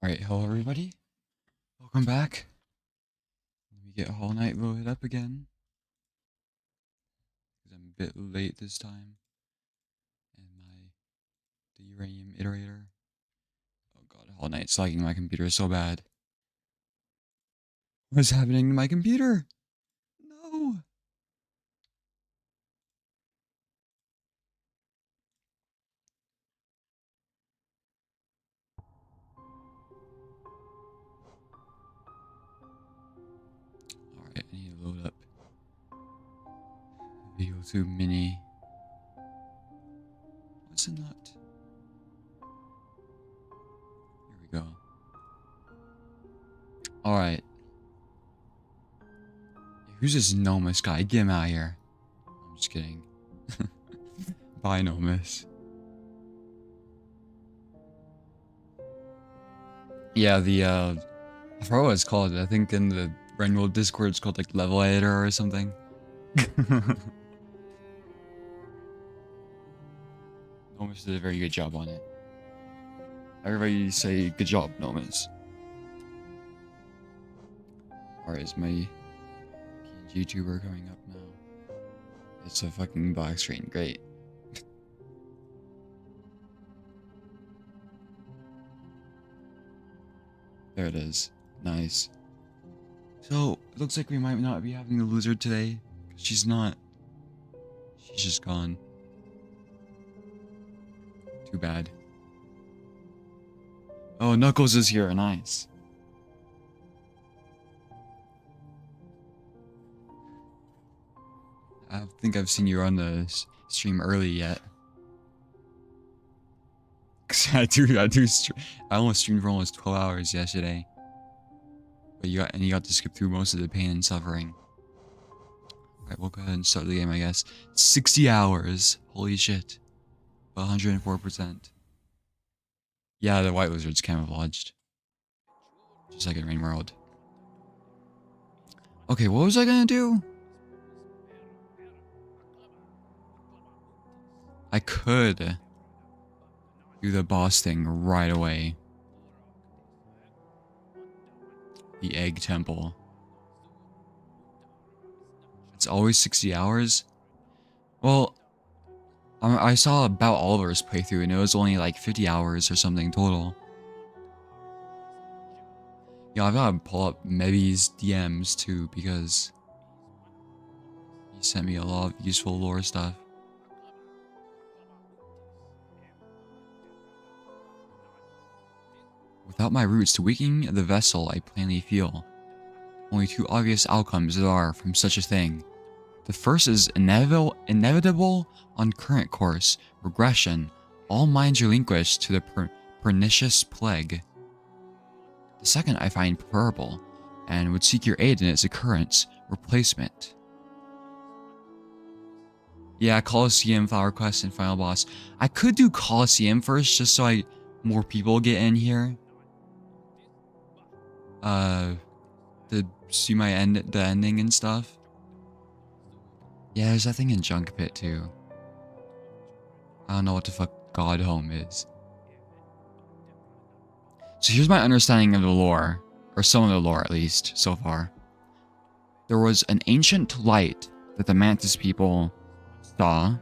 Alright, hello everybody. Welcome back. Let me get Hollow Knight loaded up again. Because I'm a bit late this time. And the UraniumEater. Oh god, Hollow Knight's lagging my computer so bad. What's happening to my computer? No! Alright, I need to load up VO2 Mini. What's in that? Here we go. Alright. Who's this nnomis guy? Get him out of here. I'm just kidding. Bye, nnomis. Yeah, I forgot what it's called. I think in the Rainbow Discord it's called like level editor or something. nnomis did a very good job on it. Everybody say good job, nnomis. Alright, is my YouTuber coming up now? It's a fucking black screen. Great. There it is. Nice. So, it looks like we might not be having a loser today. She's not. She's just gone. Too bad. Oh, Knuckles is here. Nice. I don't think I've seen you on the stream early yet. Cause I almost streamed for almost 12 hours yesterday. But you got to skip through most of the pain and suffering. Alright, we'll go ahead and start the game, I guess. 60 hours. Holy shit. 104%. Yeah, the white lizard's camouflaged. Just like in Rain World. Okay, what was I gonna do? I could do the boss thing right away. The egg temple. It's always 60 hours? Well, I saw about Oliver's playthrough and it was only like 50 hours or something total. Yeah, I've gotta pull up Mebi's DMs too because he sent me a lot of useful lore stuff. Without my roots to weaken the vessel, I plainly feel. Only two obvious outcomes there are from such a thing. The first is inevitable on current course, regression, all minds relinquished to the pernicious plague. The second I find preferable, and would seek your aid in its occurrence, replacement. Yeah, Coliseum, Flower Quest, and Final Boss. I could do Coliseum first, just so more people get in here. To see the ending and stuff. Yeah, there's that thing in Junk Pit too. I don't know what the fuck God Home is. So here's my understanding of the lore, or some of the lore at least, so far. There was an ancient light that the Mantis people saw.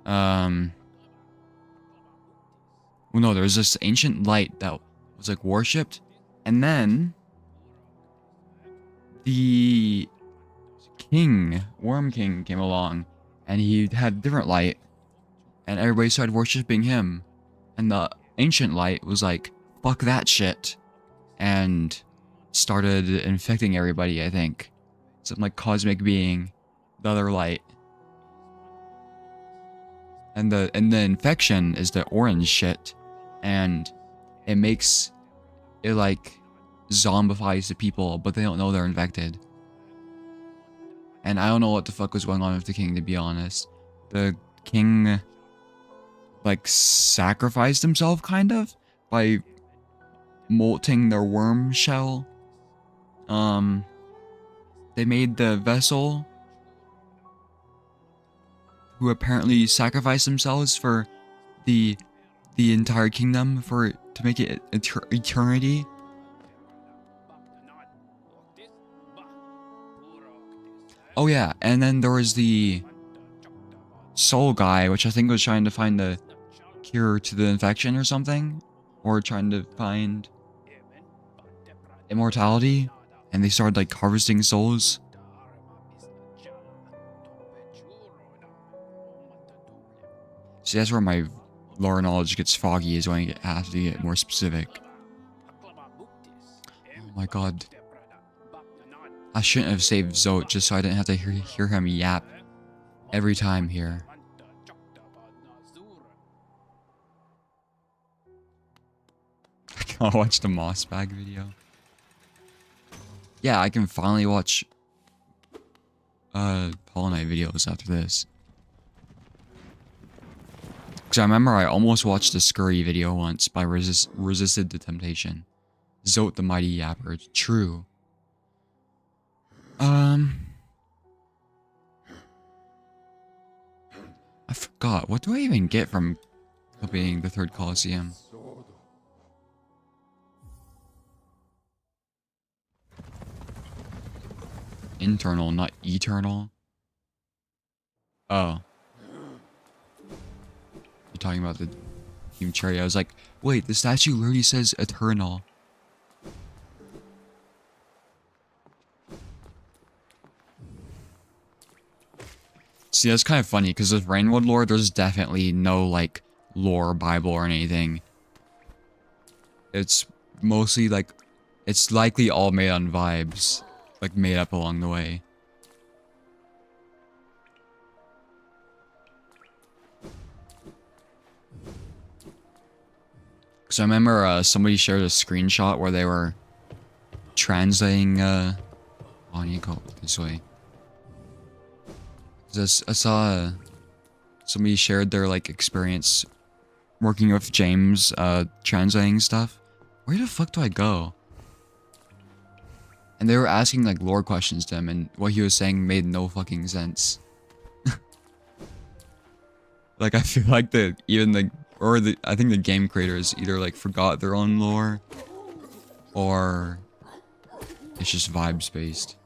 Well, no, there was this ancient light that was like worshipped, and then the king, Worm King, came along, and he had a different light, and everybody started worshipping him, and the ancient light was like, fuck that shit, and started infecting everybody, I think. Some like cosmic being, the other light. And the infection is the orange shit, and it makes it like zombifies the people, but they don't know they're infected. And I don't know what the fuck was going on with the king, to be honest. The king like sacrificed himself kind of by molting their worm shell. They made the vessel who apparently sacrificed themselves for the entire kingdom for to make it eternity. Oh yeah, and then there was the soul guy, which I think was trying to find the cure to the infection or something, or trying to find immortality, and they started like harvesting souls. See, that's where my lore knowledge gets foggy, is when I have to get more specific. Oh my god. I shouldn't have saved Zote just so I didn't have to hear him yap every time here. I can't watch the Moss Bag video. Yeah, I can finally watch Hollow Knight videos after this. Because I remember I almost watched a Scurry video once, but I resisted the temptation. Zote the Mighty Yapper. True. I forgot. What do I even get from completing the 3rd Coliseum? Internal, not eternal. Oh. You're talking about the Team Cherry. I was like, wait, the statue literally says eternal. See, that's kind of funny, because with Rainwood lore, there's definitely no, like, lore Bible or anything. It's mostly, like, it's likely all made on vibes. Like, made up along the way. Because I remember somebody shared a screenshot where they were translating, oh, I need to go this way. I saw somebody shared their, like, experience working with James, translating stuff. Where the fuck do I go? And they were asking, like, lore questions to him, and what he was saying made no fucking sense. Like, I feel like I think the game creators either, like, forgot their own lore, or it's just vibes based.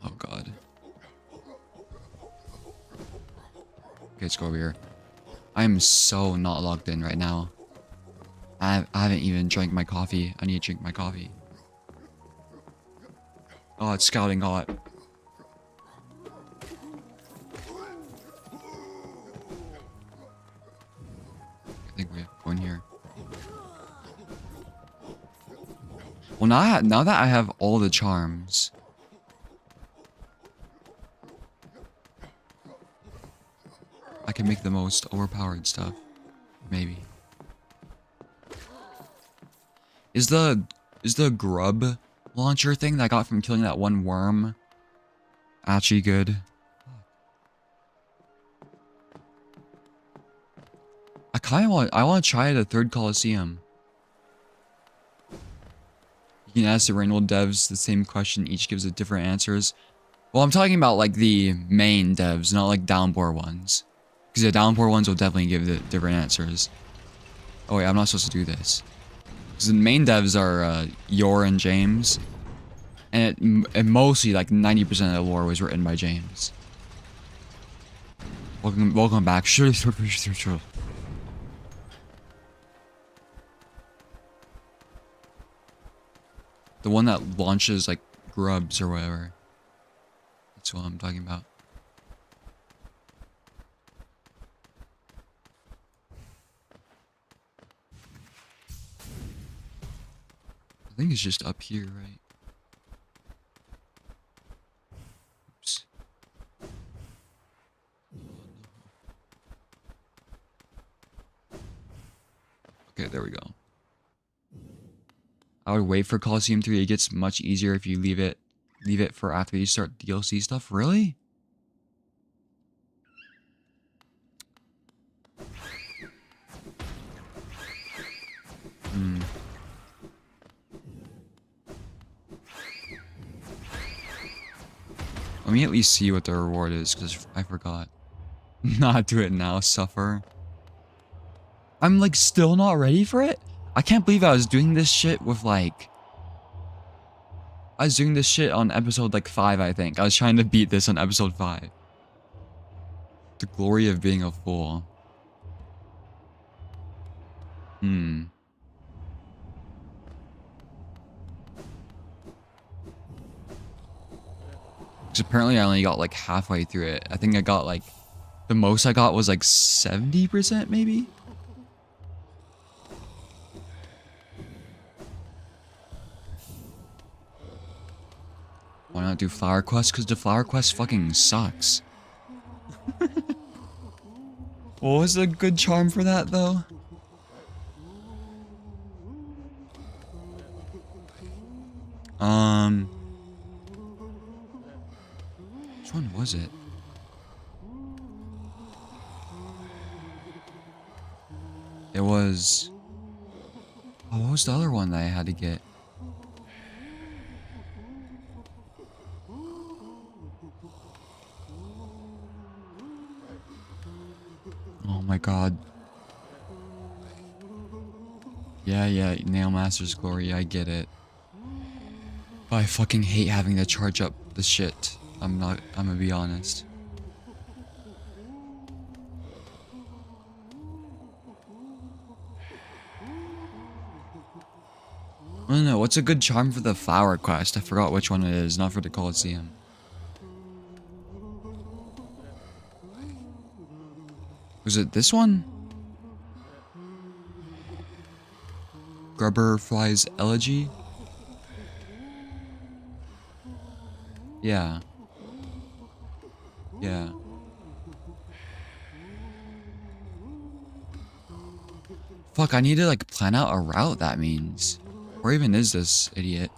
Oh god. Okay, let's go over here. I am so not logged in right now. I haven't even drank my coffee. I need to drink my coffee. Oh, it's scouting a lot. I think we have one here. Well, now that I have all the charms, I can make the most overpowered stuff. Maybe. Is the grub launcher thing that I got from killing that one worm actually good? I want to try the 3rd Coliseum. You can ask the Rainbow devs the same question, each gives it different answers. Well, I'm talking about like the main devs, not like downpour ones. Because the downpour ones will definitely give the different answers. Oh wait, I'm not supposed to do this. Because the main devs are Yor and James. And mostly like 90% of the lore was written by James. Welcome back. Sure. The one that launches like grubs or whatever. That's what I'm talking about. I think it's just up here, right? Oops. Okay, there we go. I would wait for Coliseum 3. It gets much easier if you leave it for after you start DLC stuff. Really? Let me at least see what the reward is, because I forgot. Not do it now, suffer. I'm like still not ready for it? I can't believe I was doing this shit with like... I was doing this shit on episode like 5, I think. I was trying to beat this on episode 5. The glory of being a fool. Hmm. Because apparently I only got like halfway through it. I think I got like... The most I got was like 70% maybe? Why not do flower quest? Because the flower quest fucking sucks. What was a good charm for that though? Which one was it? It was... Oh, what was the other one that I had to get? Oh my god. Yeah, Nail Master's Glory, I get it. But I fucking hate having to charge up the shit. I'm gonna be honest. I don't know, what's a good charm for the flower quest? I forgot which one it is, not for the Coliseum. Was it this one? Grubberfly's Elegy? Yeah. Yeah. Fuck, I need to like plan out a route, that means. Where even is this idiot?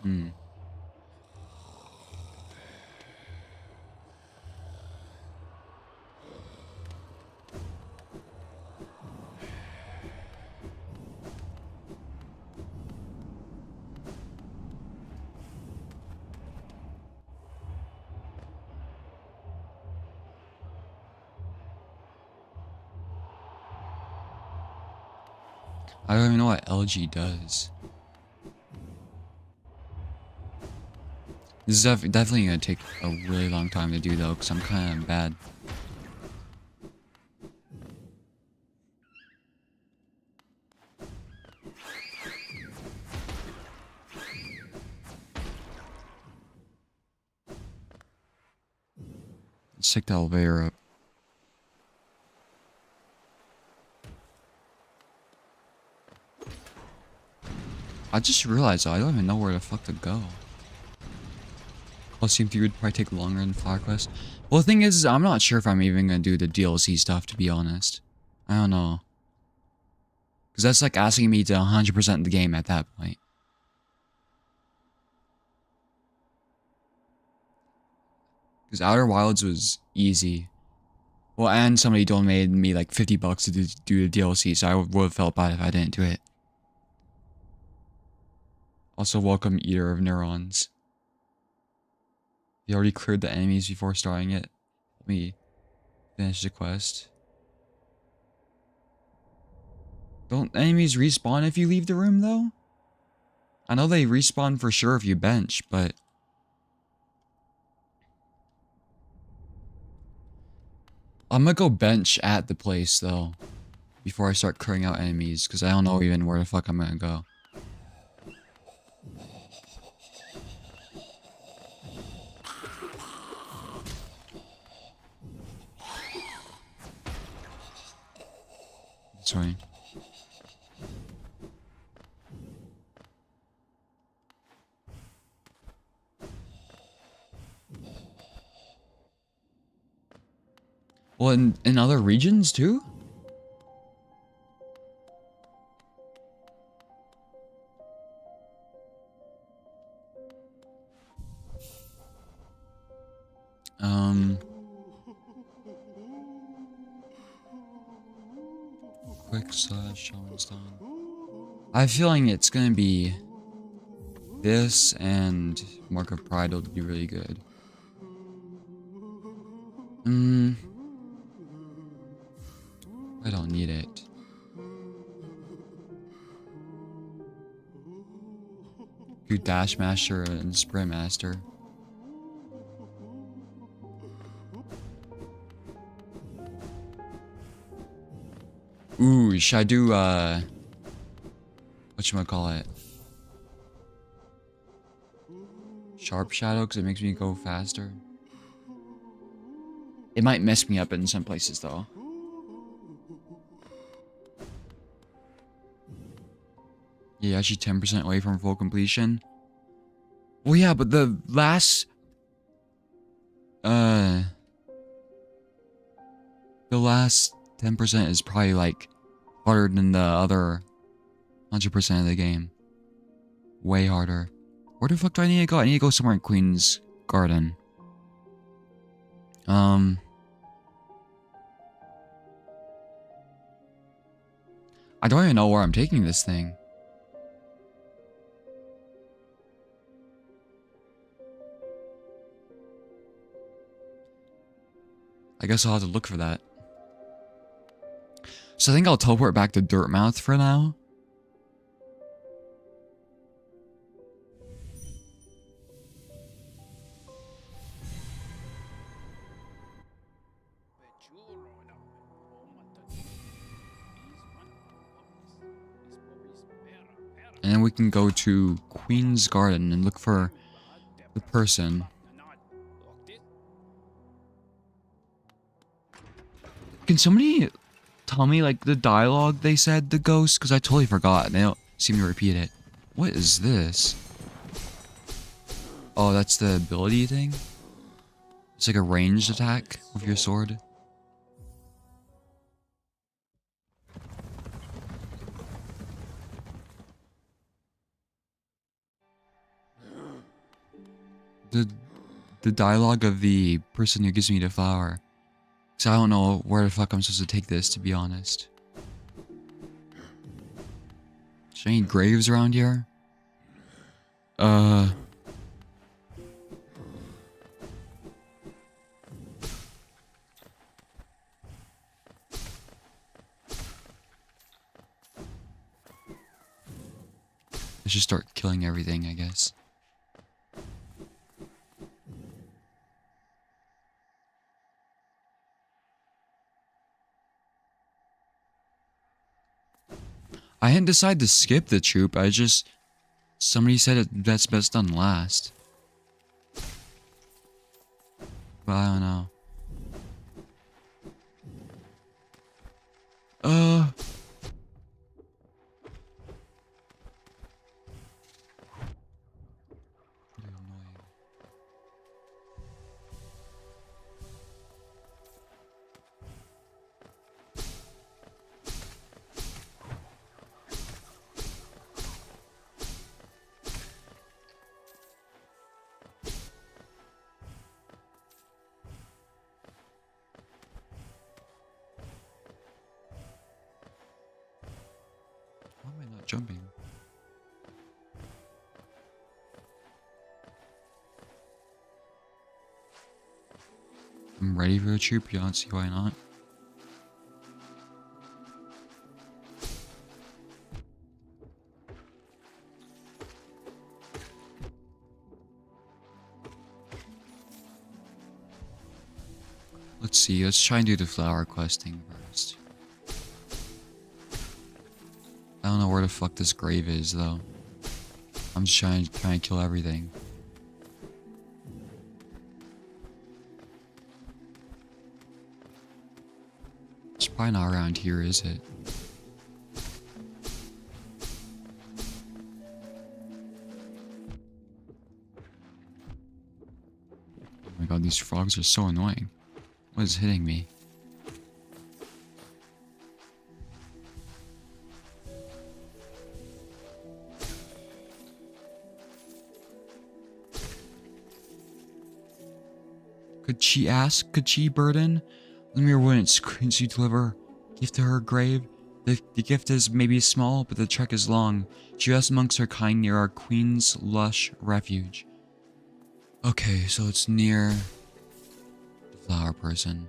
Hmm. I don't even know what LG does. This is definitely gonna take a really long time to do though, because I'm kind of bad. Let's take the elevator up. I just realized though, I don't even know where the fuck to go. Coliseum 3 would probably take longer than Flower Quest. Well, the thing is, I'm not sure if I'm even gonna do the DLC stuff, to be honest. I don't know. Because that's like asking me to 100% the game at that point. Because Outer Wilds was easy. Well, and somebody donated me like $50 to do the DLC, so I would have felt bad if I didn't do it. Also, welcome Eater of Neurons. You already cleared the enemies before starting it. Let me finish the quest. Don't enemies respawn if you leave the room, though? I know they respawn for sure if you bench, but... I'm gonna go bench at the place, though. Before I start clearing out enemies, because I don't know even where the fuck I'm gonna go. Sorry. Well, in other regions too? quick slash shaman's done. I have a feeling it's gonna be this and Mark of Pride will be really good. I don't need it. Do Dash Master and Sprint Master. Ooh, should I do whatchamacallit? Sharp Shadow, because it makes me go faster. It might mess me up in some places though. Yeah, actually 10% away from full completion. Well, yeah, but the last... The last 10% is probably, like, harder than the other 100% of the game. Way harder. Where the fuck do I need to go? I need to go somewhere in Queen's Garden. I don't even know where I'm taking this thing. I guess I'll have to look for that. So I think I'll teleport back to Dirtmouth for now. And then we can go to Queen's Garden and look for the person. Can somebody tell me, like, the dialogue they said, the ghost? Because I totally forgot. They don't seem to repeat it. What is this? Oh, that's the ability thing? It's like a ranged attack with your sword. The dialogue of the person who gives me the flower. So I don't know where the fuck I'm supposed to take this, to be honest. Is there any graves around here? Let's just start killing everything, I guess. I hadn't decided to skip the troop. Somebody said that's best done last. But I don't know. Why am I not jumping? I'm ready for the troop. You don't see why not. Let's see. Let's try and do the flower questing first. I don't know where the fuck this grave is, though. I'm just trying to kill everything. It's probably not around here, is it? Oh my god, these frogs are so annoying. What is hitting me? Could she burden? Lemire wouldn't scream to deliver gift to her grave. The gift is maybe small, but the trek is long. She rests amongst her kind near our queen's lush refuge. Okay, so it's near the flower person.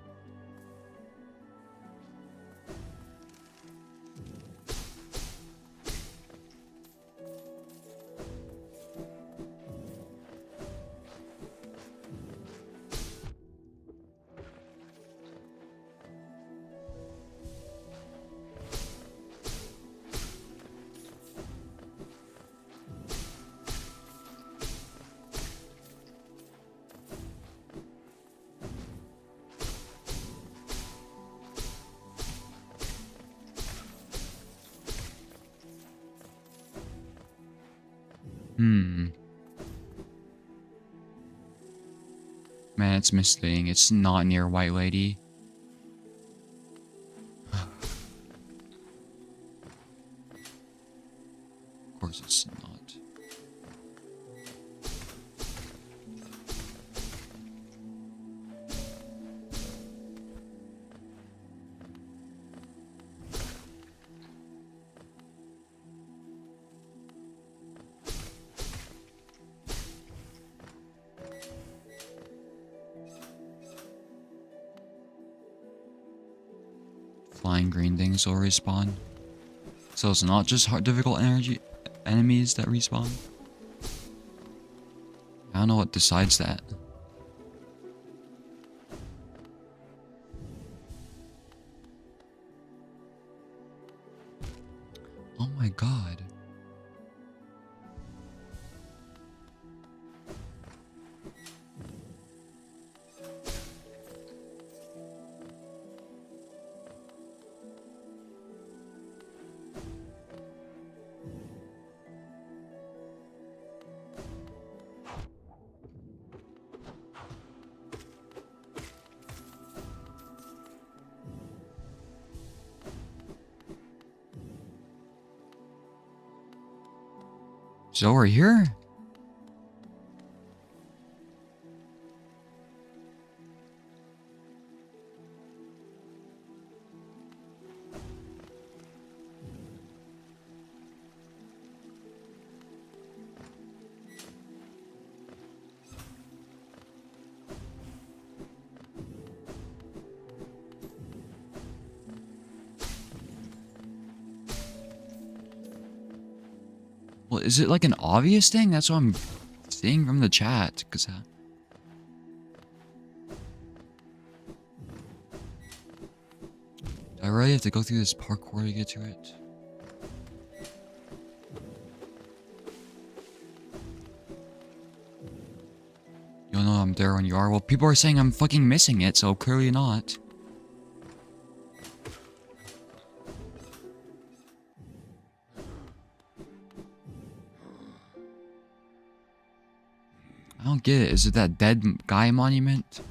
Man, it's misleading. It's not near White Lady. Of course it's not. Flying green things will respawn. So it's not just hard, difficult energy enemies that respawn. I don't know what decides that. Oh my god. So we're here? Well, is it like an obvious thing? That's what I'm seeing from the chat. Cause do I really have to go through this parkour to get to it? You don't know I'm there when you are. Well, people are saying I'm fucking missing it, so clearly not. I don't get it. Is it that dead guy monument?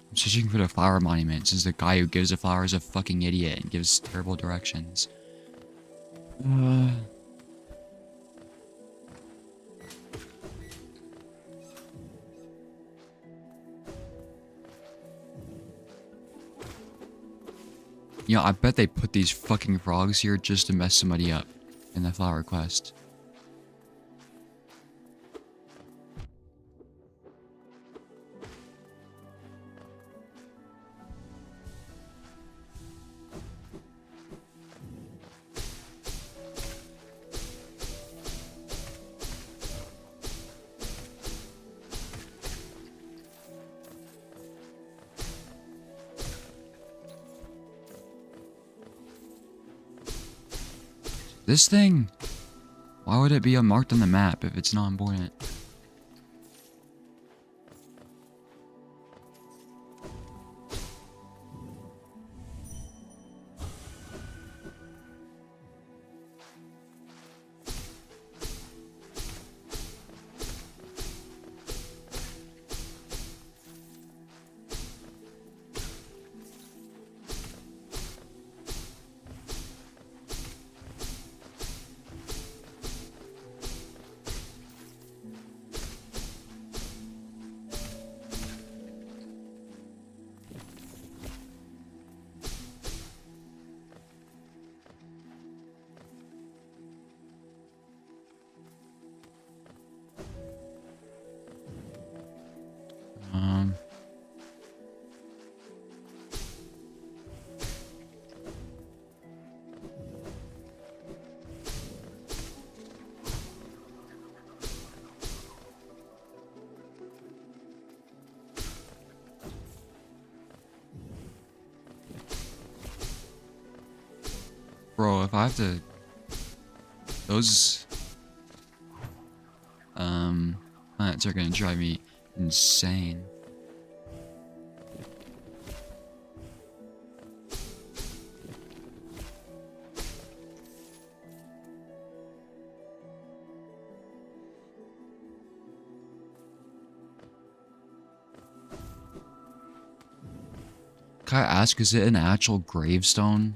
I'm searching for the flower monument. This is the guy who gives the flowers a fucking idiot and gives terrible directions. Yeah, I bet they put these fucking frogs here just to mess somebody up in the flower quest. This thing? Why would it be unmarked on the map if it's not important? Bro, if I have to... Those... Planets are gonna drive me insane. Can I ask, is it an actual gravestone?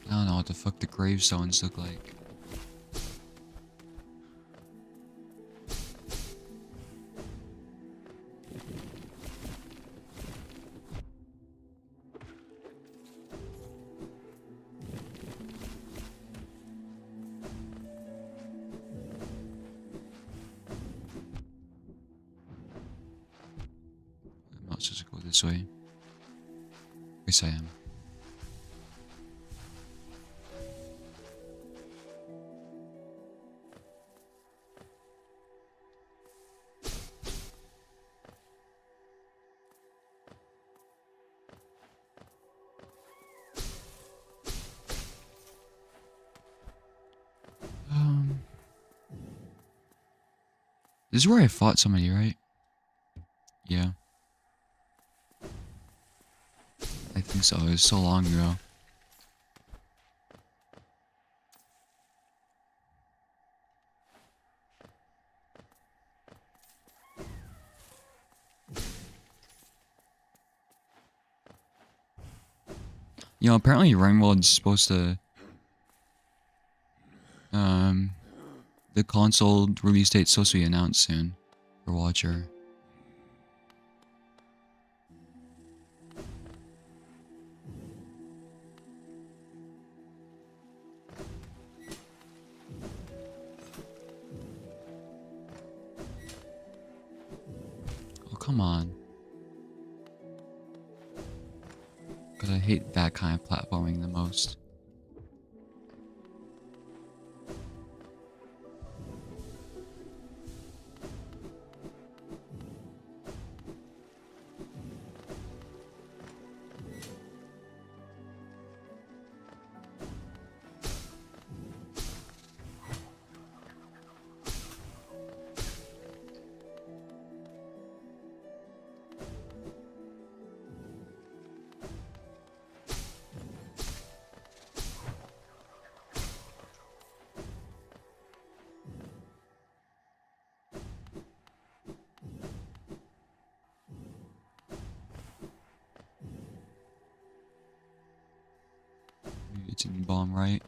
I don't know what the fuck the gravestones look like. I'm not supposed to go this way. Yes, I am. This is where I fought somebody, right? Yeah. I think so. It was so long ago. You know, apparently Ringworld's supposed to... The console release date's supposed to be announced soon for Watcher. Oh, come on. God, I hate that kind of platforming the most. It's in the bomb, right?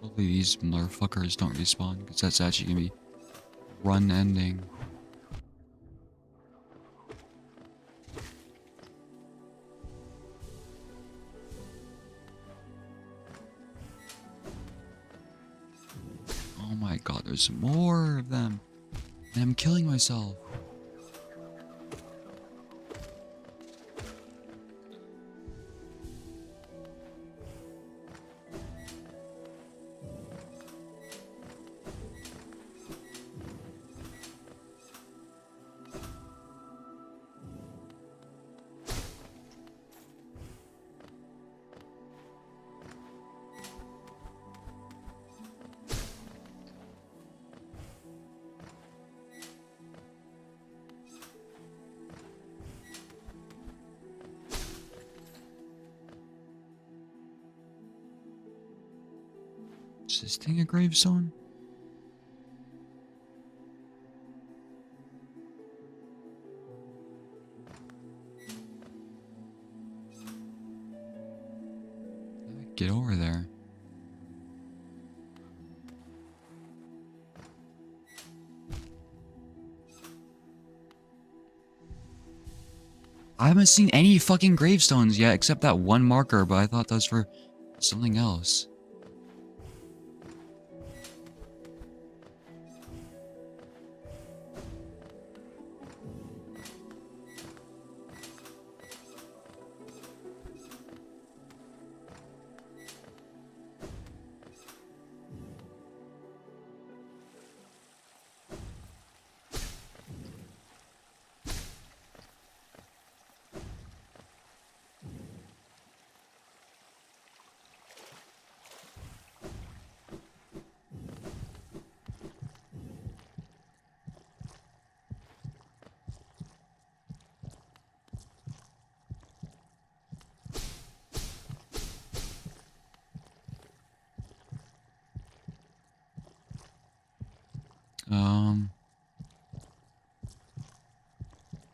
Hopefully these motherfuckers don't respawn, because that's actually gonna be run ending. Oh my god, there's more of them. And I'm killing myself. Is this thing a gravestone? How do I get over there? I haven't seen any fucking gravestones yet except that one marker, but I thought that was for something else.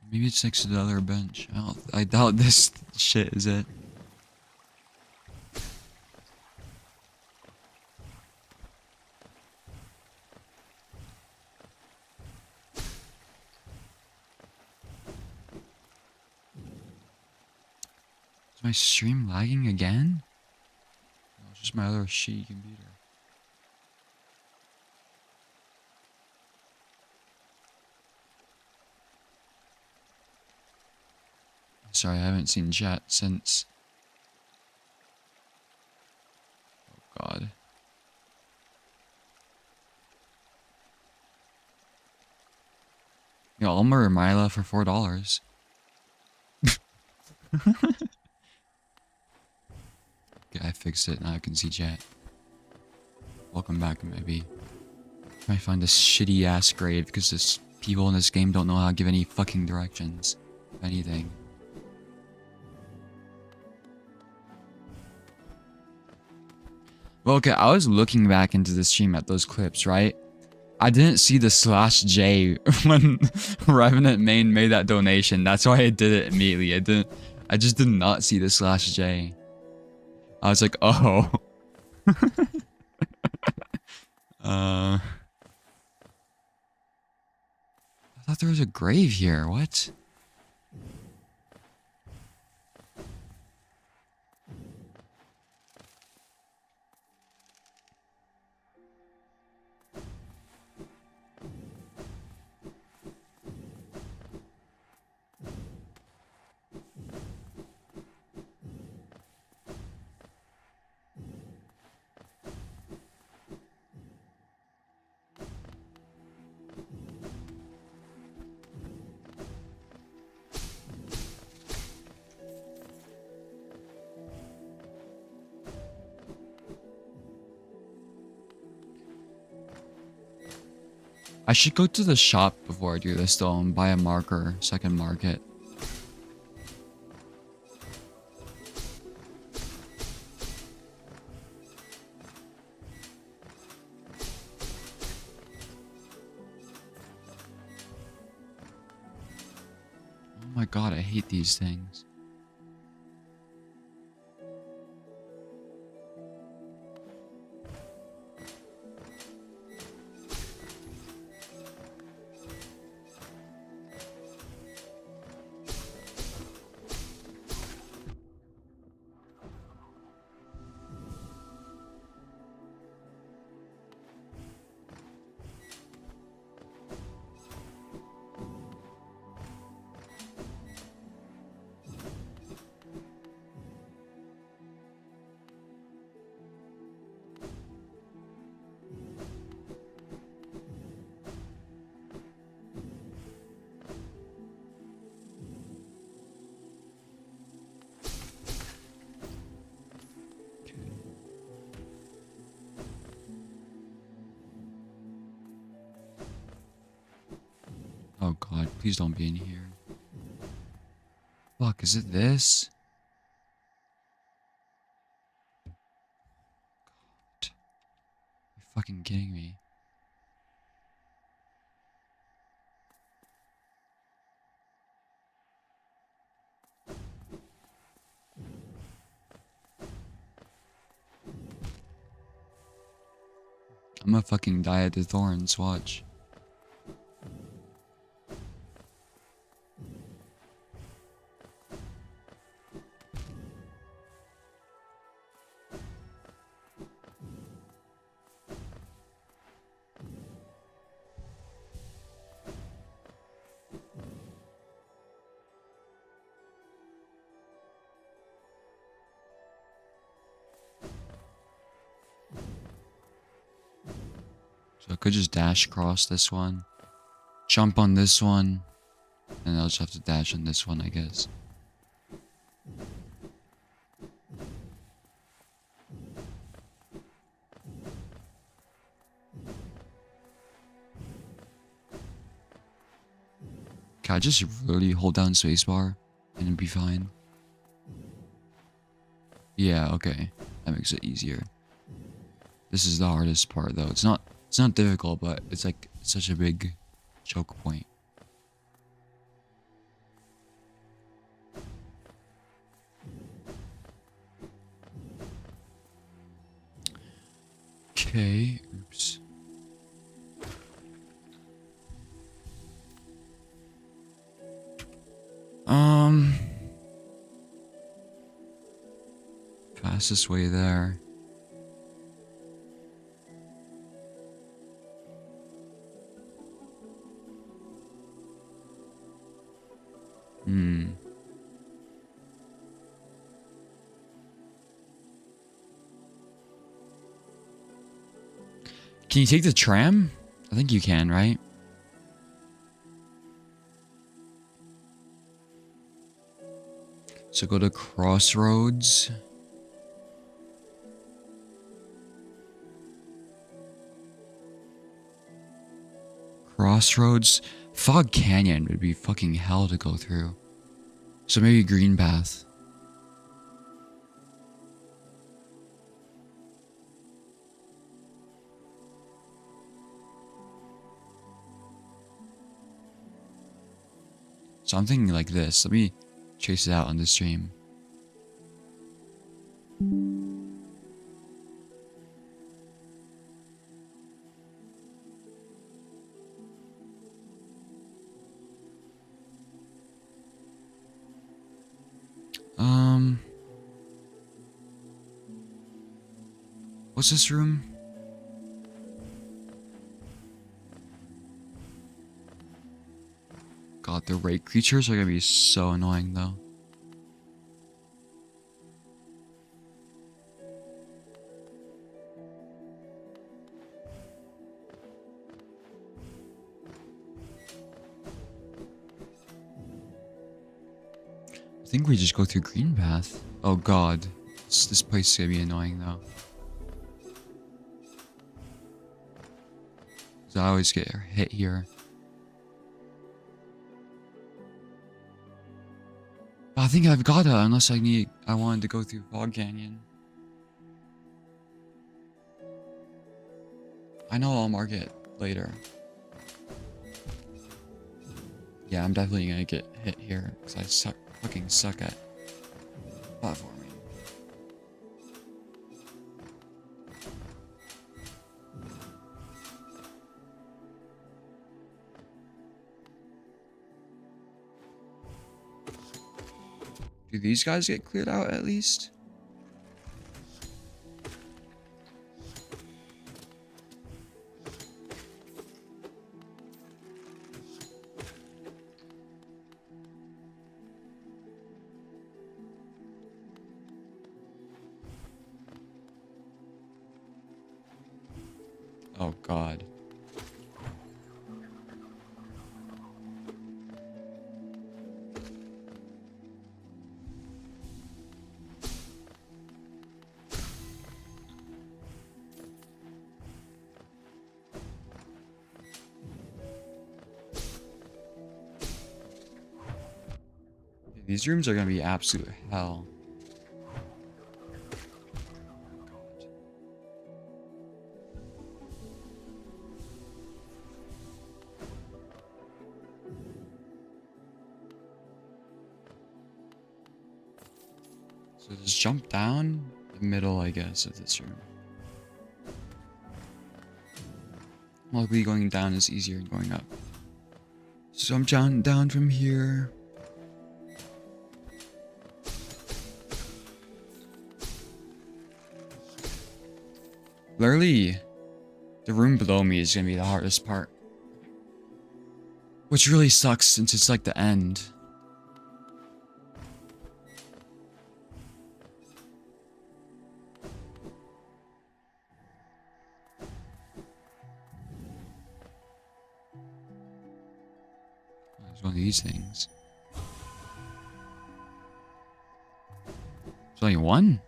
Maybe it's next to the other bench. I doubt this shit is it. Is my stream lagging again? No, it's just my other shitty computer. Sorry, I haven't seen chat since. Oh god. Yo, Elmer Mila for $4. Okay, I fixed it. Now I can see chat. Welcome back, maybe. Try to find this shitty ass grave because this people in this game don't know how to give any fucking directions. If anything. Well, okay, I was looking back into the stream at those clips, right? I didn't see the /J when Revenant Main made that donation. That's why I did it immediately. I just did not see the /J. I was like, oh. I thought there was a grave here. What? I should go to the shop before I do this though and buy a marker so I can mark it. Oh my god, I hate these things. Oh god, please don't be in here. Fuck, is it this? God. You're fucking kidding me. I'm gonna fucking die at the thorns, watch. So I could just dash across this one, jump on this one, and I'll just have to dash on this one, I guess. Can I just really hold down spacebar and it'll be fine? Yeah, okay. That makes it easier. This is the hardest part though. It's not difficult, but it's like such a big choke point. Fastest way there. Can you take the tram? I think you can, right? So go to Crossroads. Crossroads. Fog Canyon would be fucking hell to go through. So maybe Green Path. So I'm thinking like this. Let me chase it out on the stream. What's this room? God, the raid creatures are gonna be so annoying though. I think we just go through Green Path. Oh god, this place is gonna be annoying though. Cause I always get hit here. But I think I've gotta, unless I wanted to go through Fog Canyon. I know I'll mark it later. Yeah, I'm definitely gonna get hit here because I fucking suck at platforming. Do these guys get cleared out at least? Oh god. These rooms are gonna be absolute hell. So just jump down the middle, I guess, of this room. Luckily going down is easier than going up. So I'm down from here. Literally, the room below me is gonna be the hardest part. Which really sucks since it's like the end. There's one of these things. There's only one?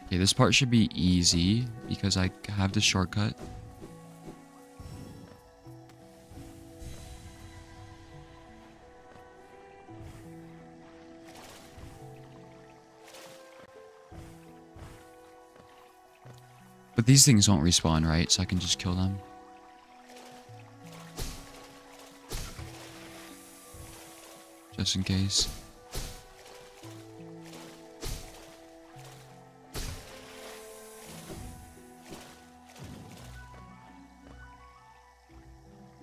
Okay, this part should be easy because I have the shortcut. But these things won't respawn, right? So I can just kill them. Just in case.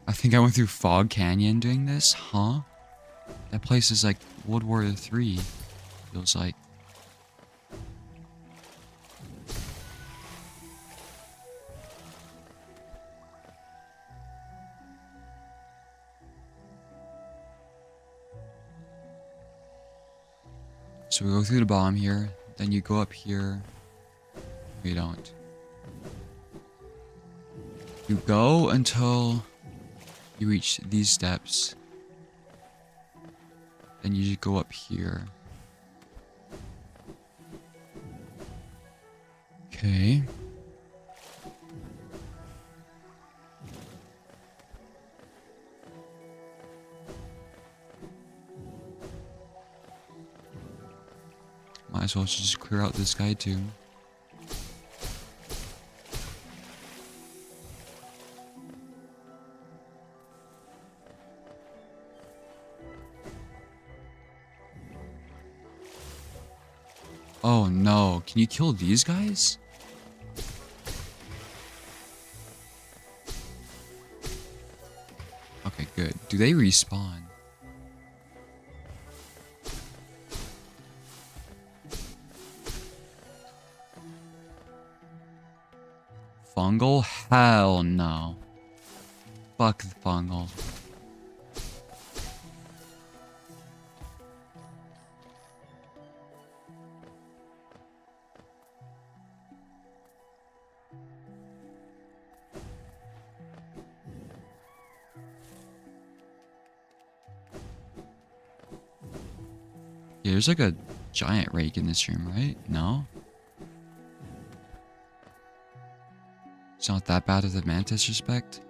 I think I went through Fog Canyon doing this, huh? That place is like World War III, feels like. So we go through the bottom here, then you go up here. We don't. You go until you reach these steps. Then you just go up here. Okay. Might as well just clear out this guy too. Oh no, can you kill these guys? Okay, good. Do they respawn? Fungal? Hell no. Fuck the fungal. Yeah, there's like a giant rake in this room, right? No? It's not that bad of the mantis respect.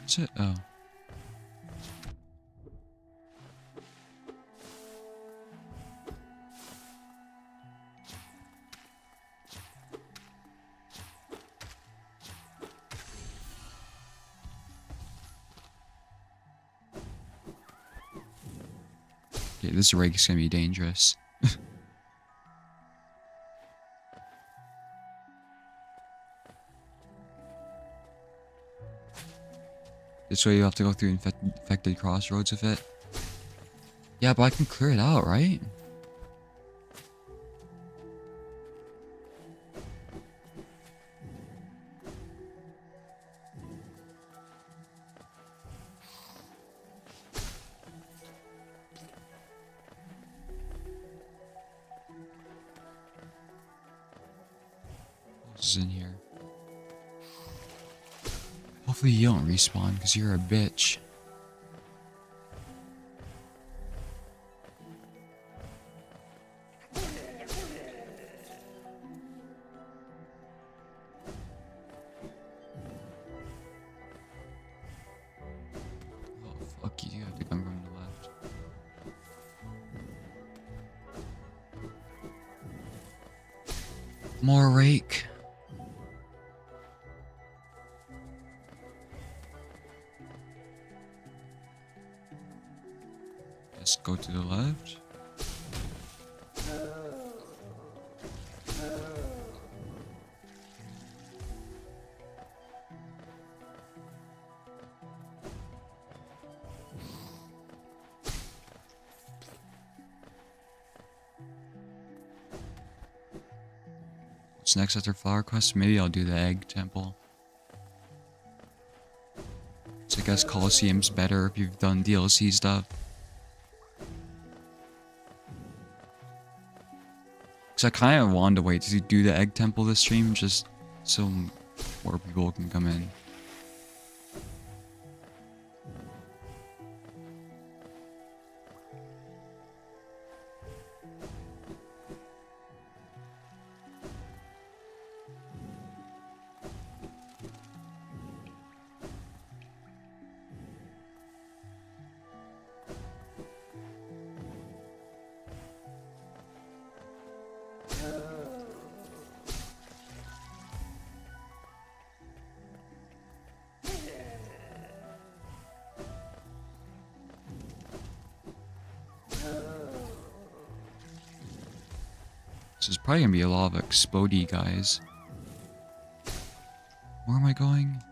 What's it? Oh. Okay, this rake is gonna be dangerous. This way you have to go through infected crossroads with it. Yeah, but I can clear it out, right? What's in here? Hopefully you don't respawn, because you're a bitch. Oh, fuck you, I think I'm going to the left. More rake. Let's go to the left. What's next after Flower Quest? Maybe I'll do the Egg Temple. So I guess Coliseum's better if you've done DLC stuff. Because I kind of wanted to wait to do the Egg Temple this stream, just so more people can come in. There's probably gonna be a lot of explodey guys. Where am I going?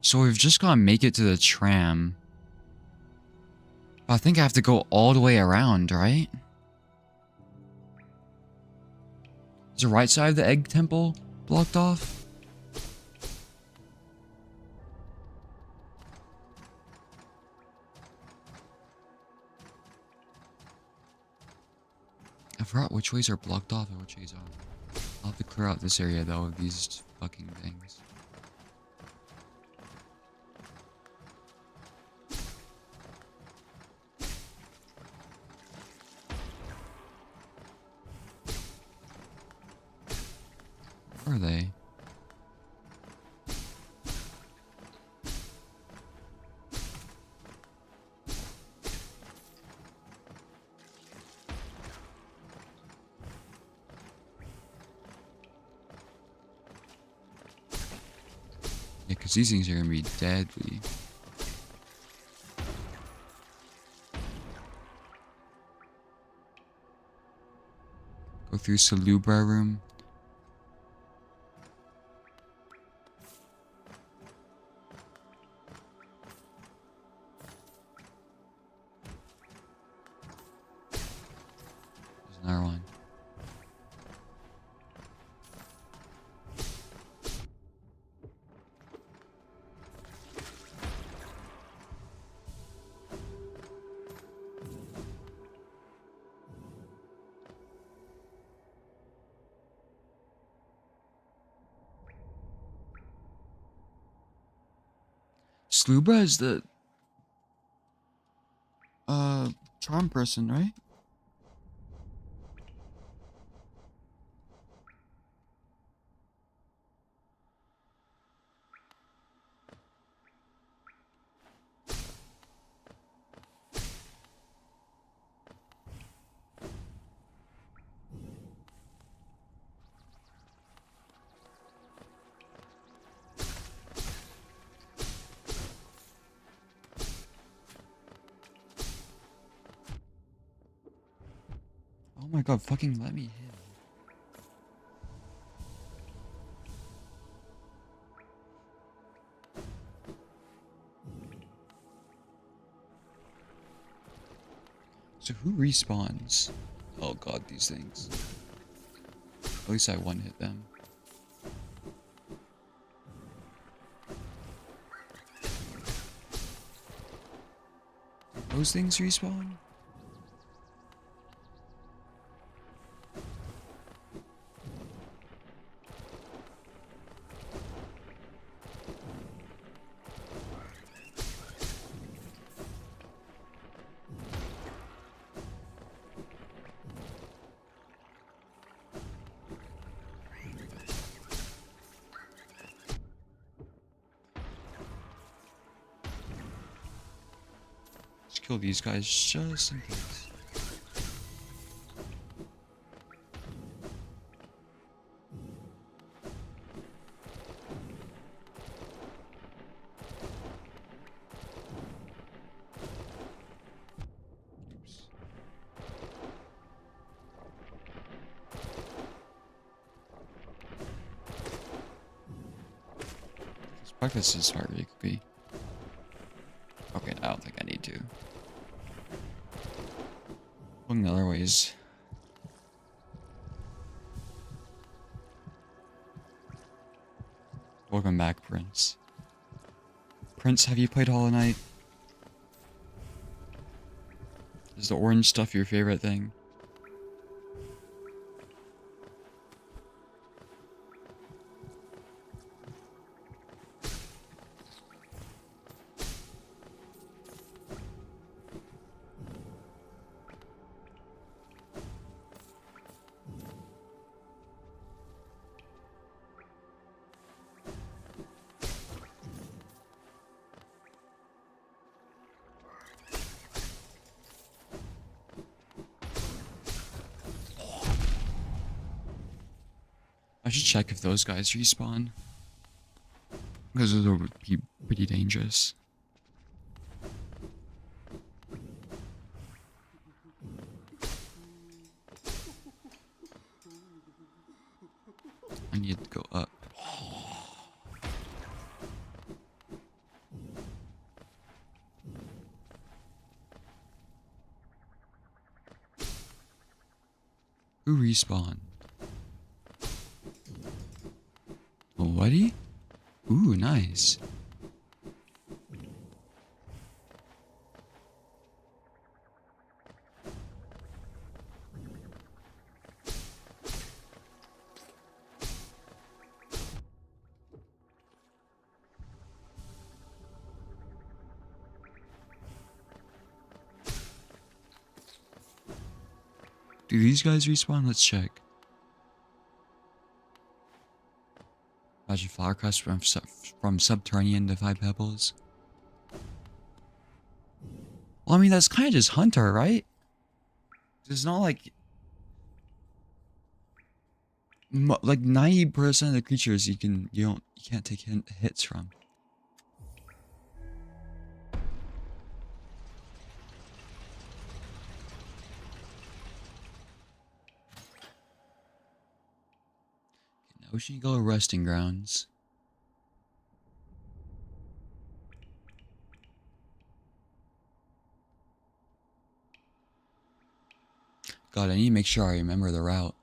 So we've just got to make it to the tram. I think I have to go all the way around, right? Is the right side of the egg temple blocked off? I forgot which ways are blocked off and which ways aren't. I'll have to clear out this area though of these fucking things. Where are they? Yeah, because these things are going to be deadly. Go through Salubra room. There's another one. Slubra is the charm person, right? Oh my god, fucking let me hit. So who respawns? Oh god, these things. At least I one hit them. Those things respawn? Kill these guys just in case. Oops. Let's practice this hard really quickly. Okay, I don't think I need to. Looking the other ways. Welcome back, Prince. Prince, have you played Hollow Knight? Is the orange stuff your favorite thing? should check if those guys respawn. Because those would be pretty dangerous. I need to go up. Who respawned? Oh, whatty? Ooh, nice. Do these guys respawn? Let's check. Magic flower crust from subterranean to 5 pebbles. Well, I mean that's kind of just hunter, right? It's not like 90% of the creatures you can't take hits from. We should go to resting grounds. God, I need to make sure I remember the route.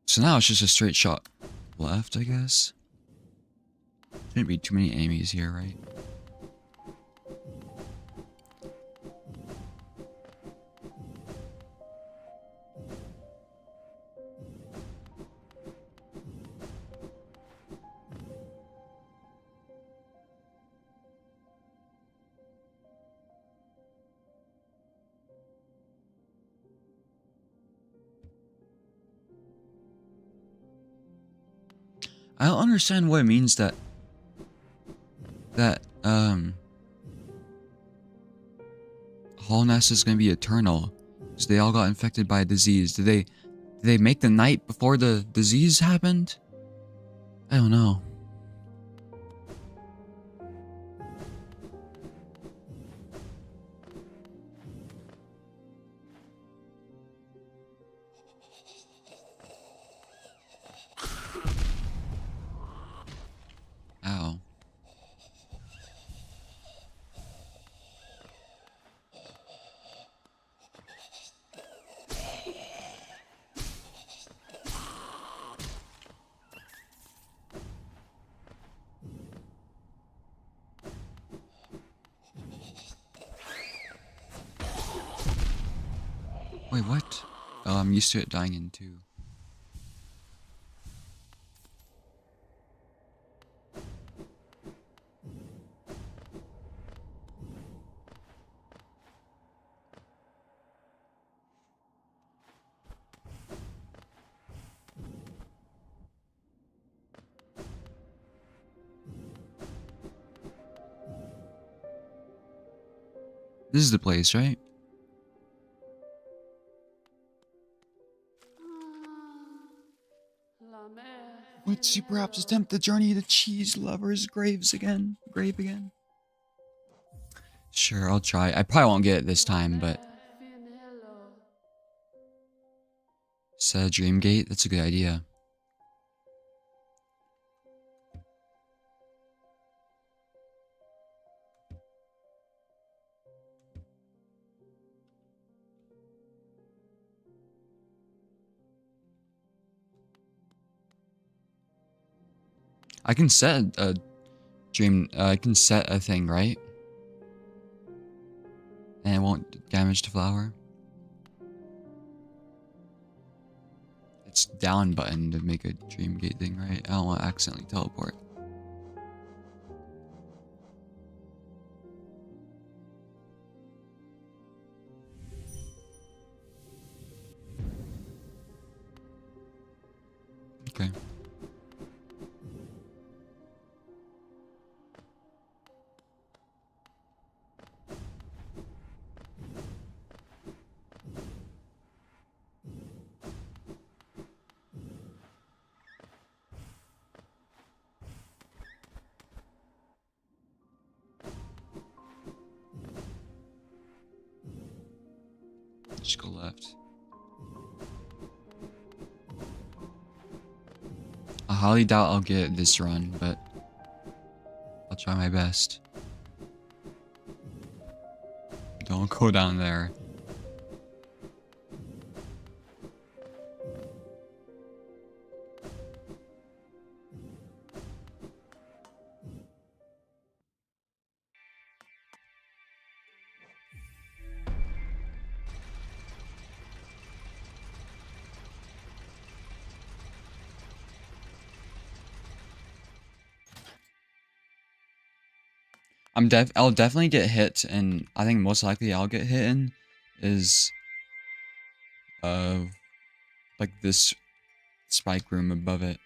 So now it's just a straight shot left, I guess. Shouldn't be too many enemies here, right? I don't understand what it means that Hallnest is gonna be eternal. So they all got infected by a disease. Did they make the night before the disease happened? I don't know. Ow. Wait, what? Oh, I'm used to it dying in 2. This is the place, right? Would you perhaps attempt the journey to cheese lovers' grave again? Sure, I'll try. I probably won't get it this time, but set a dream gate. That's a good idea. I can set a dream. I can set a thing, right? And it won't damage the flower. It's down button to make a dream gate thing, right? I don't want to accidentally teleport. Okay. Just go left. I highly doubt I'll get this run, but I'll try my best. Don't go down there. I'll definitely get hit, and I think most likely I'll get hit in is like this spike room above it.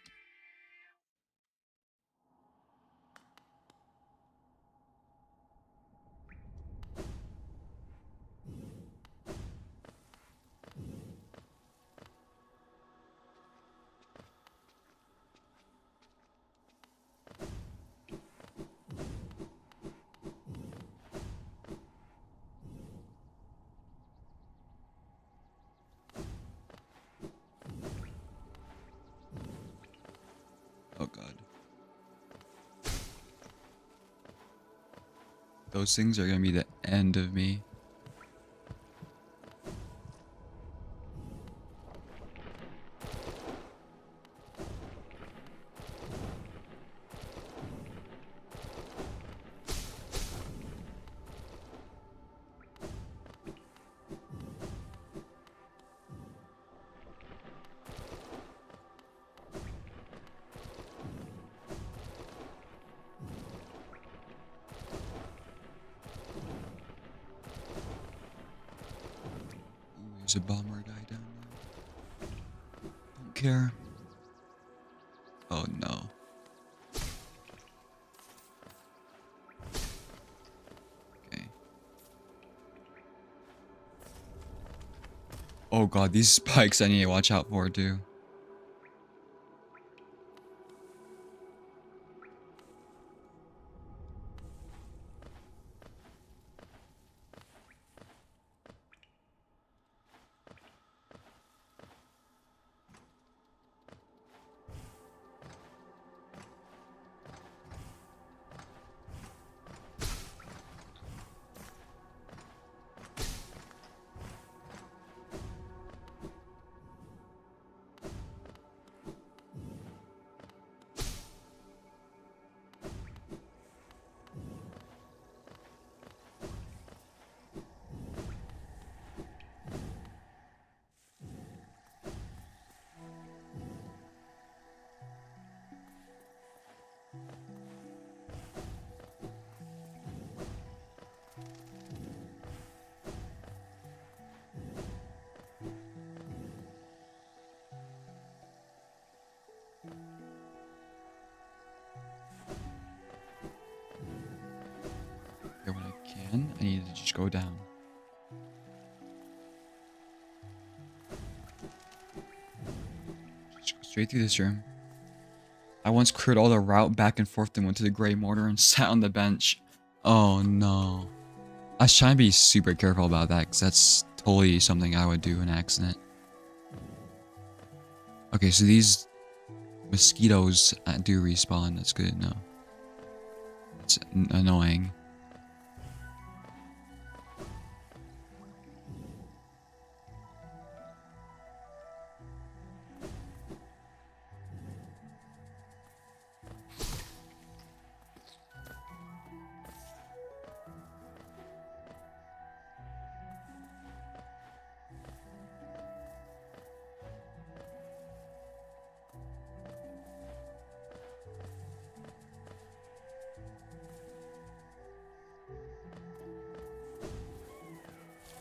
Oh god. Those things are gonna be the end of me. There's a bomber guy down there. Don't care. Oh no. Okay. Oh god, these spikes I need to watch out for too. When I can, I need to just go down. Just go straight through this room. I once cleared all the route back and forth and went to the gray mortar and sat on the bench. Oh no. I was trying to be super careful about that because that's totally something I would do in accident. Okay, so these mosquitoes do respawn. That's good to know. It's annoying.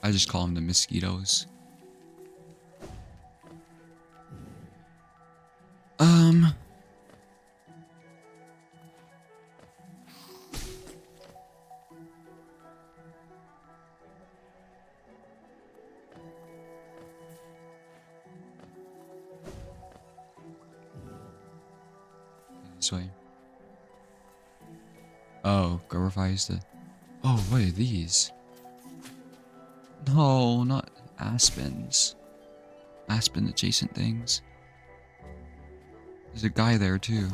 I just call them the mosquitoes. This way. Oh, go revise the... Oh, what are these? No, not aspens. Aspen adjacent things. There's a guy there too.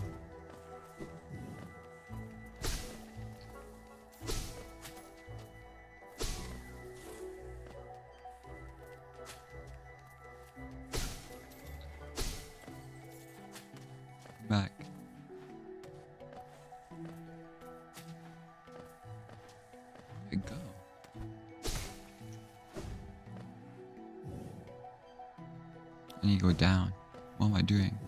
Back. Where'd it go? I need to go down. What am I doing?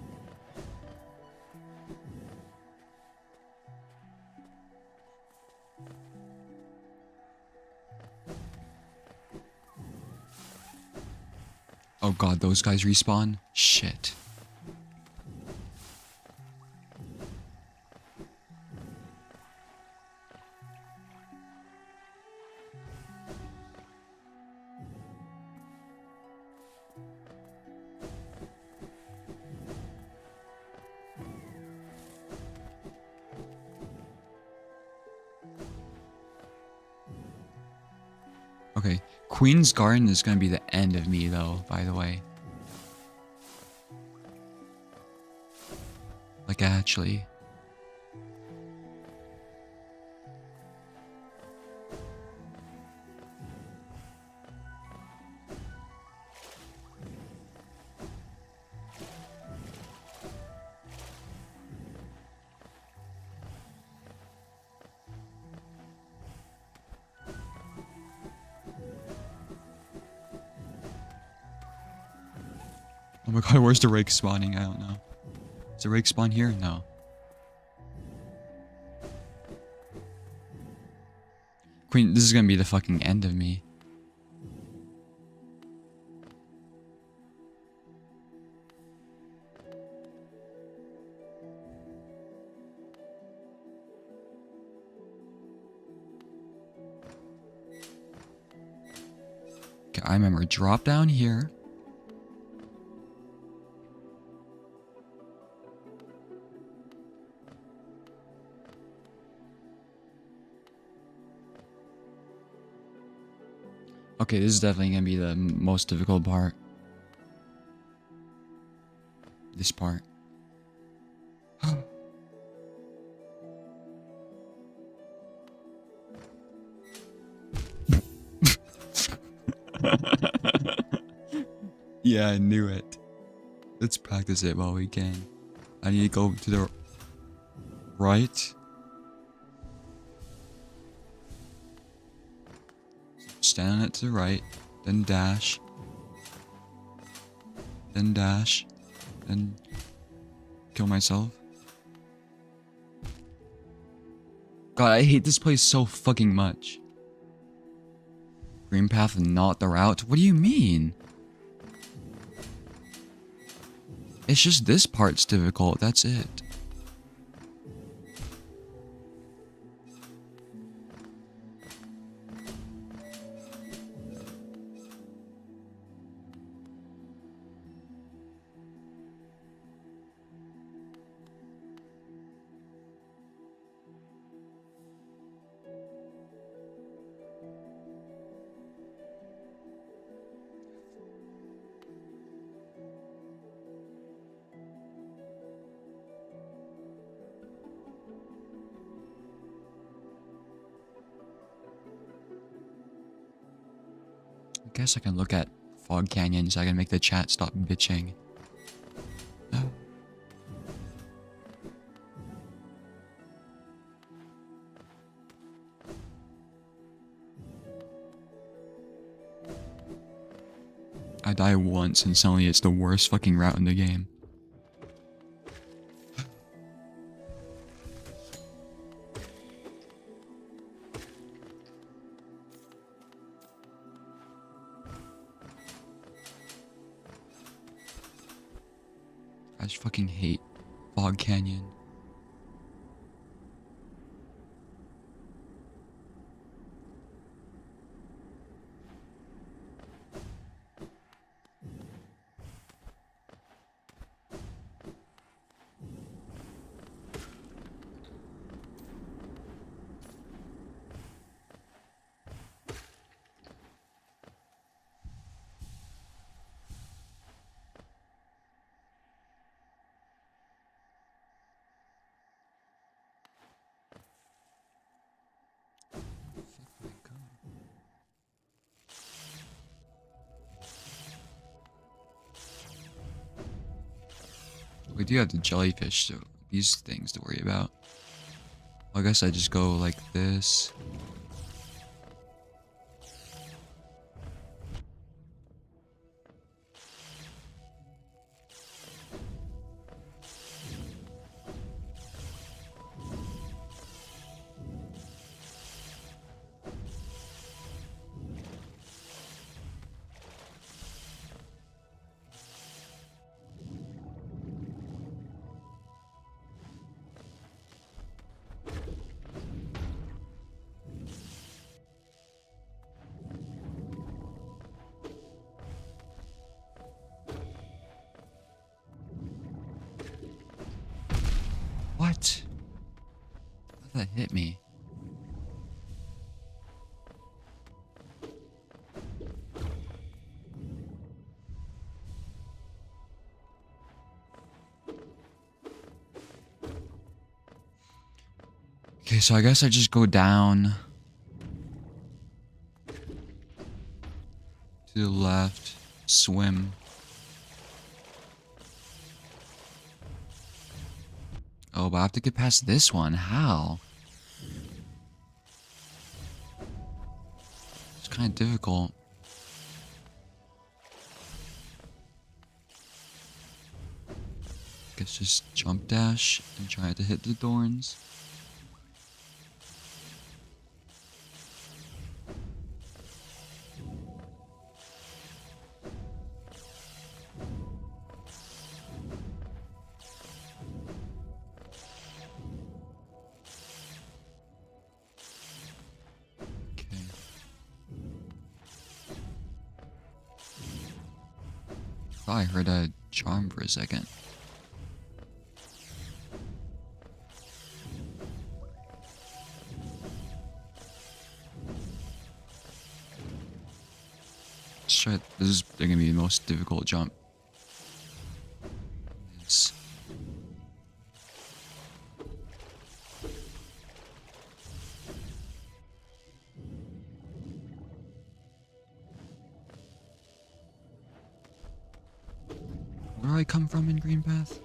Oh god, those guys respawn? Shit. Okay, Queen's Garden is gonna be the end of me though, by the way. Like actually. Oh my god, where's the rake spawning? I don't know. Is the rake spawn here? No. Queen, this is gonna be the fucking end of me. Okay, I remember drop down here. Okay, this is definitely gonna be the most difficult part. This part. Yeah, I knew it. Let's practice it while we can. I need to go to the right. Stand on it to the right, then dash, then kill myself. God, I hate this place so fucking much. Green path and not the route? What do you mean? It's just this part's difficult, that's it. I guess I can look at Fog Canyon so I can make the chat stop bitching. No. I die once and suddenly it's the worst fucking route in the game. I just fucking hate Fog Canyon. We do have the jellyfish, so these things to worry about. I guess I just go like this. What? How did that hit me? Okay, so I guess I just go down to the left, swim. Oh, but I have to get past this one. How? It's kind of difficult. Guess just jump dash and try to hit the thorns. Thought I heard a charm for a second. Let's try. This is gonna be the most difficult jump. Yes. Where do I come from in Green Path?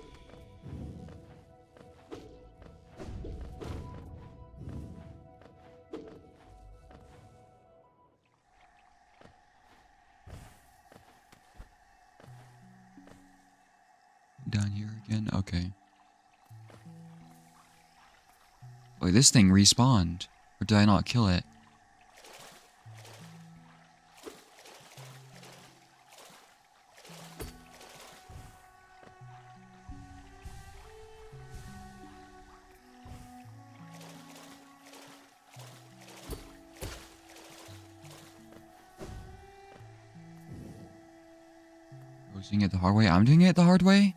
Down here again? Okay. Wait, this thing respawned. Or did I not kill it? I was doing it the hard way? I'm doing it the hard way?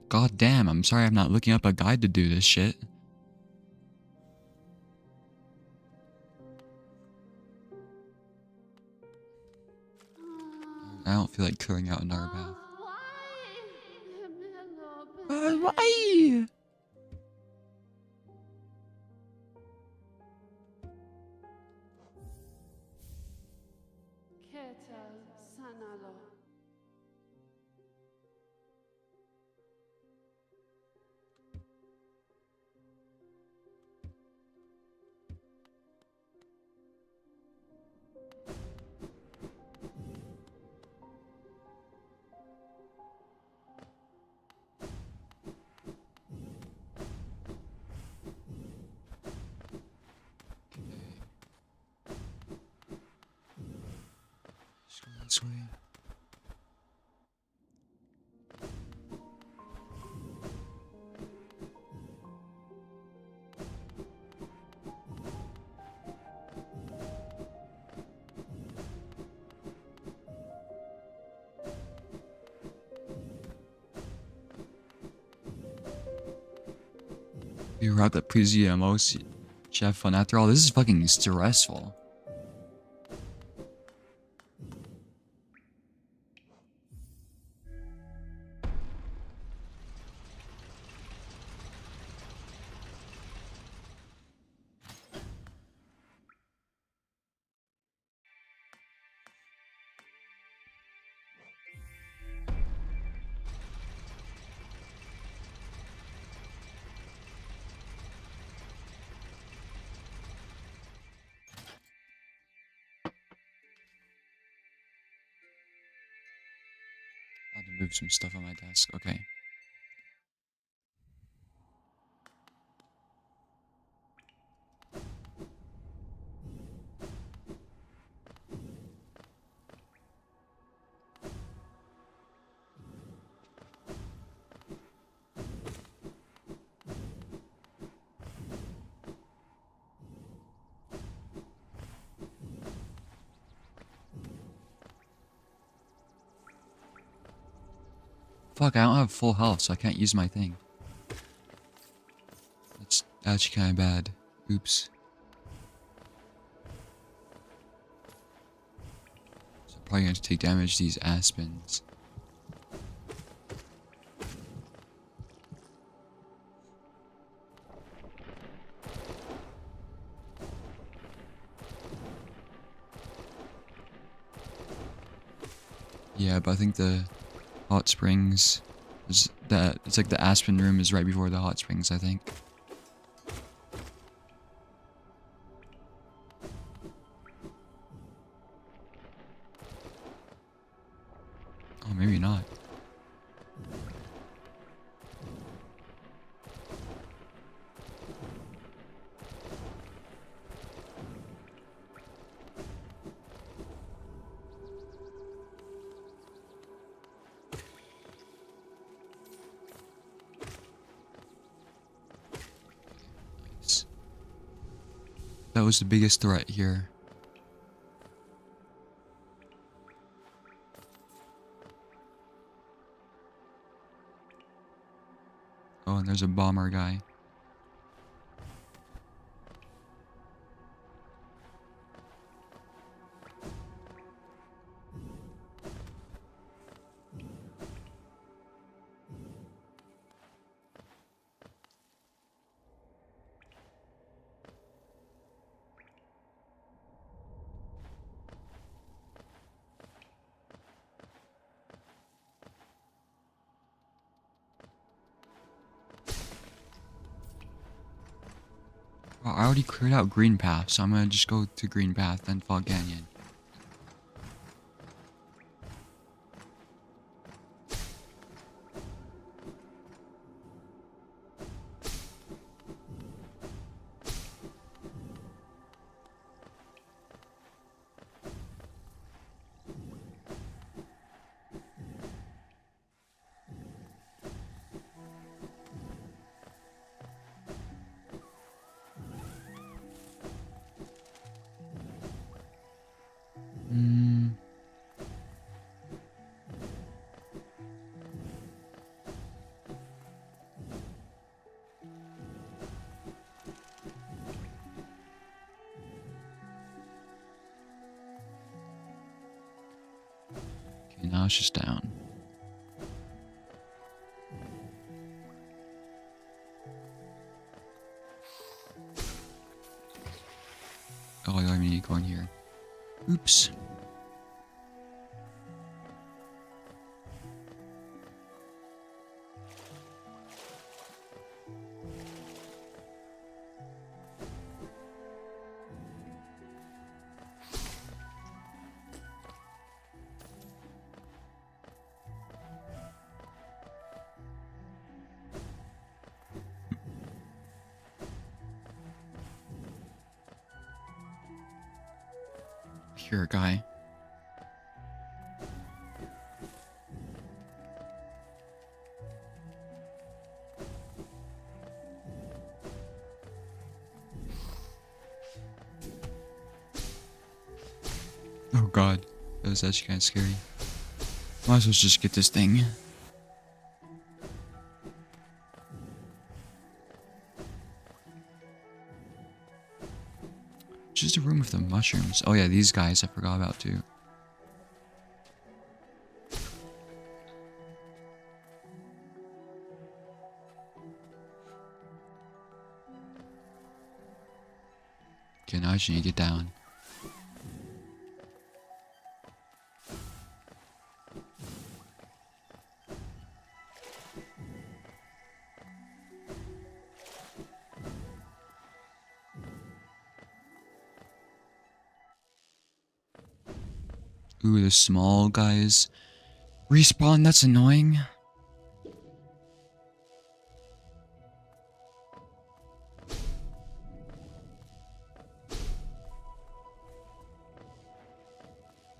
God damn, I'm sorry I'm not looking up a guide to do this shit. I don't feel like clearing out another path. Why? This way. You were at the PCMO chef, and after all, this is fucking stressful. I had to move some stuff on my desk. Okay. Fuck, I don't have full health, so I can't use my thing. That's actually kind of bad. Oops. So I'm probably going to take damage to these aspens. Yeah, but I think the hot springs is that it's like the aspen room is right before the hot springs, I think. Oh, maybe not. Nice. That was the biggest threat here. Oh, and there's a bomber guy. Well, I already cleared out Green Path, so I'm gonna just go to Green Path, then Fog Canyon. Okay, now it's just down. Oh, I need to go in here. Oops. Here, guy. Oh god, that was actually kind of scary. Might as well just get this thing. Just a room with the mushrooms. Oh yeah, these guys I forgot about too. Okay, now I just need to get down. Ooh, the small guys respawn. That's annoying.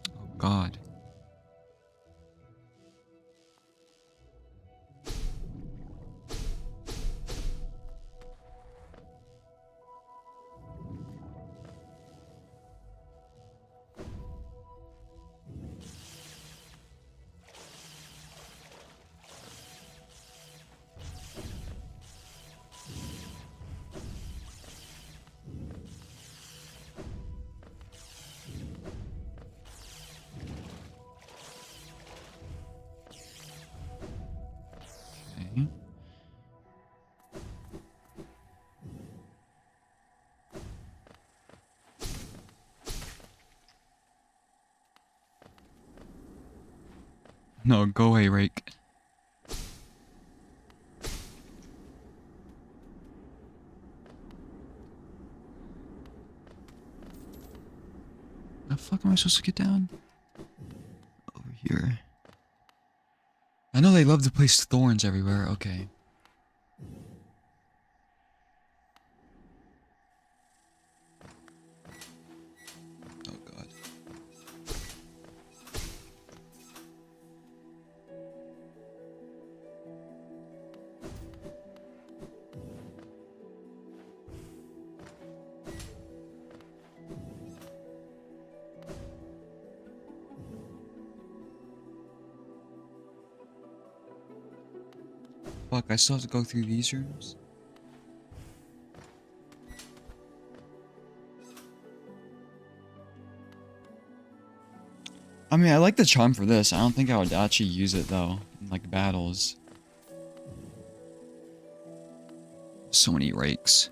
Oh god. Okay. No, go away, Rake. The fuck am I supposed to get down? Over here. I know they love to place thorns everywhere. Okay. Oh god. Fuck, I still have to go through these rooms? I mean, I like the charm for this. I don't think I would actually use it, though, in, like, battles. So many rakes.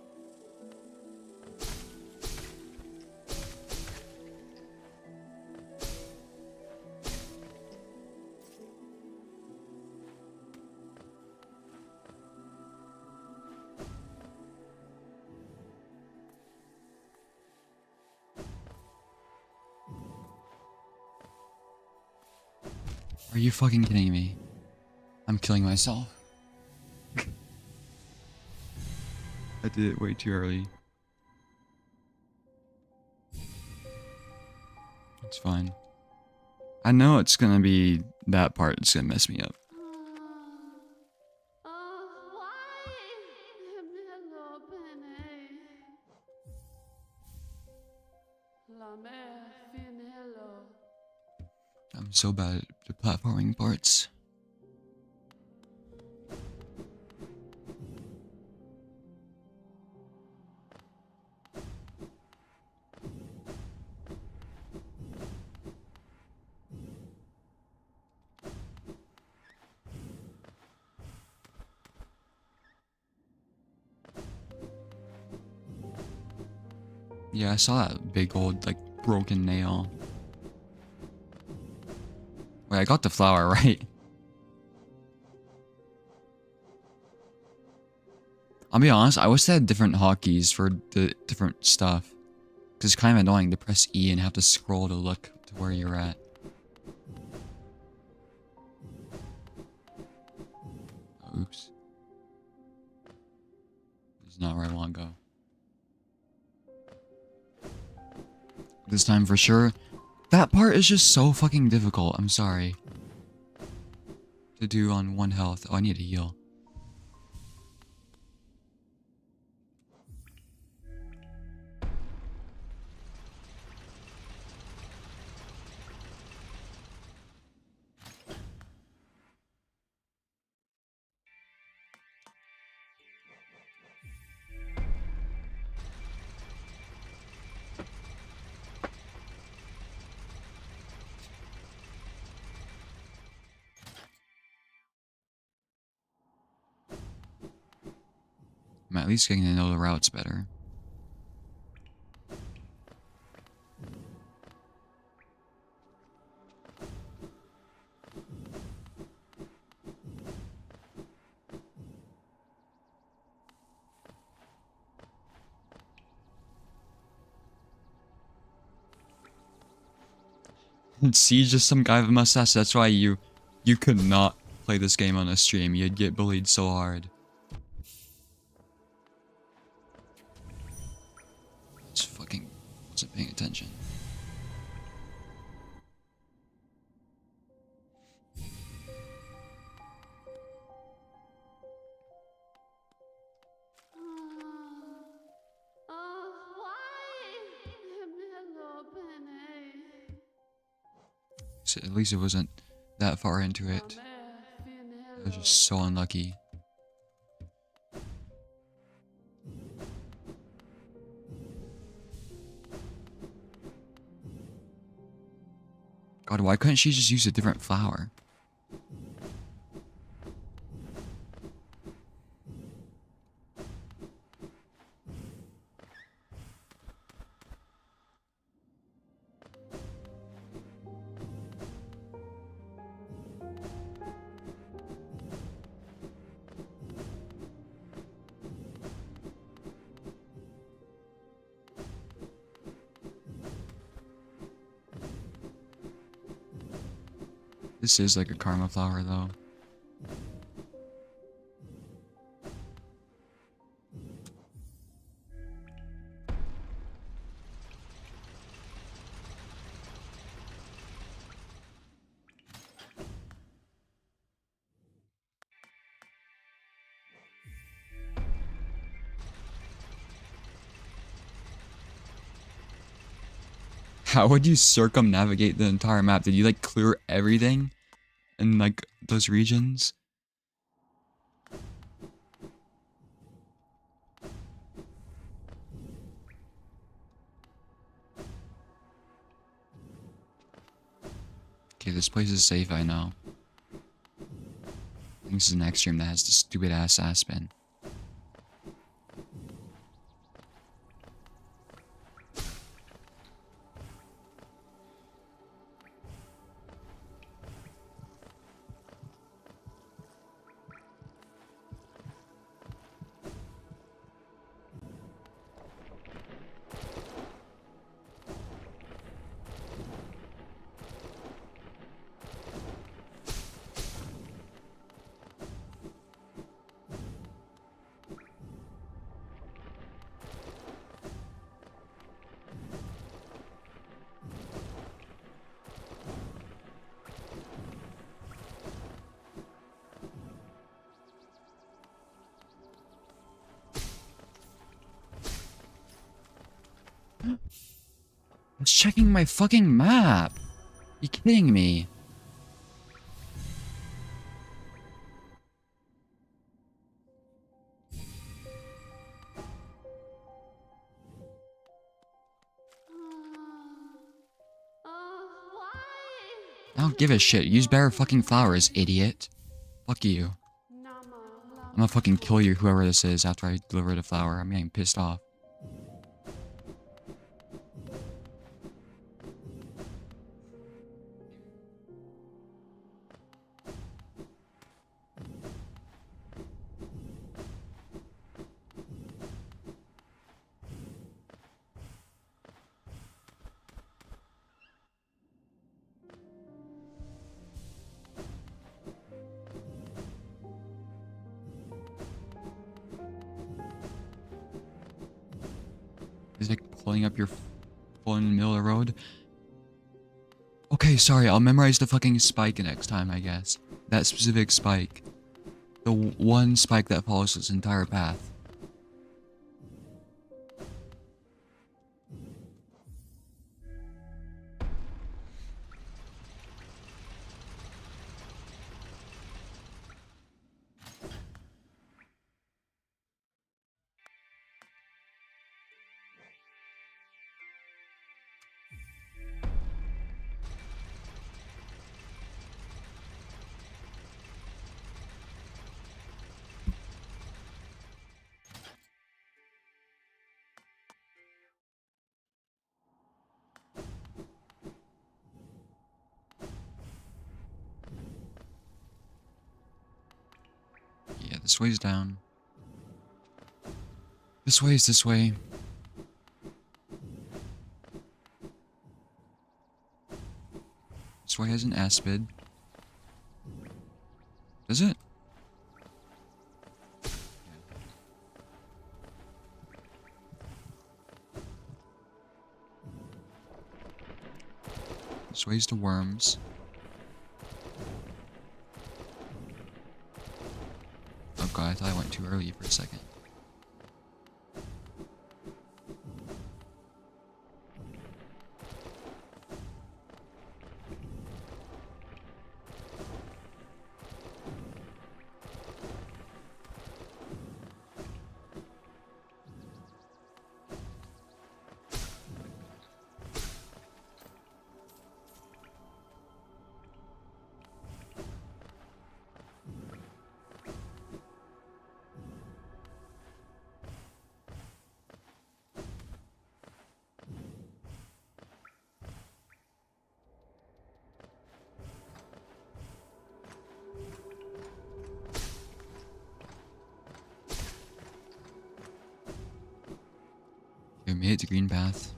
Are you fucking kidding me? I'm killing myself. I did it way too early. It's fine. I know it's gonna be that part that's gonna mess me up. I'm so bad at the platforming parts. Yeah, I saw that big old, like, broken nail. Wait, I got the flower, right? I'll be honest, I wish they had different hotkeys for the different stuff. Because it's kind of annoying to press E and have to scroll to look to where you're at. Oops. This is not where I want to go. This time for sure, That part is just so fucking difficult. I'm sorry. To do on 1 health. Oh, I need to heal. I'm at least getting to know the routes better. See, just some guy with a mustache. That's why you could not play this game on a stream. You'd get bullied so hard. Just fucking wasn't paying attention. So at least it wasn't that far into it. I was just so unlucky. God, why couldn't she just use a different flower? This is like a karma flower, though. How would you circumnavigate the entire map? Did you like clear everything in like those regions? Okay, this place is safe, I know. I think this is an extreme that has the stupid ass Aspen. I was checking my fucking map. You kidding me? I don't give a shit. Use better fucking flowers, idiot. Fuck you. I'm gonna fucking kill you, whoever this is, after I deliver the flower. I'm getting pissed off. Is like pulling up your phone in the middle of the road. Okay, sorry, I'll memorize the fucking spike next time, I guess. That specific spike. The one spike that follows this entire path. Yeah, this way's down. This way is this way. This way has an aspid. Does it? This way's the worms. Oh god, I thought I went too early for a second. We made it to green path.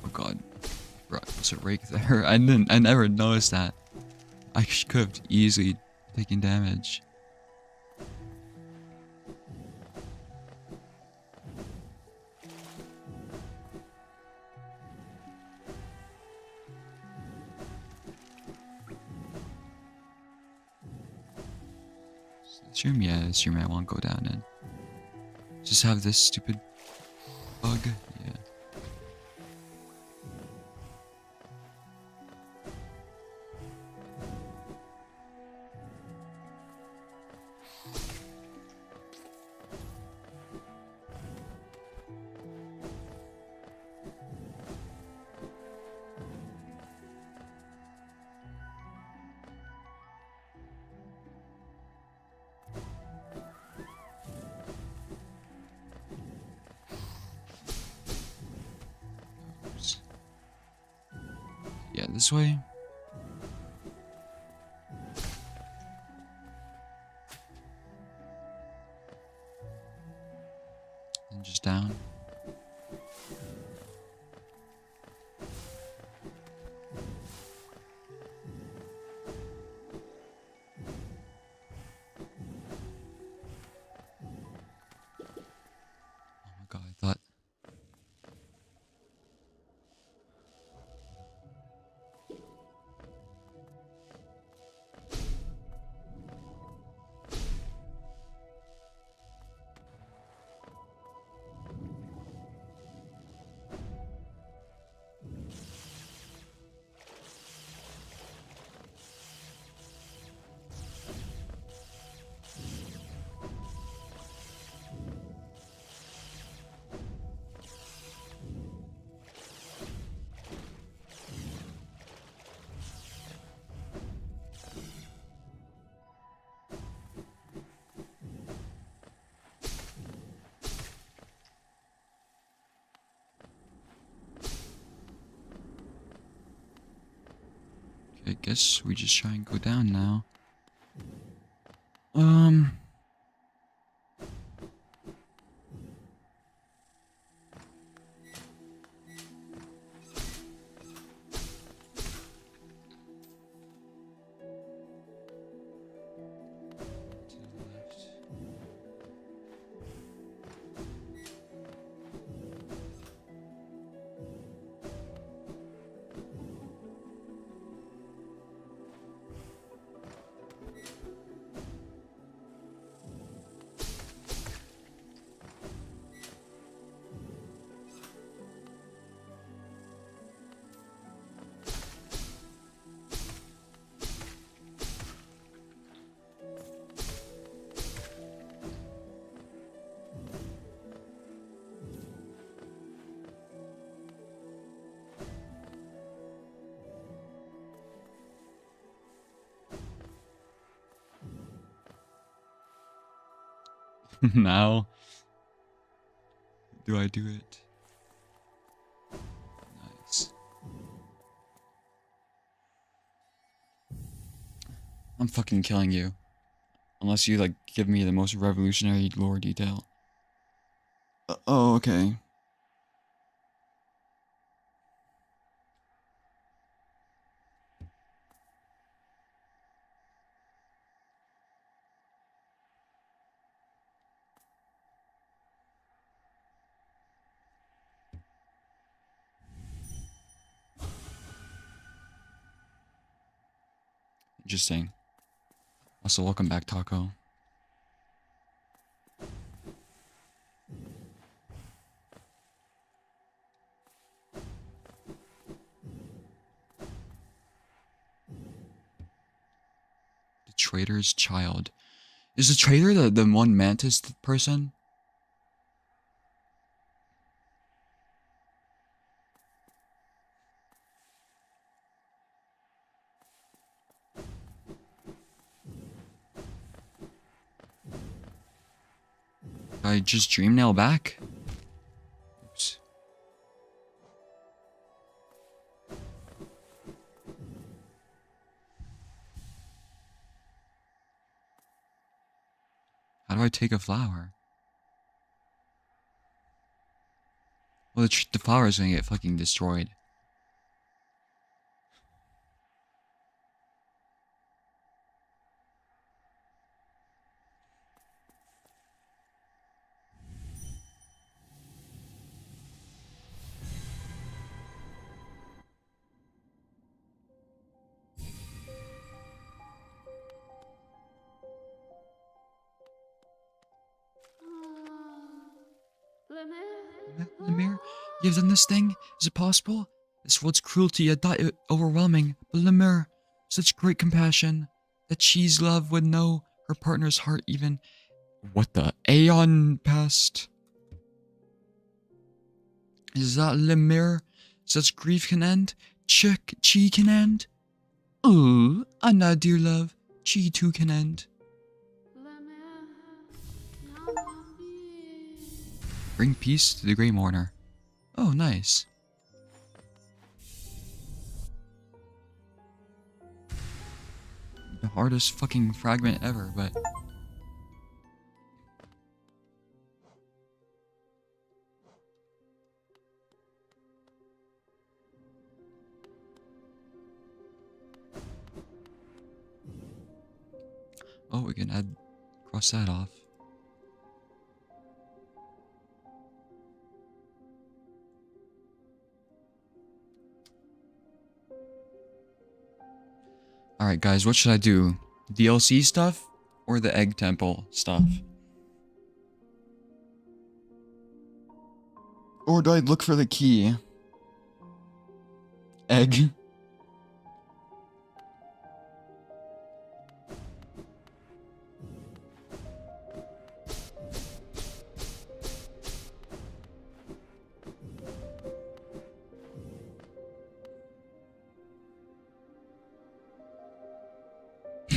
Oh god. Right, there's a rake there. I never noticed that. I could have easily taken damage. This room? Yeah, this room I won't go down in. Just have this stupid bug. Yeah. Yeah, this way. And just down. Oh my god, I thought. I guess we just try and go down now. Now, do I do it? Nice. I'm fucking killing you. Unless you, like, give me the most revolutionary lore detail. Oh, okay. Interesting. Also, welcome back, Taco. The Traitor's Child. Is the traitor the one mantis person? I just dream nail back? Oops. How do I take a flower? Well, the flower is gonna get fucking destroyed. Lemire, you have done this thing? Is it possible? This world's cruelty, I thought it overwhelming. But Lemire, such great compassion. That cheese love would know her partner's heart even. What the aeon past? Is that Lemire? Such grief can end? Chi can end? Oh, Anna, dear love, Chi too can end. Bring peace to the Grey Mourner. Oh, nice. The hardest fucking fragment ever, but... Oh, we can cross that off. Alright guys, what should I do? DLC stuff or the Egg Temple stuff? Or do I look for the key? Egg.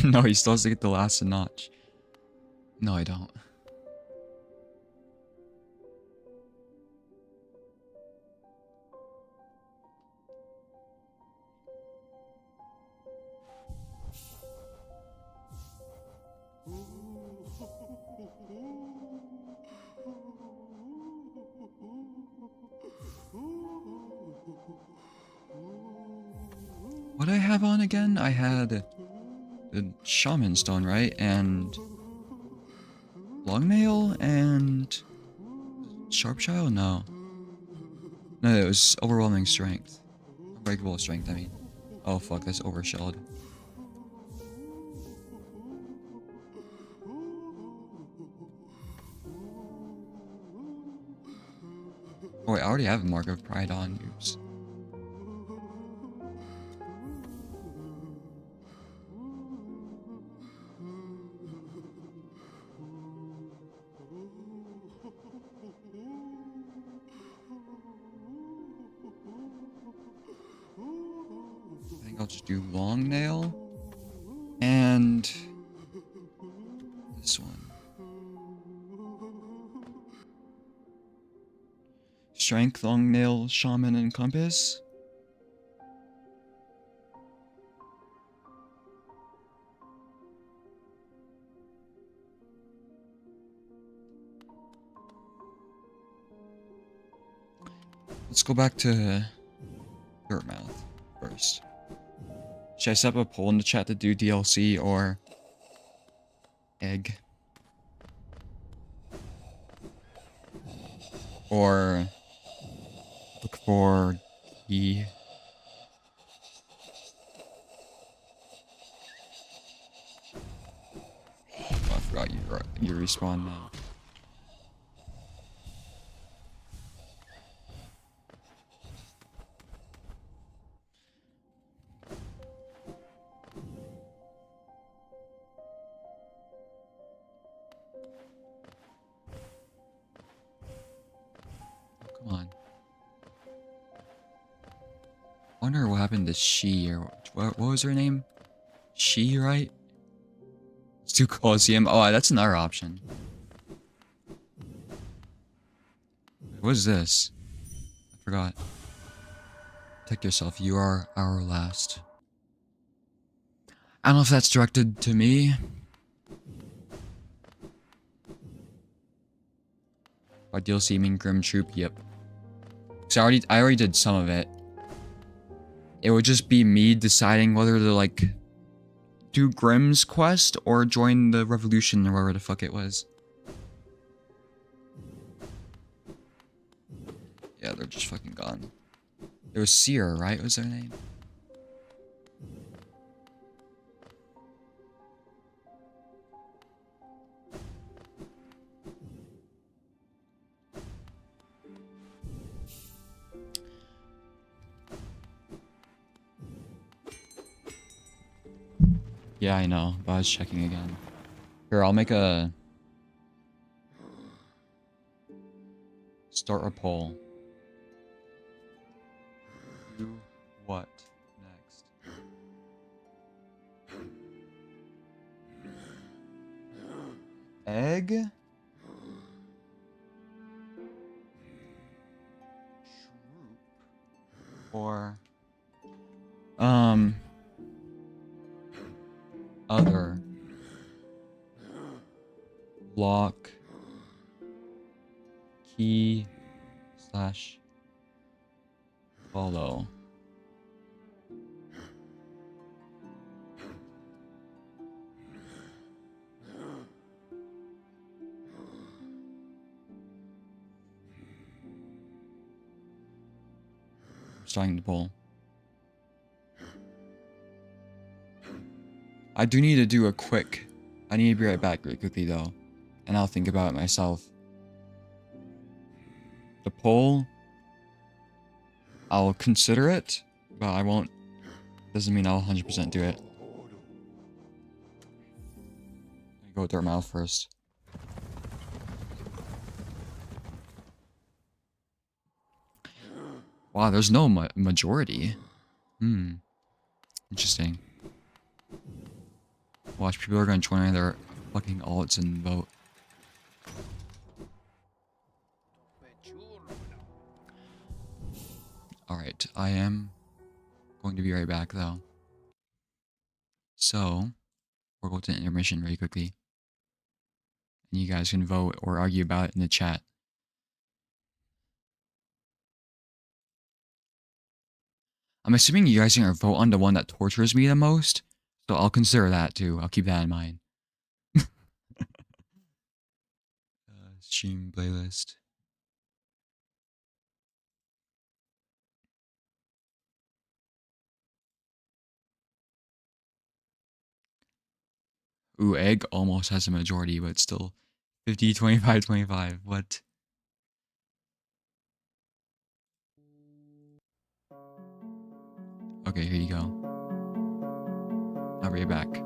No, he still has to get the last notch. No, I don't. What did I have on again? I had the Shaman Stone, right? And Long Nail and Sharp Child? No. No, it was Overwhelming Strength. Unbreakable Strength, I mean. Oh fuck, that's Overshelled. Oh wait, I already have a Mark of Pride on. Oops. I think I'll just do Long Nail and this one. Strength, long nail, shaman, and compass. Let's go back to Dirtmouth first. Should I set up a poll in the chat to do DLC or egg? Or look for key. Oh, I forgot you respawn now. Come on. Wonder what happened to she, or what was her name? She, right? Let's do Coliseum. Oh, that's another option. What is this? I forgot. Protect yourself. You are our last. I don't know if that's directed to me. By DLC, you mean Grim Troop? Yep. So I already did some of it. It would just be me deciding whether to like do Grimm's quest or join the revolution or whatever the fuck it was. Yeah, they're just fucking gone. It was Seer, right? Was their name? Yeah, I know, but I was checking again. Here, I'll make a... Start a poll. Do what next? Egg? Troop? Or... Other. Lock. Key. Slash. Follow. Starting to pull. I do need to do a quick... I need to be right back really quickly though. And I'll think about it myself. The poll... I'll consider it, but I won't... Doesn't mean I'll 100% do it. Go with their mouth first. Wow, there's no majority. Interesting. Watch, people are gonna join their fucking alts and vote. Alright, I am going to be right back though. So, we'll go to intermission really quickly. And you guys can vote or argue about it in the chat. I'm assuming you guys are gonna vote on the one that tortures me the most. So I'll consider that too. I'll keep that in mind. Stream playlist. Ooh, egg almost has a majority, but still 50, 25, 25. What? Okay, here you go. I'll be right back.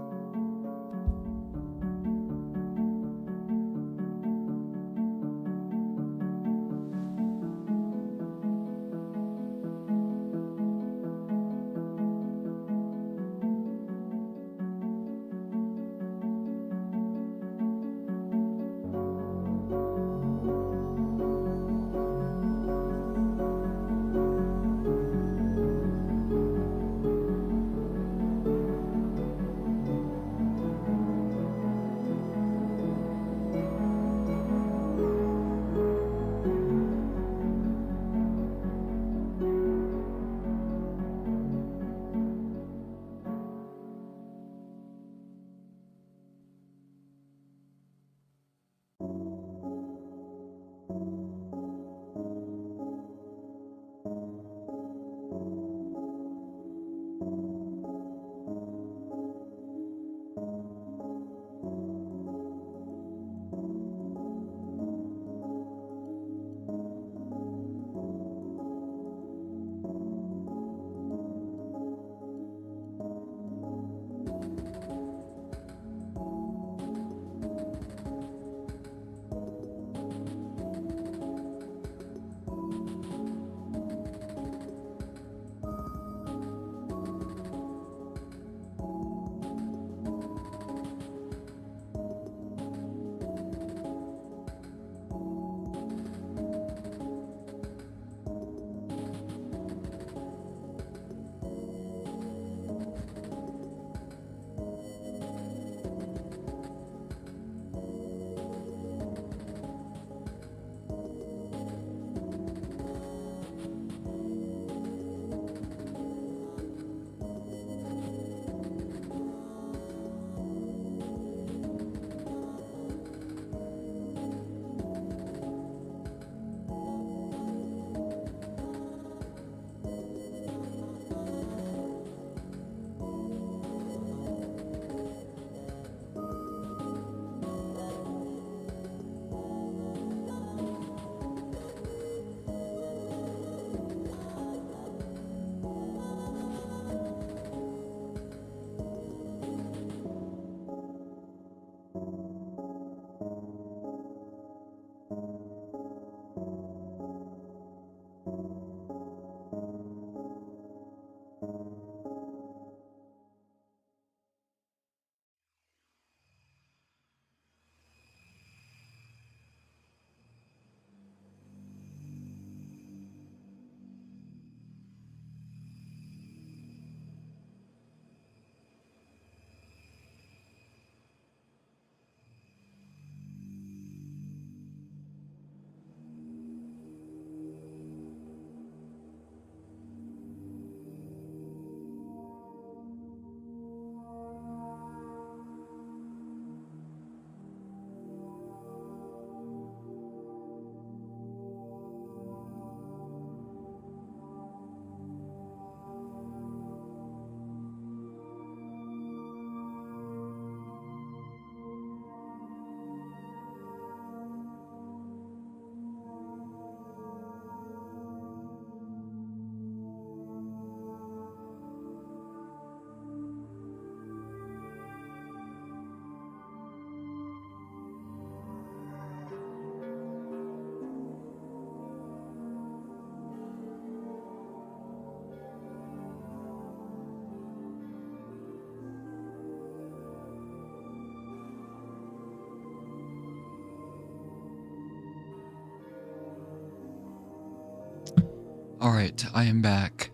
Alright, I am back.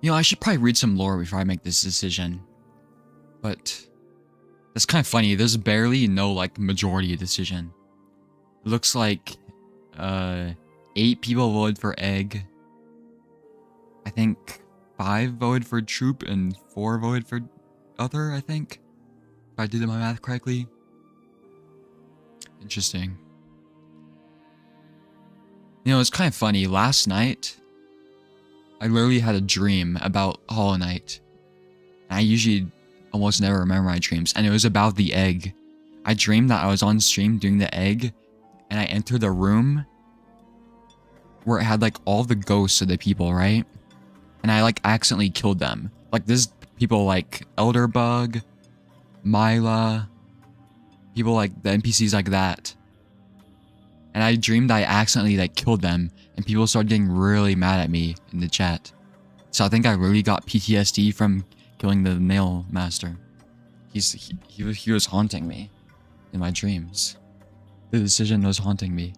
You know, I should probably read some lore before I make this decision. But that's kind of funny. There's barely no, like, majority decision. It looks like 8 people voted for egg. I think 5 voted for troop and 4 voted for other, I think. If I did my math correctly. Interesting. You know, it's kind of funny. Last night, I literally had a dream about Hollow Knight. I usually almost never remember my dreams, and it was about the egg. I dreamed that I was on stream doing the egg, and I entered a room where it had like all the ghosts of the people, right? And I like accidentally killed them. Like there's people like Elderbug, Myla, people like the NPCs like that. And I dreamed I accidentally like killed them, and people started getting really mad at me in the chat. So I think I really got PTSD from killing the nailmaster. He was haunting me in my dreams. The decision was haunting me.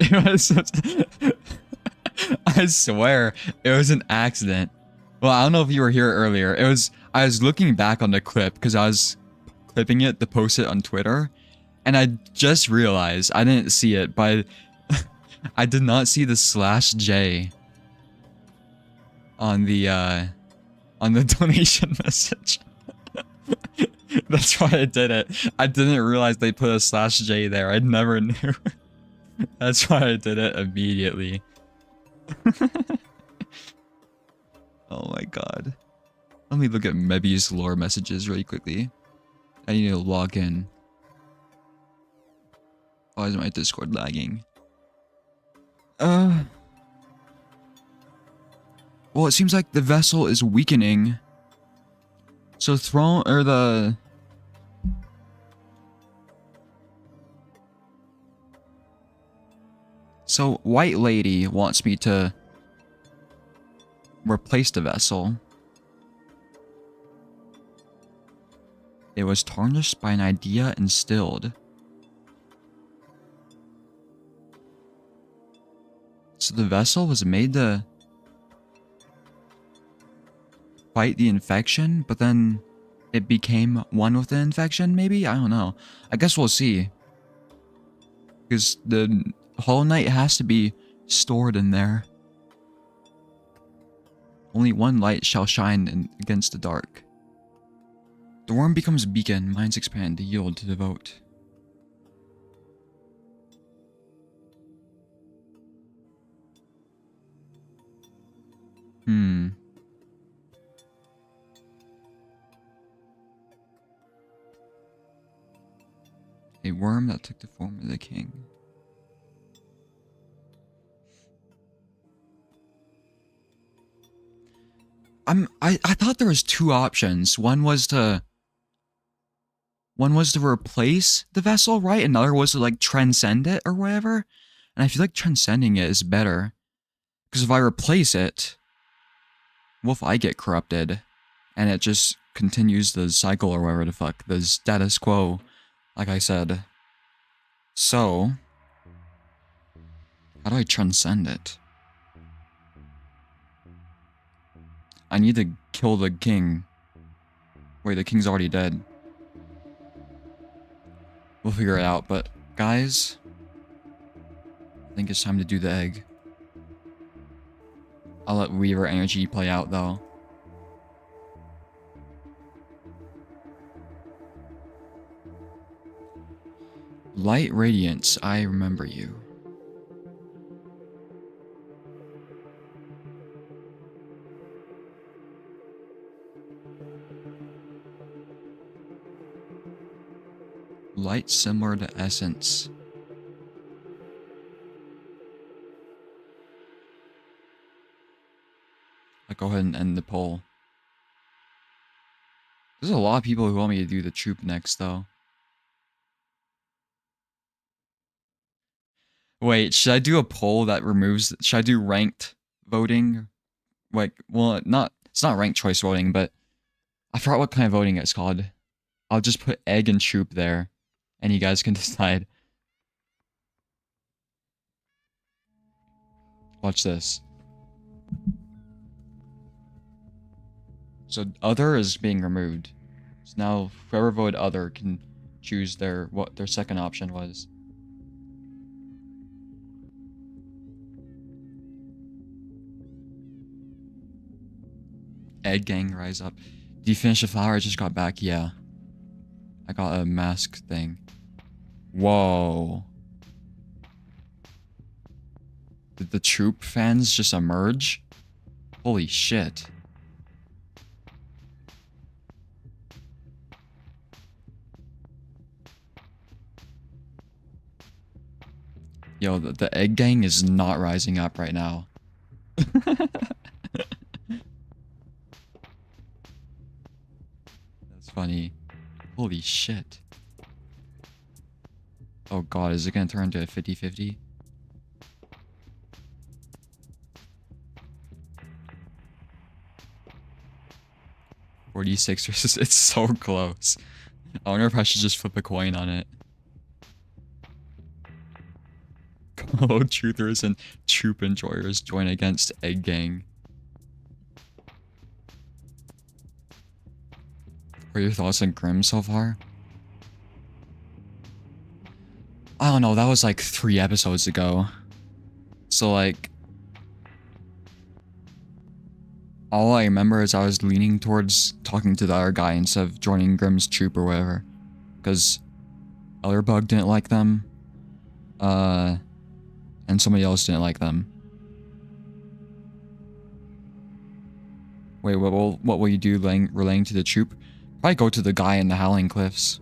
It was such I swear it was an accident. Well, I don't know if you were here earlier. I was looking back on the clip because I was clipping it to post it on Twitter, and I just realized I didn't see it, but I did not see the /J on the donation message. That's why I did it. I didn't realize they put a /J there. I never knew. That's why I did it immediately. Oh my god. Let me look at Mebius lore messages really quickly. I need to log in. Why is my Discord lagging? Well, it seems like the vessel is weakening. So throne or the So White Lady wants me to replace the vessel. It was tarnished by an idea instilled. So the vessel was made to fight the infection, but then it became one with the infection, maybe? I don't know. I guess we'll see. Because the Hollow Knight has to be stored in there. Only one light shall shine against the dark. The worm becomes beacon, minds expand to yield to devote. A worm that took the form of the king. I thought there was 2 options. One was to replace the vessel, right? Another was to like transcend it or whatever. And I feel like transcending it is better. Because if I replace it, what if I get corrupted and it just continues the cycle or whatever the fuck, the status quo, like I said. So, how do I transcend it? I need to kill the king. Wait, the king's already dead. We'll figure it out, but guys, I think it's time to do the egg. I'll let Weaver energy play out though. Light Radiance, I remember you. Light similar to Essence. I'll go ahead and end the poll. There's a lot of people who want me to do the troop next though. Wait, should I do a poll that removes... Should I do ranked voting? Like, well, it's not ranked choice voting, but I forgot what kind of voting it's called. I'll just put egg and troop there. and you guys can decide. Watch this. So other is being removed. So now whoever voted other can choose what their second option was. Egg gang rise up. Do you finish the flower? I just got back. Yeah. I got a mask thing. Whoa. Did the troop fans just emerge? Holy shit. Yo, the egg gang is not rising up right now. That's funny. Holy shit. Oh god, is it gonna turn into a 50-50? $46 versus... It's so close. I wonder if I should just flip a coin on it. Hello, truthers and troop enjoyers join against egg gang. What are your thoughts on Grimm so far? I don't know, that was like 3 episodes ago. So like... all I remember is I was leaning towards talking to the other guy instead of joining Grimm's troop or whatever. Because Elderbug didn't like them. And somebody else didn't like them. Wait, what will you do relaying to the troop? Probably go to the guy in the Howling Cliffs.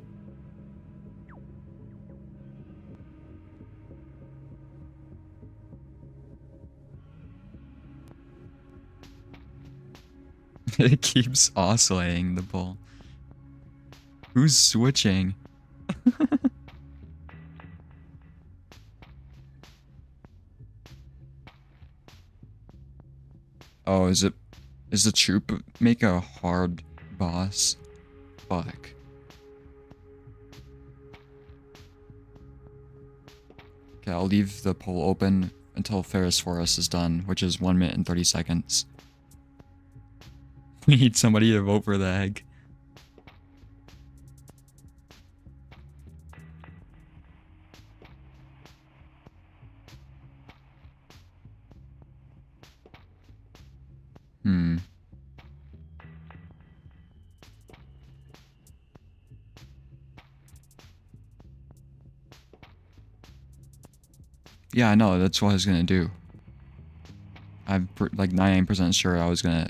It keeps oscillating, the bull. Who's switching? Oh, is the troop make a hard boss? Fuck. Okay, I'll leave the poll open until Ferris Forest is done, which is 1 minute and 30 seconds. We need somebody to vote for the egg. Yeah, I know, that's what I was gonna do. I'm like 99% sure I was gonna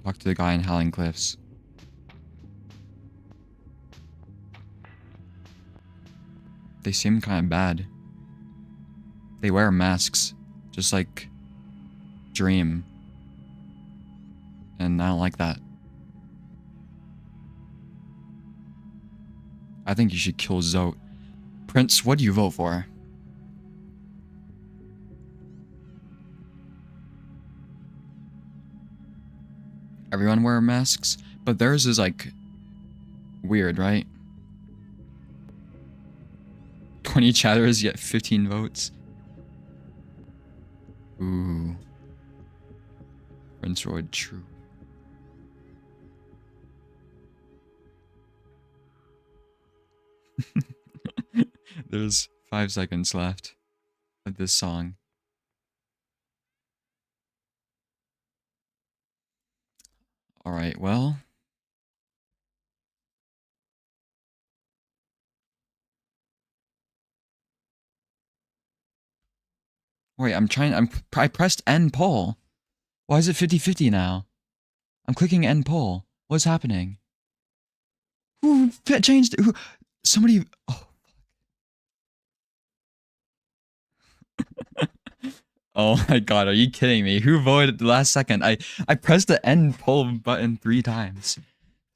talk to the guy in Howling Cliffs. They seem kind of bad. They wear masks, just like Dream. And I don't like that. I think you should kill Zote. Prince, what do you vote for? Everyone wear masks, but theirs is like weird, right? 20 chatters, yet 15 votes. Ooh. Prince Royd, true. There's 5 seconds left of this song. Alright, well. Wait, I pressed end poll. Why is it 50-50 now? I'm clicking end poll. What's happening? Who changed it? Somebody... Oh. Oh my god, are you kidding me? Who voted at the last second? I pressed the end poll button 3 times.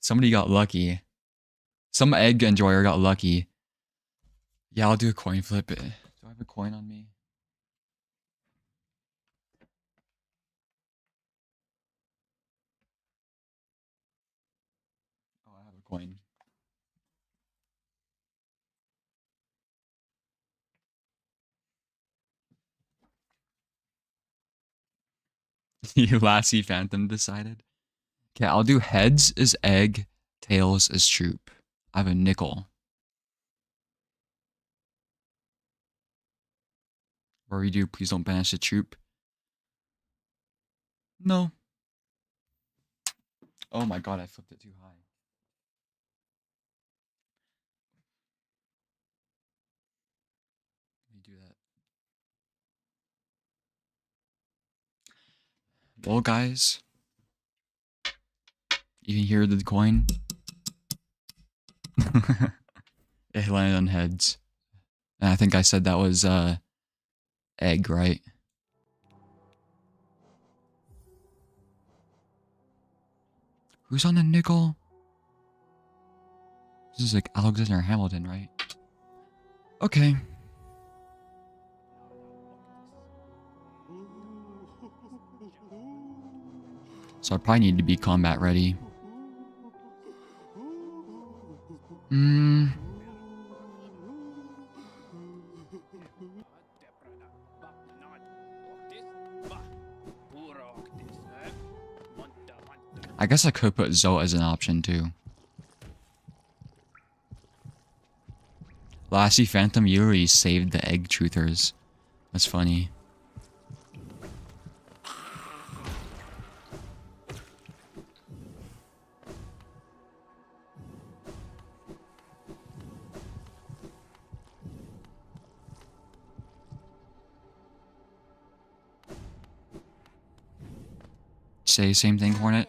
Somebody got lucky. Some egg enjoyer got lucky. Yeah, I'll do a coin flip. Do I have a coin on me? Oh, I have a coin. Lassie Phantom decided. Okay, I'll do heads as egg, tails as troop. I have a nickel. Or we do, please don't banish the troop. No. Oh my god, I flipped it too high. Let me do that. Well, guys. You can hear the coin? It landed on heads. And I think I said that was, egg, right? Who's on the nickel? This is like Alexander Hamilton, right? Okay. So I probably need to be combat ready. I guess I could put Zoe as an option too. Lassie Phantom Yuri saved the egg truthers. That's funny. Say same thing, Hornet.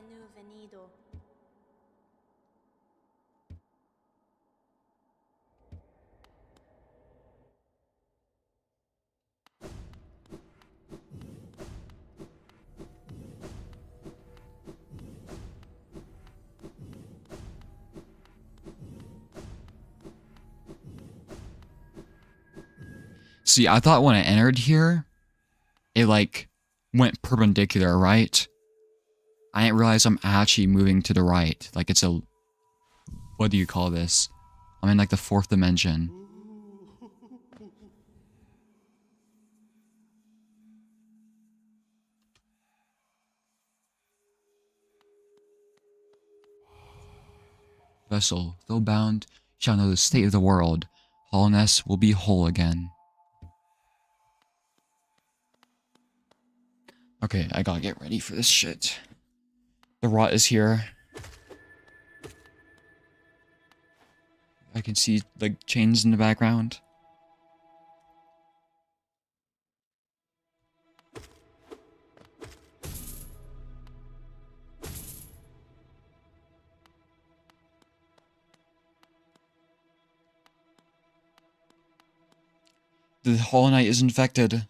See, I thought when I entered here, it like went perpendicular, right? I didn't realize I'm actually moving to the right. Like it's a, what do you call this? I'm in like the fourth dimension. Vessel, though bound, shall know the state of the world. Wholeness will be whole again. Okay, I gotta get ready for this shit. The rot is here. I can see like chains in the background. The Hollow Knight is infected.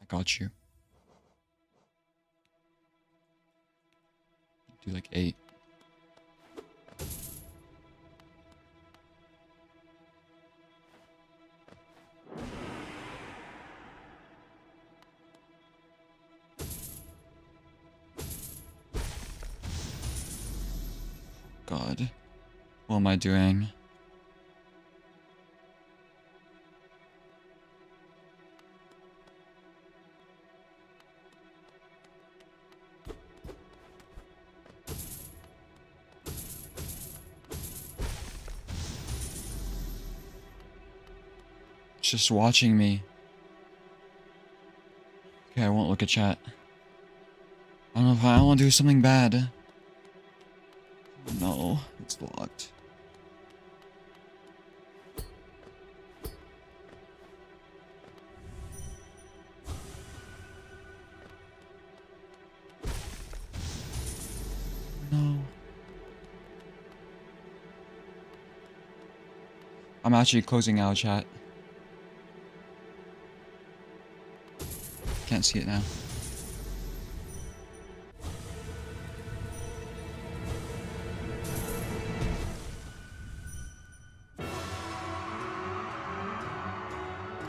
I got you. Do like 8. God. What am I doing? It's just watching me. Okay, I won't look at chat. I don't know if I want to do something bad. No, it's locked. No. I'm actually closing out chat. Can't see it now.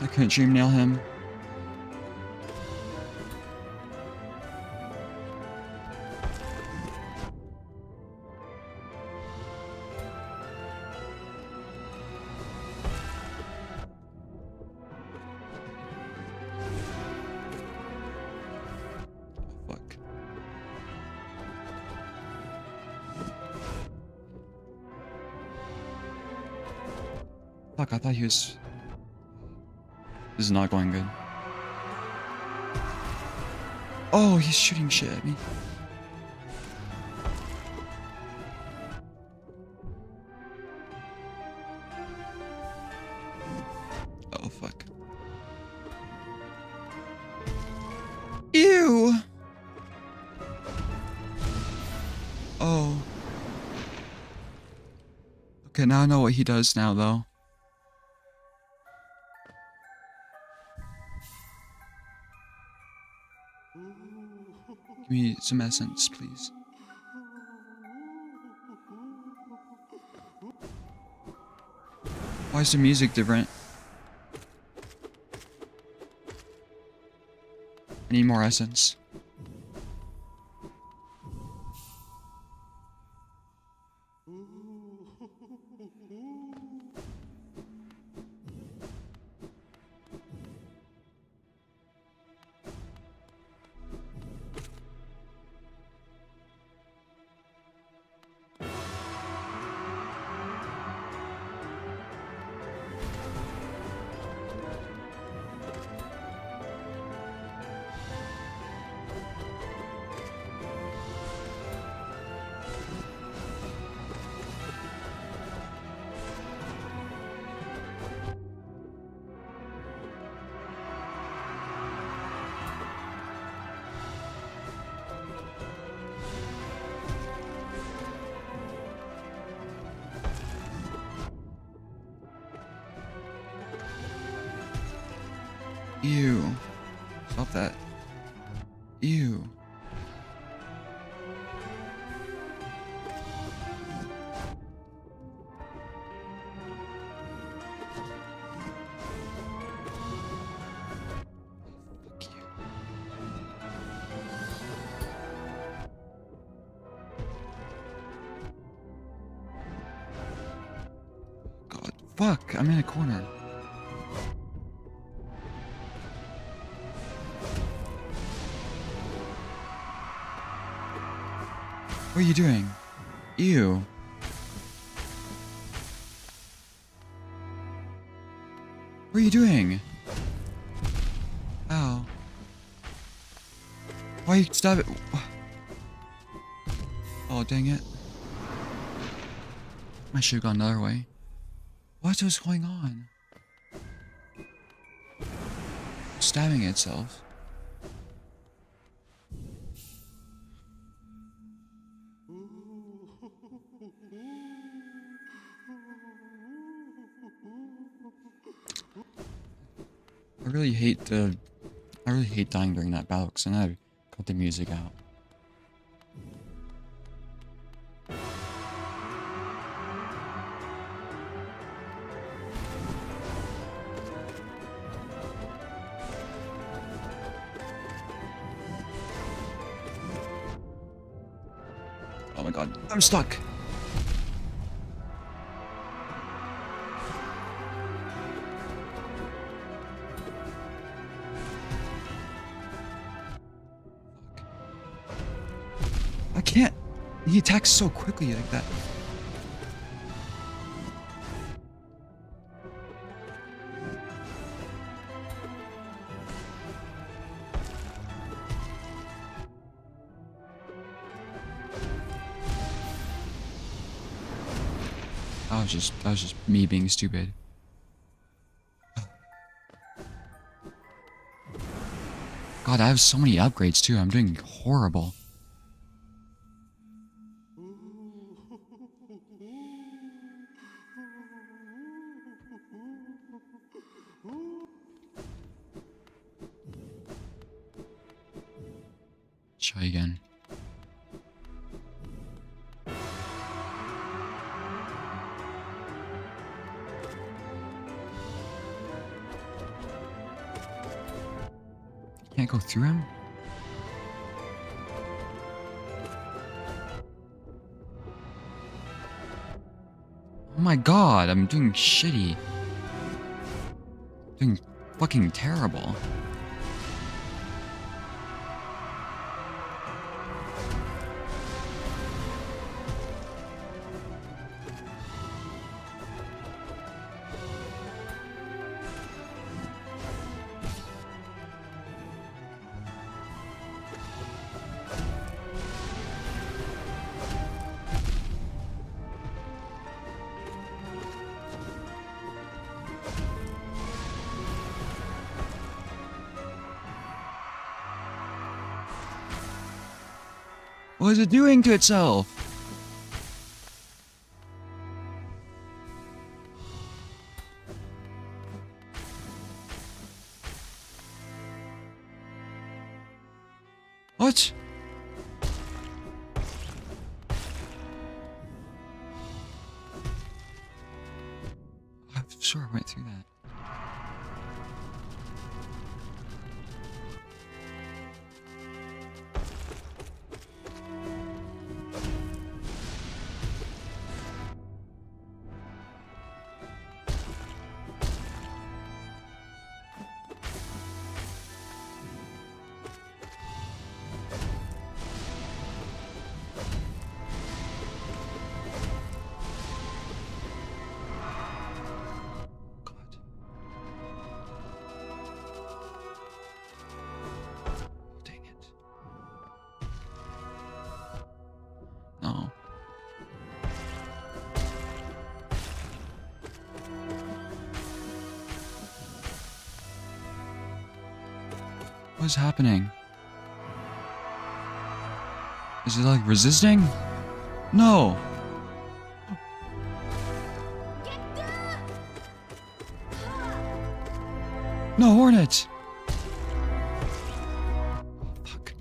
I couldn't dream nail him. Fuck, I thought he was... This is not going good. Oh, he's shooting shit at me. Oh, fuck. Ew! Oh. Okay, now I know what he does now, though. Give me some essence, please. Why is the music different? I need more essence. Ew. Stop that. Ew. Fuck you. God, fuck, I'm in a corner. What are you doing? Ew. What are you doing? Ow. Why you stab it? Oh, dang it. I should have gone another way. What was going on? Stabbing itself. I really hate dying during that battle because then I cut the music out. Oh my god, I'm stuck! I can't. He attacks so quickly like that. That was just me being stupid. God, I have so many upgrades too. I'm doing horrible. Try again. Can't go through him? Oh my god, I'm doing shitty. Doing fucking terrible. What is it doing to itself? What? I'm sure I went through that. No. What's happening? Is it like resisting? No. No, Hornet. Fuck.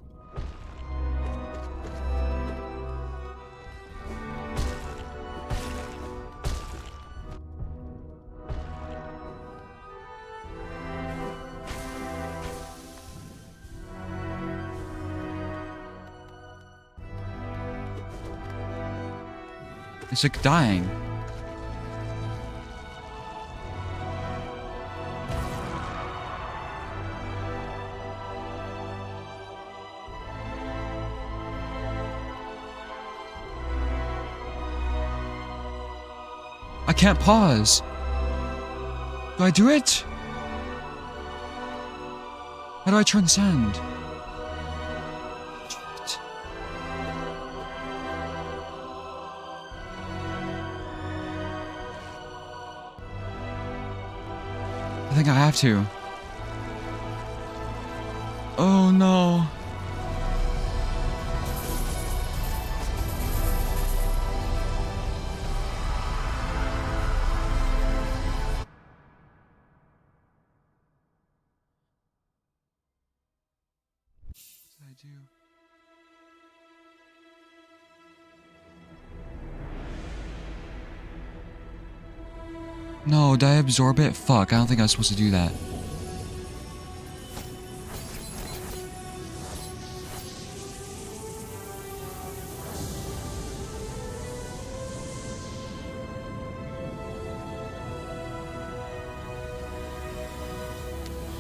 It's like dying. I can't pause. Do I do it? How do I transcend? Shit. I think I have to. Oh no. What did I do? No, did I absorb it? Fuck, I don't think I was supposed to do that.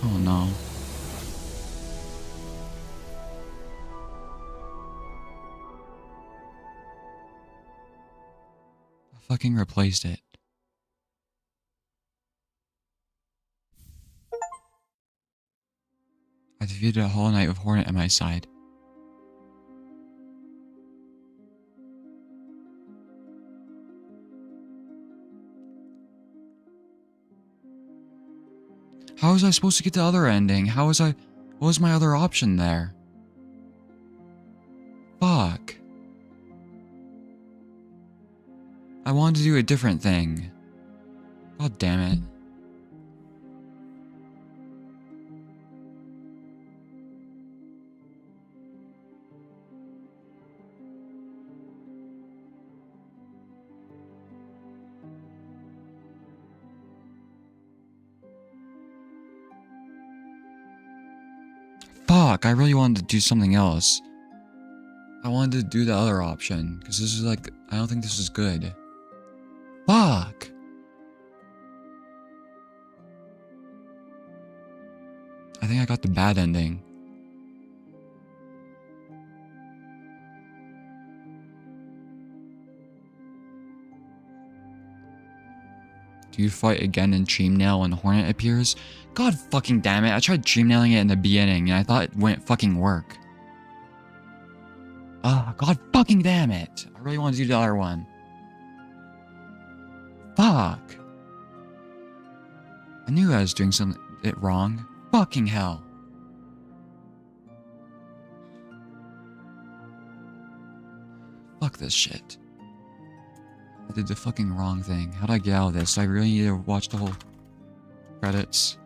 Oh no. I fucking replaced it. I defeated a Hollow Knight with Hornet at my side. How was I supposed to get the other ending? How was I... What was my other option there? Fuck. I wanted to do a different thing. God damn it. Fuck, I really wanted to do something else. I wanted to do the other option, because this is like, I don't think this is good. Fuck! I think I got the bad ending. Do you fight again in Dreamnail when Hornet appears? God fucking damn it, I tried Dreamnailing it in the beginning and I thought it wouldn't fucking work. God fucking damn it. I really want to do the other one. Fuck. I knew I was doing something wrong. Fucking hell. Fuck this shit. I did the fucking wrong thing. How do I get out of this? I really need to watch the whole credits.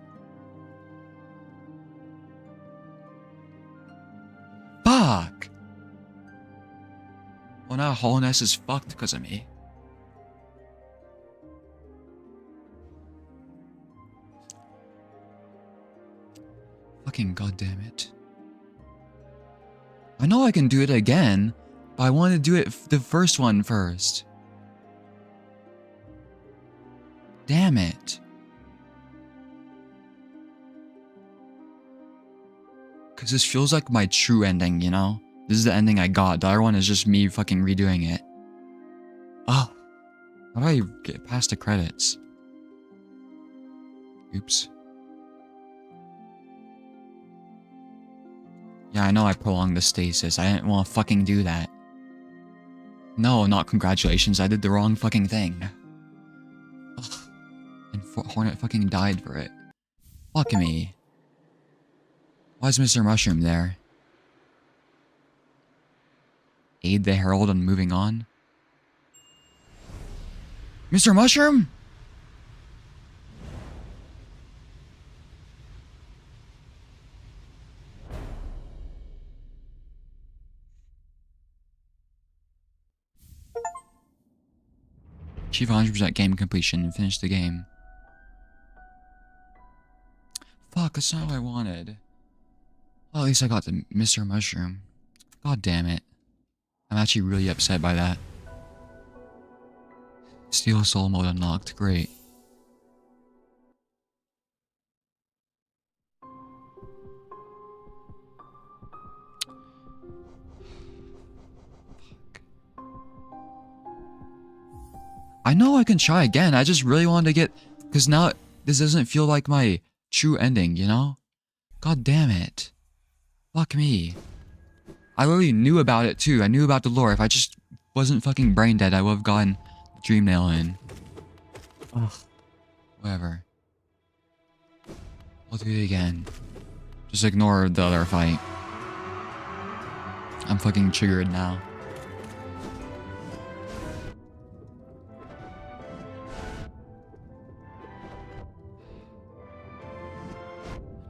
Fuck! Well, now Hollowness is fucked because of me. Fucking goddamn it. I know I can do it again, but I want to do it the first one first. Damn it. Because this feels like my true ending, you know? This is the ending I got. The other one is just me fucking redoing it. Oh. How do I get past the credits? Oops. Yeah, I know I prolonged the stasis. I didn't want to fucking do that. No, not congratulations. I did the wrong fucking thing. Ugh. And Hornet fucking died for it. Fuck me. Why is Mr. Mushroom there? Aid the Herald on moving on? Mr. Mushroom? Achieve 100% game completion and finish the game. Fuck, that's not what I wanted. Well, at least I got the Mr. Mushroom. God damn it. I'm actually really upset by that. Steel Soul mode unlocked. Great. I know I can try again. I just really wanted to get... Because now this doesn't feel like my true ending, you know? God damn it. Fuck me. I literally knew about it too. I knew about the lore. If I just wasn't fucking brain dead, I would have gotten Dreamnail in. Ugh. Whatever. We'll do it again. Just ignore the other fight. I'm fucking triggered now.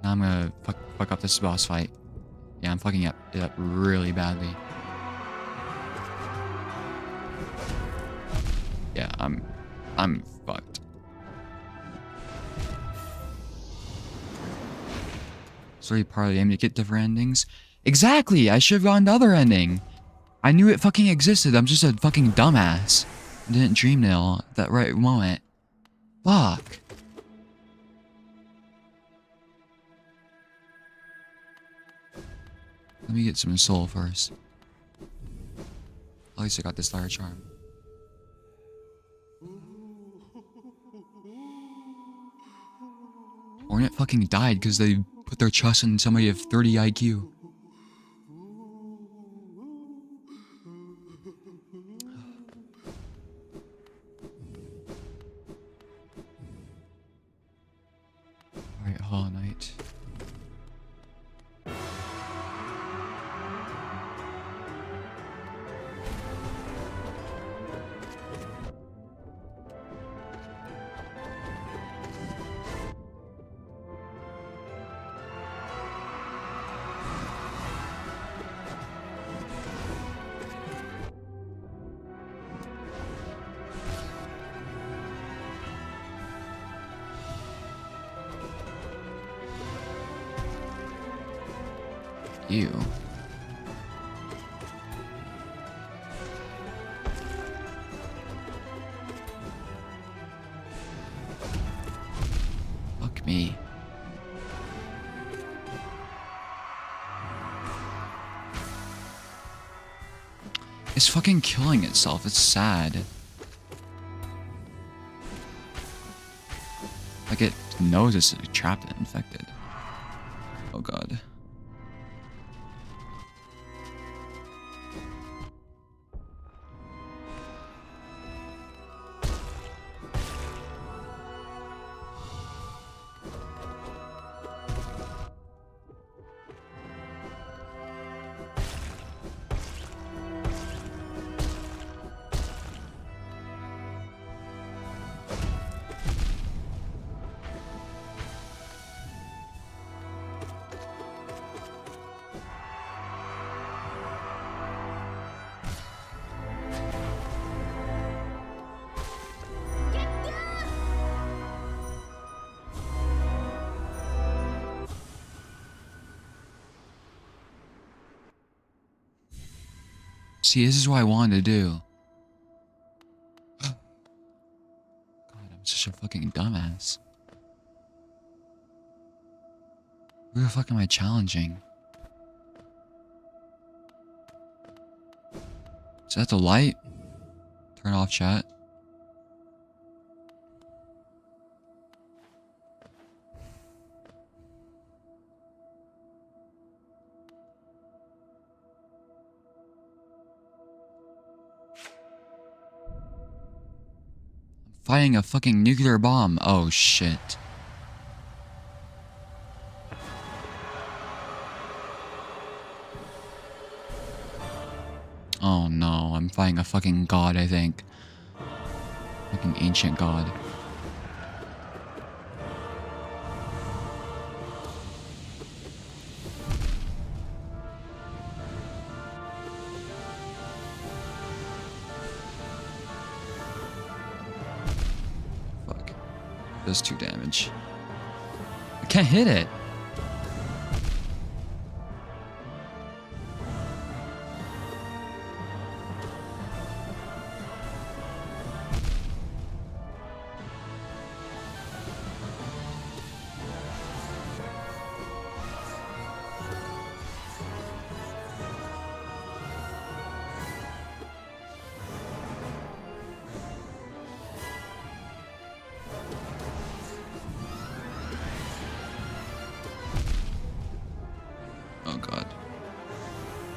Now I'm gonna fuck up this boss fight. Yeah, I'm fucking it up really badly. Yeah, I'm fucked. It's already part of the game to get different endings. Exactly! I should have gotten the other ending. I knew it fucking existed. I'm just a fucking dumbass. I didn't Dreamnail at that right moment. Fuck. Let me get some soul first. At least I got this fire charm. Hornet fucking died because they put their trust in somebody of 30 IQ. Alright, Hollow Knight. Ew. Fuck me. It's fucking killing itself. It's sad. Like it knows it's trapped and infected. Oh god. See, this is what I wanted to do. God, I'm such a fucking dumbass. Who the fuck am I challenging? Is that the light? Turn off chat. Fighting a fucking nuclear bomb. Oh shit. Oh no, I'm fighting a fucking god, I think. Fucking ancient god. Does 2 damage. I can't hit it. Oh god.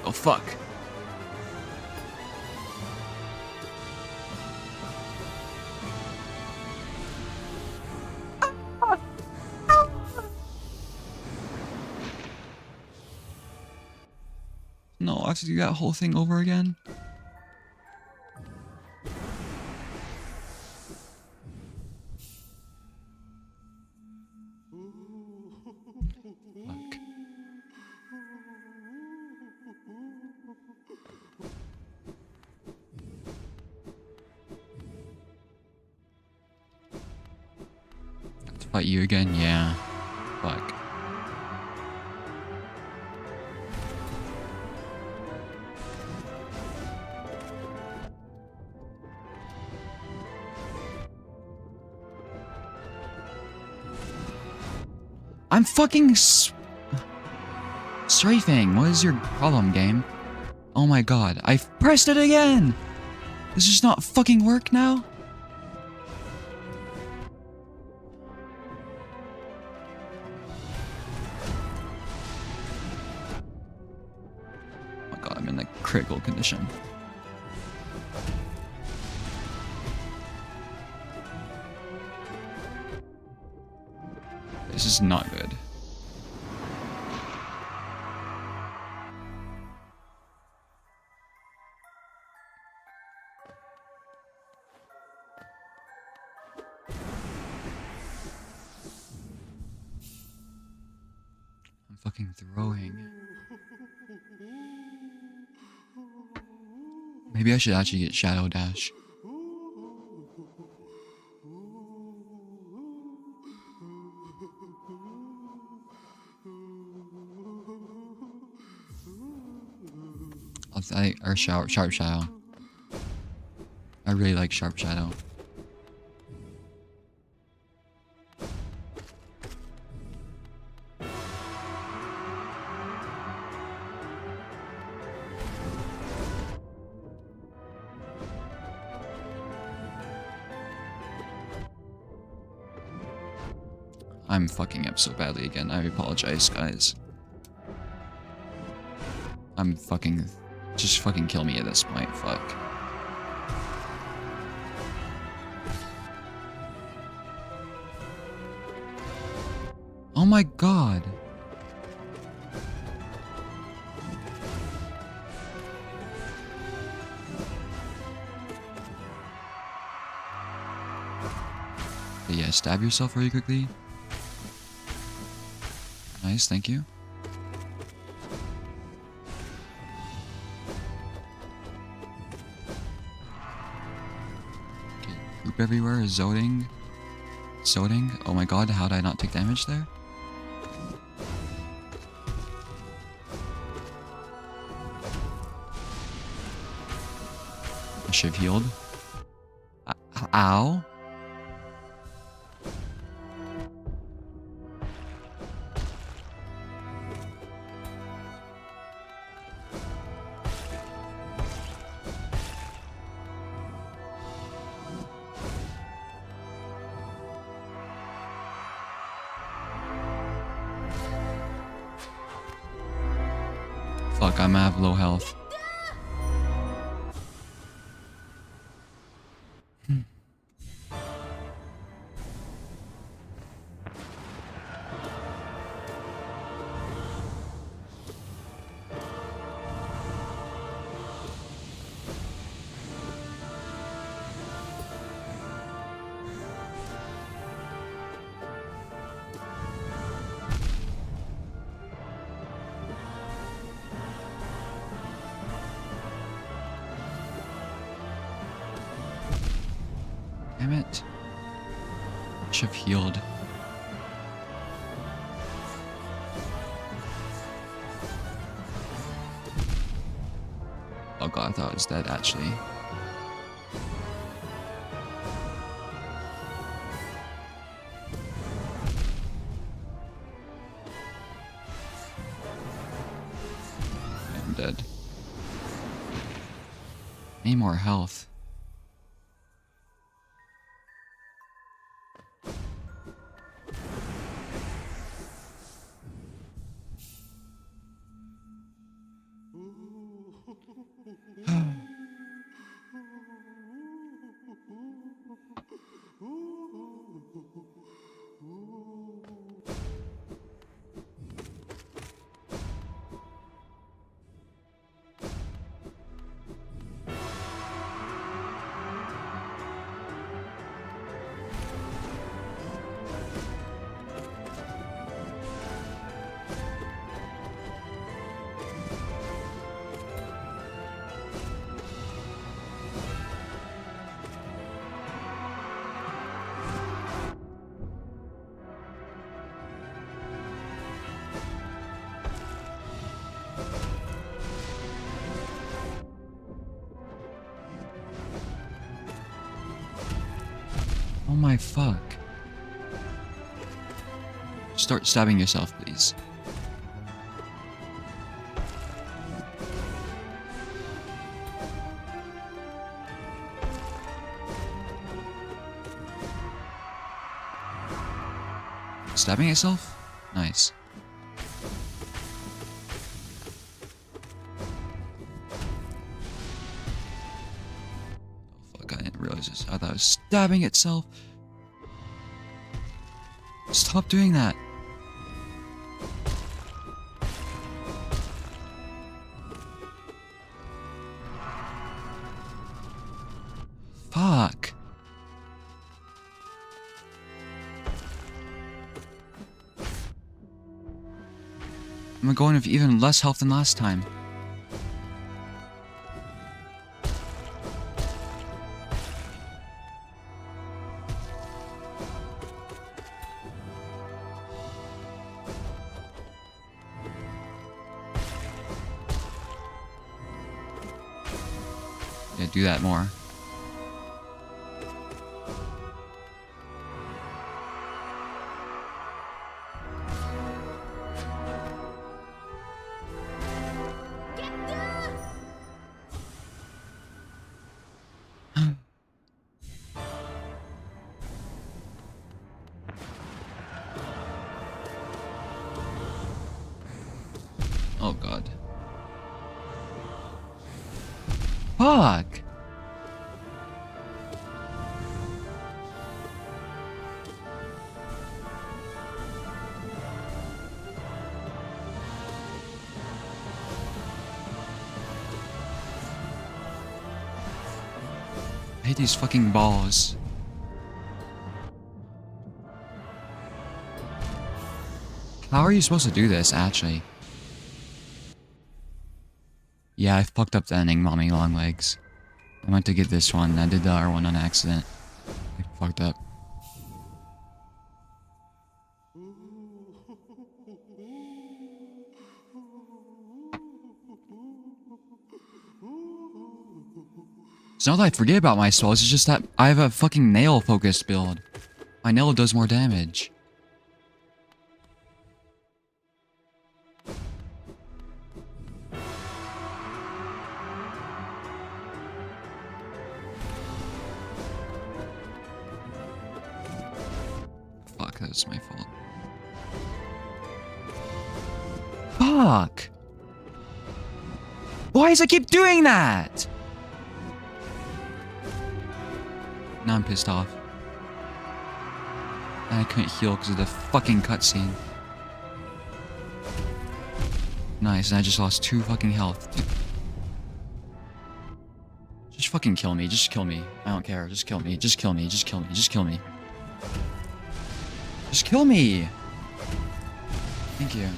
Oh fuck. No, I have to do that whole thing over again? Fuck. To fight you again? Yeah. Fuck. I'm fucking strafing. What is your problem, game? Oh my god, I've pressed it again! Does this not fucking work now? Oh my god, I'm in like critical condition. This is not good. I'm fucking throwing. Maybe I should actually get Shadow Dash. Or Sharp Shadow. I really like Sharp Shadow. I'm fucking up so badly again. I apologize, guys. I'm fucking... Just fucking kill me at this point. Fuck. Oh my god. But yeah, stab yourself really quickly. Nice, thank you. Okay, group everywhere is Zoding. Oh my god, how did I not take damage there? I should have healed. Ow. Fuck, I'm gonna have low health. Damn it. Should have healed. Oh god, I thought it was dead actually. I'm dead. Need more health. Oh my fuck. Start stabbing yourself, please. Stabbing yourself? Nice. Oh fuck, I didn't realize this. I thought it was stabbing itself. Stop doing that. Fuck. I'm going with even less health than last time. do that more. Oh god. Fuck! I hate these fucking balls. How are you supposed to do this, actually? Yeah, I fucked up the ending, Mommy Longlegs. I meant to get this one. I did the other one on accident. I fucked up. It's not that I forget about my spells, it's just that I have a fucking nail-focused build. My nail does more damage. Fuck, that's my fault. Fuck! Why does it keep doing that? Now I'm pissed off. And I couldn't heal because of the fucking cutscene. Nice, and I just lost 2 fucking health. Dude. Just fucking kill me, just kill me. I don't care, just kill me, just kill me, just kill me, just kill me. Just kill me! Thank you.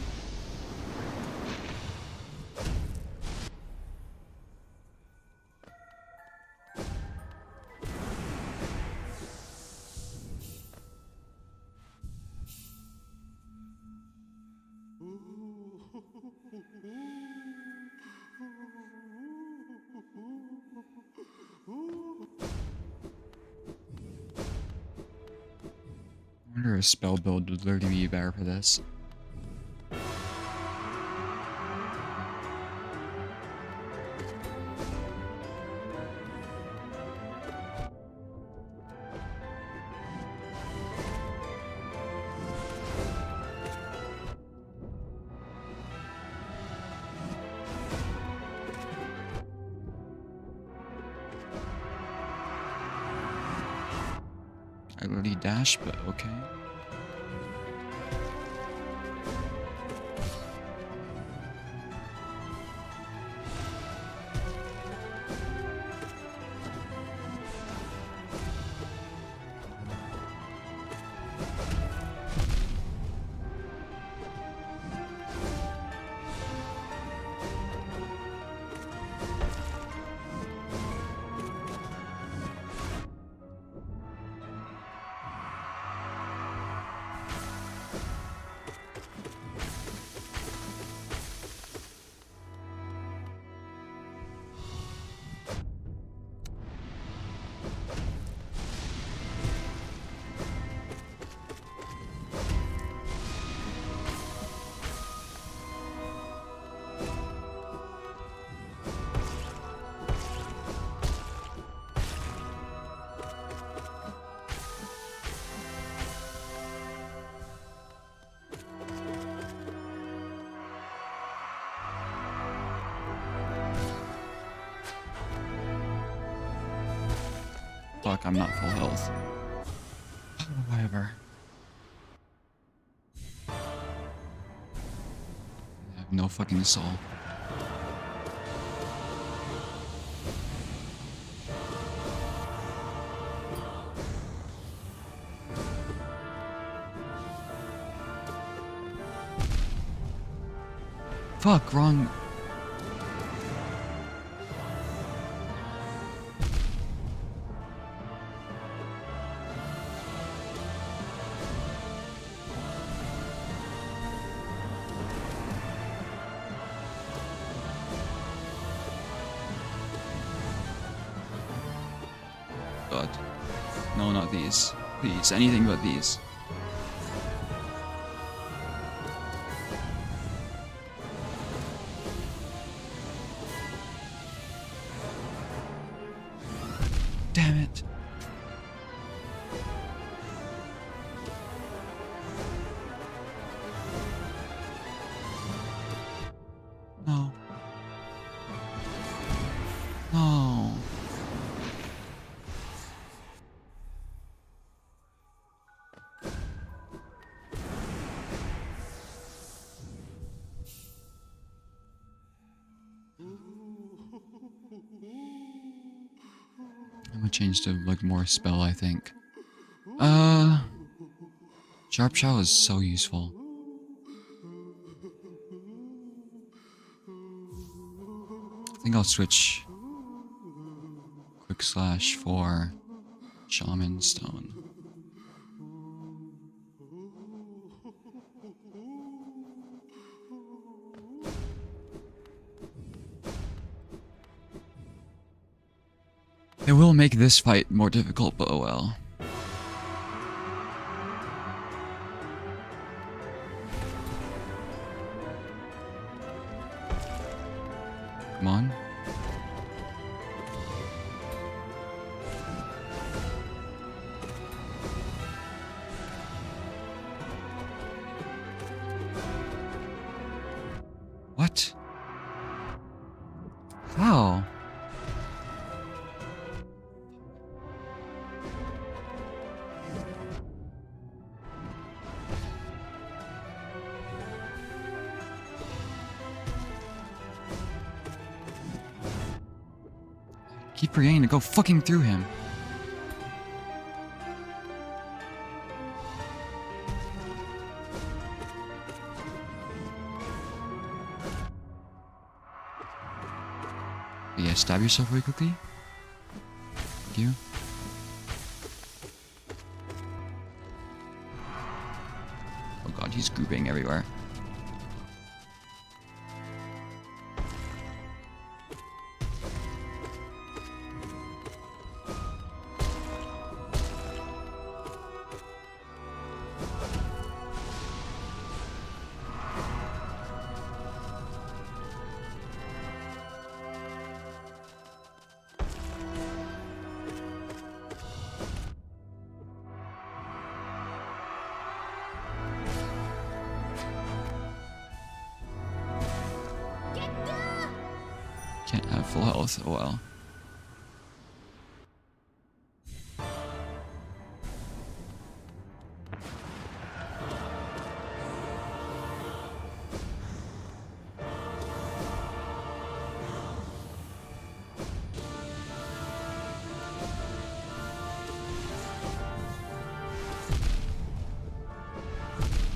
I wonder if a spell build would literally be better for this. I already dashed, but okay. Fuck, I'm not full health. Whatever. I have no fucking soul. Fuck, wrong. No, not these. Please, anything but these. Damn it. No. No. I'm gonna change to like more spell, I think. Sharp Shell is so useful. I think I'll switch Quick Slash for Shaman Stone. It will make this fight more difficult, but oh well. Come on. What? How? Keep forgetting to go fucking through him. But yeah, stab yourself really quickly. Thank you. Oh god, he's grouping everywhere. Can't have full health, oh well.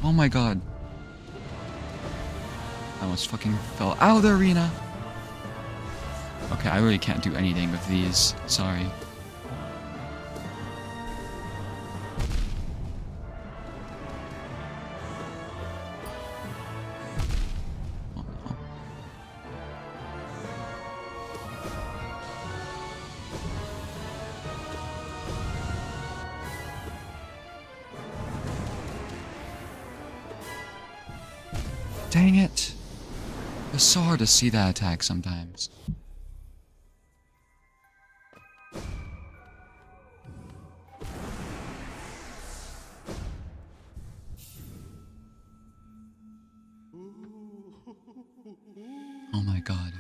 Oh my god. I almost fucking fell out of the arena. Okay, I really can't do anything with these. Sorry. Oh no. Dang it! It's so hard to see that attack sometimes. Oh my god.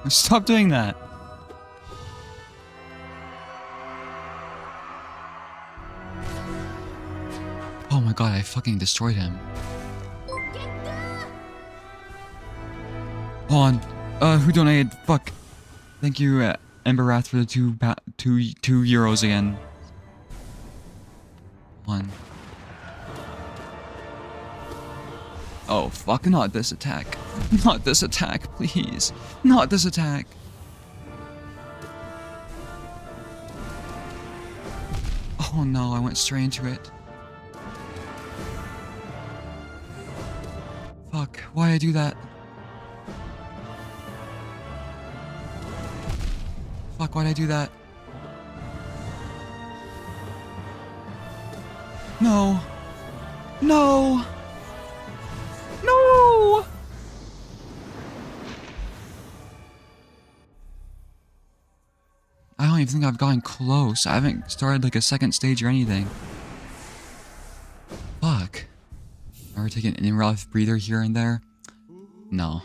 Stop doing that. Oh my god, I fucking destroyed him. Hold on. Who donated? Fuck. Thank you, Emberwrath, for the two euros again. One. Oh, fuck, not this attack. Not this attack, please. Not this attack. Oh no, I went straight into it. Fuck, why'd I do that? Fuck, why'd I do that? No. No. No! I don't even think I've gotten close. I haven't started like a second stage or anything. Fuck. Ever take an in-breath breather here and there? No.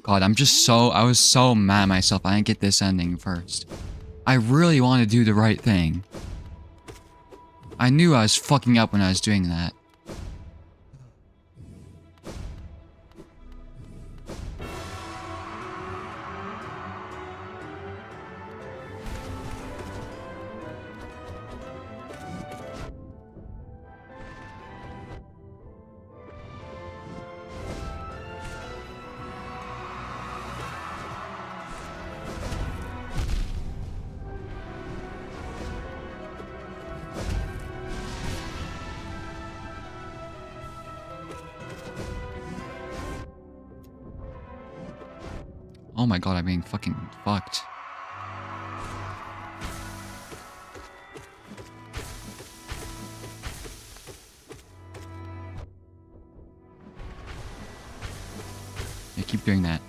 God, I was so mad at myself I didn't get this ending first. I really want to do the right thing. I knew I was fucking up when I was doing that. Oh my god, I'm being fucking fucked. Yeah, keep doing that.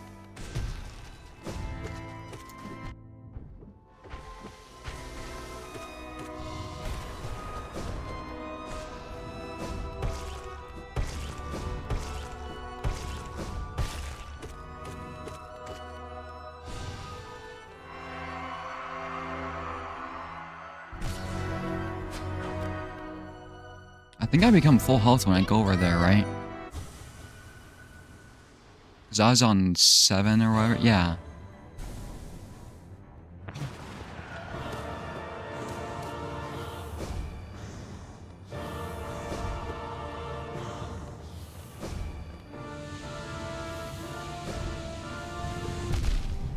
I think I become full health when I go over there, right? Because I was on 7 or whatever. Yeah.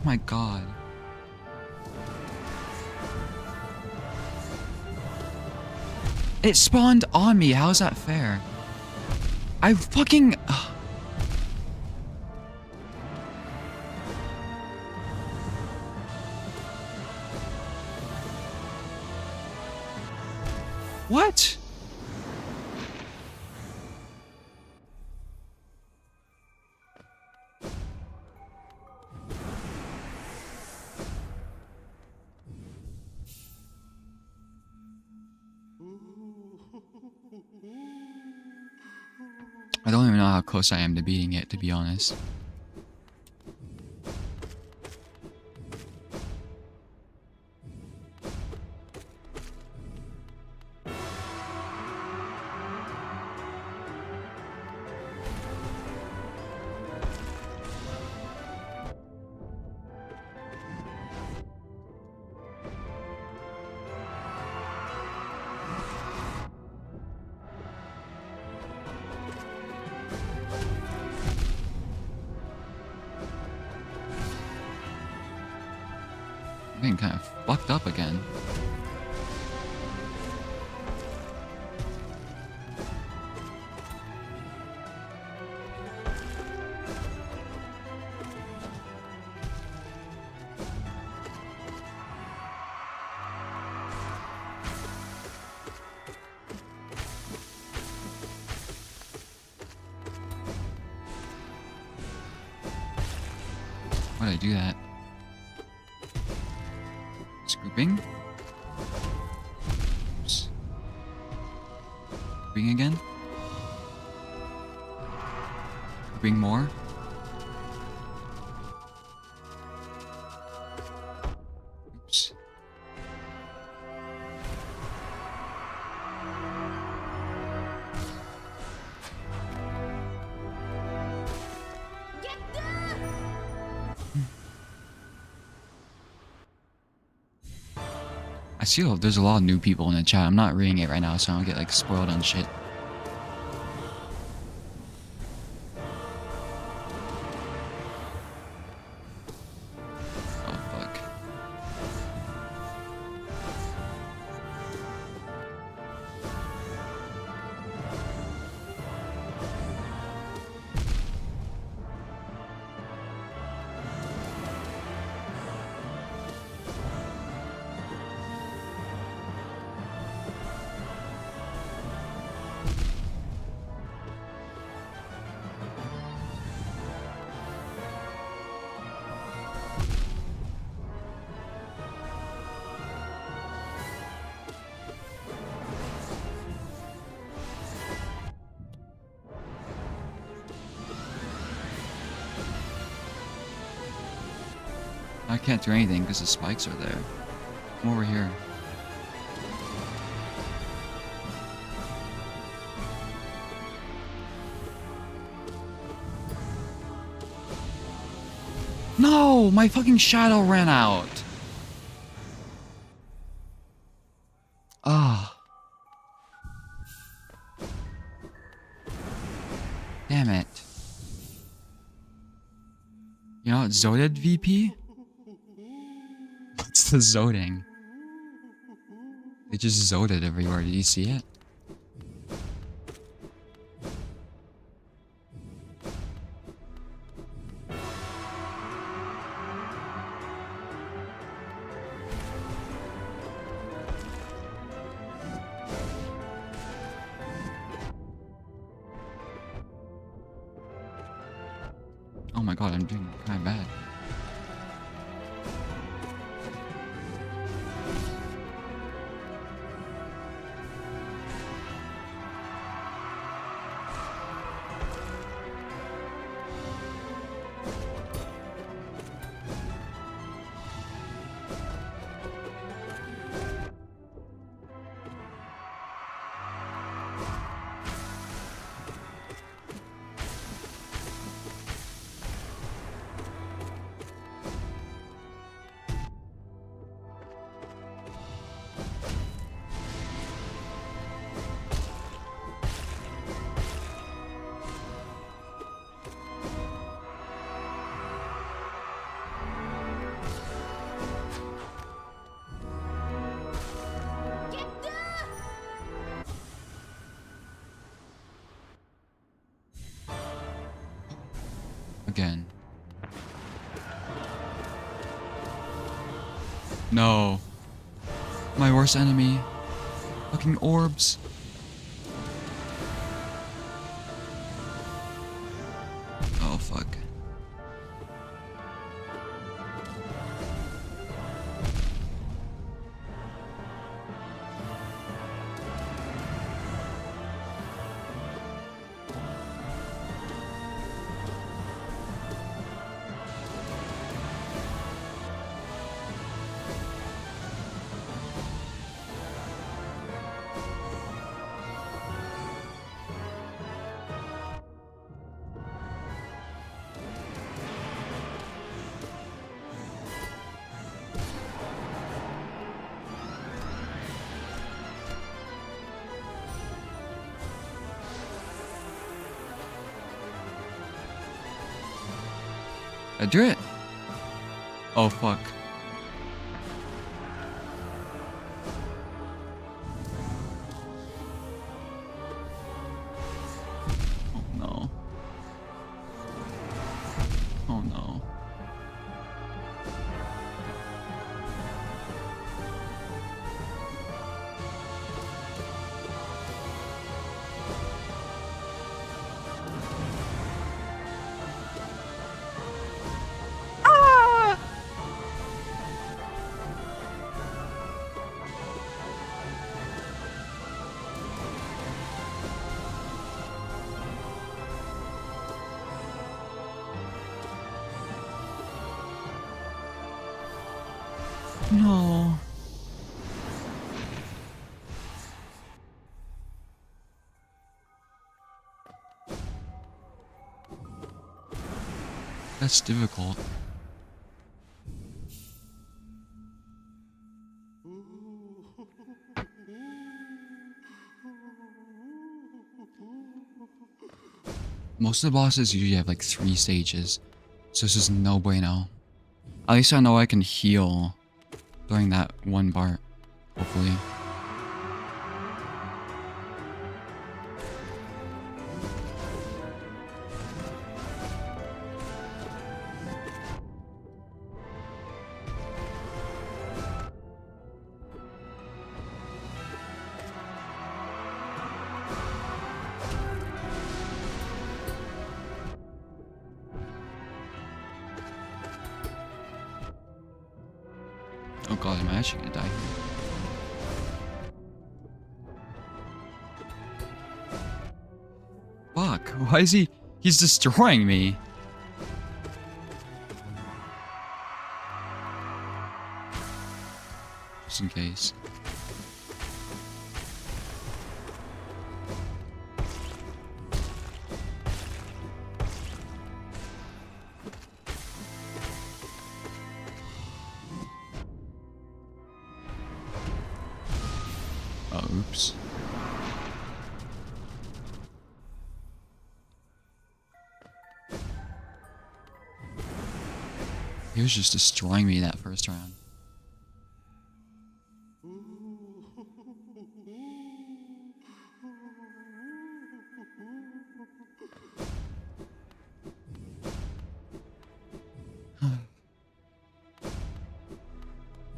Oh my god. It spawned on me. How is that fair? I fucking... What? I don't even know how close I am to beating it, to be honest. I'm getting kind of fucked up again. Why did I do that? Scooping. Oops. Scooping again. Bring more. Oops. I see there's a lot of new people in the chat. I'm not reading it right now, so I don't get like spoiled on shit. Oh fuck. I can't do anything because the spikes are there. Come over here. No! My fucking shadow ran out! Ah. Damn it. You know, Zoded VP? What's the Zoding? They just Zoded everywhere. Did you see it? Oh my god, I'm doing kind of bad. Again. No. My worst enemy. Fucking orbs. Oh fuck. I do it. Oh fuck. Oh no. Oh no. No. That's difficult. Most of the bosses usually have like 3 stages, so this is no bueno. At least I know I can heal during that one part, hopefully. Oh god, am I actually gonna die here? Fuck, why is he... He's destroying me. Just in case. Oops. He was just destroying me that first round.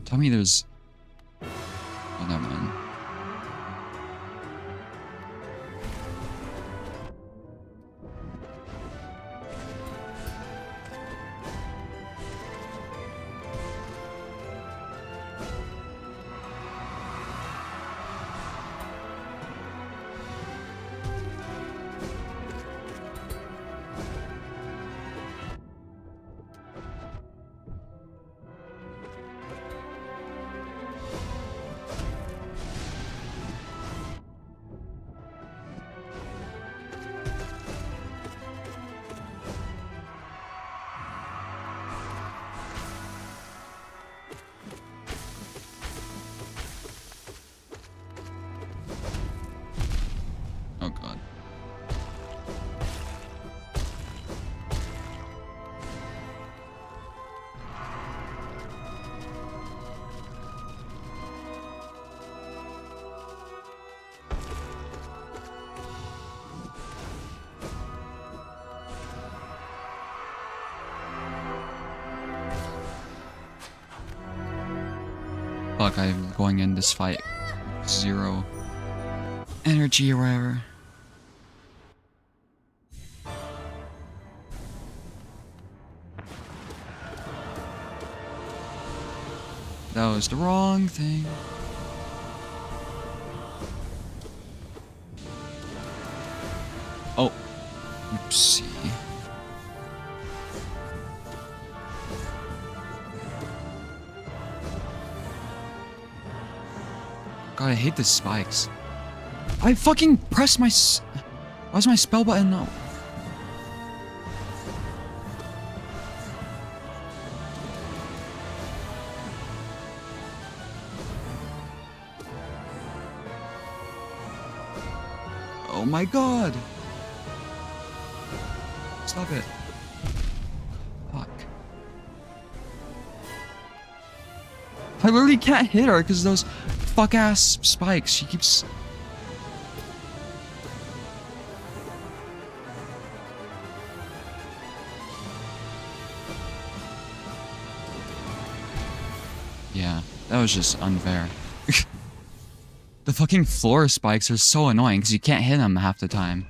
Tell me there's... Oh, never mind. Oh god. Fuck, I'm going in this fight with 0 energy or whatever. That was the wrong thing. Oh. Oopsie. God, I hate the spikes. I fucking pressed my why's my spell button no? Oh my god! Stop it. Fuck. I literally can't hit her because those fuck ass spikes. She keeps... Yeah, that was just unfair. The fucking floor spikes are so annoying because you can't hit them half the time.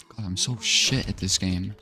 God, I'm so shit at this game.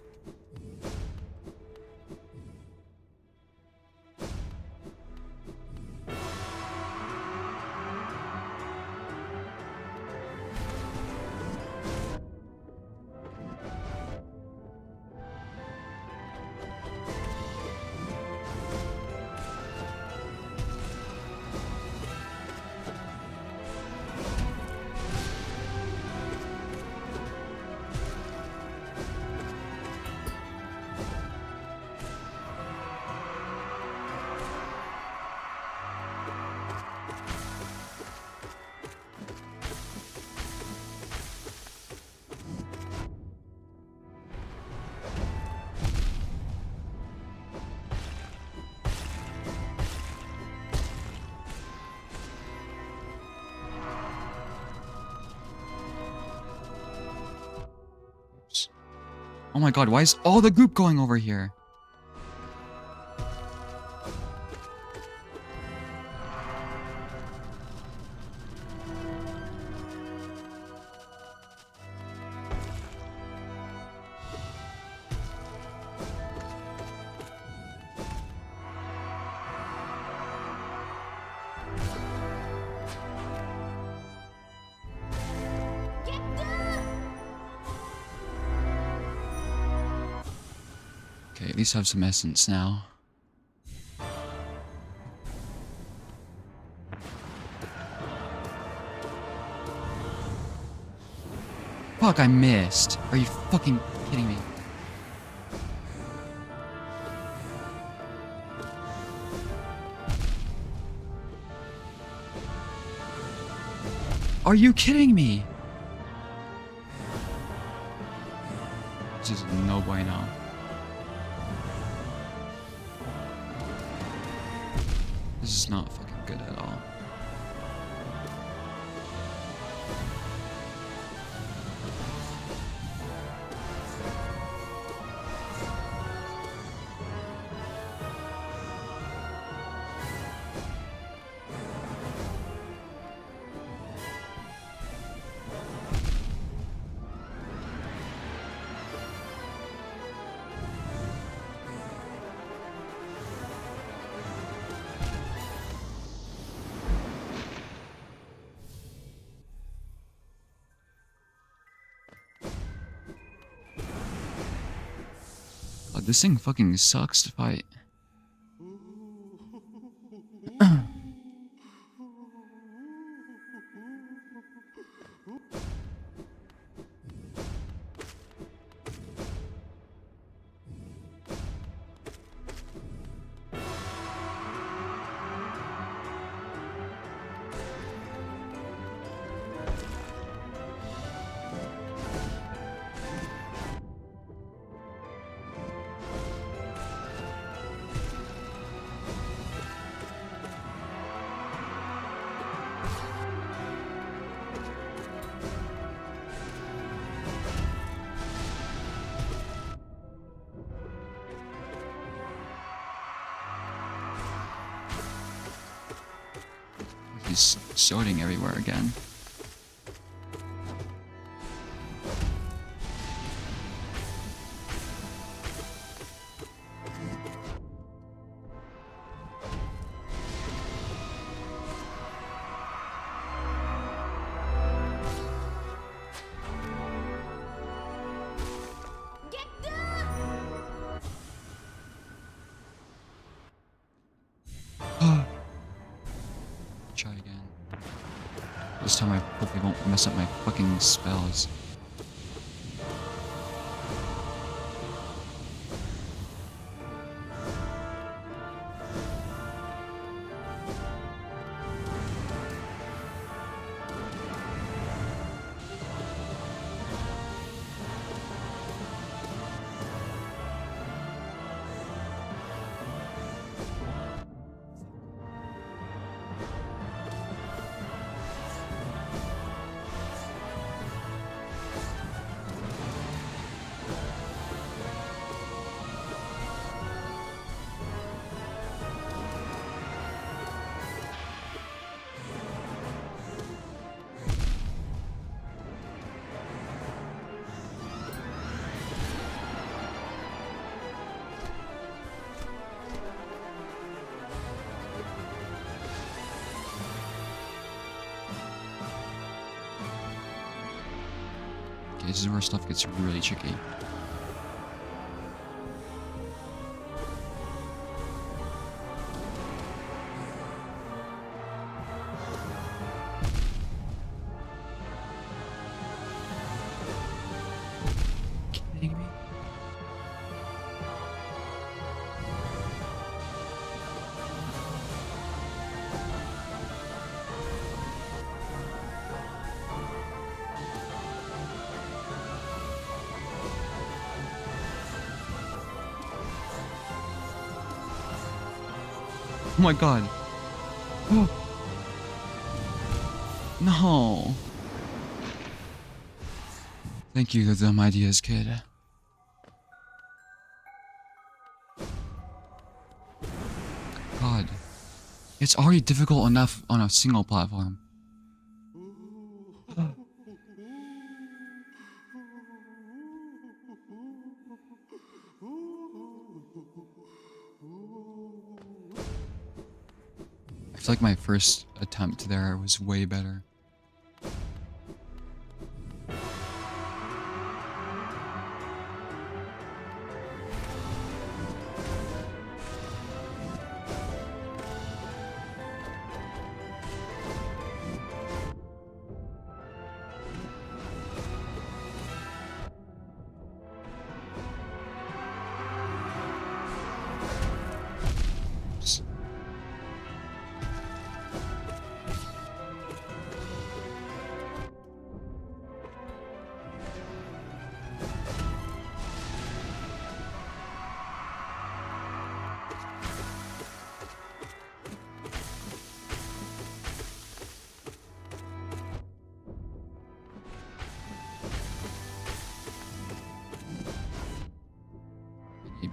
Oh my god, why is all the goop going over here? Okay, at least have some essence now. Fuck, I missed. Are you fucking kidding me? Are you kidding me? This is no bueno. This is not fucking good at all. This thing fucking sucks to fight. He's sorting everywhere again. Try again. This time I hope they won't mess up my fucking spells. This is where stuff gets really tricky. Kidding me? Oh my god. Oh. No. Thank you for the dumb ideas, kid. God. It's already difficult enough on a single platform. I feel like my first attempt there was way better.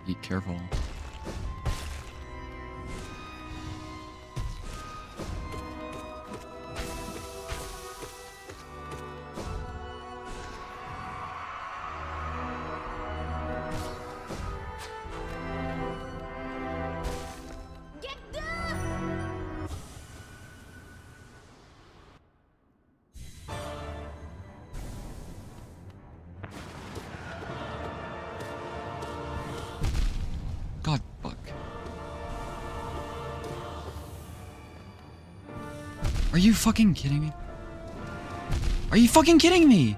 Be careful. God, fuck. Are you fucking kidding me? Are you fucking kidding me?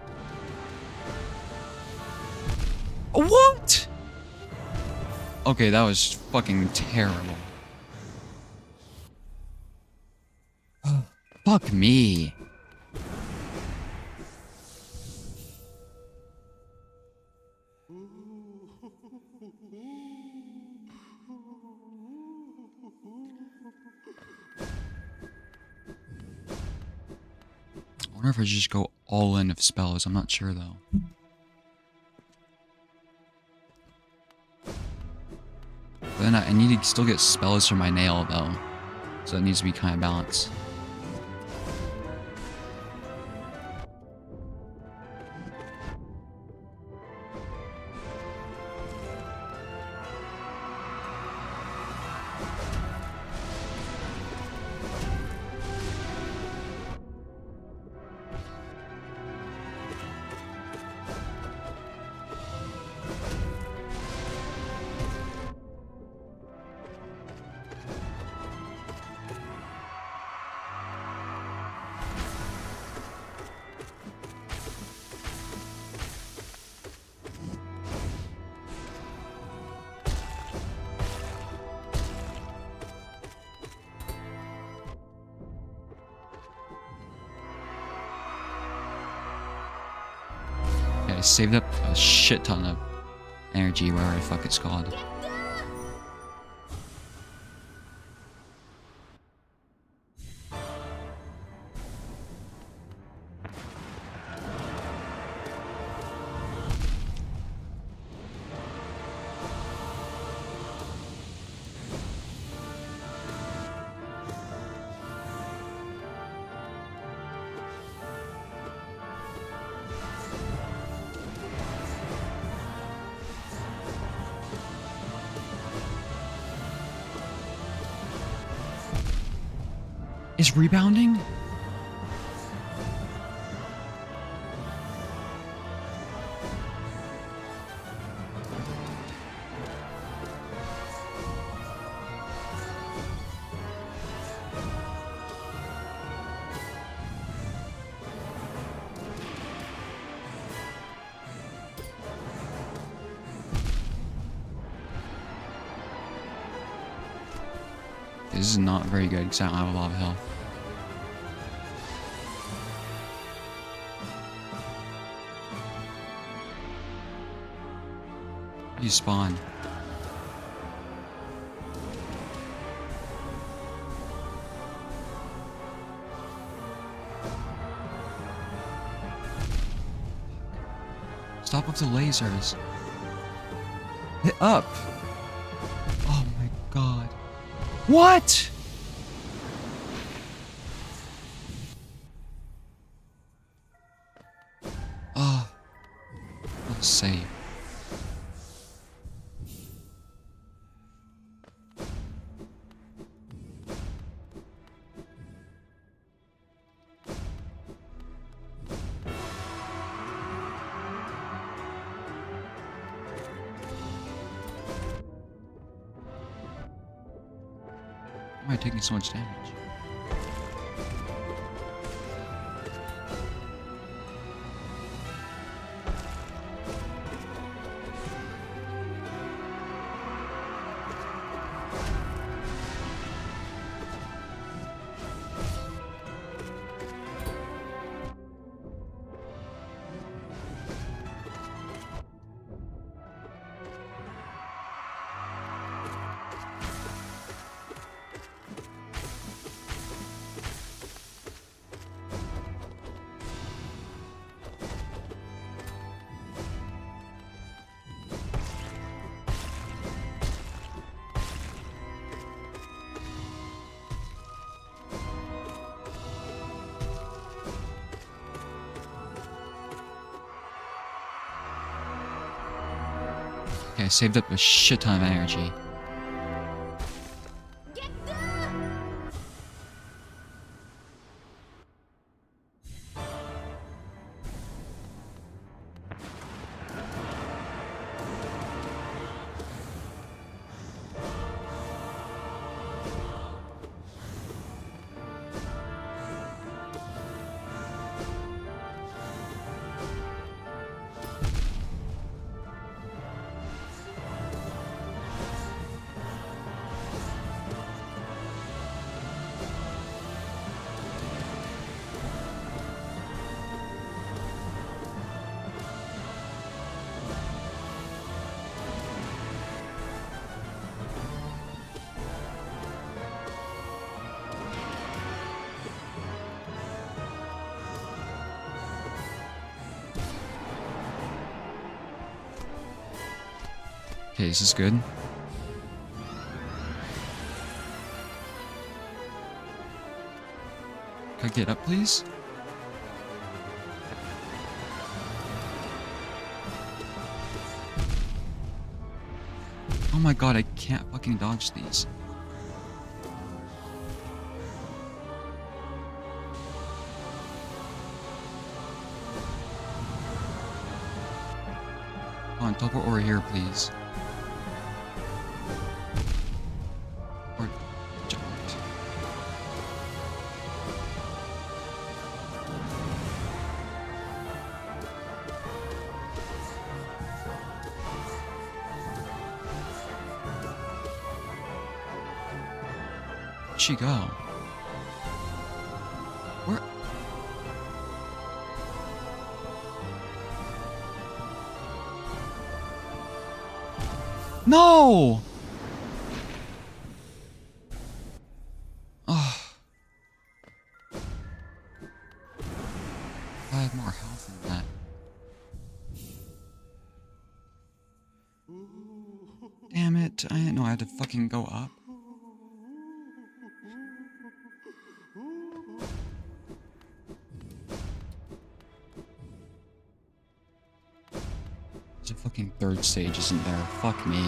What? Okay, that was fucking terrible. Fuck me. I wonder if I should just go all in of spells. I'm not sure though. But then I need to still get spells from my nail though. So it needs to be kind of balanced. I saved up a shit ton of energy, wherever the fuck it's called. Is rebounding? This is not very good because I don't have a lot of health. You spawn. Stop with the lasers. Hit up. Oh my god. What? Oh. Let's save. Why am I taking so much damage? Okay, I saved up a shit ton of energy. Okay, this is good. Can I get up, please? Oh my god, I can't fucking dodge these. Come on, teleport over here, please. Or jump. Where'd she go? Where? No! Oh. I had more health than that. Damn it, I didn't know I had to fucking go up. There's a fucking third stage, isn't there? Fuck me.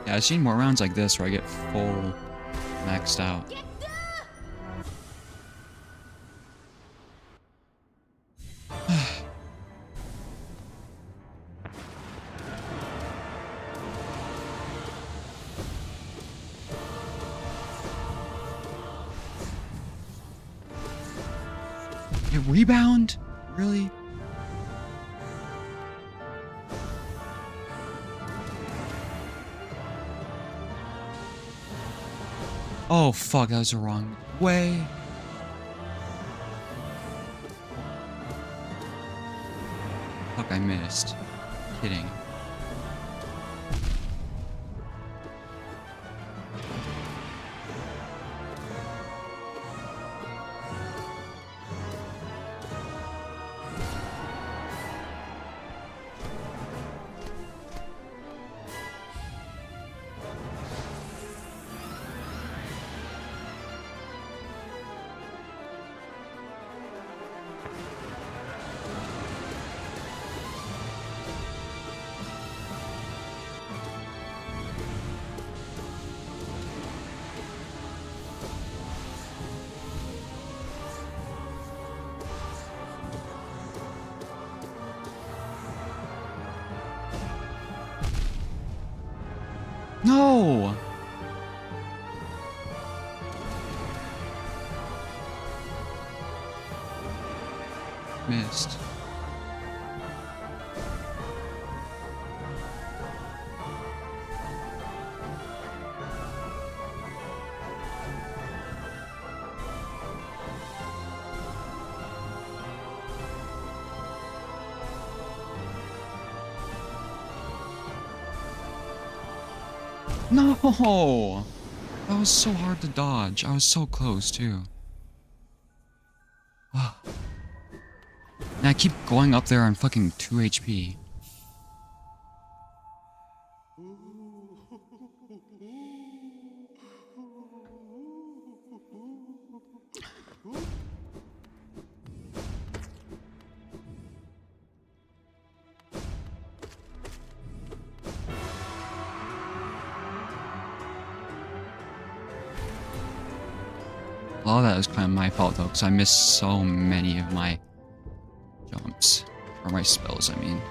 Yeah, I've seen more rounds like this where I get full maxed out. It rebound? Really? Oh fuck, that was the wrong way. Fuck, I missed. Kidding. No! Missed. No! That was so hard to dodge. I was so close, too. And I keep going up there on fucking 2 HP. A lot of that was kind of my fault though, because I missed so many of my jumps. Or my spells, I mean.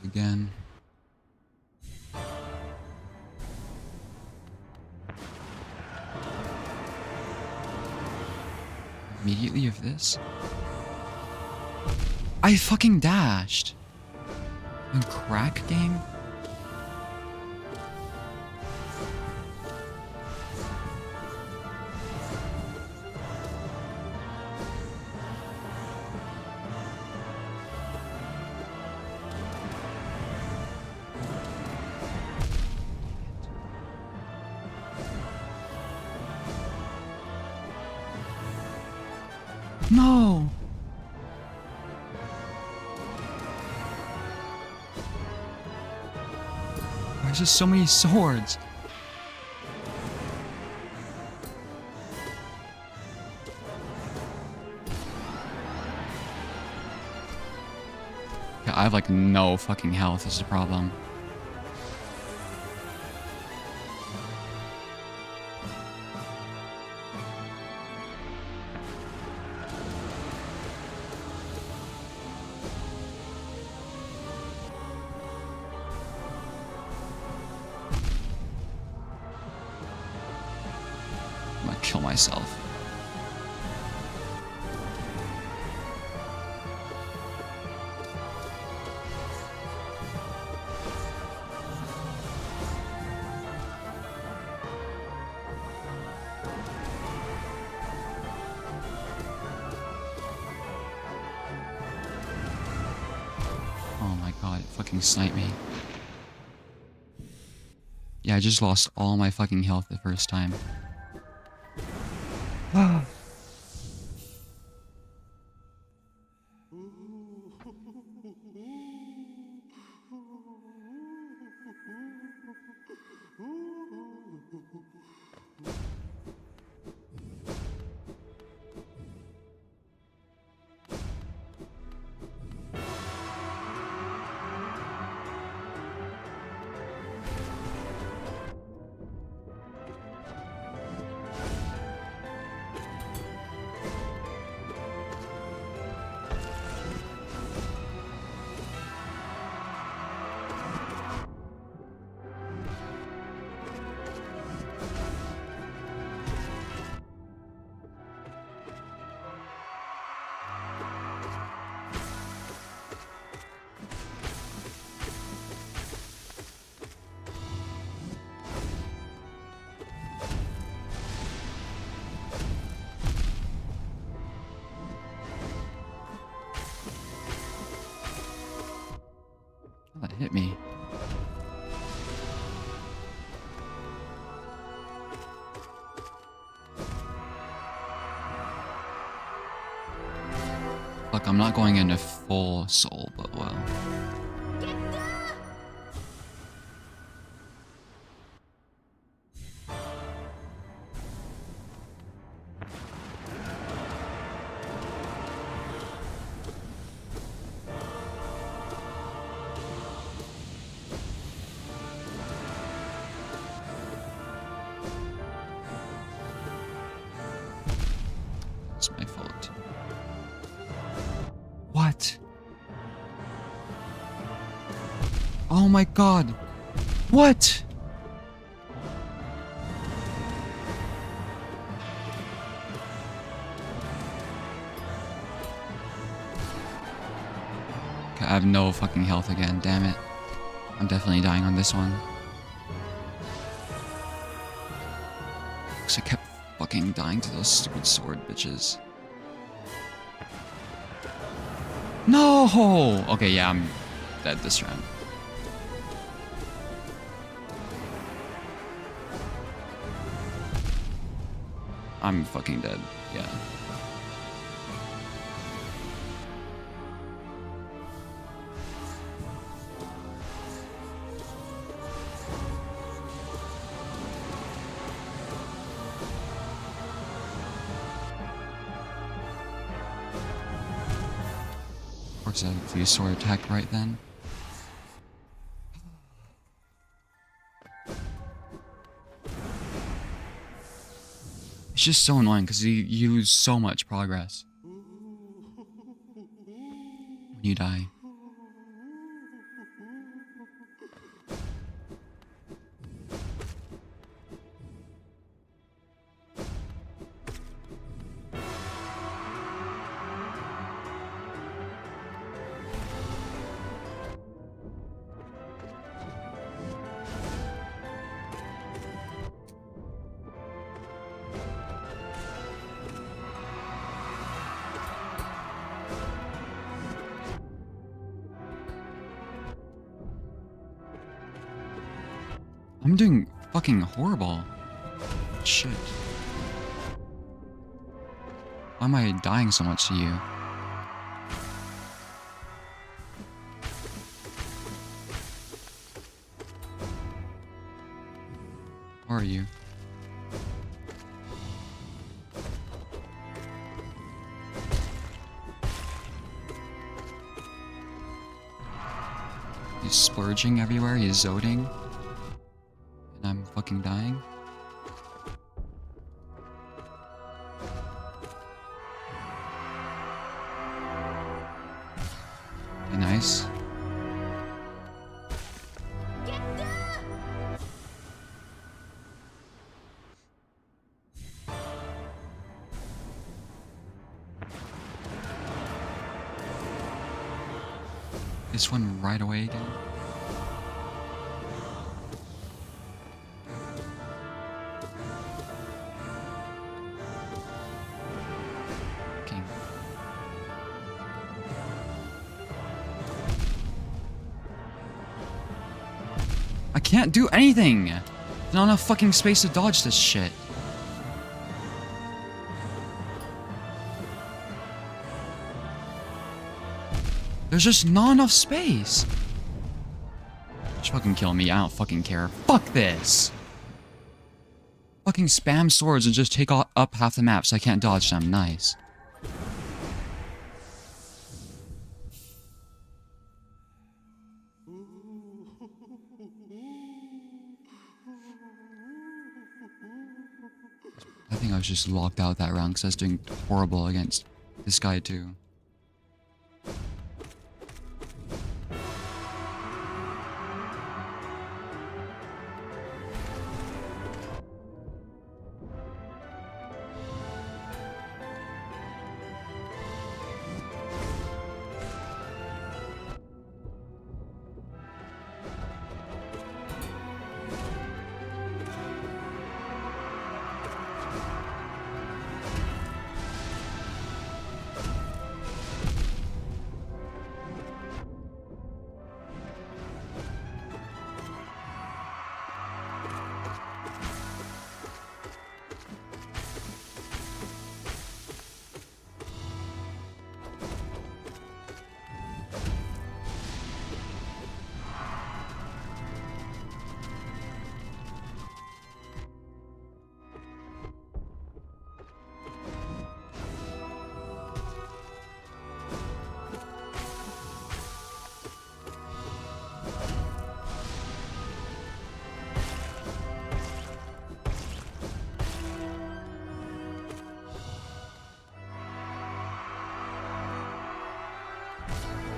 Again. Immediately of this? I fucking dashed. A crack game? No! Why is there so many swords? Yeah, I have like no fucking health is the problem. Kill myself. Oh my god, it fucking sniped me. Yeah, I just lost all my fucking health the first time. That hit me. Look, I'm not going into full soul, but well. It's my fault. What? Oh my god. What? Okay, I have no fucking health again, damn it. I'm definitely dying on this one. Because I kept fucking dying to those stupid sword bitches. No! Okay, yeah, I'm dead this round. I'm fucking dead, yeah. Of course, I do sword attack right then. It's just so annoying because you lose so much progress when you die. I'm doing fucking horrible. Shit. Why am I dying so much to you? Where are you? He's splurging everywhere, he's zoting. And I'm fucking dying. Okay, nice. This one right away again. I can't do anything! There's not enough fucking space to dodge this shit. There's just not enough space. Just fucking kill me. I don't fucking care. Fuck this. Fucking spam swords and just take up half the map so I can't dodge them. Nice. I think I was just locked out that round because I was doing horrible against this guy too.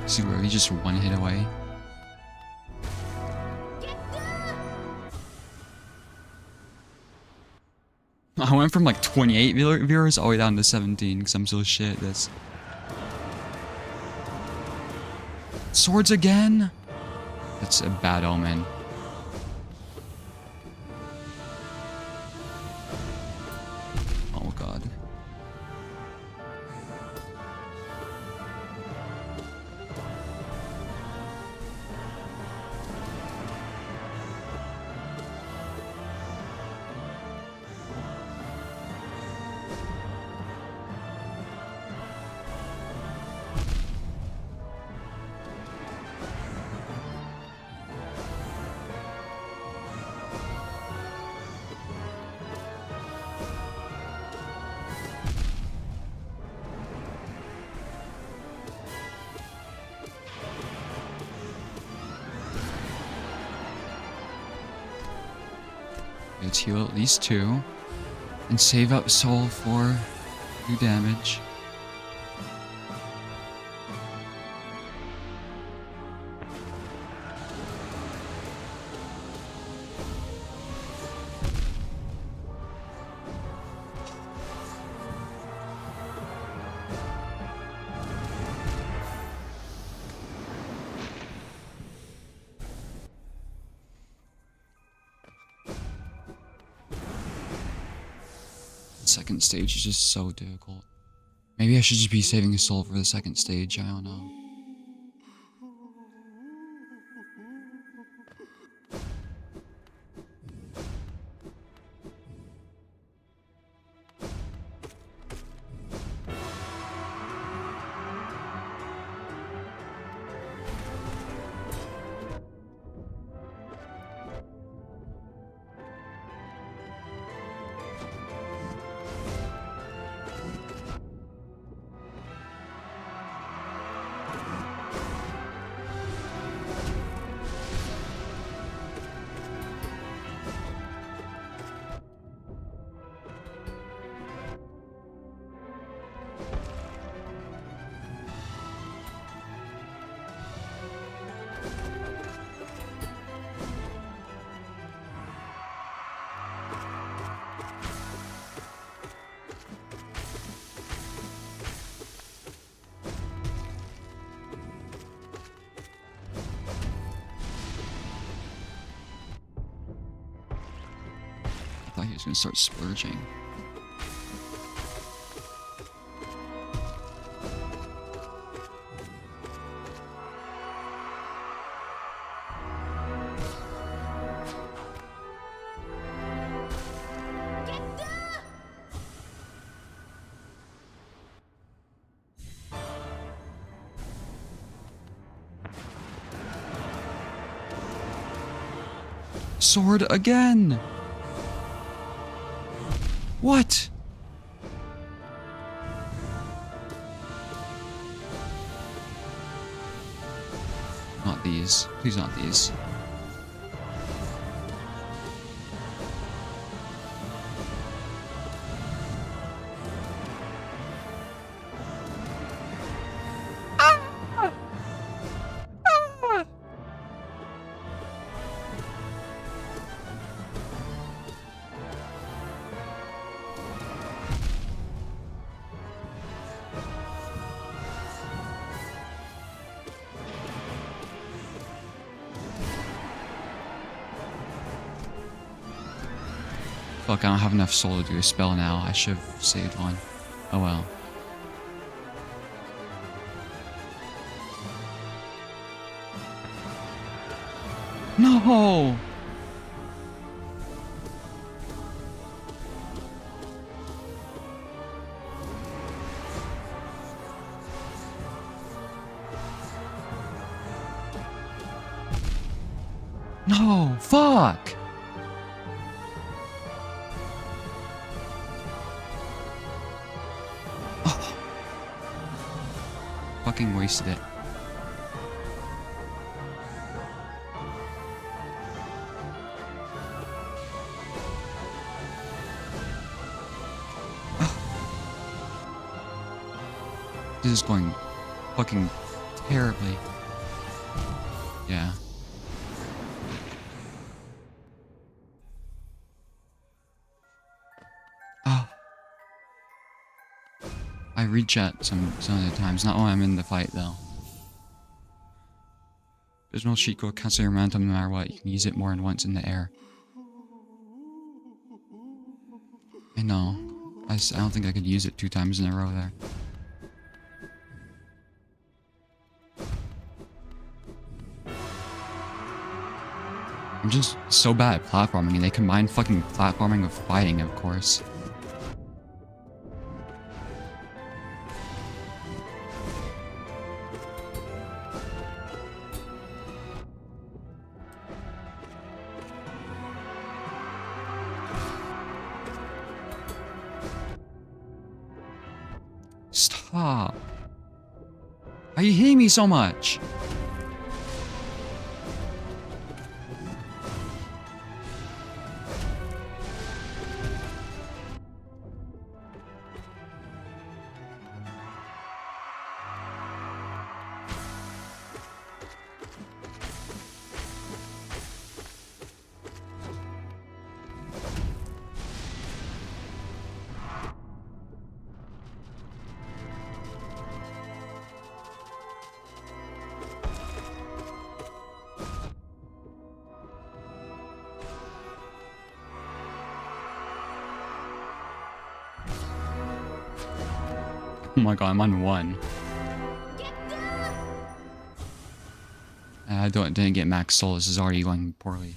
See where he just one hit away. I went from like 28 viewers all the way down to 17 because I'm so shit at this. Swords again? That's a bad omen. Oh god. Let's heal at least 2. And save up soul for new damage. Second stage is just so difficult. Maybe I should just be saving a soul for the second stage, I don't know. I thought he was gonna start splurging. Sword again! What? Not these. Please not these. Fuck, I don't have enough soul to do a spell now. I should have saved one. Oh well. No! No! Fuck! Fucking wasted it. This is going fucking terribly. Yeah. I reach out some other times, not when I'm in the fight though. There's no cheat code, cancel your momentum no matter what. You can use it more than once in the air. I know. I don't think I could use it 2 times in a row there. I'm just so bad at platforming, and they combine fucking platforming with fighting, of course. Stop. Why are you hitting me so much? Oh my god, I'm on 1. I didn't get max soul. This is already going poorly.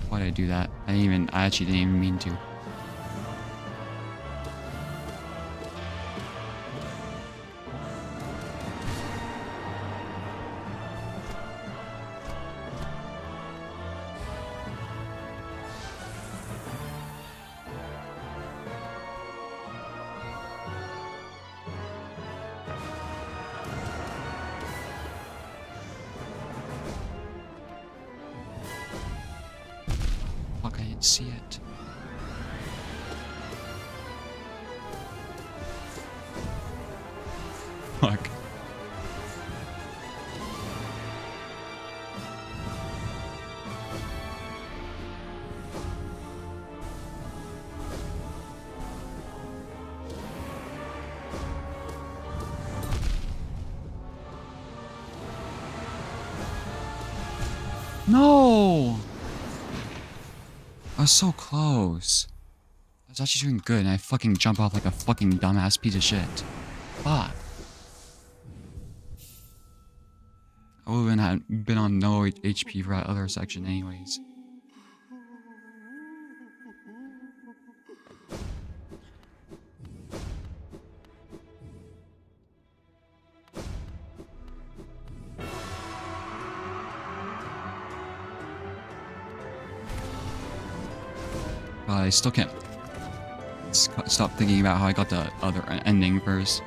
Why did I do that? I actually didn't even mean to. Fuck, I didn't see it. Fuck. No! I was so close. I was actually doing good and I fucking jump off like a fucking dumbass piece of shit. Fuck. I would have been on no HP for that other section anyways. I still can't stop thinking about how I got the other ending first.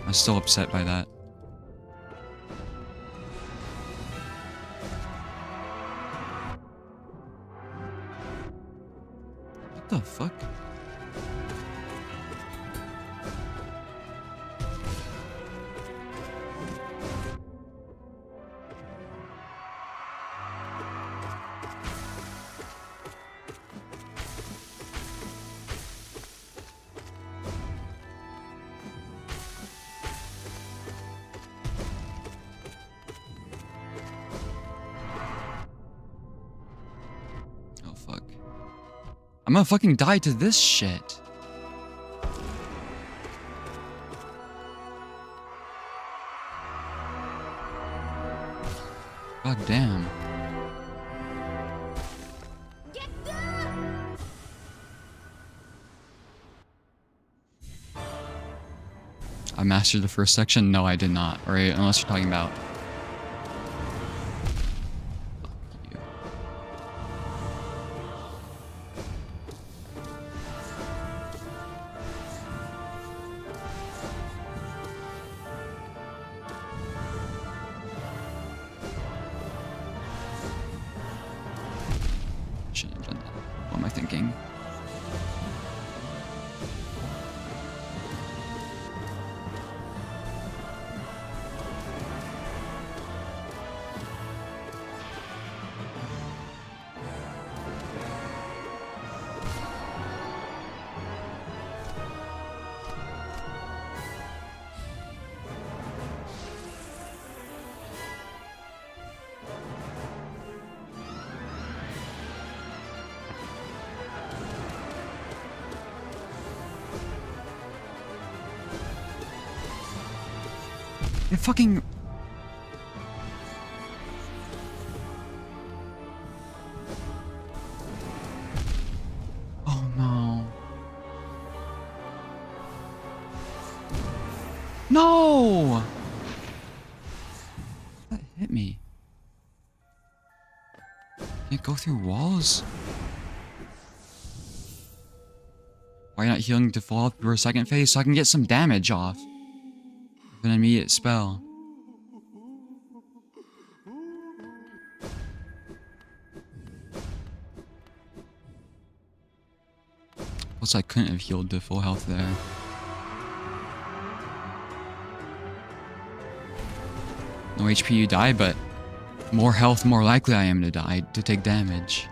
I'm still upset by that. What the fuck? I'm gonna fucking die to this shit. God damn. I mastered the first section? No, I did not. Or unless you're talking about... Shouldn't have done that. What am I thinking? It fucking... Oh no. No! That hit me. Can't go through walls? Why not healing to fall through a second phase so I can get some damage off? An immediate spell. Plus I couldn't have healed to full health there. No HP you die, but more health, more likely I am to die, to take damage.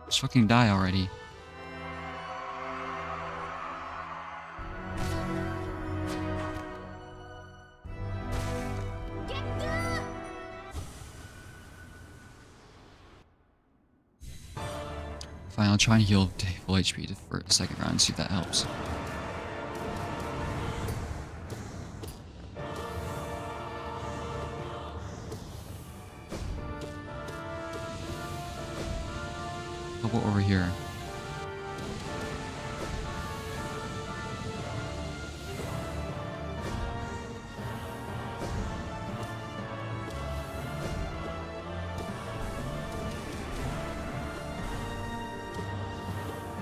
Just fucking die already. Fine, I'll try and heal to full HP for the second round and see if that helps. How about over here?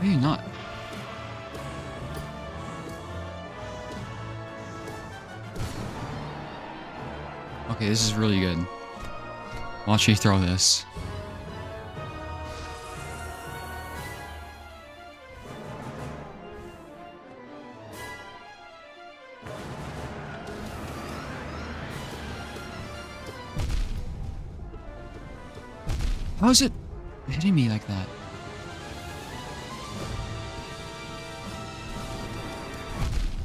are you not? Okay, this is really good. Watch me throw this. How is it hitting me like that?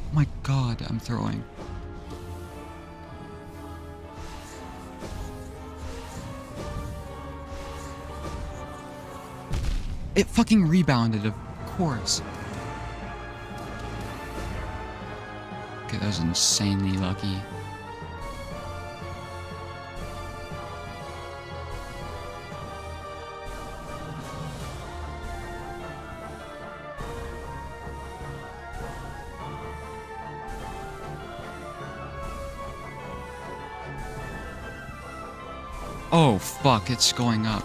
Oh my god, I'm throwing. It fucking rebounded, of course. Okay, that was insanely lucky. Oh, fuck, it's going up.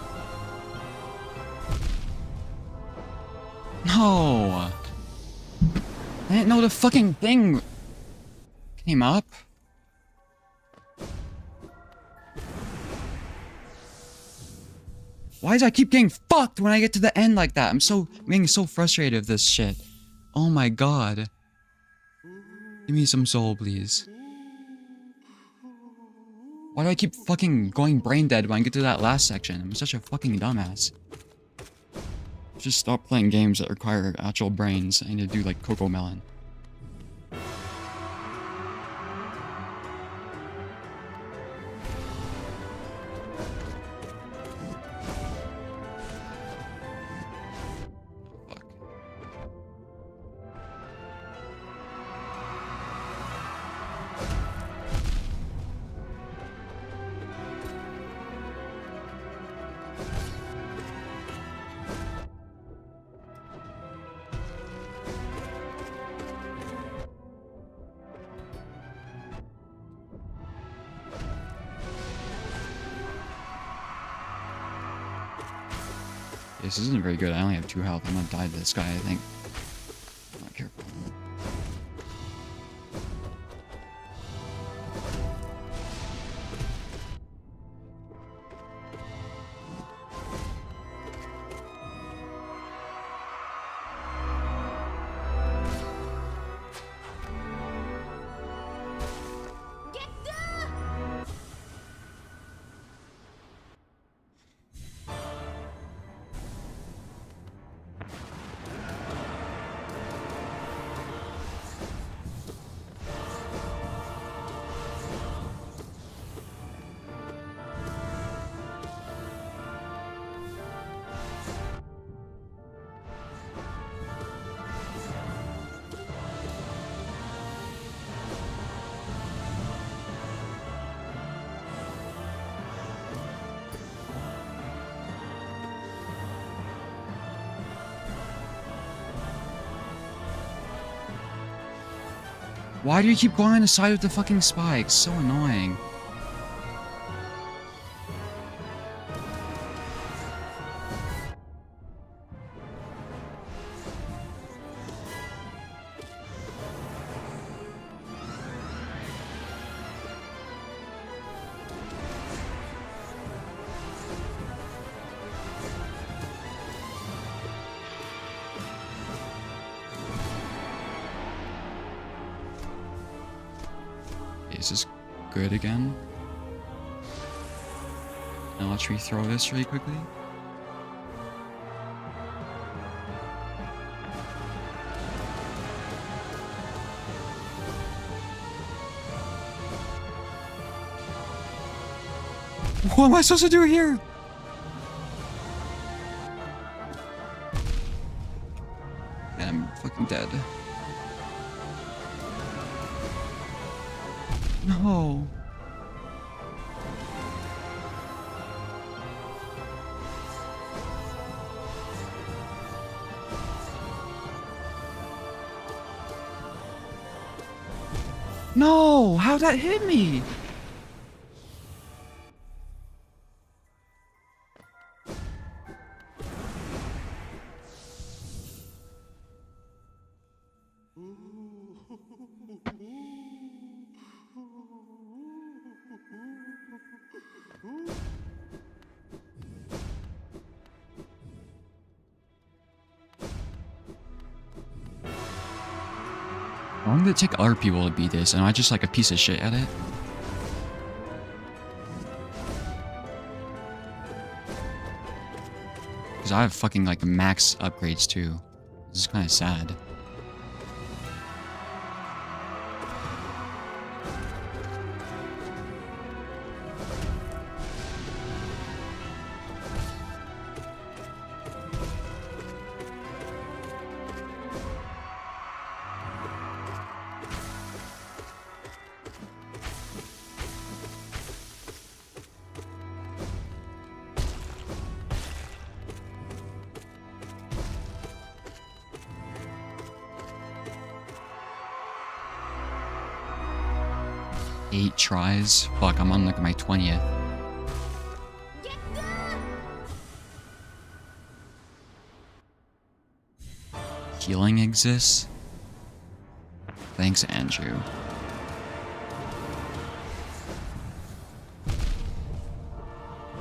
No! I didn't know the fucking thing came up. Why does I keep getting fucked when I get to the end like that? I'm getting so frustrated with this shit. Oh my god. Give me some soul, please. Why do I keep fucking going brain dead when I get to that last section? I'm such a fucking dumbass. Just stop playing games that require actual brains. I need to do like Coco Melon. This isn't very good. I only have 2 health. I'm gonna die to this guy, I think. Not careful. Why do you keep going on the side with the fucking spikes? So annoying. Is this good again? Now let's rethrow this really quickly. What am I supposed to do here? And I'm fucking dead. No. No! How'd that hit me? long did it take other people to beat this? Am I just like a piece of shit at it? Because I have fucking like max upgrades too. This is kind of sad. Eight tries? Fuck, I'm on like my 20th. Healing exists? Thanks, Andrew.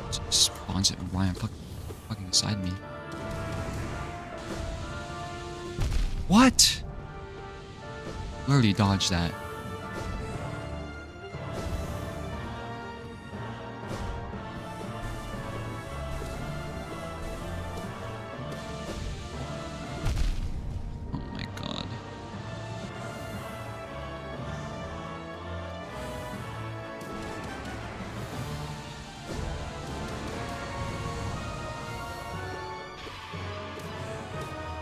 It spawns it right fucking beside me. What? Literally dodged that.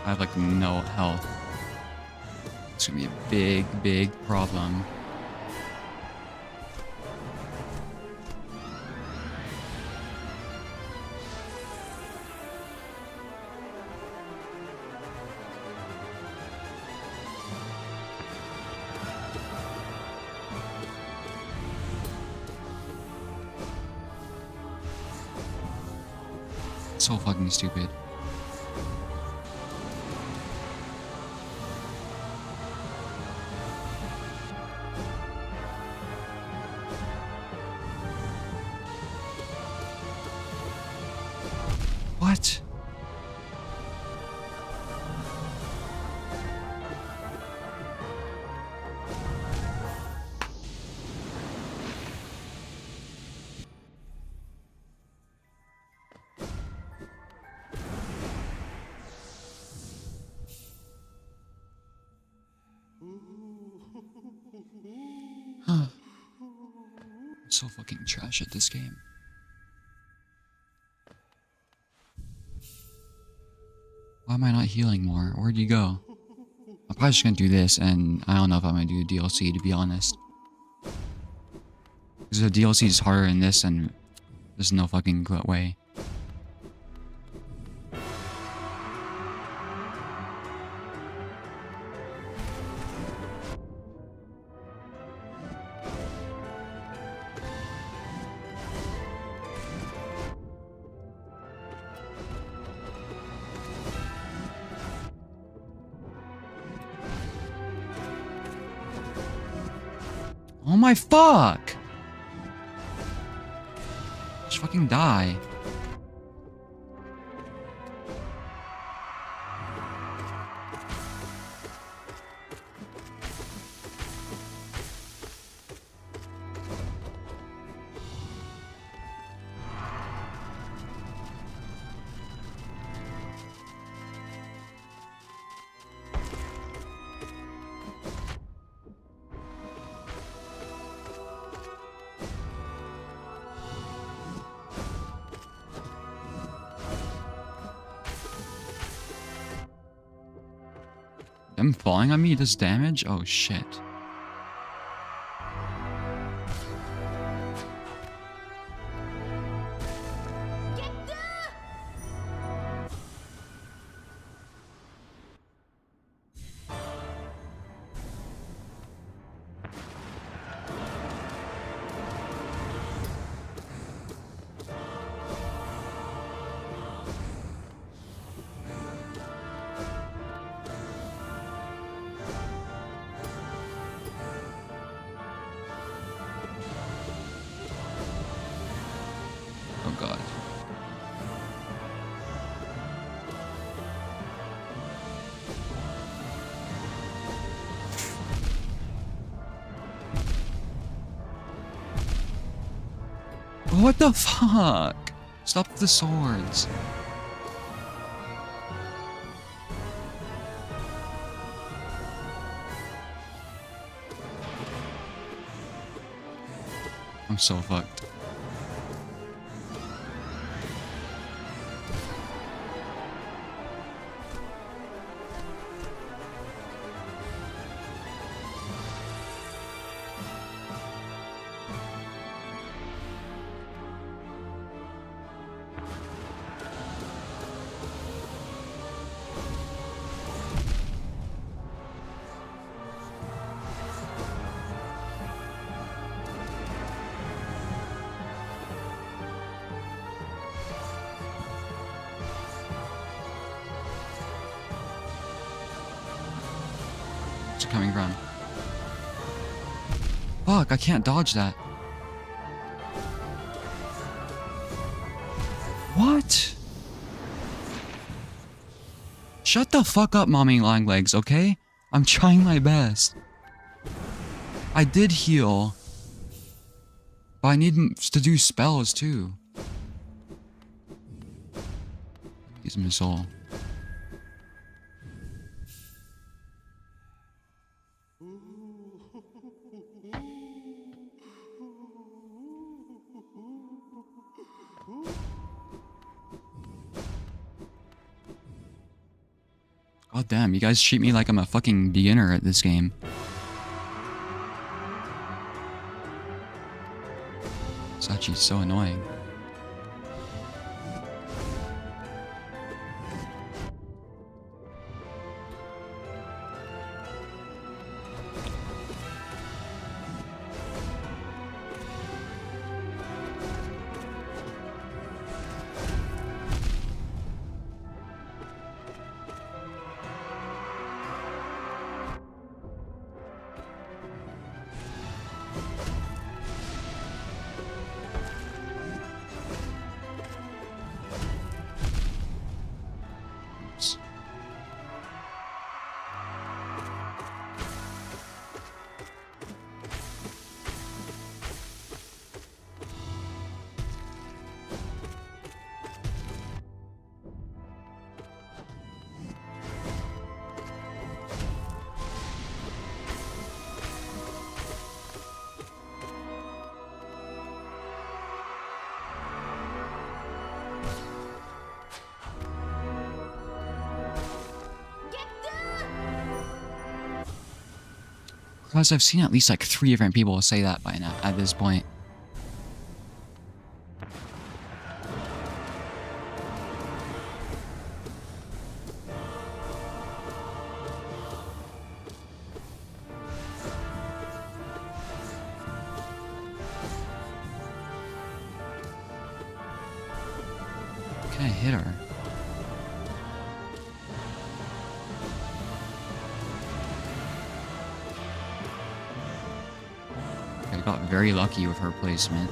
I have like no health. It's gonna be a big, big problem. So fucking stupid. What? I'm so fucking trash at this game. Why am I not healing more? Where'd you go? I'm probably just gonna do this, and I don't know if I'm gonna do the DLC, to be honest. Because the DLC is harder in this, and there's no fucking way. Oh my fuck! Just fucking die. Them falling on me does damage? Oh shit. Oh god. What the fuck? Stop the swords. I'm so fucked. Where's it coming from? Fuck, I can't dodge that. What? Shut the fuck up, mommy long legs, okay? I'm trying my best. I did heal. But I need to do spells too. Use my soul. God damn, you guys treat me like I'm a fucking beginner at this game. It's actually so annoying. Because I've seen at least like 3 different people say that by now at this point. Can I hit her? Got very lucky with her placement.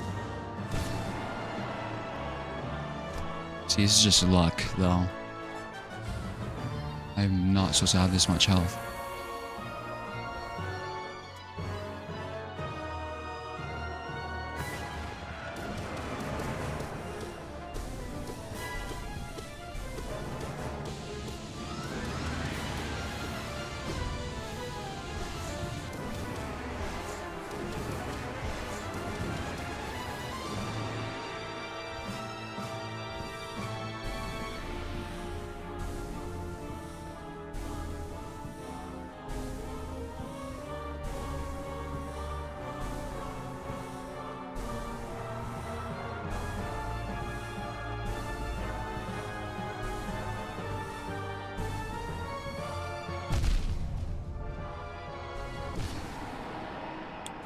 See, this is just luck, though. I'm not supposed to have this much health.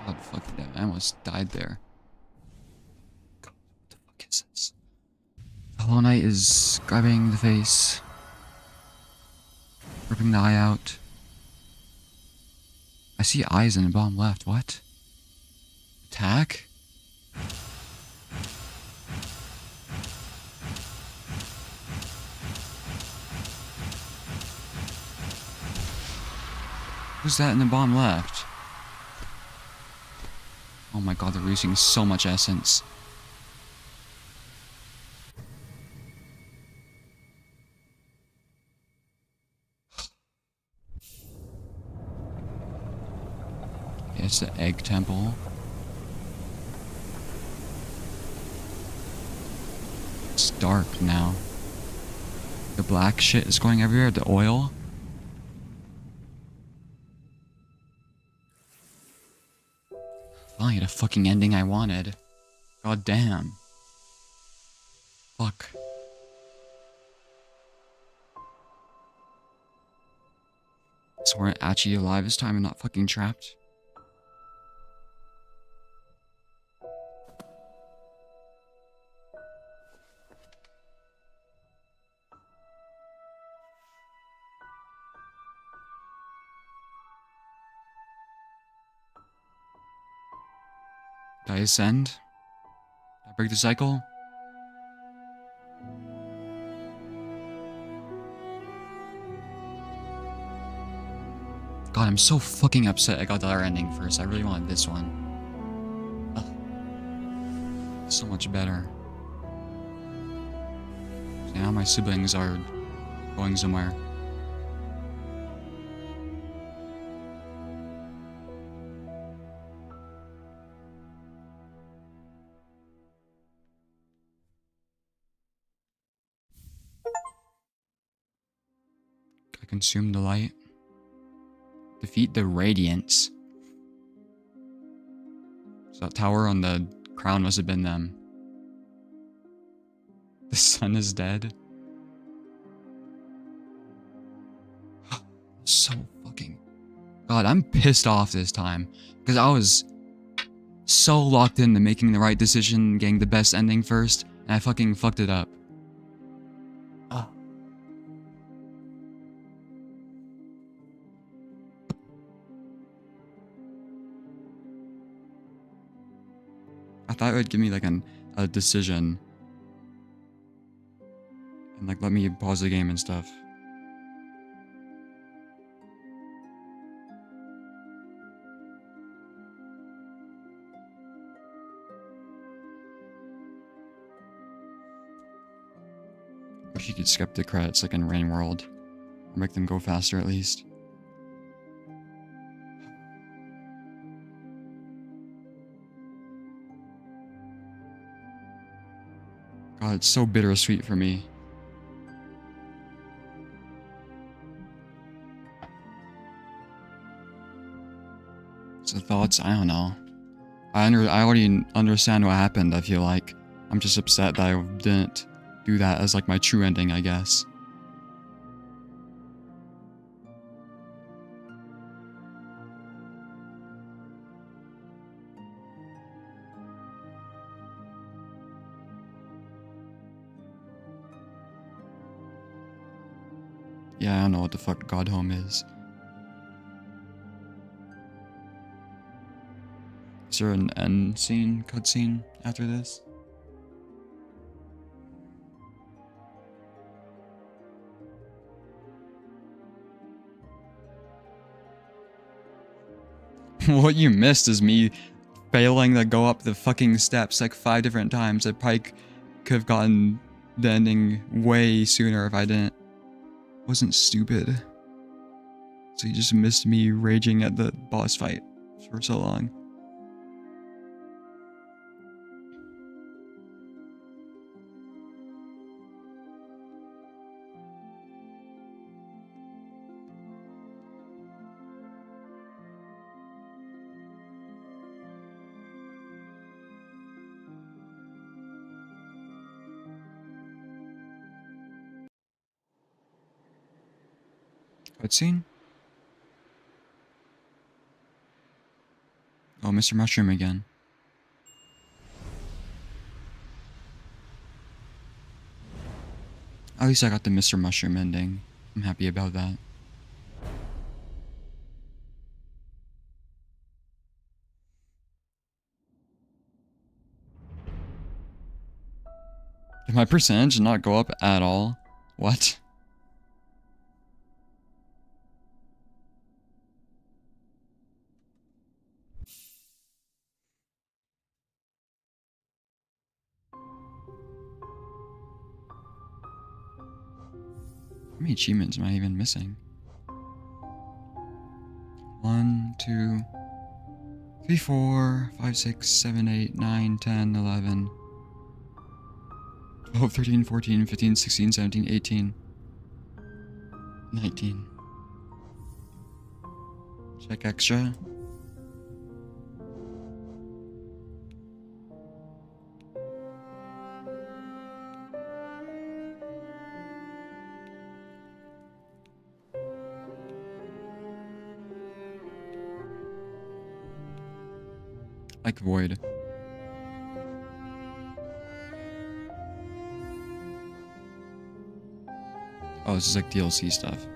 God, fuck that. I almost died there. God, what the fuck is this? The Hollow Knight is grabbing the face. Ripping the eye out. I see eyes in the bottom left. What? Attack? Who's that in the bottom left? Oh my god, they're losing so much essence. It's the egg temple. It's dark now. The black shit is going everywhere, the oil. Finally, the fucking ending I wanted. God damn. Fuck. So we're actually alive this time and not fucking trapped. Did I ascend? Did I break the cycle? God, I'm so fucking upset I got the other ending first. I really wanted this one. Ugh. So much better. Now my siblings are going somewhere. I consume the light. Defeat the Radiance. So that tower on the crown must have been them. The sun is dead. So fucking... God, I'm pissed off this time. Because I was so locked into making the right decision, getting the best ending first, and I fucking fucked it up. I thought it would give me like a decision. And like let me pause the game and stuff. Wish you could skip the credits like in Rain World. Or make them go faster at least. God, it's so bittersweet for me. So thoughts? I don't know. I already understand what happened, I feel like. I'm just upset that I didn't do that as like my true ending, I guess. Yeah, I don't know what the fuck God Home is. Is there an end scene, cutscene after this? What you missed is me failing to go up the fucking steps like 5 different times. I probably could have gotten the ending way sooner if I wasn't stupid. So you just missed me raging at the boss fight for so long. Cutscene? Oh, Mr. Mushroom again. At least I got the Mr. Mushroom ending. I'm happy about that. Did my percentage not go up at all? What? How many achievements am I even missing? 1, 2, 3, 4, 5, 6, 7, 8, 9, 10, 11, 12, 13, 14, 15, 16, 17, 18, 19. Check extra. Like void. Oh, this is like DLC stuff.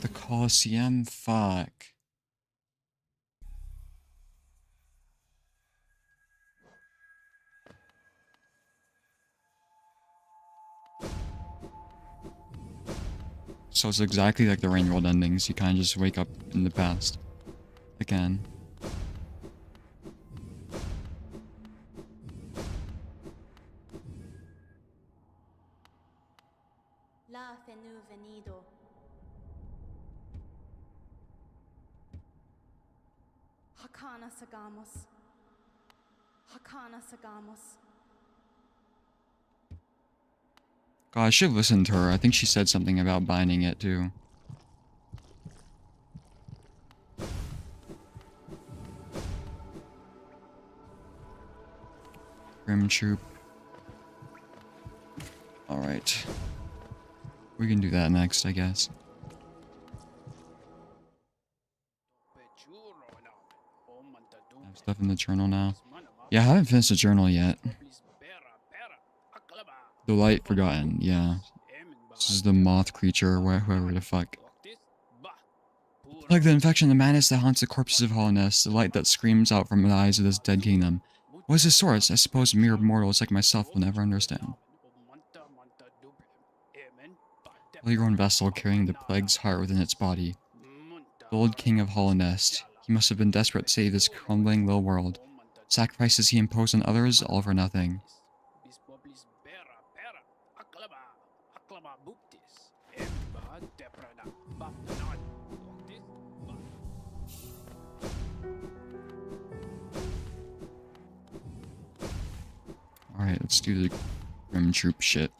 The Coliseum? Fuck. So it's exactly like the Rain World endings. You kind of just wake up in the past. Again. God, I should have listened to her. I think she said something about binding it too. Grim Troop. Alright. We can do that next, I guess. I have stuff in the journal now. Yeah, I haven't finished the journal yet. The Light Forgotten, yeah. This is the moth creature, or whoever the fuck. Like the infection, the madness that haunts the corpses of Hollowness, the light that screams out from the eyes of this dead kingdom. What is the source? I suppose mere mortals like myself will never understand. Holy grown vessel carrying the plague's heart within its body. The old king of Hollownest. He must have been desperate to save this crumbling little world. Sacrifices he imposed on others, all for nothing. Alright, let's do the Grim Troop shit.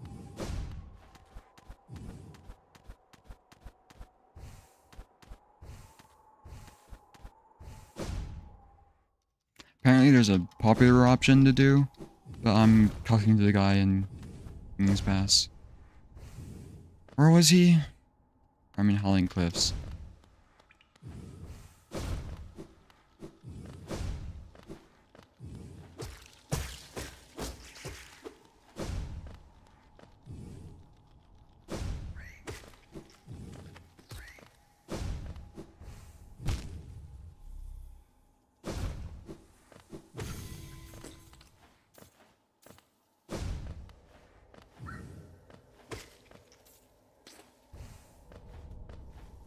Apparently there's a popular option to do, but I'm talking to the guy in King's Pass. Where was he? I'm in Howling Cliffs.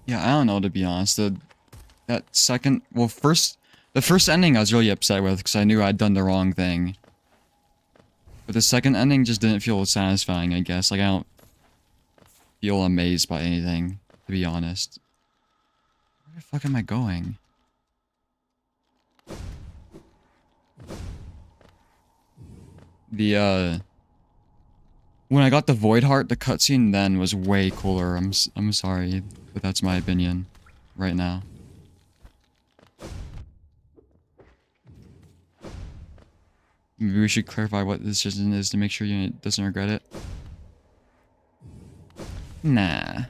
Yeah, I don't know, to be honest. The first ending I was really upset with because I knew I'd done the wrong thing. But the second ending just didn't feel satisfying, I guess. Like, I don't feel amazed by anything, to be honest. Where the fuck am I going? When I got the Void Heart, the cutscene then was way cooler. I'm sorry, but that's my opinion right now. Maybe we should clarify what this decision is to make sure you doesn't regret it. Nah.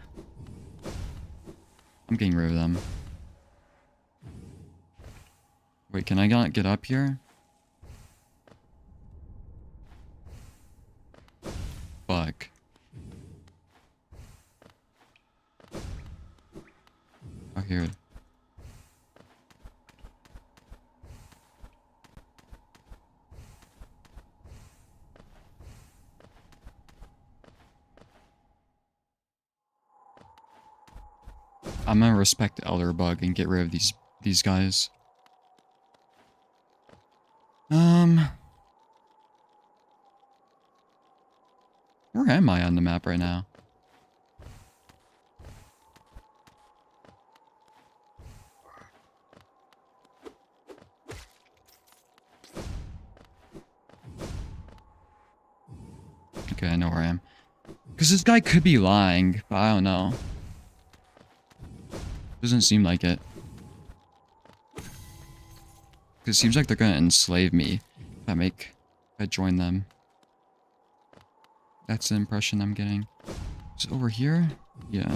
I'm getting rid of them. Wait, can I not get up here? Fuck. Oh, here. I'm gonna respect Elder Bug and get rid of these guys. Where am I on the map right now? Okay, I know where I am. Because this guy could be lying, but I don't know. Doesn't seem like it. Because it seems like they're gonna enslave me if I join them. That's the impression I'm getting. Is it over here? Yeah.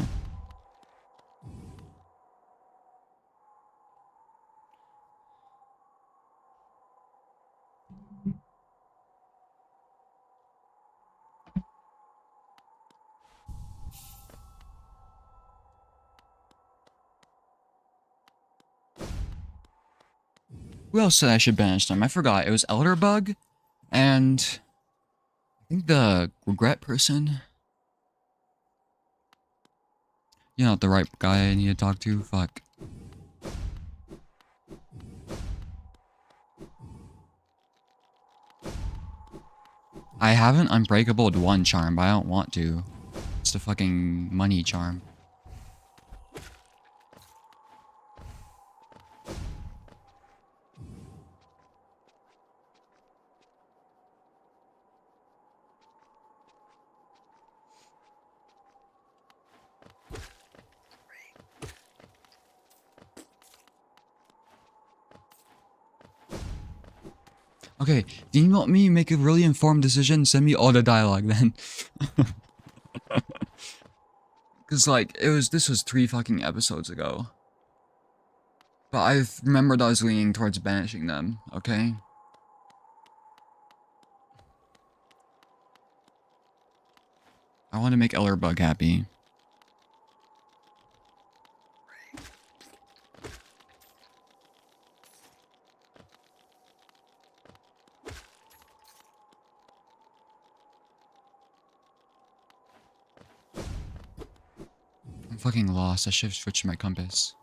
Who else said I should banish them? I forgot. It was Elderbug and I think the regret person. You're not the right guy I need to talk to. Fuck. I haven't unbreakable one charm, but I don't want to. It's the fucking money charm. Okay, do you want me to make a really informed decision? Send me all the dialogue then. Cause like, this was 3 fucking episodes ago. But I remembered I was leaning towards banishing them, okay? I want to make Elderbug happy. I'm fucking lost. I should have switched my compass.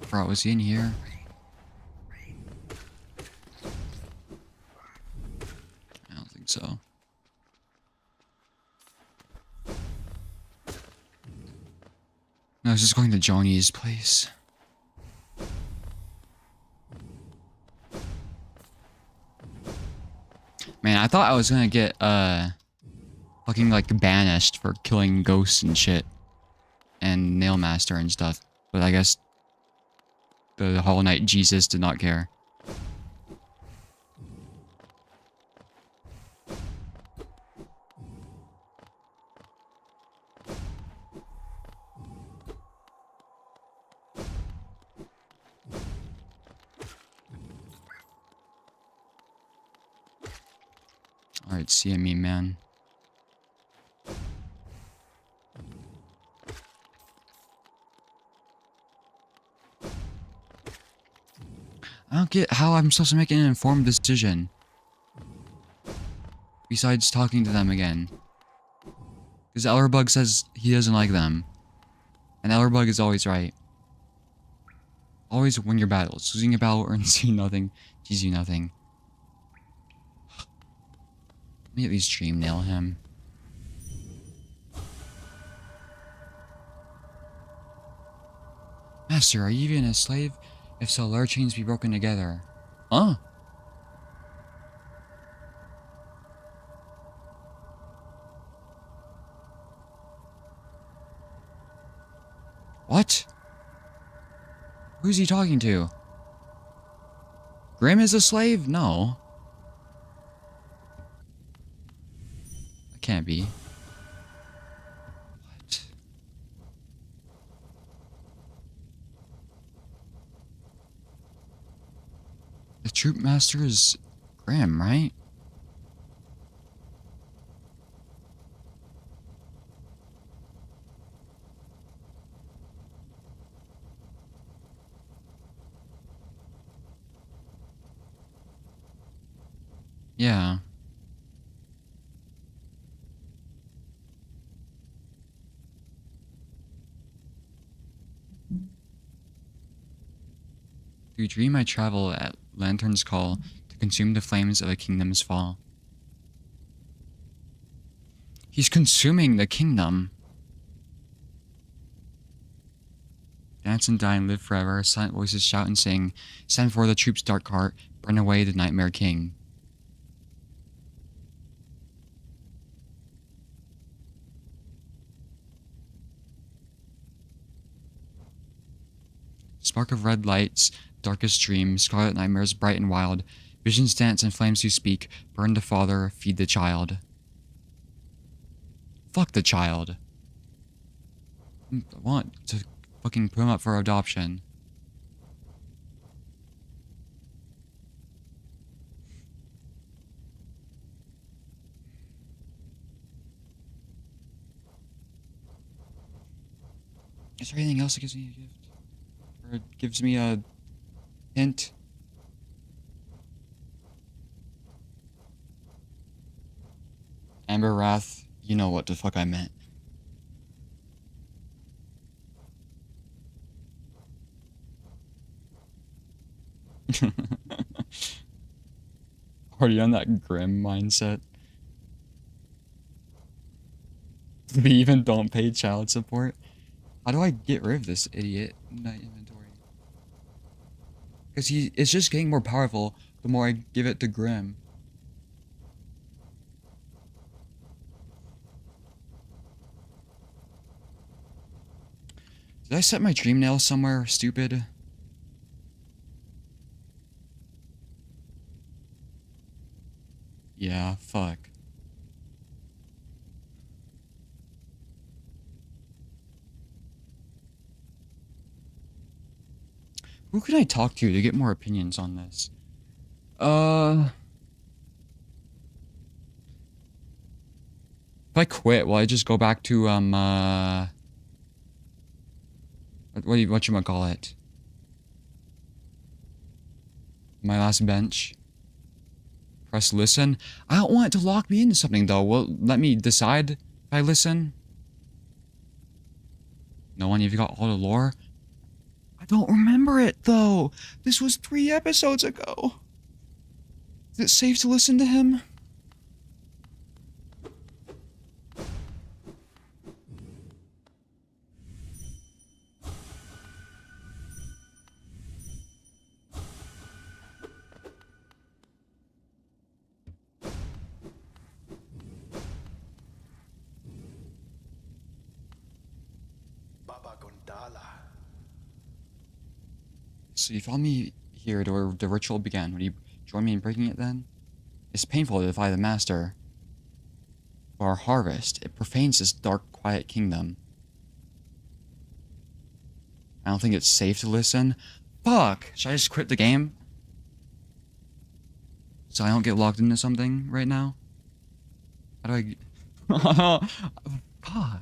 Bro, was he in here? I don't think so. No, I was just going to Joni's place. Man, I thought I was gonna get, fucking, like, banished for killing ghosts and shit. And Nailmaster and stuff. But I guess the Hollow Knight Jesus did not care. Alright, see me, man. I don't get how I'm supposed to make an informed decision. Besides talking to them again. Because Elderbug says he doesn't like them. And Elderbug is always right. Always win your battles. Losing a battle earns you nothing, gives you nothing. Let me at least dream nail him. Master, are you even a slave? If so, let our chains be broken together. Huh? What? Who's he talking to? Grim is a slave? No. It can't be. What? The troop master is Grim, right? Yeah. Through a dream I travel at Lantern's call to consume the flames of a kingdom's fall. He's consuming the kingdom. Did dance and die and live forever. Silent voices shout and sing. Send for the troops, dark heart. Burn away the nightmare king. Spark of red lights, darkest dream, scarlet nightmares bright and wild. Visions dance and flames you speak. Burn the father, feed the child. Fuck the child. I want to fucking put him up for adoption. Is there anything else that gives me a gift? Or it gives me a hint? Amber Wrath, you know what the fuck I meant. Already on that grim mindset. We even don't pay child support. How do I get rid of this idiot in my inventory? Because it's just getting more powerful the more I give it to Grim. Did I set my dream nail somewhere stupid? Yeah, fuck. Who can I talk to get more opinions on this? If I quit, will I just go back to, whatchamacallit? My last bench? Press listen? I don't want it to lock me into something, though. Will it let me decide if I listen? No one? You've got all the lore? I don't remember it, though. This was 3 episodes ago. Is it safe to listen to him? So you found me here where the ritual began. Would you join me in breaking it then? It's painful to defy the master. For our harvest, it profanes this dark, quiet kingdom. I don't think it's safe to listen. Fuck! Should I just quit the game? So I don't get locked into something right now? How do I... Fuck.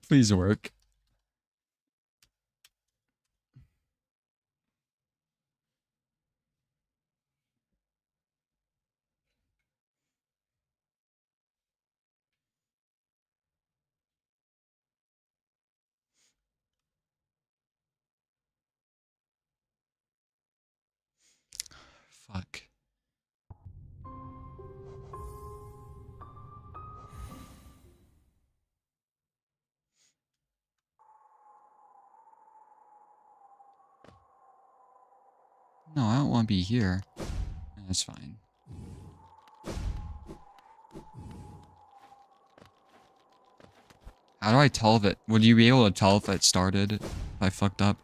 Please work. Fuck. No, I don't want to be here. That's fine. How do I tell if it... Would you be able to tell if it started? If I fucked up?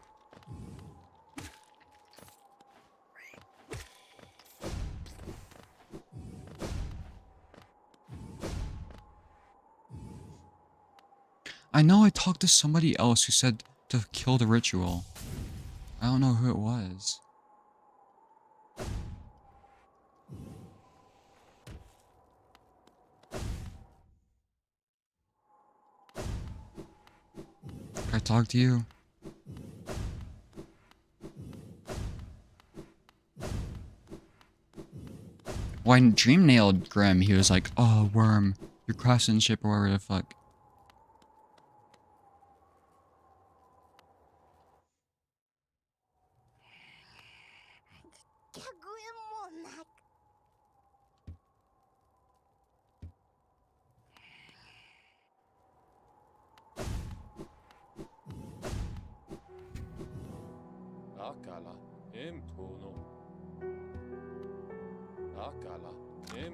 I know I talked to somebody else who said to kill the ritual. I don't know who it was. Can I talk to you? When Dream nailed Grim, he was like, "Oh, worm, your craftsmanship or whatever the fuck."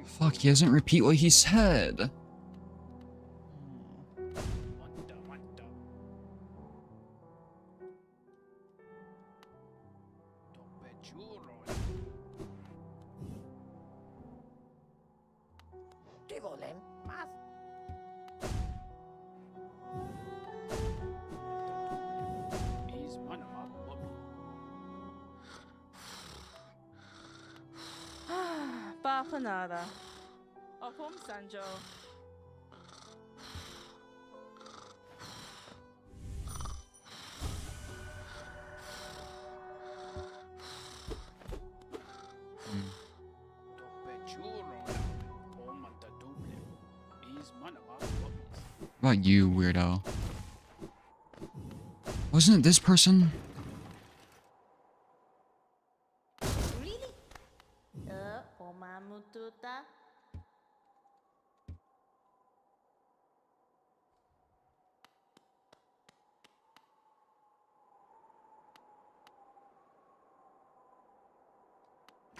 Fuck, he doesn't repeat what he said. Nada. Opom Sanjo. What about you, weirdo? Wasn't it this person? Really? Omamututa?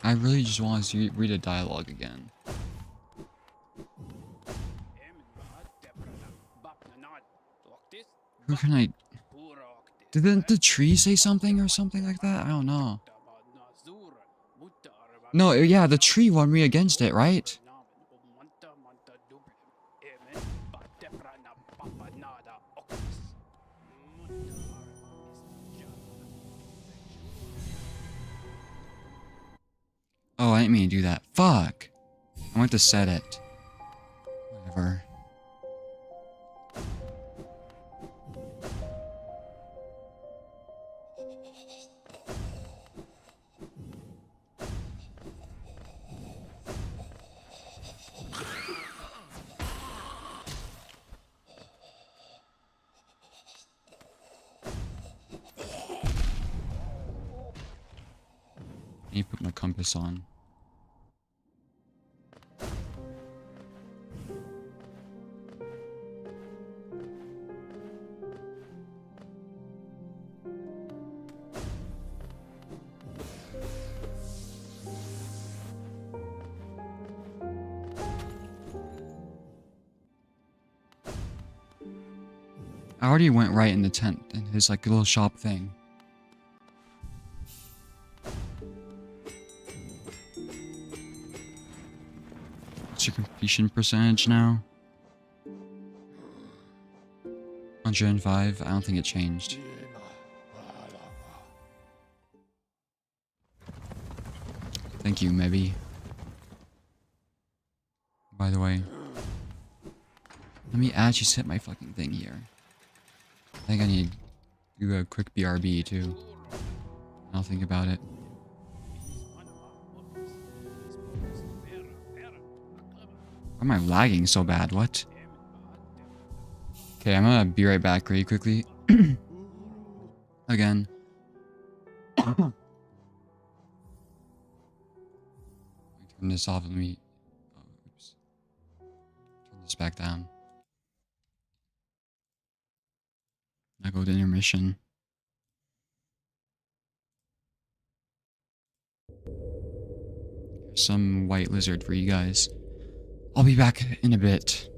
I really just want to read a dialogue again. Who can I... Did the tree say something or something like that? I don't know. No, yeah, the tree won me against it, right? Oh, I didn't mean to do that. Fuck! I went to set it. Whatever. I need to put my compass on. I already went right in the tent, in his like little shop thing. What's your completion percentage now? 105? I don't think it changed. Thank you, maybe. By the way, let me actually set my fucking thing here. I think I need to do a quick BRB too. I'll think about it. Why am I lagging so bad? What? Okay, I'm gonna be right back really quickly. Again. Turn this off and me. Oh, oops. Turn this back down. I go to intermission. Here's some white lizard for you guys. I'll be back in a bit.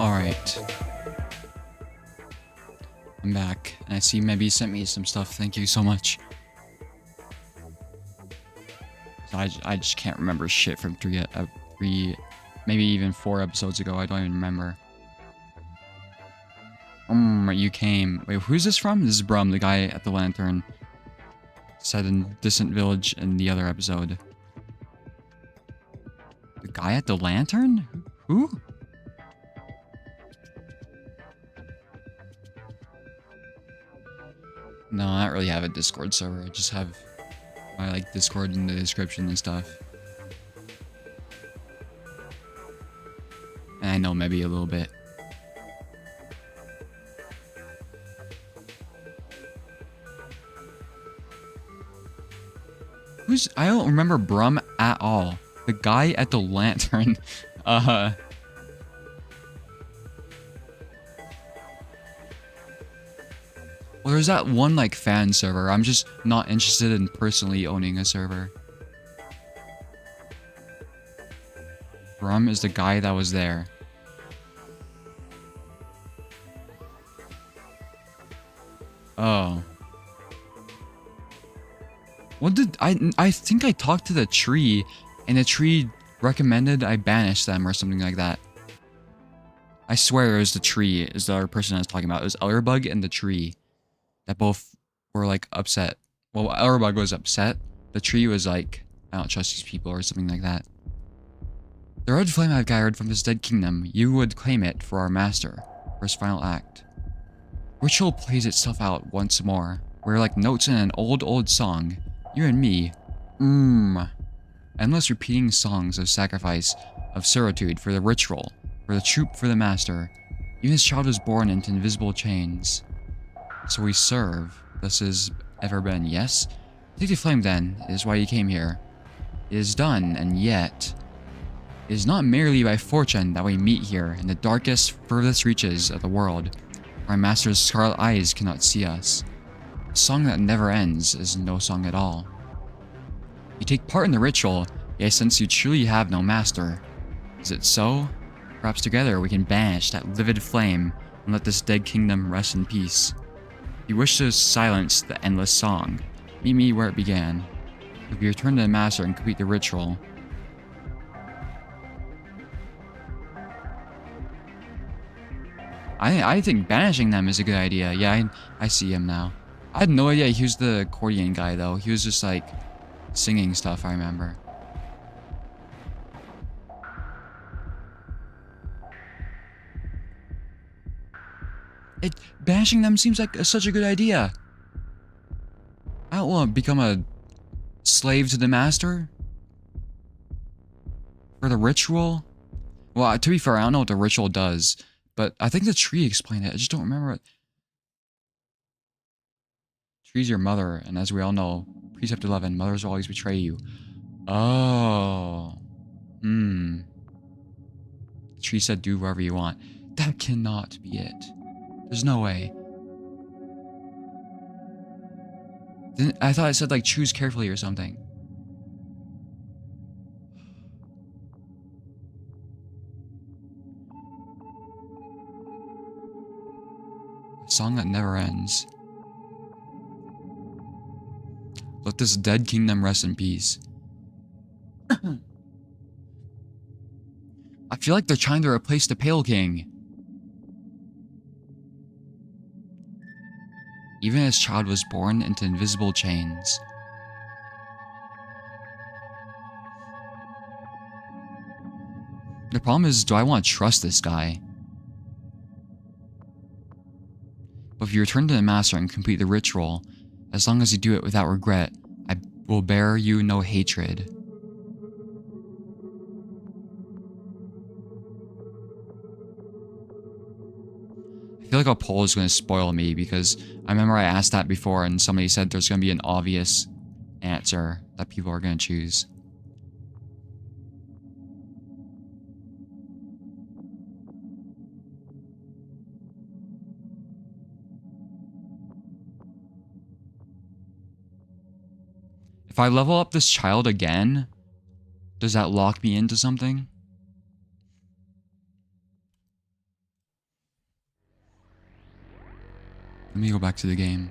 Alright. I'm back. And I see maybe you sent me some stuff. Thank you so much. I just can't remember shit from three, maybe even 4 episodes ago. I don't even remember. You came. Wait, who's this from? This is Brum, the guy at the lantern. Said in Distant Village in the other episode. The guy at the lantern? Who? No, I don't really have a Discord server. I just have my like Discord in the description and stuff. And I know maybe a little bit. I don't remember Brum at all. The guy at the lantern. Well, there's that one like fan server. I'm just not interested in personally owning a server. Brum is the guy that was there. Oh. What did I think I talked to the tree and the tree recommended I banish them or something like that. I swear it was the tree is the other person I was talking about. It was Ellerbug and the tree that both were like upset. Well, Ellerbug was upset. The tree was like, I don't trust these people or something like that. The red flame I've gathered from this dead kingdom, you would claim it for our master, for his final act. Ritual plays itself out once more. We're like notes in an old song. You and me. Endless repeating songs of sacrifice, of servitude for the ritual, for the troop, for the master. Even this child was born into invisible chains. So we serve. This has ever been, yes? Take the flame then, it is why you came here. It is done, and yet... It is not merely by fortune that we meet here in the darkest, furthest reaches of the world. Our master's scarlet eyes cannot see us. A song that never ends is no song at all. You take part in the ritual, yet since you truly have no master. Is it so? Perhaps together we can banish that livid flame and let this dead kingdom rest in peace. You wish to silence the endless song. Meet me where it began. If we return to the master and complete the ritual. I think banishing them is a good idea. Yeah, I see him now. I had no idea he was the accordion guy, though. He was just, like, singing stuff, I remember. Banishing them seems like such a good idea. I don't want to become a slave to the master. For the ritual. Well, to be fair, I don't know what the ritual does. But I think the tree explained it. I just don't remember it. Tree's your mother, and as we all know, Precept 11, mothers will always betray you. Oh. The tree said do whatever you want. That cannot be it. There's no way. I thought it said like choose carefully or something. A song that never ends. Let this dead kingdom rest in peace. I feel like they're trying to replace the Pale King. Even as child was born into invisible chains. The problem is, do I want to trust this guy? But if you return to the master and complete the ritual, as long as you do it without regret, I will bear you no hatred. I feel like a poll is going to spoil me because I remember I asked that before and somebody said there's going to be an obvious answer that people are going to choose. If I level up this child again, does that lock me into something? Let me go back to the game.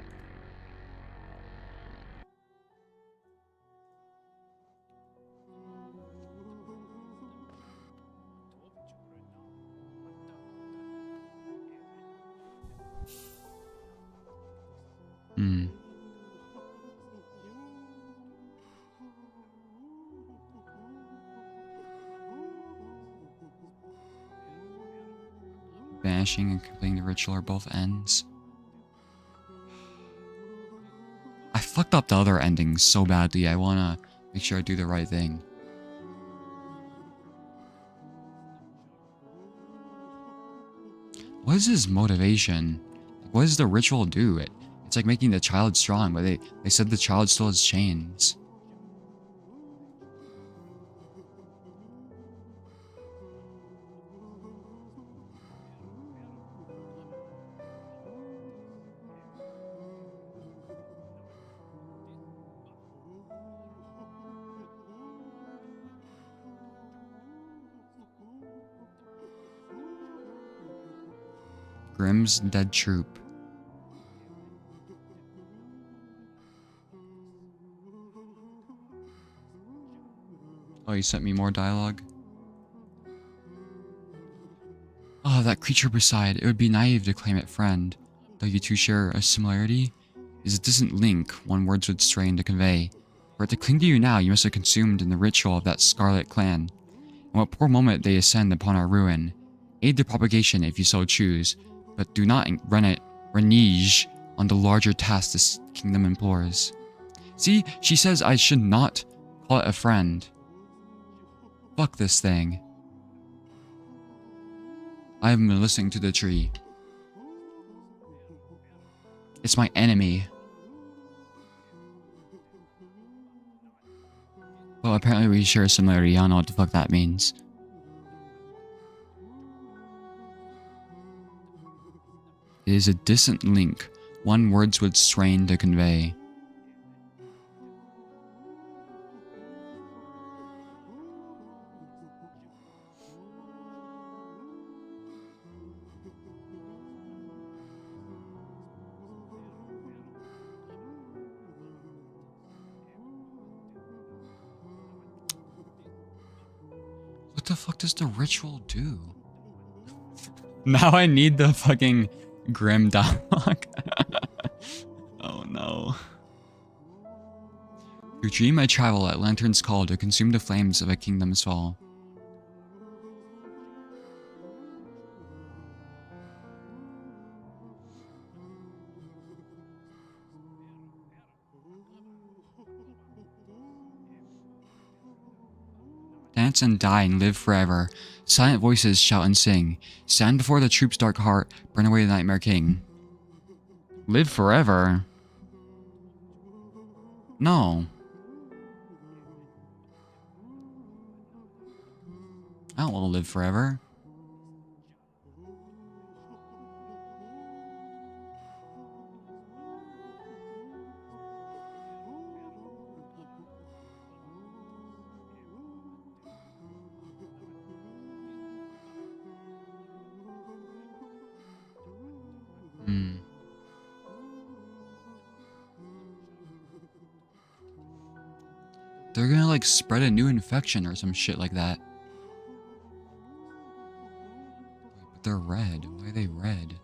Banishing and completing the ritual are both ends. I fucked up the other endings so badly. I wanna make sure I do the right thing. What is his motivation? What does the ritual do? It's like making the child strong, but they said the child still has chains. Grimm's dead troop. Oh, you sent me more dialogue? Oh, that creature beside. It would be naive to claim it friend. Though you two share a similarity, is a distant link one words would strain to convey. For it to cling to you now, you must have consumed in the ritual of that scarlet clan. In what poor moment they ascend upon our ruin. Aid their propagation if you so choose, but do not renege on the larger task this kingdom implores. See, she says I should not call it a friend. Fuck this thing. I haven't been listening to the tree. It's my enemy. Well, apparently we share a similarity. I don't know what the fuck that means. It is a distant link, one words would strain to convey. What the fuck does the ritual do? Now I need the fucking grim dialogue. Oh no. Through dream I travel at lantern's call to consume the flames of a kingdom's fall. Dance and die and live forever. Silent voices shout and sing. Stand before the troop's dark heart. Burn away the nightmare king. Live forever? No. I don't want to live forever. They're gonna like spread a new infection or some shit like that. But they're red. Why are they red?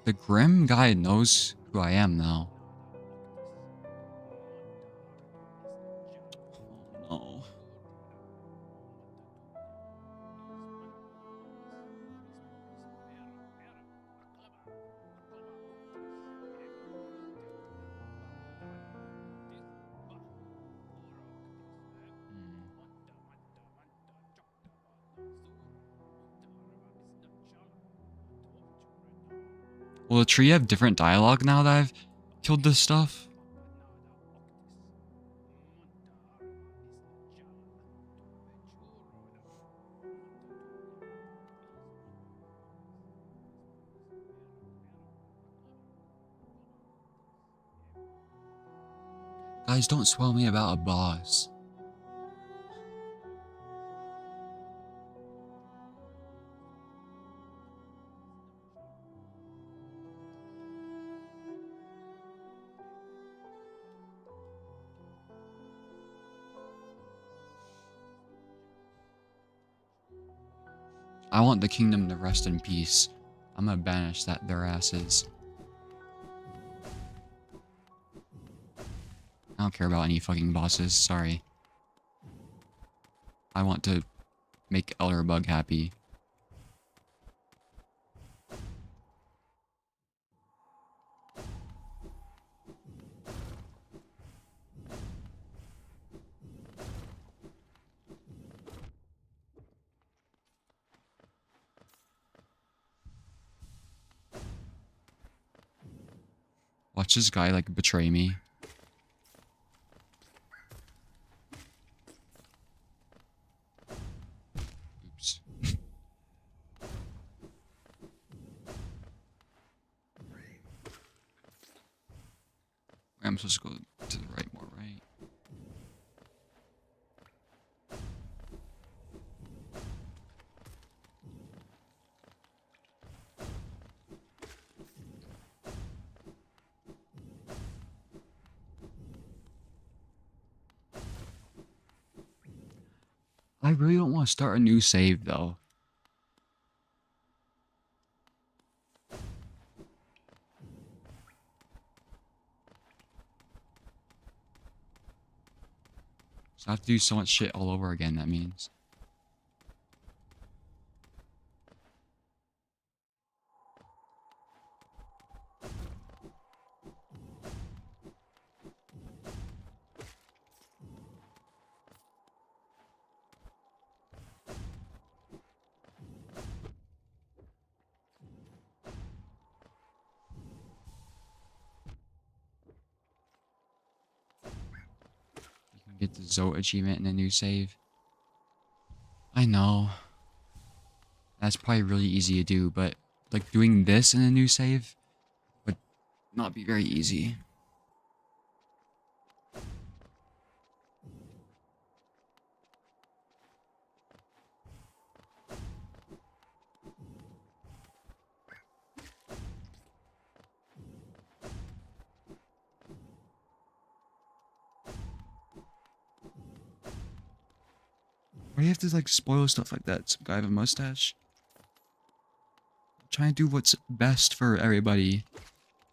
The grim guy knows who I am now. Oh. Will the tree have different dialogue now that I've killed this stuff? Guys, don't swell me about a boss. I want the kingdom to rest in peace. I'm gonna banish their asses. I don't care about any fucking bosses, sorry. I want to make Elderbug happy. Watch this guy like betray me. Oops. I'm supposed to go to the right more, right? I really don't want to start a new save though. So I have to do so much shit all over again, that means. You can get the Zoe achievement in a new save. I know. That's probably really easy to do, but like doing this in a new save would not be very easy. Why do you have to like spoil stuff like that? Some guy with a mustache? I'm trying to do what's best for everybody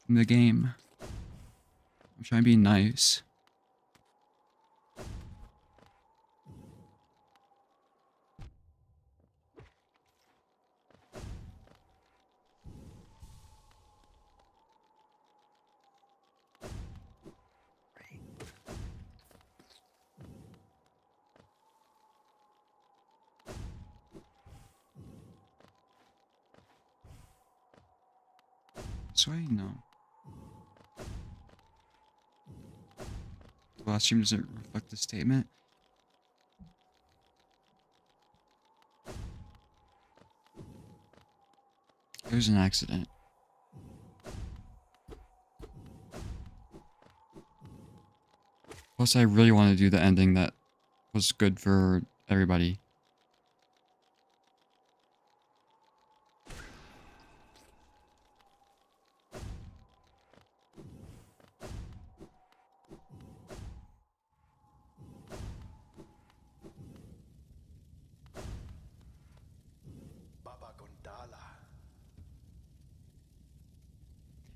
in the game. I'm trying to be nice. This way? No. The last stream doesn't reflect the statement. It was an accident. Plus, I really want to do the ending that was good for everybody.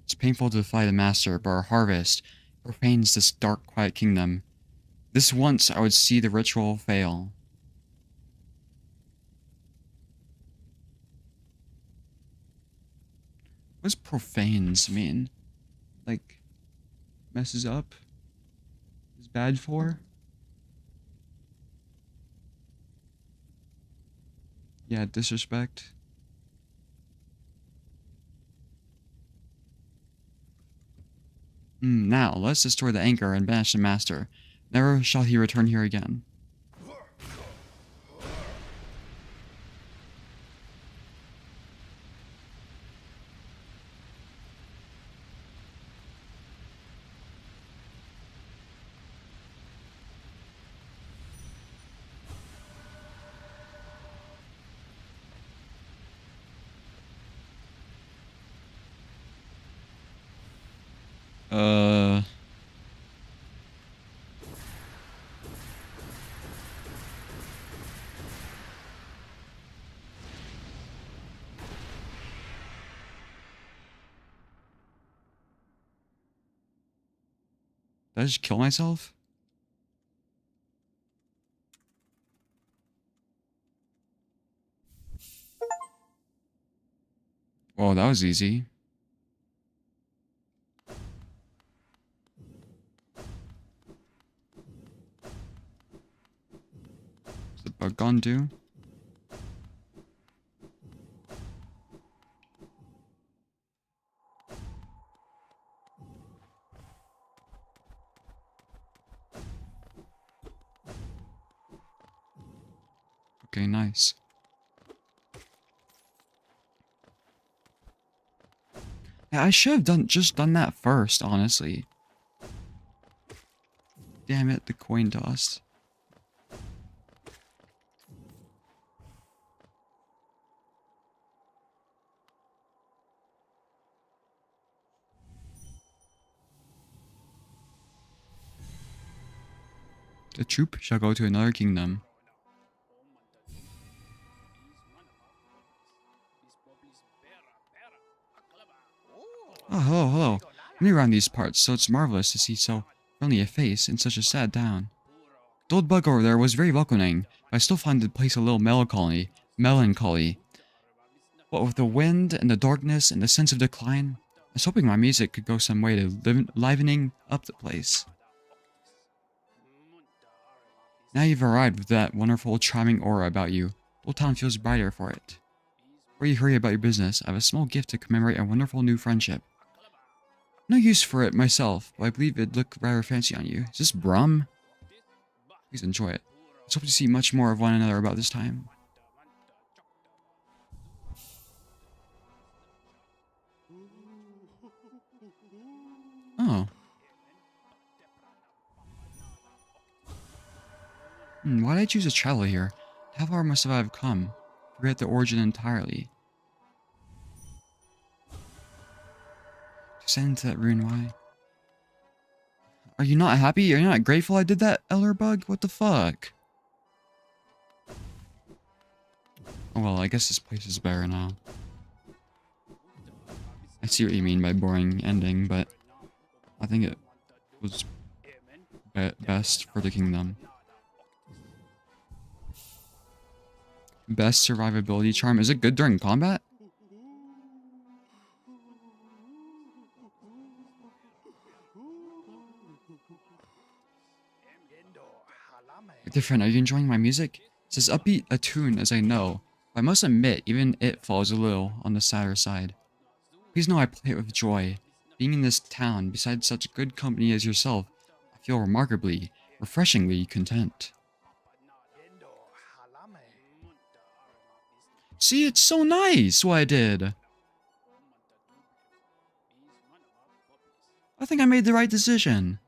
It's painful to defy the master, but our harvest profanes this dark, quiet kingdom. This once I would see the ritual fail. What does profanes mean? Like, messes up? Is bad for? Yeah, disrespect. Now, let's destroy the anchor and banish the master. Never shall he return here again. Uh... Did I just kill myself? Well, that was easy. Is the bug gone too? Okay, nice. Yeah, I should have just done that first, honestly. Damn it, the coin toss. The troop shall go to another kingdom. Oh, hello, hello. I'm new around these parts, so it's marvelous to see so friendly a face in such a sad town. The old bug over there was very welcoming, but I still find the place a little melancholy. What with the wind and the darkness and the sense of decline, I was hoping my music could go some way to livening up the place. Now you've arrived with that wonderful, charming aura about you, the whole town feels brighter for it. Before you hurry about your business, I have a small gift to commemorate a wonderful new friendship. No use for it myself, but I believe it'd look rather fancy on you. Is this Brum? Please enjoy it. Let's hope to see much more of one another about this time. Oh. Why did I choose to travel here? How far must I have come? Forget the origin entirely. Descend into that ruin, why? Are you not happy? Are you not grateful I did that, Elder Bug? What the fuck? Oh well, I guess this place is better now. I see what you mean by boring ending, but I think it was best for the kingdom. Best survivability charm. Is it good during combat? Different. Are you enjoying my music? It's as upbeat a tune as I know, but I must admit, even it falls a little on the sadder side. Please know I play it with joy. Being in this town, beside such good company as yourself, I feel remarkably, refreshingly content. See, it's so nice what I did. I think I made the right decision.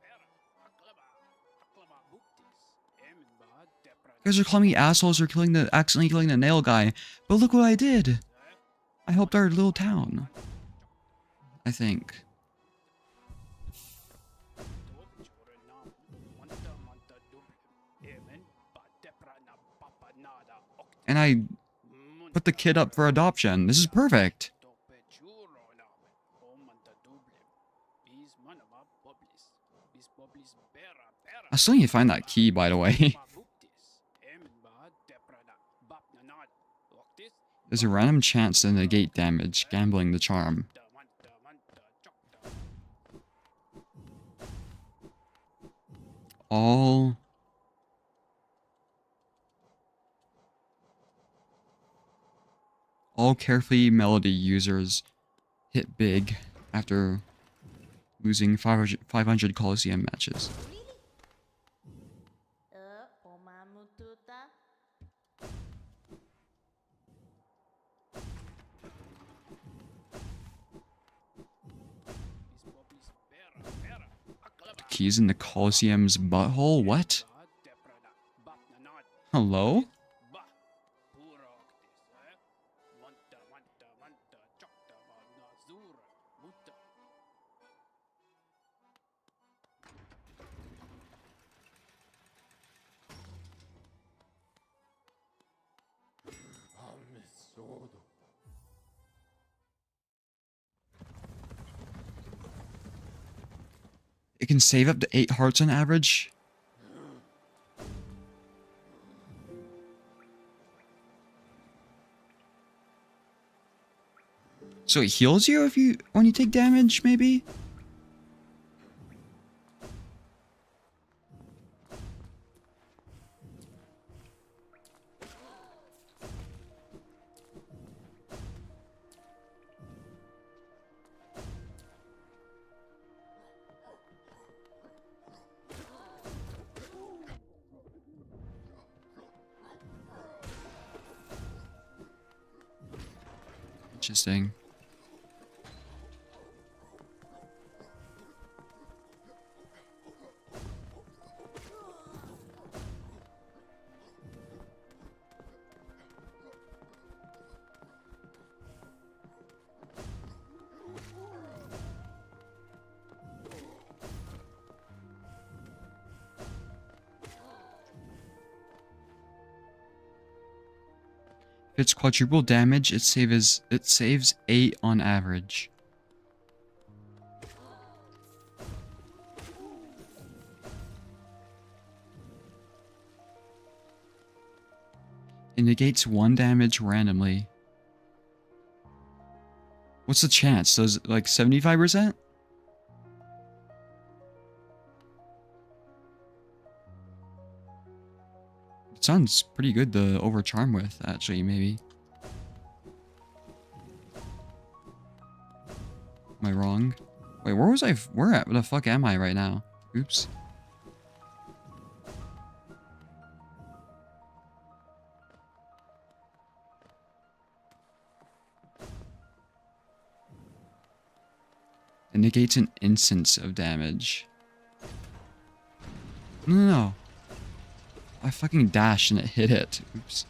You guys are calling me assholes for accidentally killing the nail guy, but look what I did. I helped our little town. I think. And I put the kid up for adoption. This is perfect. I still need to find that key, by the way. There's a random chance to negate damage, gambling the charm. All carefully melody users hit big after losing 500 Coliseum matches. Keys in the Coliseum's butthole? What? Hello? It can save up to 8 hearts on average. So it heals you when you take damage, maybe? Interesting. If it's quadruple damage, it saves 8 on average. It negates 1 damage randomly. What's the chance? Does it like 75%? It sounds pretty good to overcharm with, actually, maybe. Am I wrong? Wait, where was I? Where the fuck am I right now? Oops. It negates an instance of damage. No. I fucking dashed and it hit it. Oops.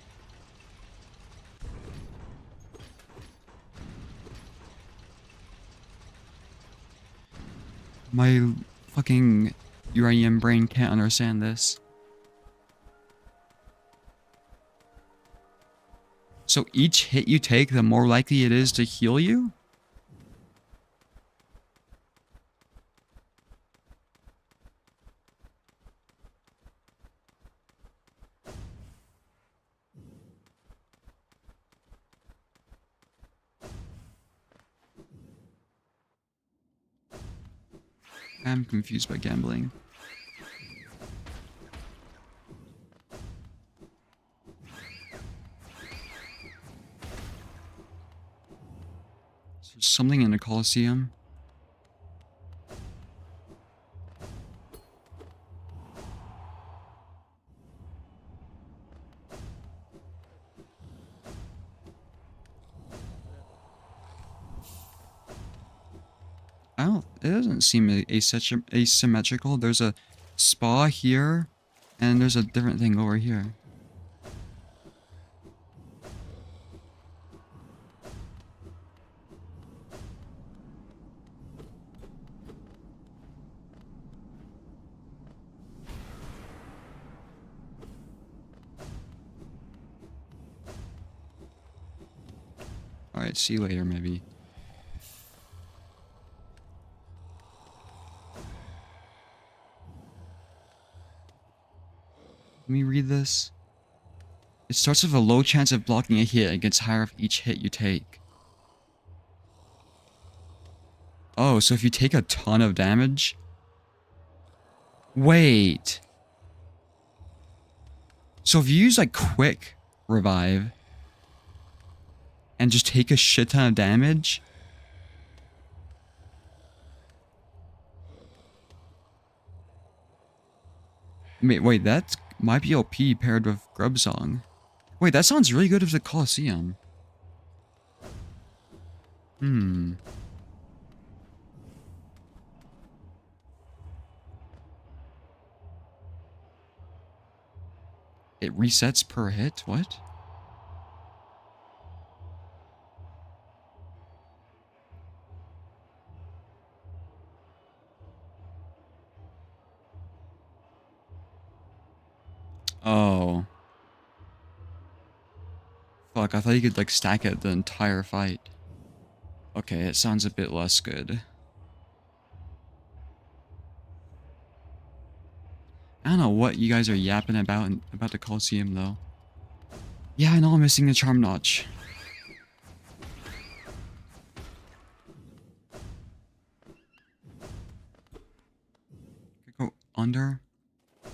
My fucking uranium brain can't understand this. So each hit you take, the more likely it is to heal you? I'm confused by gambling. Is there something in the Coliseum? It doesn't seem asymmetrical. There's a spa here, and there's a different thing over here. Alright, see you later, maybe. Let me read this. It starts with a low chance of blocking a hit and gets higher with each hit you take. Oh, so if you take a ton of damage... Wait. So if you use like quick revive and just take a shit ton of damage... Wait, that might be OP paired with Grub Song. Wait, that sounds really good with the Coliseum. It resets per hit? What? Oh. Fuck, I thought you could like stack it the entire fight. Okay, it sounds a bit less good. I don't know what you guys are yapping about the Coliseum though. Yeah, I know I'm missing the charm notch. Could go under. Oh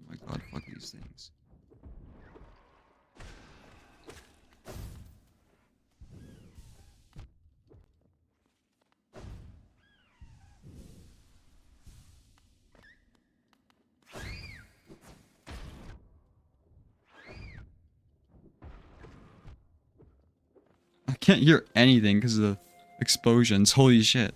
my god, fuck these things. I can't hear anything because of the explosions. Holy shit.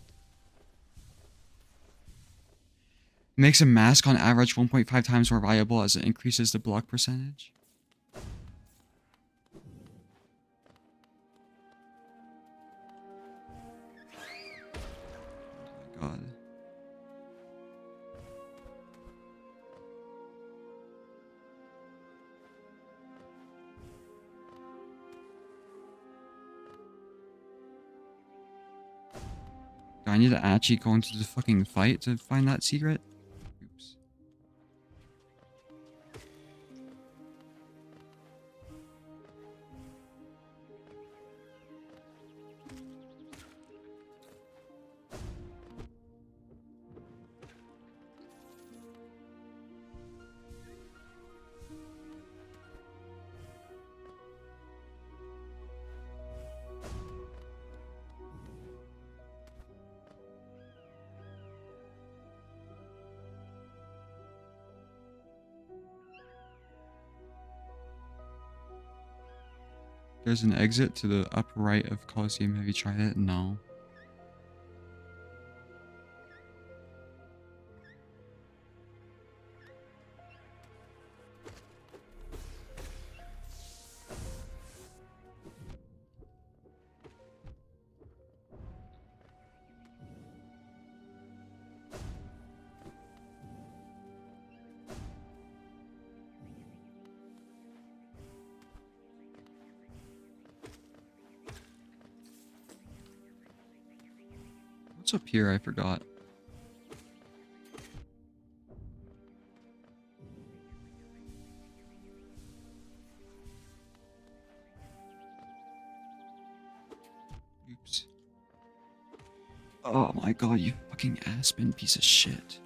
Makes a mask on average 1.5 times more valuable as it increases the block percentage. Oh my god. Do I need to actually go into the fucking fight to find that secret? Oops. There's an exit to the upper right of Coliseum. Have you tried it? No. What's up here? I forgot. Oops. Oh my god, you fucking Aspen piece of shit.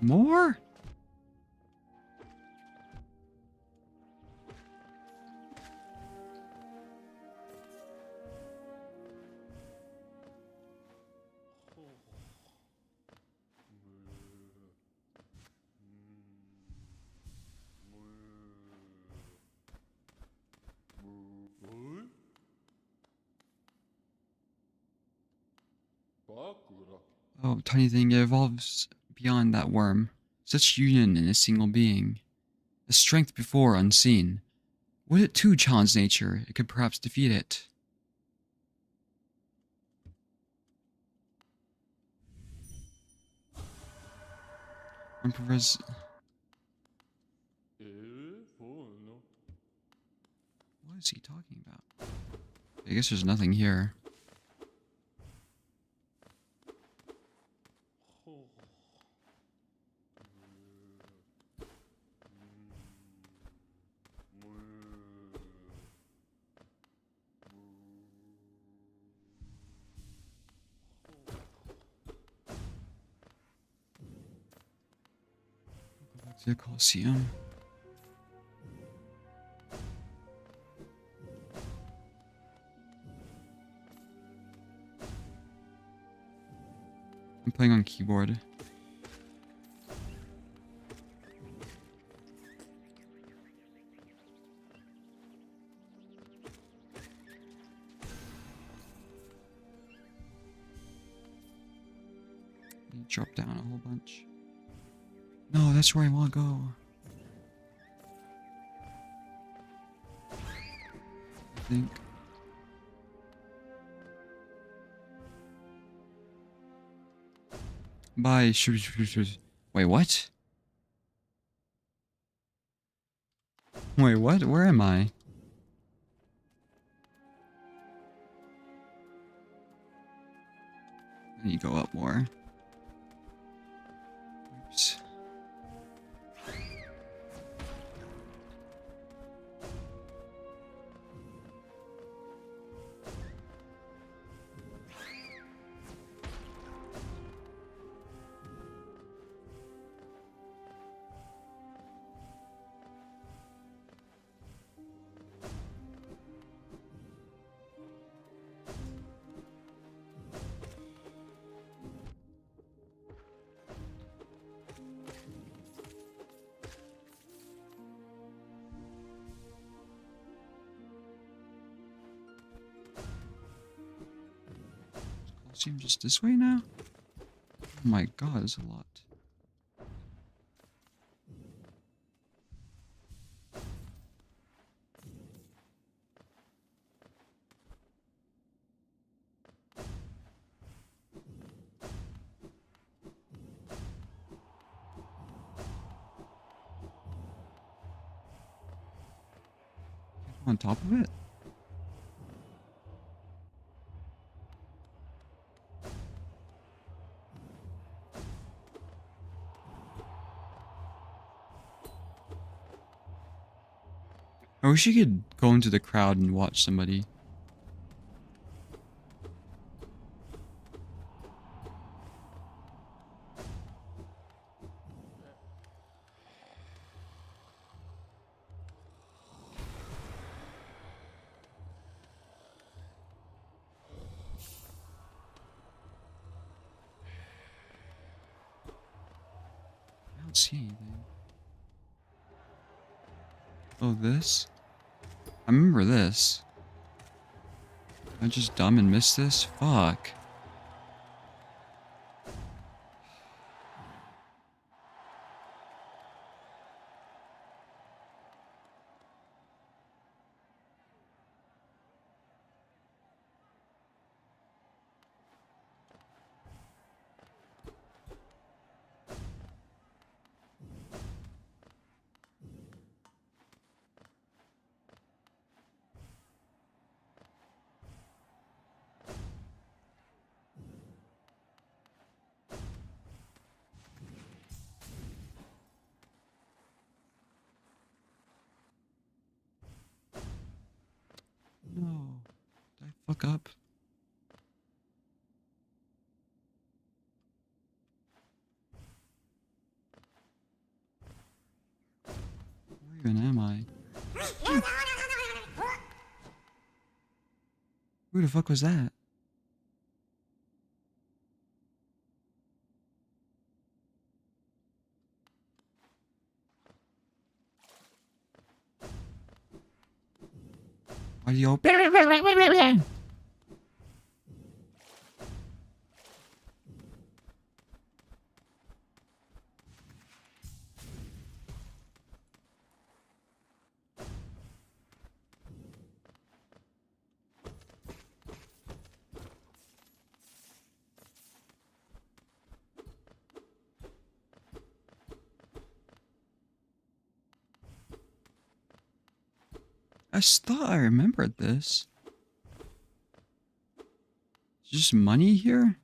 More? Oh, tiny thing, it evolves beyond that worm. Such union in a single being. A strength before unseen. Would it too challenge nature, it could perhaps defeat it. Emperor's... What is he talking about? I guess there's nothing here. Go back to the Coliseum. I'm playing on keyboard. You drop down a whole bunch. No, that's where I want to go. I think. Bye. Wait, what? Wait, what? Where am I? I need to go up more. Oops. Coliseum just this way now? Oh my god, there's a lot. On top of it? I wish you could go into the crowd and watch somebody. I don't see anything. Oh, this? I remember this. Am I just dumb and missed this? Fuck. No. Did I fuck up? Where even am I? Who the fuck was that? Why do you all... I just thought I remembered this. Is just money here?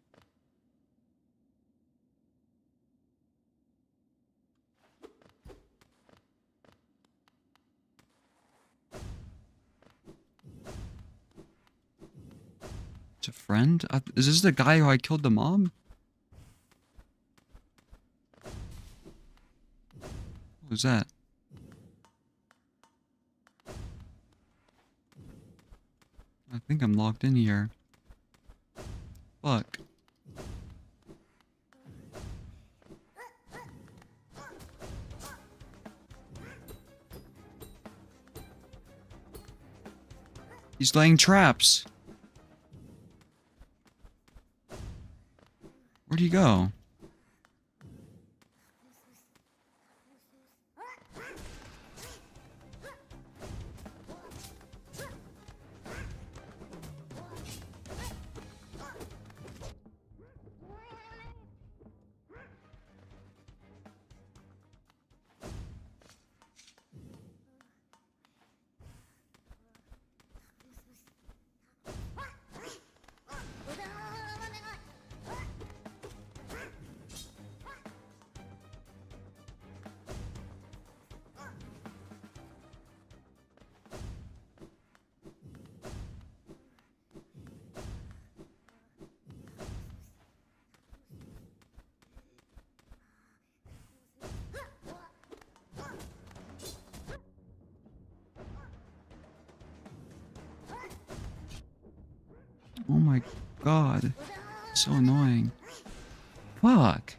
It's a friend? Is this the guy who I killed the mom? What was that? I think I'm locked in here. Fuck. He's laying traps. Where'd he go? my god. So annoying. Fuck.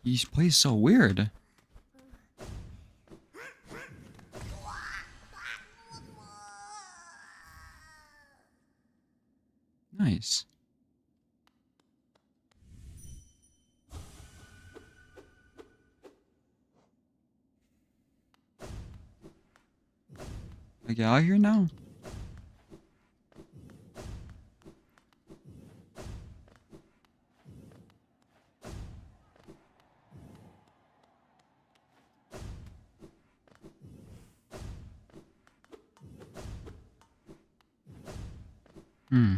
He plays so weird. Nice. I get out of here now? Hmm.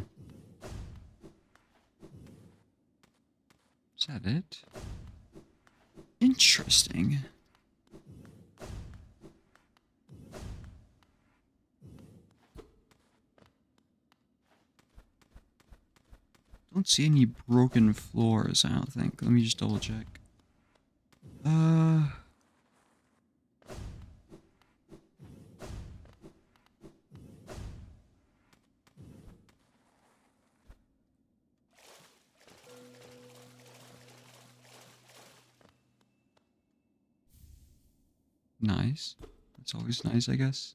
Is that it? Interesting. Don't see any broken floors, I don't think. Let me just double check. Nice. That's always nice, I guess.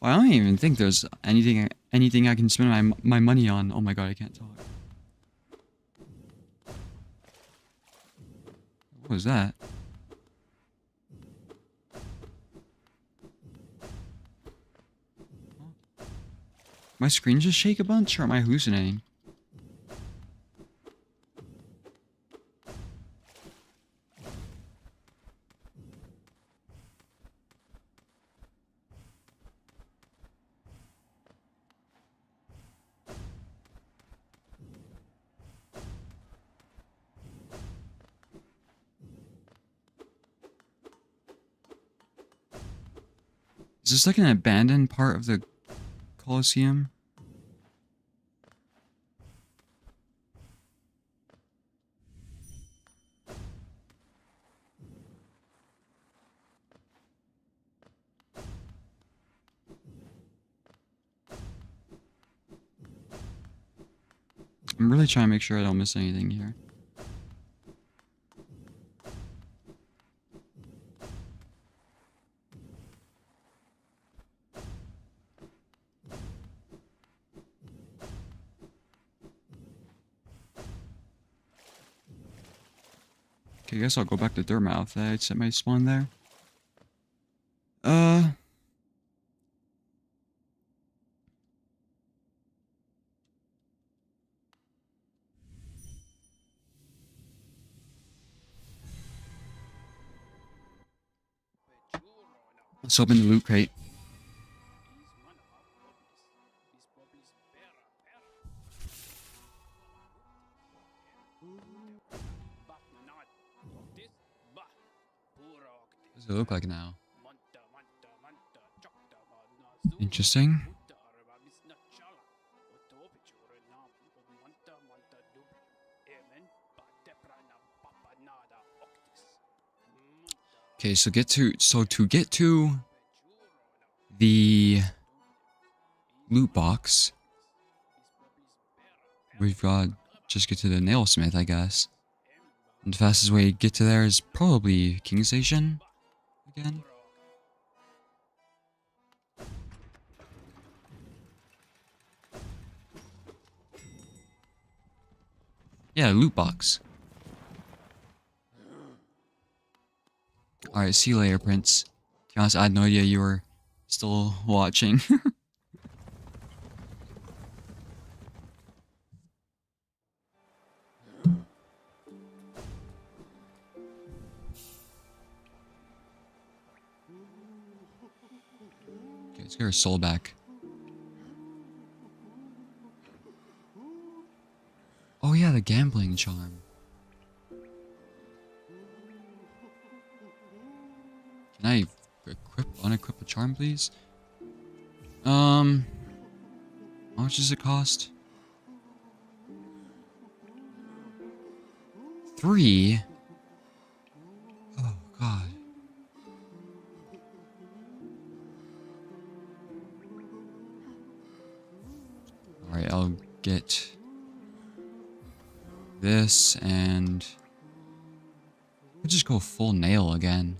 Well, I don't even think there's anything I can spend my money on. Oh my god, I can't talk. What was that? My screen just shake a bunch, or am I hallucinating? Is this like an abandoned part of the Coliseum? I'm really trying to make sure I don't miss anything here. Okay, I guess I'll go back to Durmouth. I set my spawn there. Let's open the loot crate. What does it look like now? Interesting. Okay, so to get to the loot box, we've got just get to the nailsmith, I guess. And the fastest way to get to there is probably King Station again. Yeah, loot box. Alright, see you later, Prince. To be honest, I had no idea you were still watching. Okay, let's get her soul back. Oh yeah, the gambling charm. Can I unequip a charm, please? How much does it cost? 3? Oh, God. Alright, I'll get this and I'll just go full nail again.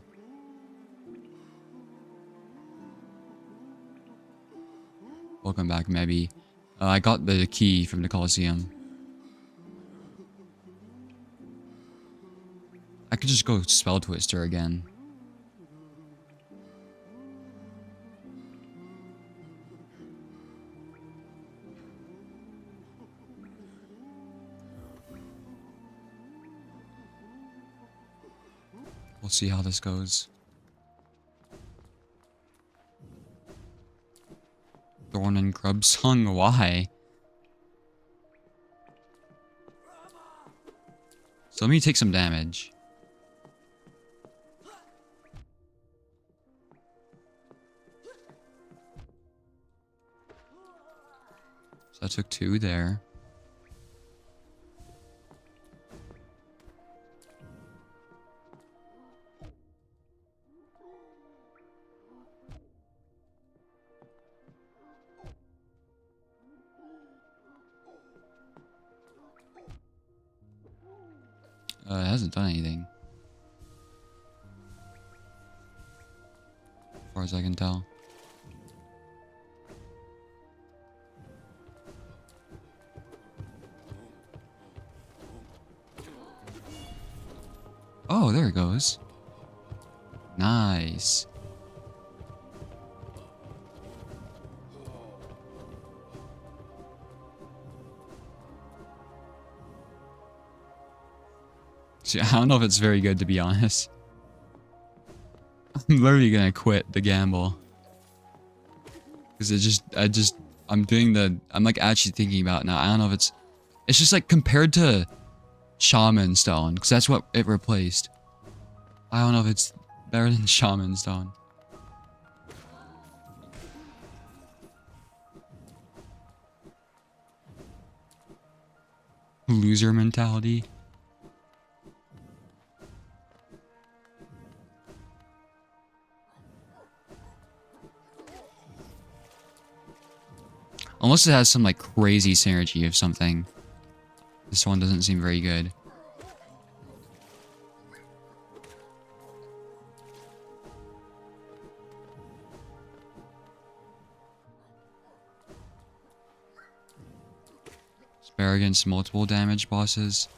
Welcome back, maybe. I got the key from the Coliseum. I could just go Spell Twister again. We'll see how this goes. Thorn and Grub song, why? So let me take some damage. So I took 2 there. It hasn't done anything. As far as I can tell. Oh, there it goes. Nice. See, I don't know if it's very good, to be honest. I'm literally gonna quit the gamble. Because I'm like actually thinking about it now. I don't know if it's just like compared to Shaman Stone, because that's what it replaced. I don't know if it's better than Shaman Stone. Loser mentality. Unless it has some like crazy synergy of something. This one doesn't seem very good. Spare against multiple damage bosses.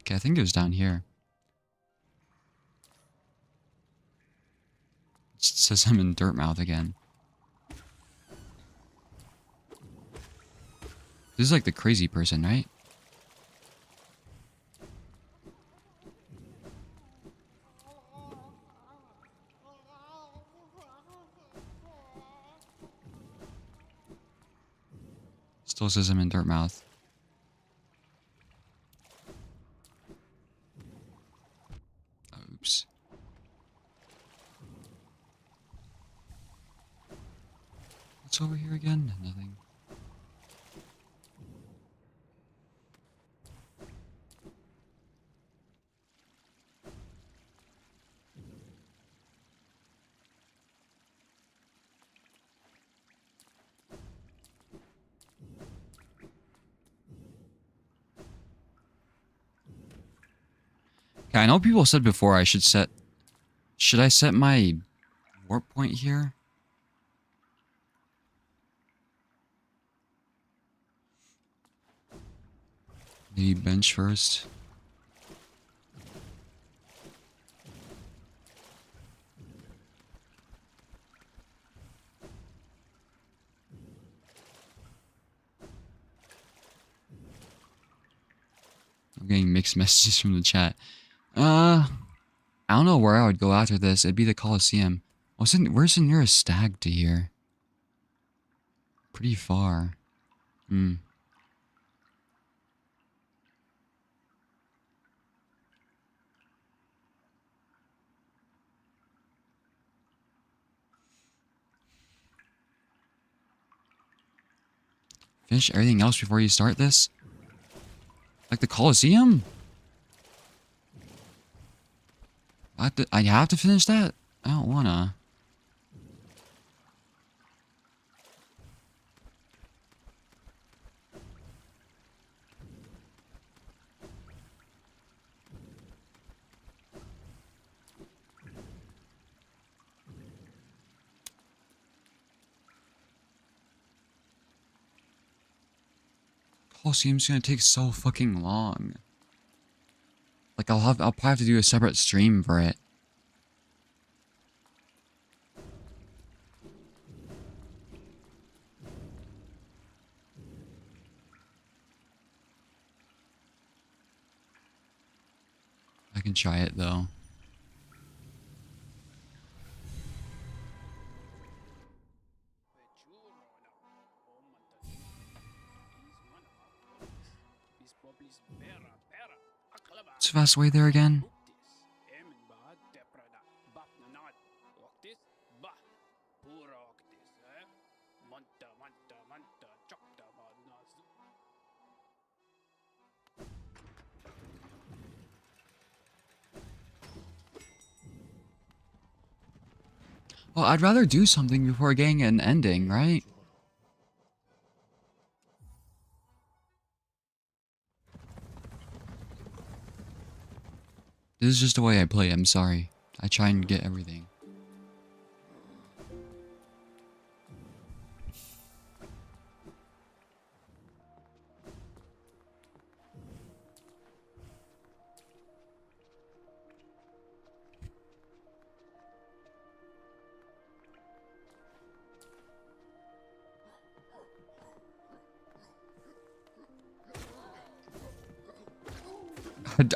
Okay, I think it was down here. It says I'm in Dirtmouth again. This is like the crazy person, right? Still says I'm in Dirtmouth. Oops. What's over here again? Nothing. Okay, I know people said before I should set... Should I set my warp point here? Maybe bench first. I'm getting mixed messages from the chat. I don't know where I would go after this. It'd be the Coliseum. Where's the nearest stag to here? Pretty far. Hmm. Finish everything else before you start this? Like the Coliseum? I have to finish that? I don't wanna. Coliseum's gonna take so fucking long. Like I'll probably have to do a separate stream for it. I can try it though. What's the fast way there again? Well, I'd rather do something before getting an ending, right? This is just the way I play, I'm sorry. I try and get everything.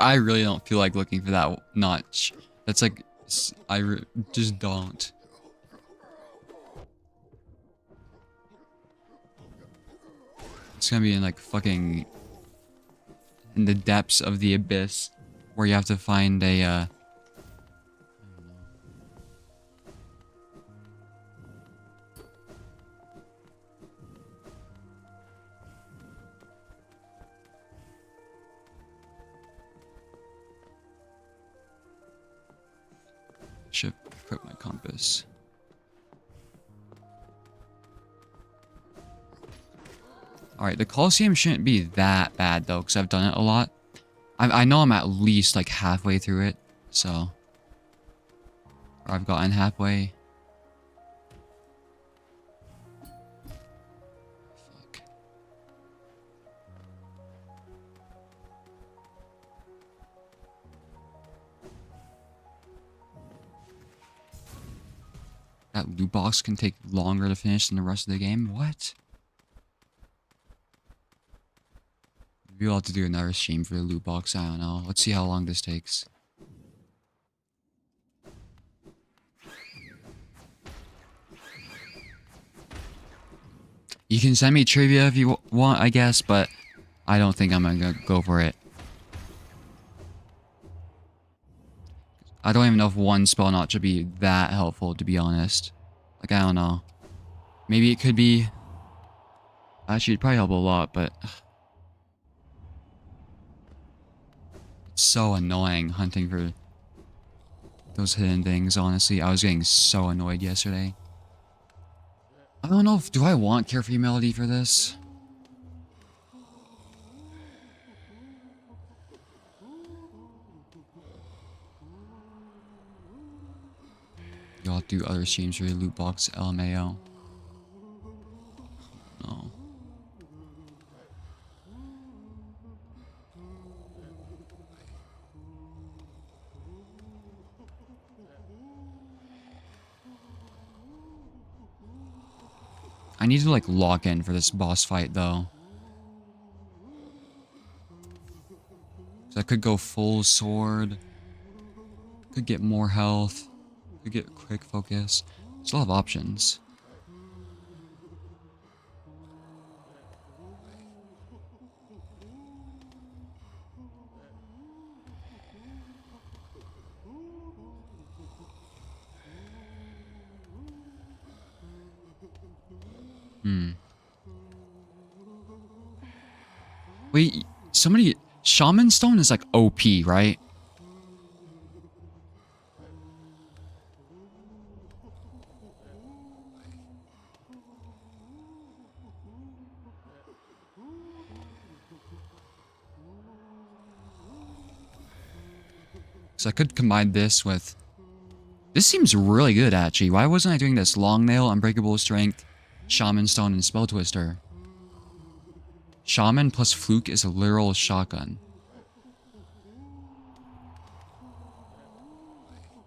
I really don't feel like looking for that notch. That's like, just don't. It's gonna be in like fucking, in the depths of the abyss, where you have to find a, should equip my compass. Alright, the Coliseum shouldn't be that bad though, because I've done it a lot. I know I'm at least like halfway through it, so. Or I've gotten halfway. Fuck. That loot box can take longer to finish than the rest of the game? What? Maybe we'll have to do another stream for the loot box, I don't know. Let's see how long this takes. You can send me trivia if you want, I guess, but I don't think I'm gonna go for it. I don't even know if one spell knot should be that helpful, to be honest. Like, I don't know. Maybe it could be. Actually, it'd probably help a lot, but it's so annoying hunting for those hidden things, honestly. I was getting so annoyed yesterday. I don't know if, do I want Carefree Melody for this? Y'all do other streams for your loot box LMAO. No. I need to like lock in for this boss fight though. So I could go full sword. Could get more health. Could get quick focus. Still have options. Wait, somebody... Shaman Stone is like OP, right? So I could combine this with... This seems really good, actually. Why wasn't I doing this? Long Nail, Unbreakable Strength, Shaman Stone, and Spell Twister. Shaman plus Fluke is a literal shotgun.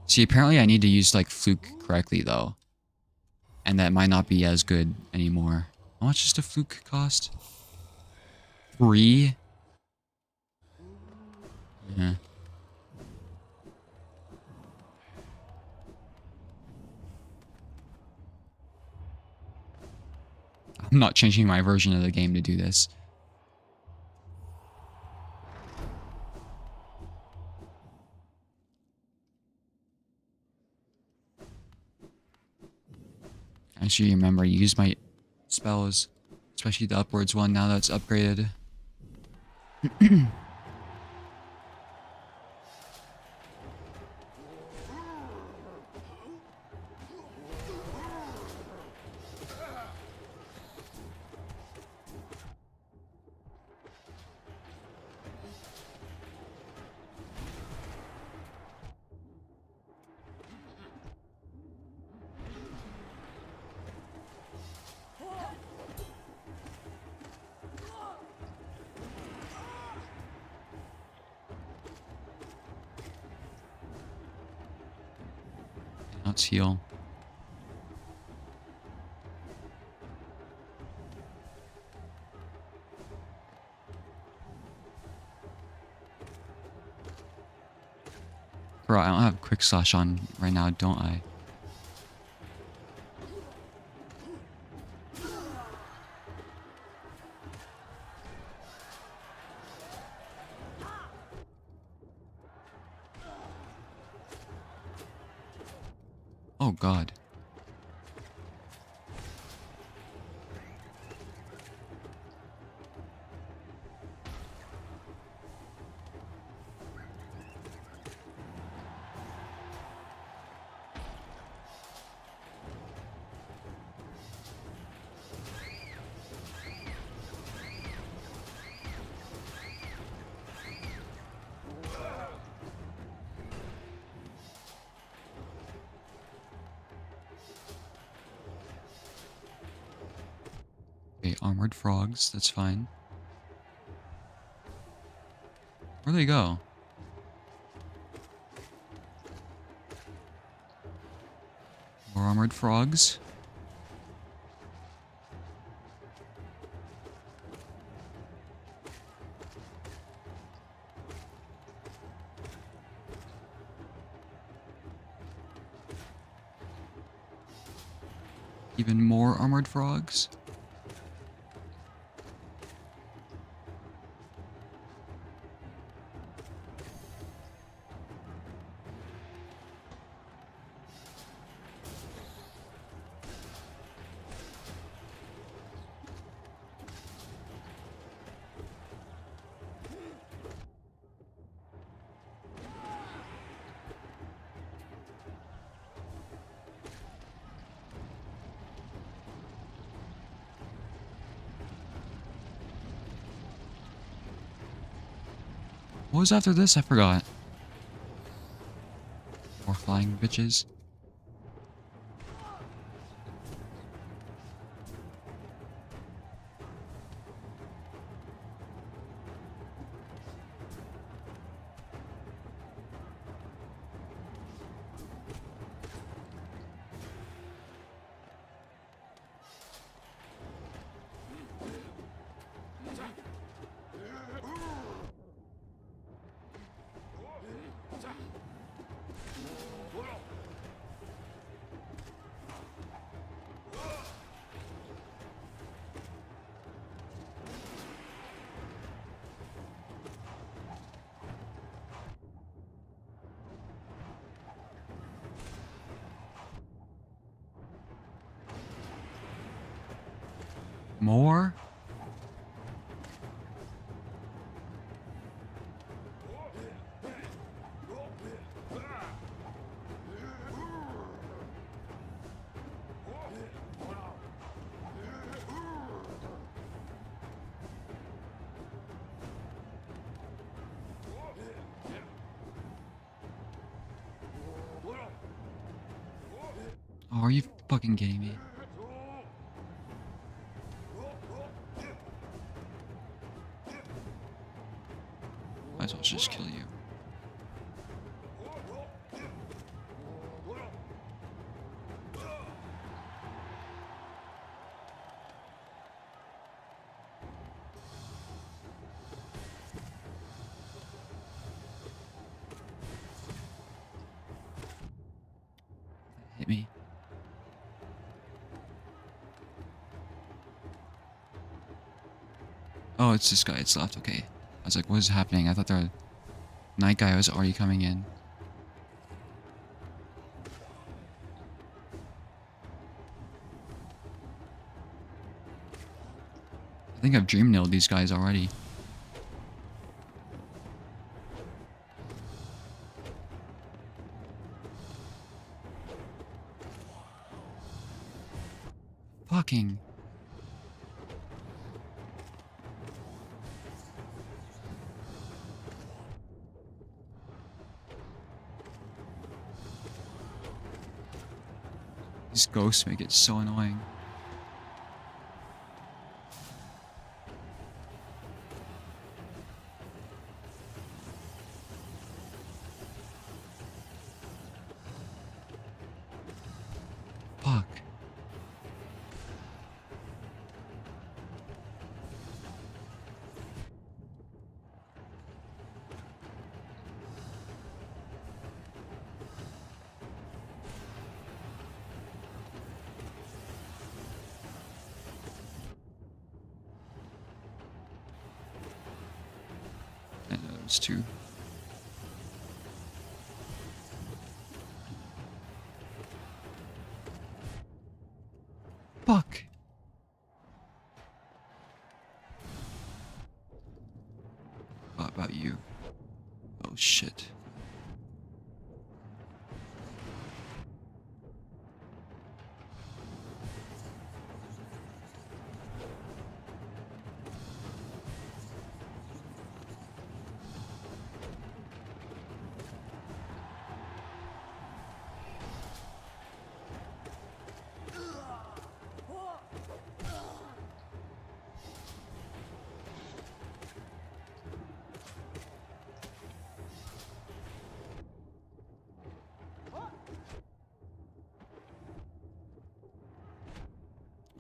See, apparently I need to use, like, Fluke correctly, though. And that might not be as good anymore. How much does the Fluke cost? 3? Yeah. I'm not changing my version of the game to do this. Actually, remember, use my spells, especially the upwards one now that's upgraded. Let's heal. Bro, I don't have quick slash on right now, don't I? Oh god. Okay, armored frogs, that's fine. Where'd they go? More armored frogs. Even more armored frogs. What was after this? I forgot. More flying bitches. More? Oh, are you fucking kidding me? Might as well just kill you. Hit me. Oh, it's this guy. It's left. Okay. I was like, what is happening? I thought the night guy was already coming in. I think I've dream nailed these guys already. Fucking. These ghosts make it so annoying. Fuck. I know there's two. Fuck. What about you? Oh shit.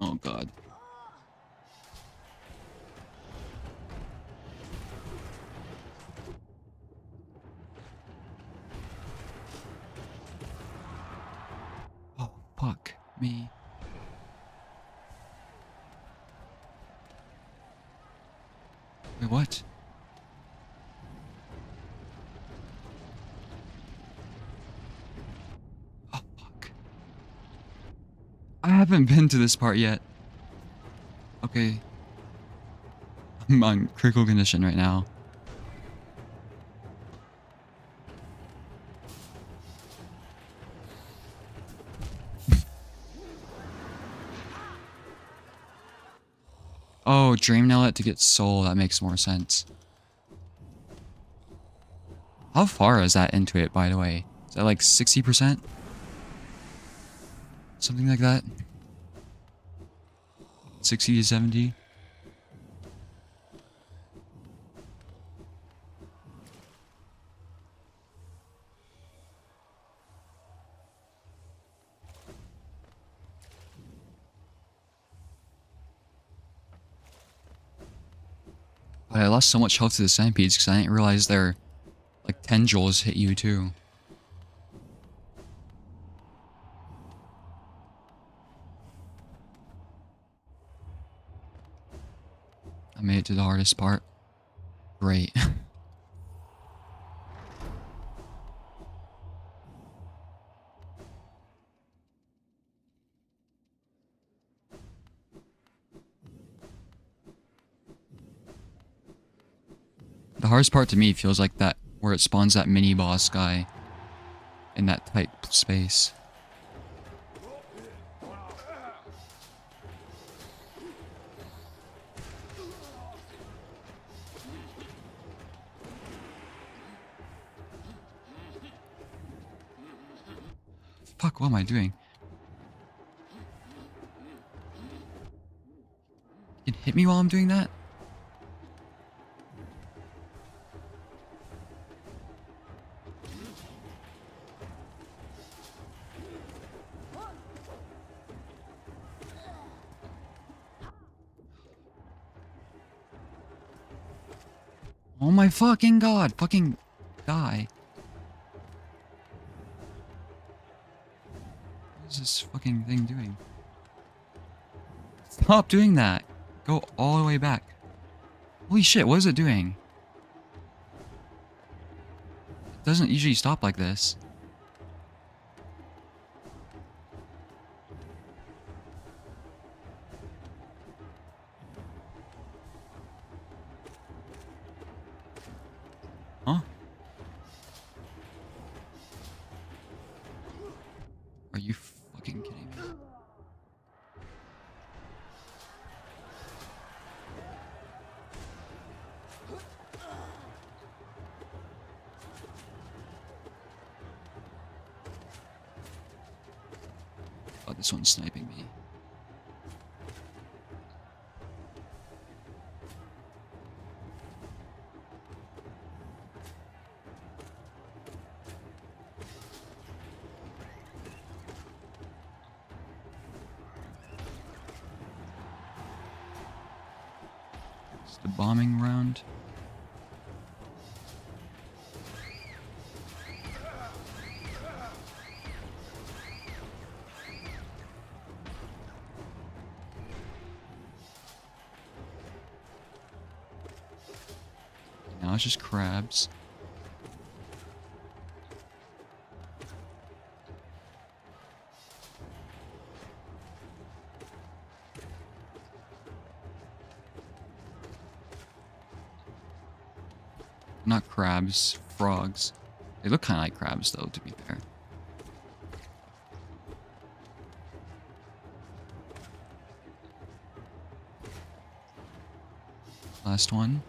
Oh god. Oh fuck me. Wait, what? Oh fuck. I haven't been to this part yet. Okay. I'm on critical condition right now. Oh, dream nail it to get soul. That makes more sense. How far is that into it, by the way? Is that like 60%? Something like that? 60 to 70? But I lost so much health to the centipedes because I didn't realize their like tendrils hit you too. I made it to the hardest part. Great. hardest part to me feels like that where it spawns that mini boss guy in that tight space. Fuck, what am I doing? You can hit me while I'm doing that? Oh my fucking god, fucking die. What is this fucking thing doing? Stop doing that. Go all the way back. Holy shit, what is it doing? It doesn't usually stop like this. Huh? Are you fucking kidding me? Oh, this one's sniping me. It's the bombing round. Now it's just crabs. Not crabs, frogs. They look kind of like crabs, though, to be fair. Last one.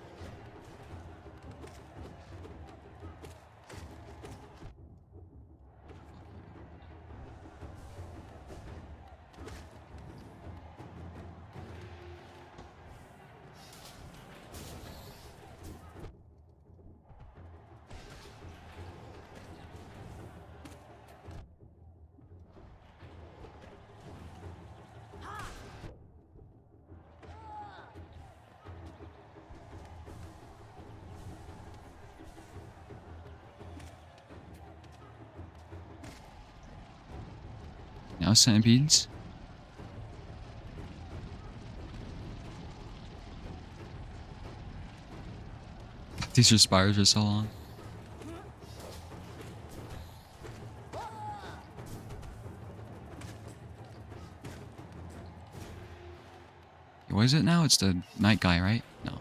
Now centipedes. These are spires for so long. What is it now? It's the night guy, right? No.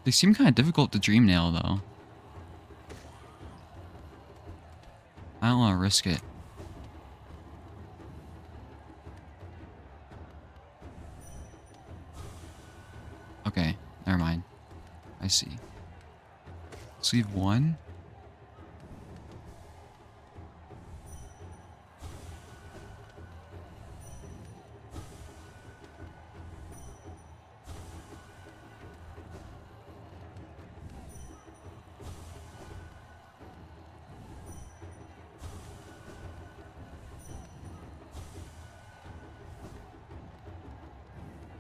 They seem kind of difficult to dream nail, though. I don't want to risk it. Okay, never mind. I see. Let's leave one.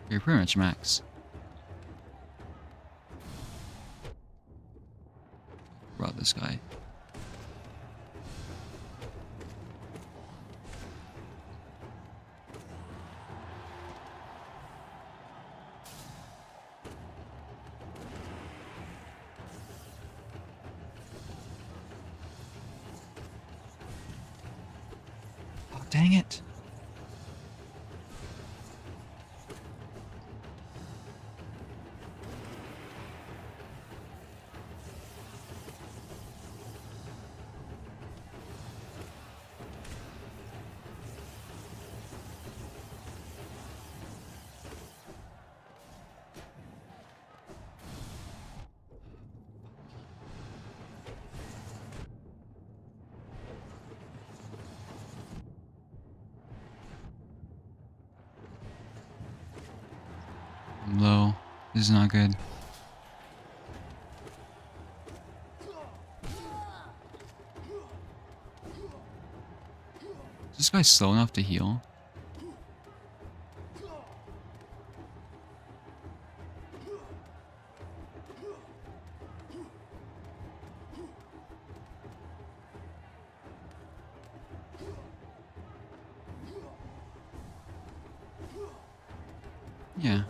You're pretty much max. About this guy. Oh, dang it. I'm low. This is not good. Is this guy slow enough to heal? Yeah.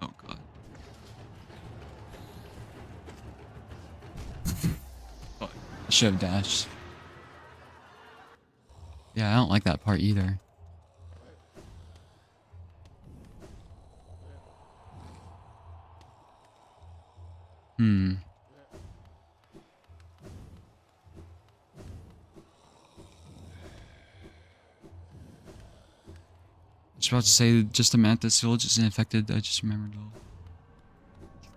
Oh god. Oh, I should have dashed. Yeah, I don't like that part either. Hmm. I was about to say just the Mantis village is infected. I just remembered.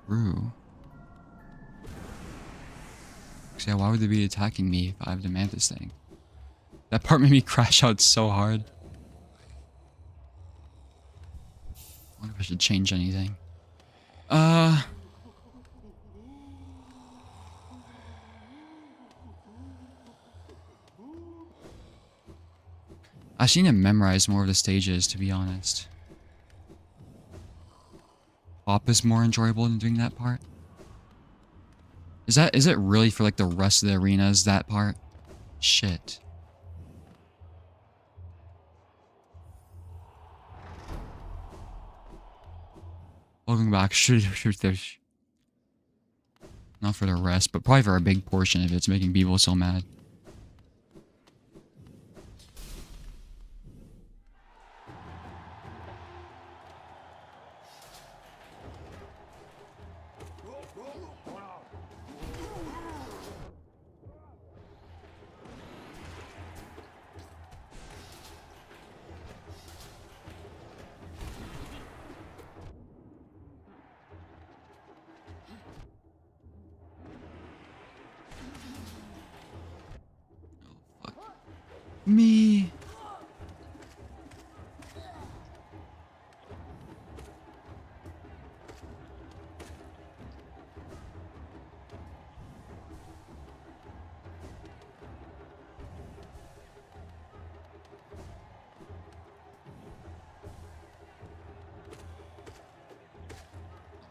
True. Yeah, why would they be attacking me if I have the Mantis thing? That part made me crash out so hard. I wonder if I should change anything. I should need to memorize more of the stages, to be honest. Pop is more enjoyable than doing that part. Is it really for like the rest of the arenas, that part? Shit. Welcome back. Not for the rest, but probably for a big portion if it's making people so mad. me.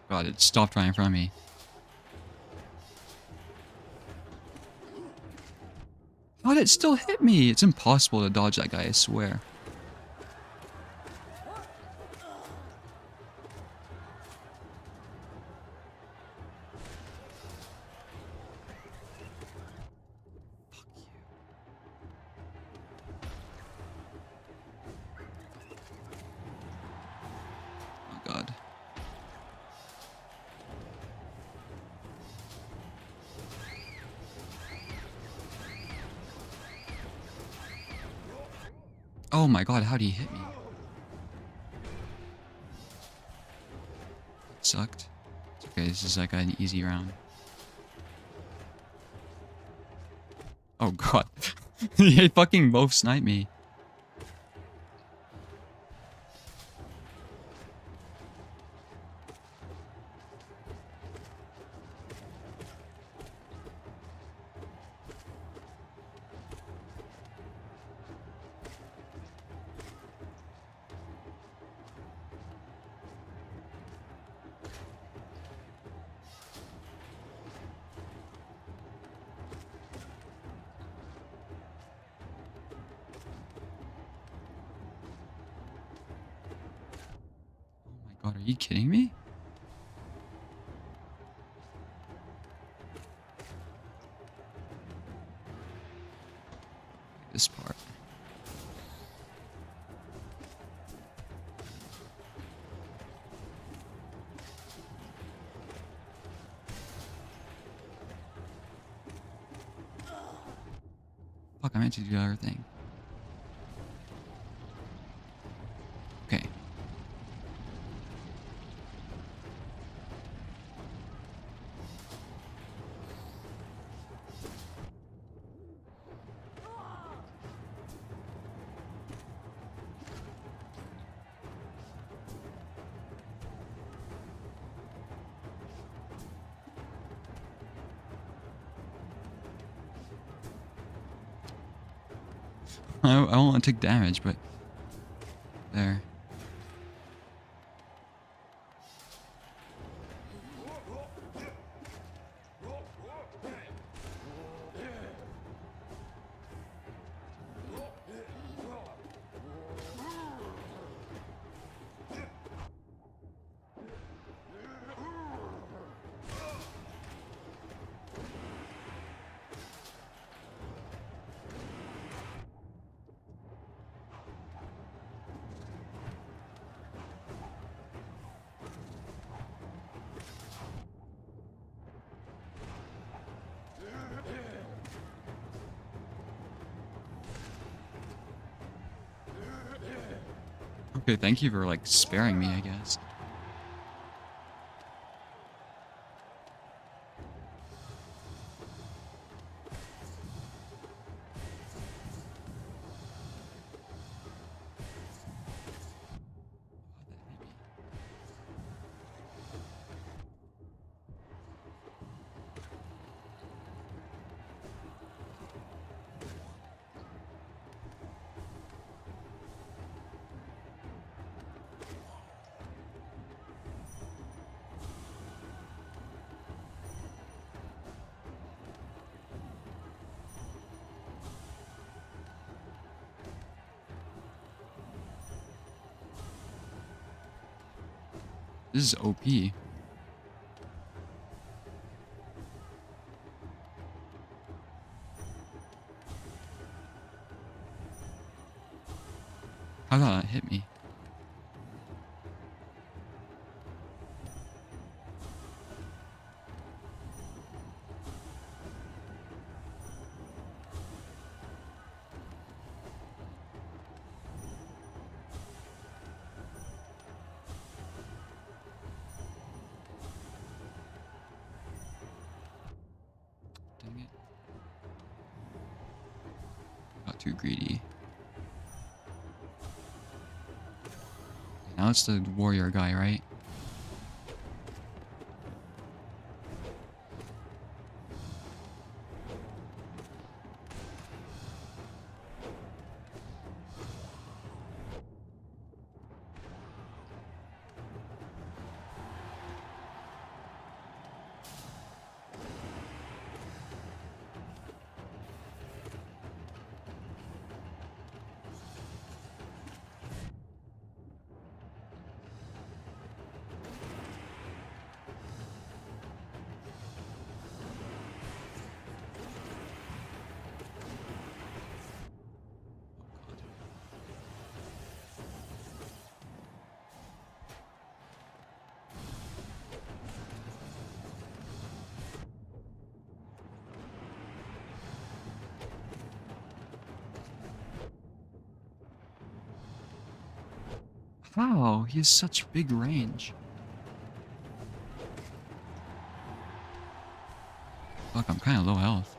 God, it stopped right in front of me. God, it still hit me. It's impossible to dodge that guy, I swear. Oh God. Oh my God, how'd he hit me? It sucked. It's okay, this is like an easy round. Oh God. He fucking both sniped me. Oh my God, are you kidding me? This part. Fuck, I meant to do the other thing. Okay. I don't want to take damage, but there. Okay, thank you for like sparing me, I guess. This is OP. How did that hit me? Dang it. Got Too greedy. Now it's the warrior guy, right? Wow, he has such big range. Fuck, I'm kind of low health.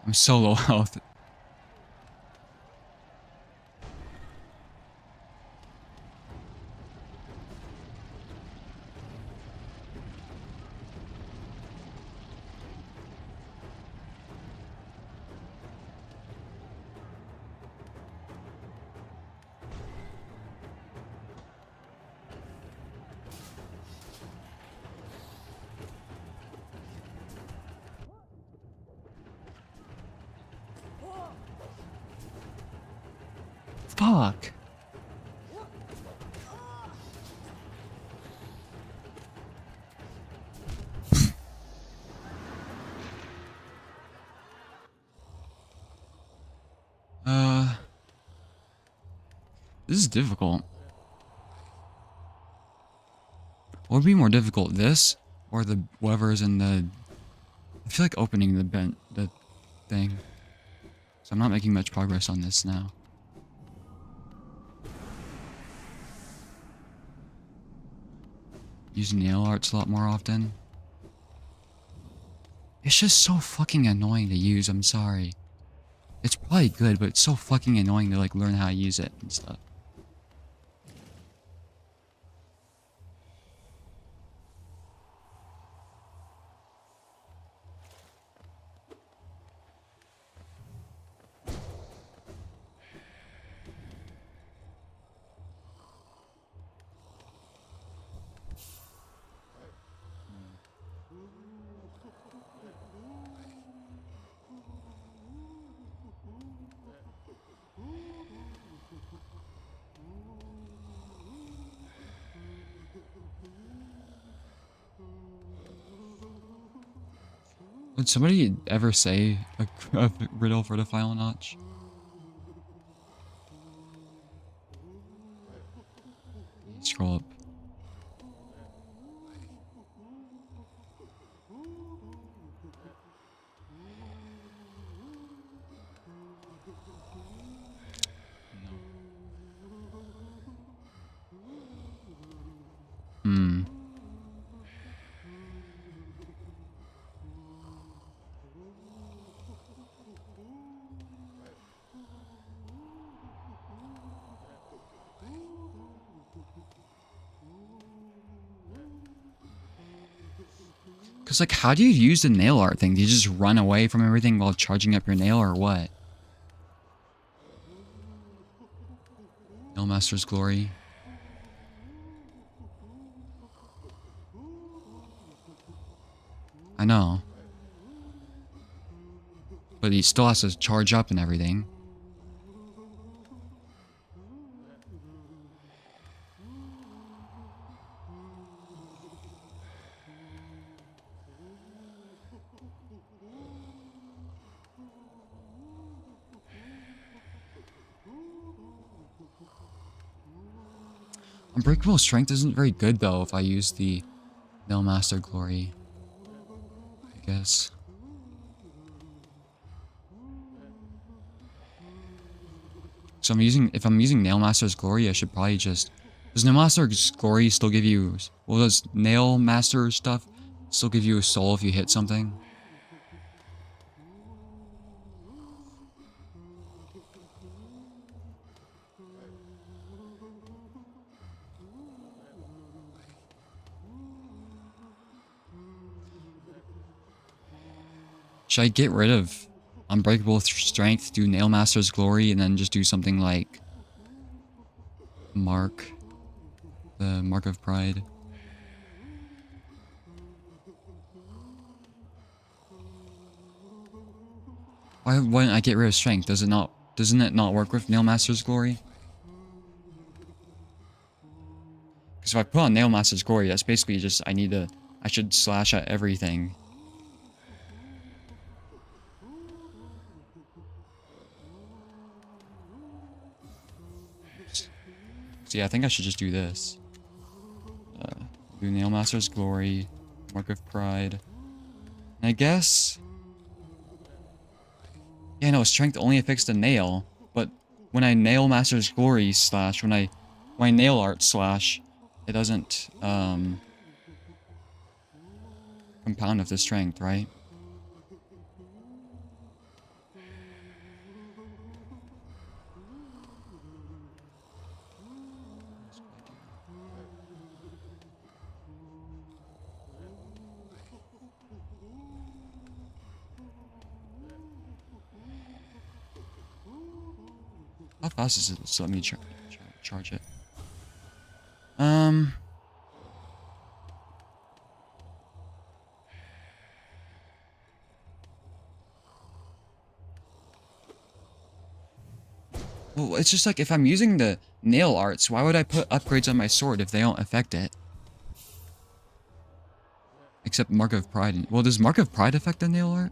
I'm so low health. Fuck. This is difficult. What would be more difficult, this or the whoever's in the? I feel like opening the thing. So I'm not making much progress on this now. Use nail arts a lot more often. It's just so fucking annoying to use, I'm sorry. It's probably good, but it's so fucking annoying to like learn how to use it and stuff. Would somebody ever say a riddle for the final notch? Scroll up. Hmm. Cause like, how do you use the nail art thing? Do you just run away from everything while charging up your nail, or what? Nailmaster's glory. I know. But he still has to charge up and everything. Unbreakable strength isn't very good though if I use the Nailmaster Glory. I guess. So if I'm using Nailmaster's Glory, I should probably just... Does Nailmaster's Glory still give you... Well, does Nailmaster stuff still give you a soul if you hit something? Should I get rid of Unbreakable Strength, do Nailmaster's Glory, and then just do something like... Mark. The Mark of Pride. Why wouldn't I get rid of Strength? Doesn't it not work with Nailmaster's Glory? Because if I put on Nailmaster's Glory, that's basically just I should slash at everything. So yeah, I think I should just do this. Do Nailmaster's Glory, Mark of Pride. And I guess... Yeah, no, Strength only affects the nail, but when I Nailmaster's Glory slash, when I Nail Art slash, it doesn't, compound with the Strength, right? How fast is it? So let me charge it. Well, it's just like if I'm using the nail arts, why would I put upgrades on my sword if they don't affect it? Except Mark of Pride. Well, does Mark of Pride affect the nail art?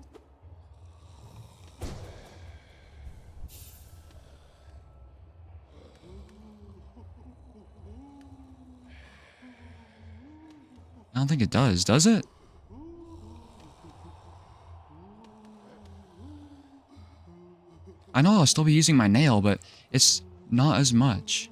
I don't think it does it? I know I'll still be using my nail, but it's not as much.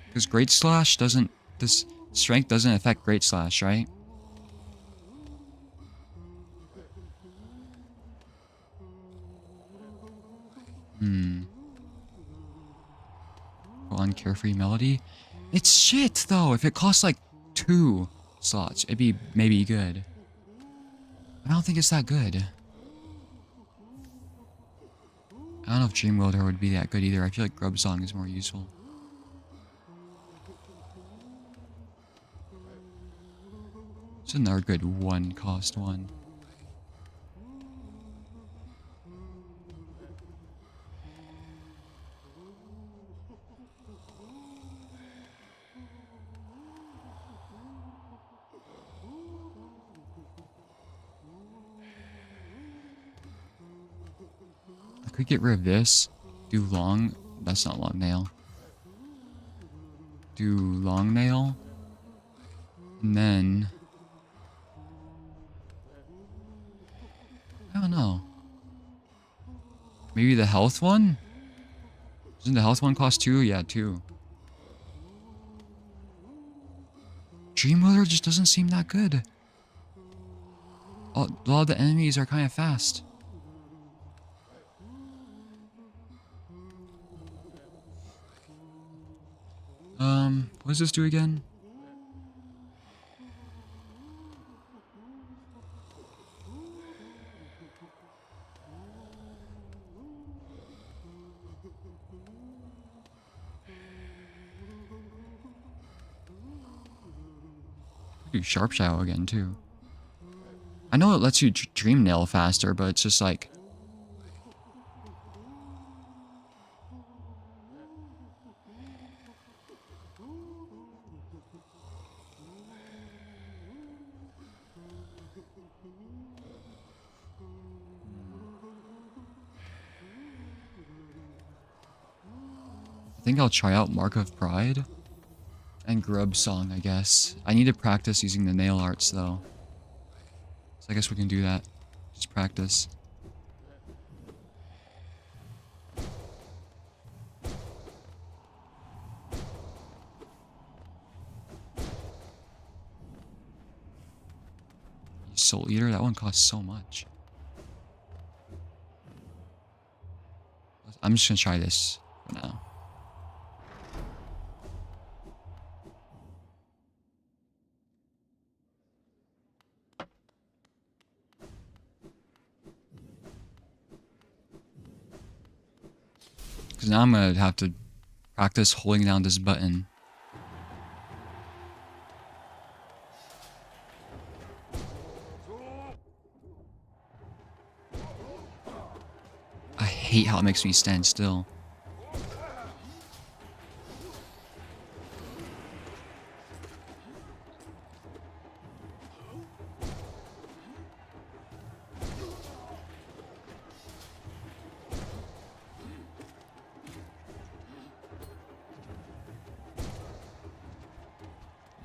Because Great Slash doesn't... This strength doesn't affect Great Slash, right? Go on Carefree Melody. It's shit, though. If it costs, like, 2 slots, it'd be maybe good. I don't think it's that good. I don't know if Dream Welder would be that good either. I feel like Grub Song is more useful. It's another good cost one. I could get rid of this. Do long. That's not long nail. Do long nail. And then... I don't know. Maybe the health one? Doesn't the health one cost 2? Yeah, 2. Dreamweather just doesn't seem that good. A lot of the enemies are kind of fast. What does this do again? Do Sharp Shadow again, too. I know it lets you Dream Nail faster, but it's just like... I think I'll try out Mark of Pride and Grub Song, I guess. I need to practice using the nail arts though. So I guess we can do that. Just practice. Soul Eater, that one costs so much. I'm just gonna try this for now. Because now I'm gonna have to practice holding down this button. I hate how it makes me stand still.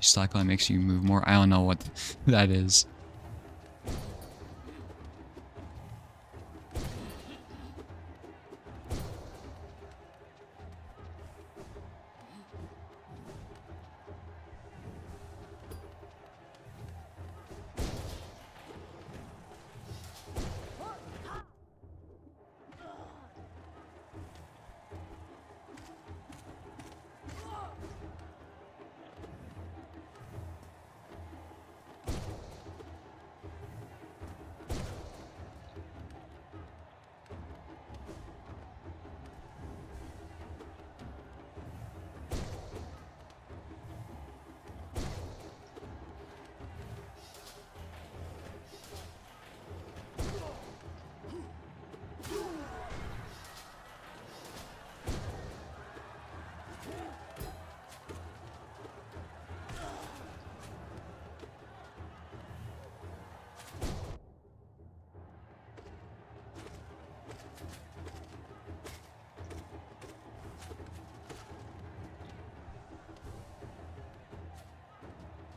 Slackline makes you move more. I don't know what that is.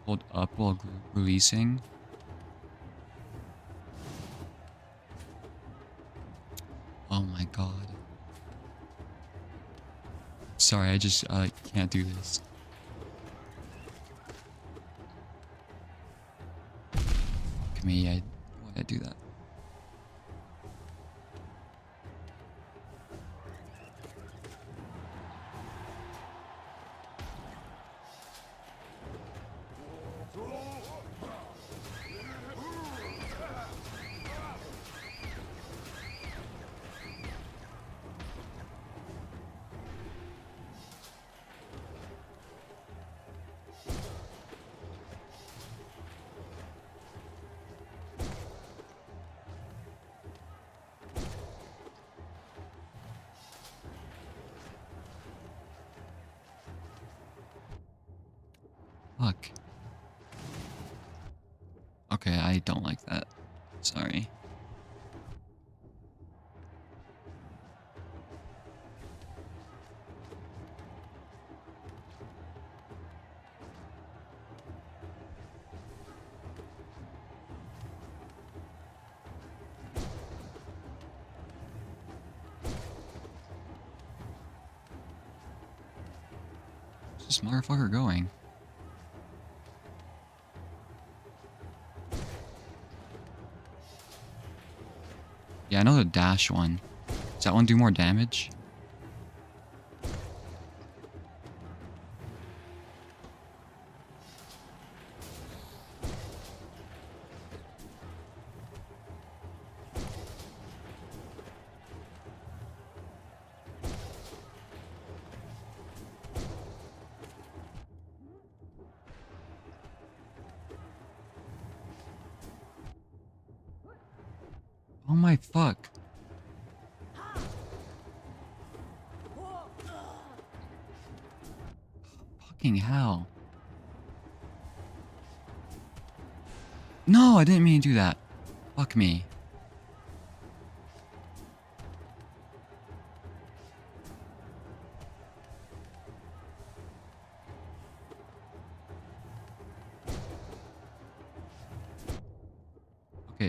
Hold up while releasing. Oh my god. Sorry, I just can't do this. Fuck me, why did I do that? Fuck. Okay, I don't like that. Sorry. Where's this motherfucker going? Yeah, I know the dash one. Does that one do more damage? Oh my fuck. Fucking hell. No, I didn't mean to do that. Fuck me.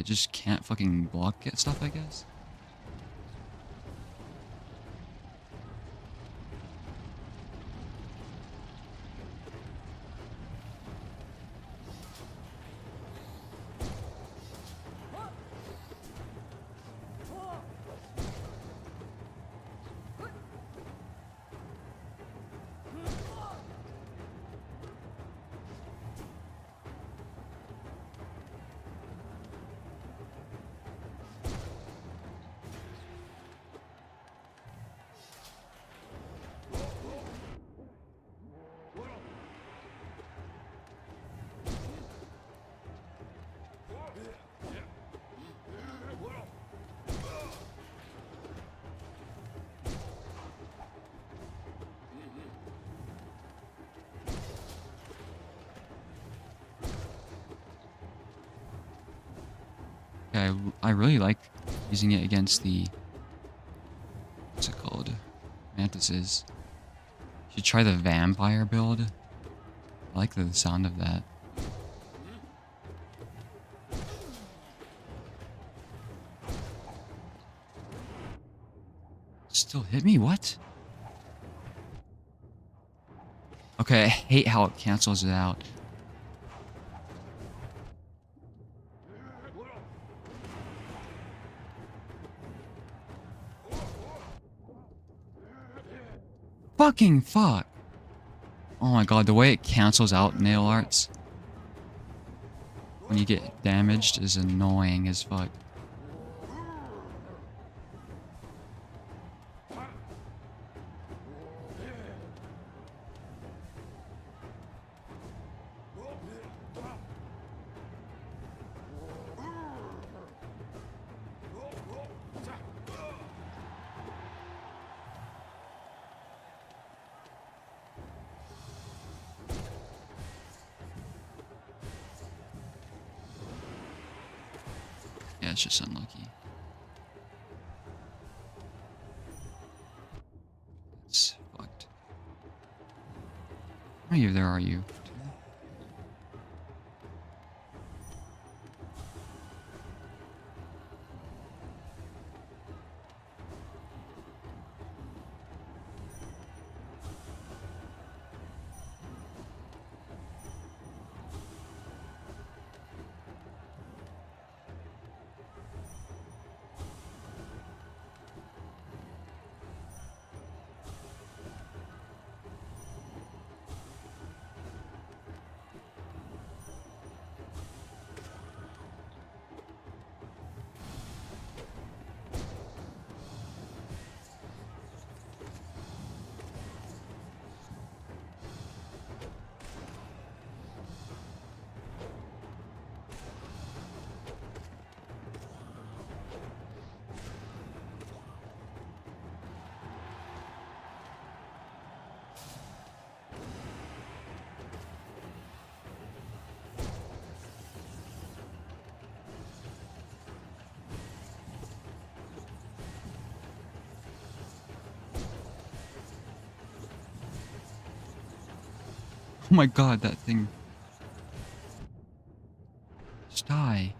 it just can't fucking block it stuff, I guess. Okay, I really like using it against the, what's it called? Mantises. Should try the vampire build. I like the sound of that. Still hit me? What? Okay, I hate how it cancels it out. Fucking fuck! Oh my god, the way it cancels out nail arts when you get damaged is annoying as fuck. Yeah, it's just unlucky. It's fucked. How many of there are you? Oh my god, that thing. Just die.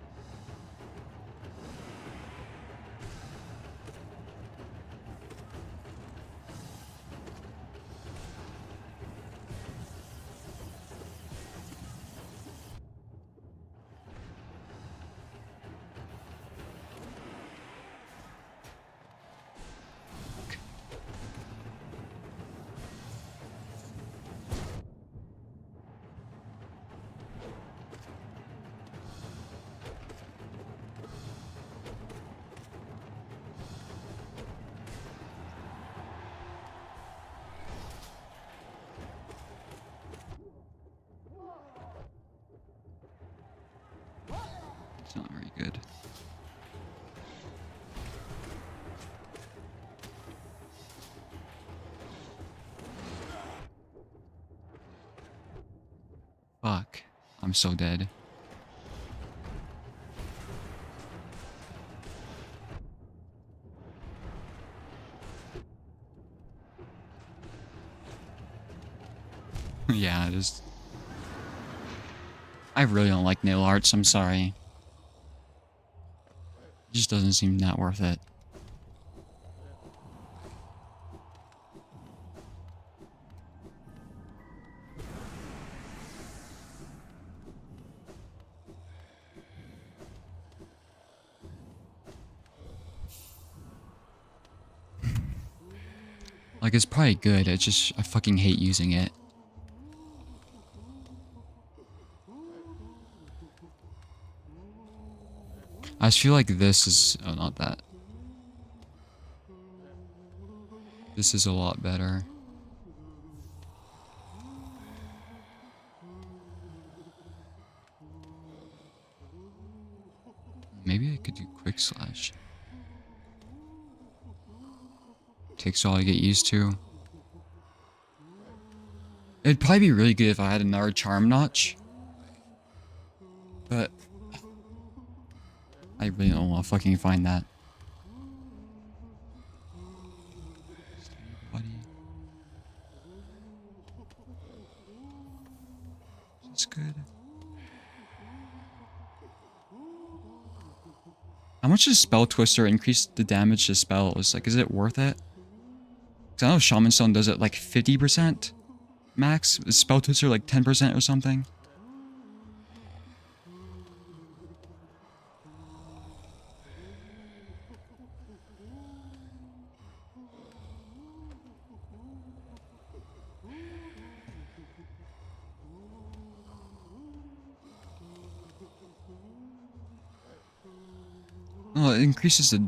It's not very good. Fuck. I'm so dead. Yeah, just... I really don't like nail arts, I'm sorry. It just doesn't seem that worth it. Like, it's probably good, it's just, I fucking hate using it. I just feel like this is, oh, not that. This is a lot better. Maybe I could do quick slash. Takes all I get used to. It'd probably be really good if I had another charm notch. But I really don't want to fucking find that. Buddy. That's good. How much does Spell Twister increase the damage to spells? Like, is it worth it? Because I know Shaman Stone does it like 50% max. Is Spell Twister like 10% or something? Oh, it increases the...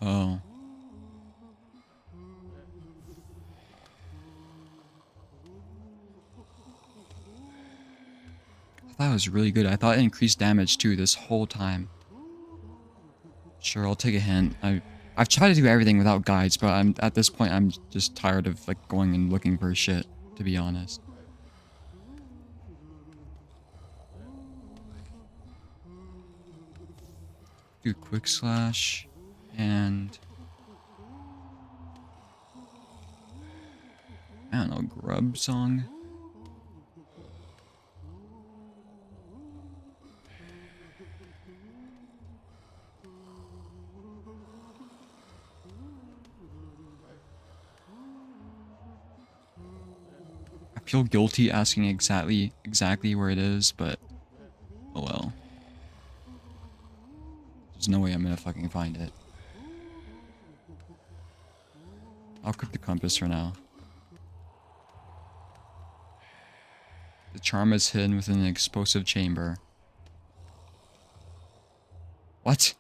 Oh. I thought it was really good. I thought it increased damage too this whole time. Sure, I'll take a hint. I've tried to do everything without guides, but at this point I'm just tired of like going and looking for shit, to be honest. Do quick slash and I don't know, grub song. I feel guilty asking exactly where it is, but oh well. There's no way I'm gonna fucking find it. I'll cook the compass for now. The charm is hidden within an explosive chamber. What?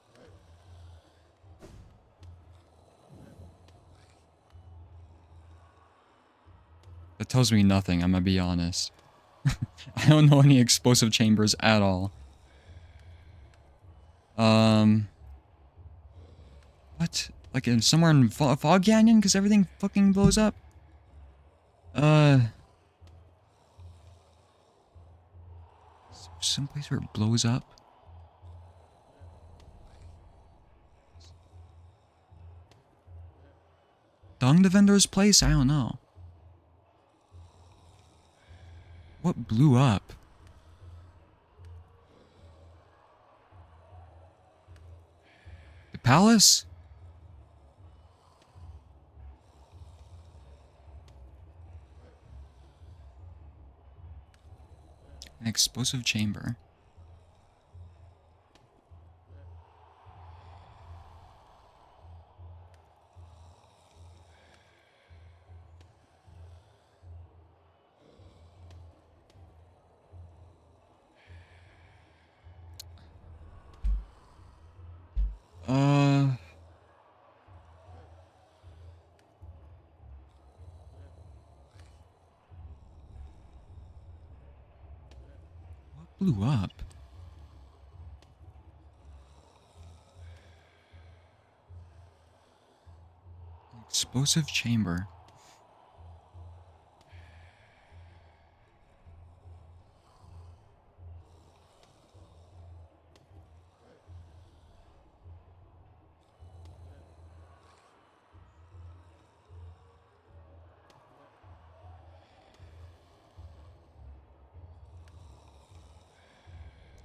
That tells me nothing, I'm gonna be honest. I don't know any explosive chambers at all. What? Like in somewhere in Fog Canyon? Because everything fucking blows up? Someplace where it blows up? Dung the vendor's place? I don't know. What blew up? The palace? An explosive chamber. What blew up? An explosive chamber.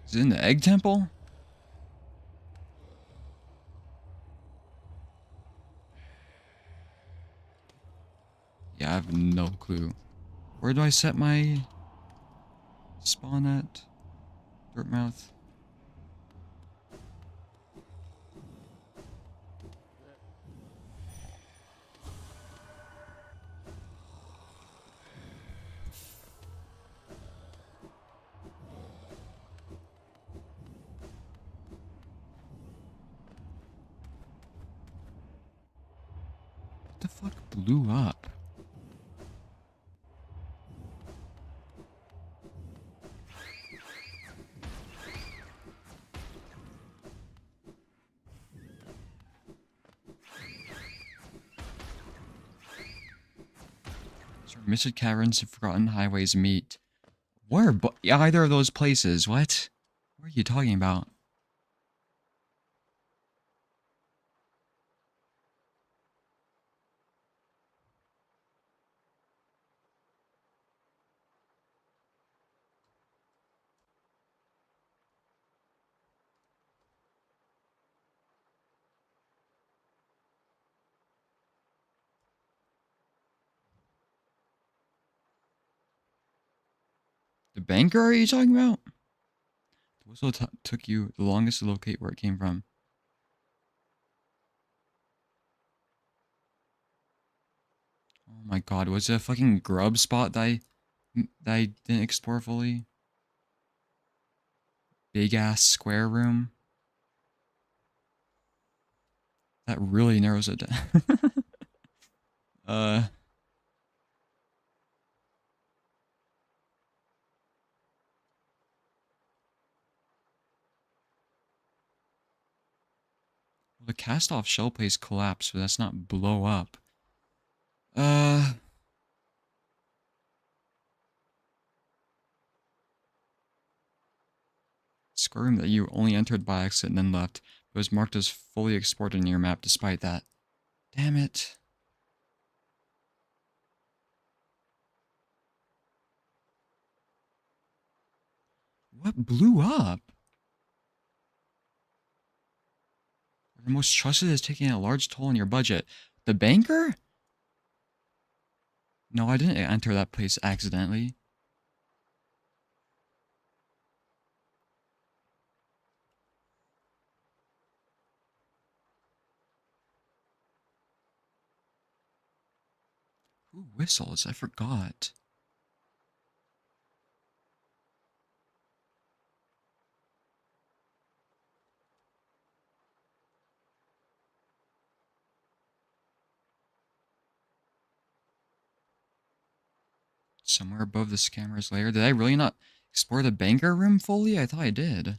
Is it in the egg temple? Yeah, I have no clue. Where do I set my spawn at? Dirtmouth. What the fuck blew up? Where missing caverns and forgotten highways meet. Where? Either of those places. What? What are you talking about? The banker are you talking about? The whistle took you the longest to locate where it came from. Oh my god, was it a fucking grub spot that I didn't explore fully? Big ass square room? That really narrows it down. uh... Well, the cast-off shell place collapsed, so that's not blow up. Square room that you only entered by accident and then left, but was marked as fully explored in your map despite that. Damn it. What blew up? The most trusted is taking a large toll on your budget. The banker? No, I didn't enter that place accidentally. Who whistles? I forgot. Somewhere above the scammer's lair. Did I really not explore the banker room fully? I thought I did.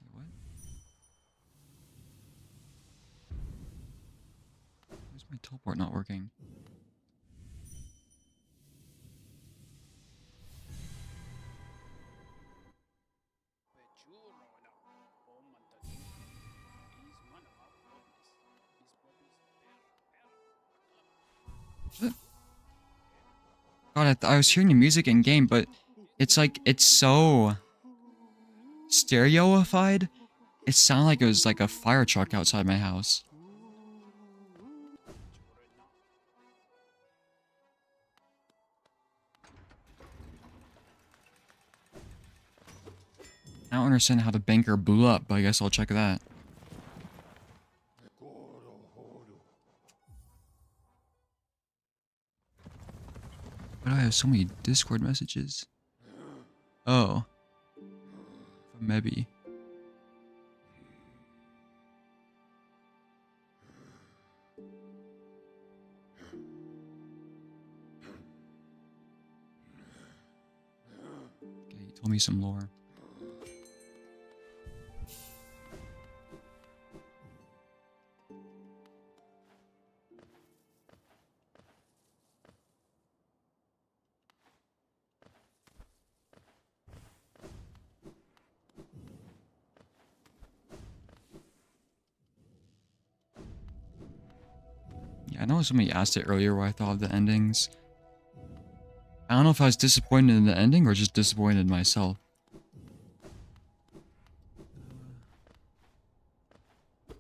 Wait, what? Why's my teleport not working? What? God, I was hearing the music in game, but it's like, it's so stereoified. It sounded like it was like a fire truck outside my house. I don't understand how the banker blew up, but I guess I'll check that. Why do I have so many Discord messages? Oh. From Mebby. Okay, he told me some lore. I know somebody asked it earlier what I thought of the endings. I don't know if I was disappointed in the ending or just disappointed in myself. The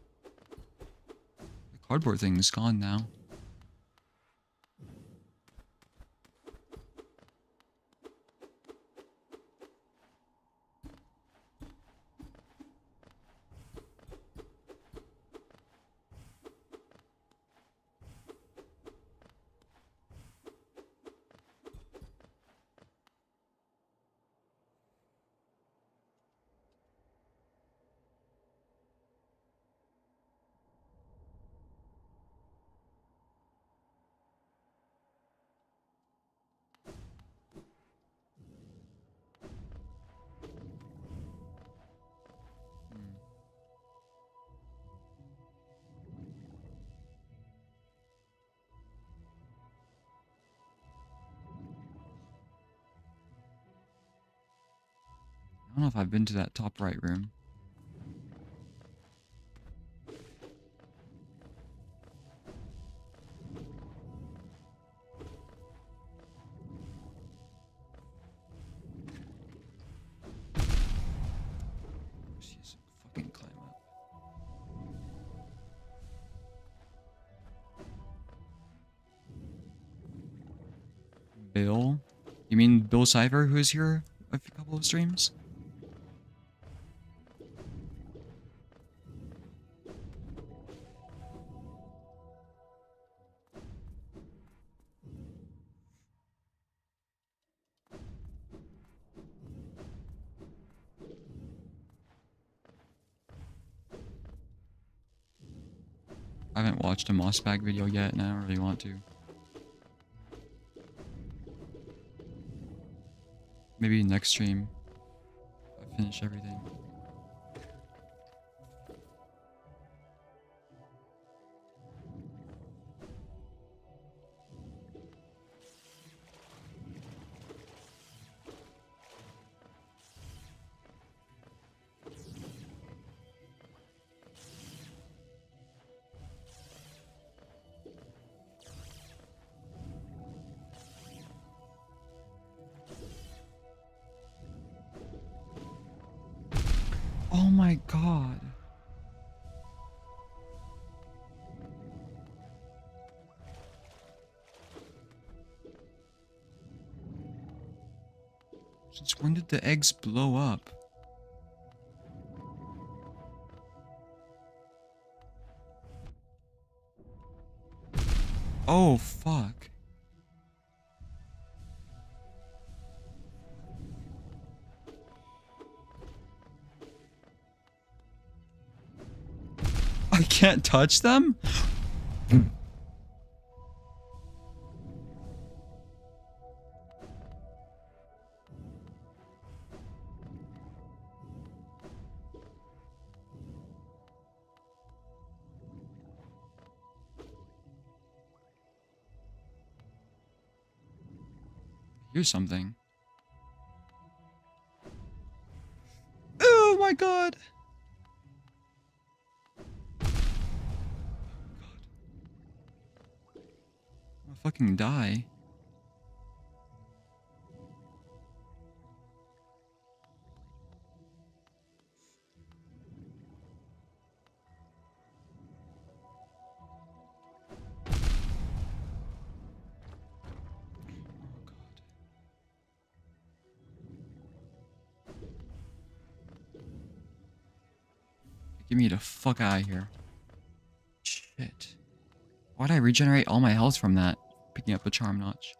cardboard thing is gone now. I don't know if I've been to that top right room. Jeez, fucking climb up. Bill? You mean Bill Cipher, who is here a couple of streams? I haven't watched a Mossbag video yet, and I don't really want to. Maybe next stream, I finish everything. Oh my god. Since when did the eggs blow up? Oh fuck. I can't touch them? Here's something. Oh my god. I'll fucking die. Get me the fuck out of here. Shit. Why'd I regenerate all my health from that? Picking up a charm notch.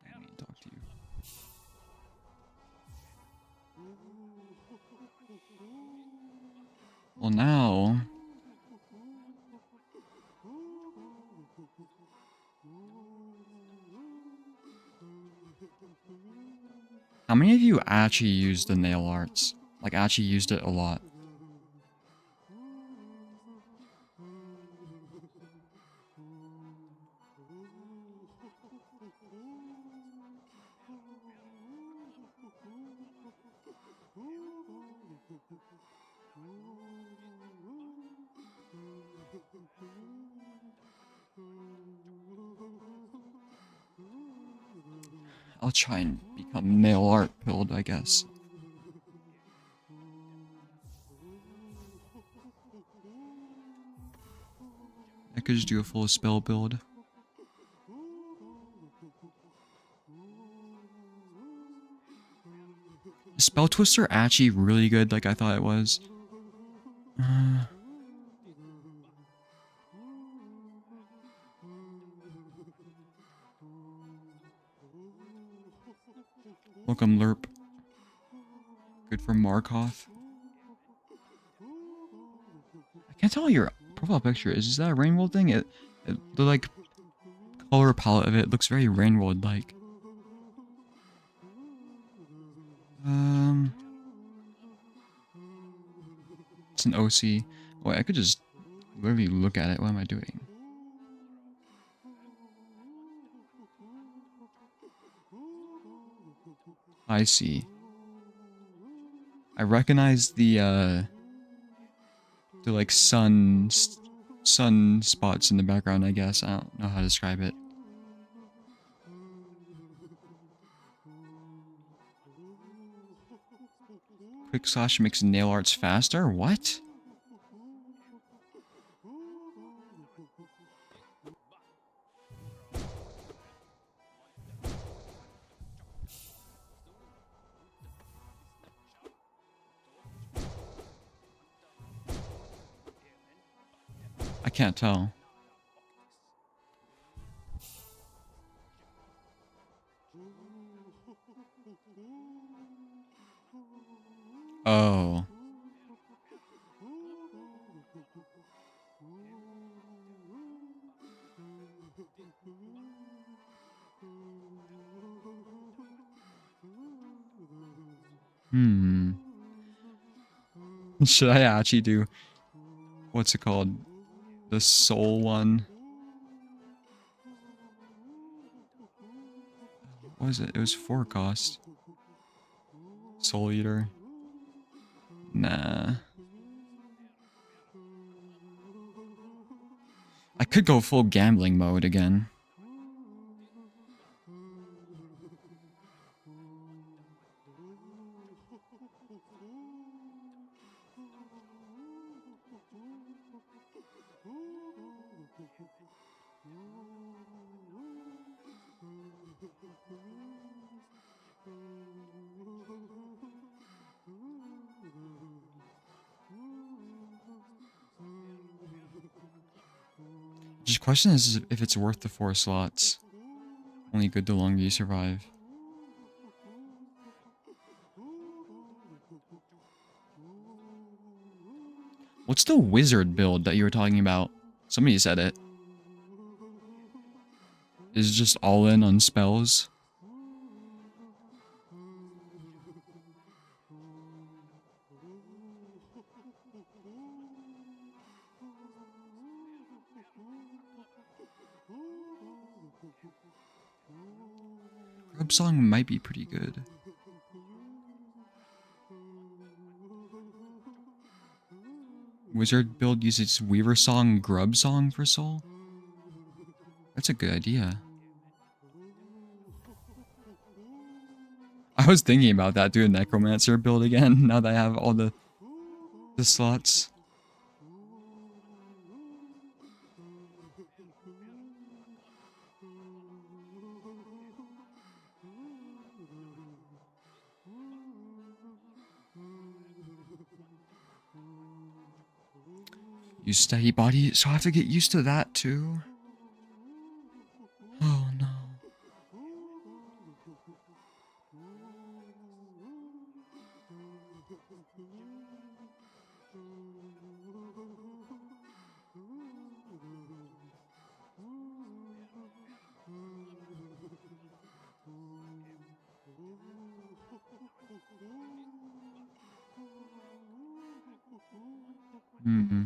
I need to talk to you. Well, now... How many of you actually used the nail arts? Like, actually used it a lot? I'll try and become nail art build, I guess. I could just do a full spell build. Is Spell Twister actually really good like I thought it was? Welcome, Lerp. Good for Markov. I can't tell what your profile picture is. Is that a rainbow thing? The like color palette of it looks very rainbow-like. It's an OC. Wait, I could just literally look at it. What am I doing? I see. I recognize the like sun spots in the background, I guess. I don't know how to describe it. Quick slash makes nail arts faster? What? I can't tell. Oh. Should I actually do... What's it called? The soul one? What was it? It was 4 cost. Soul Eater. Nah. I could go full gambling mode again. Just question is if it's worth the 4 slots. Only good the longer you survive. What's the wizard build that you were talking about? Somebody said it. Is it just all in on spells? Grub Song might be pretty good. Wizard build uses Weaver Song, Grub Song for soul? That's a good idea. I was thinking about that, doing Necromancer build again, now that I have all the slots. You steady body, so I have to get used to that too. Oh no. Mm-hmm.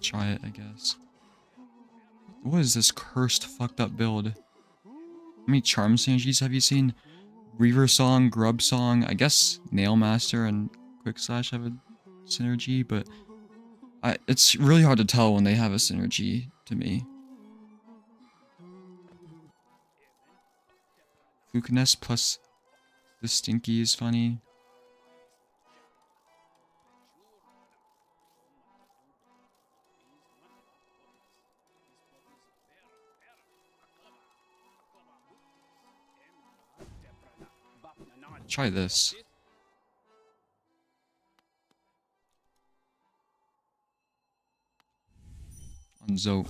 try it, I guess. What is this cursed, fucked up build? How many charm synergies have you seen? Reaver Song, Grub Song, I guess Nailmaster and Quick Slash have a synergy, but it's really hard to tell when they have a synergy to me. Flukiness plus the Stinky is funny. Try this. On Zoe.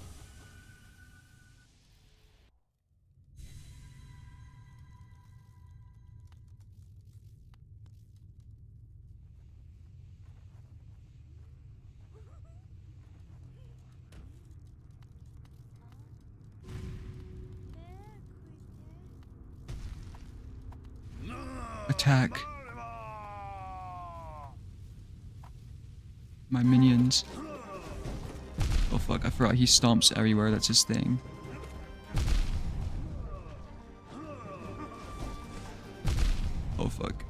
Attack. My minions. Oh fuck, I forgot he stomps everywhere, that's his thing. Oh fuck.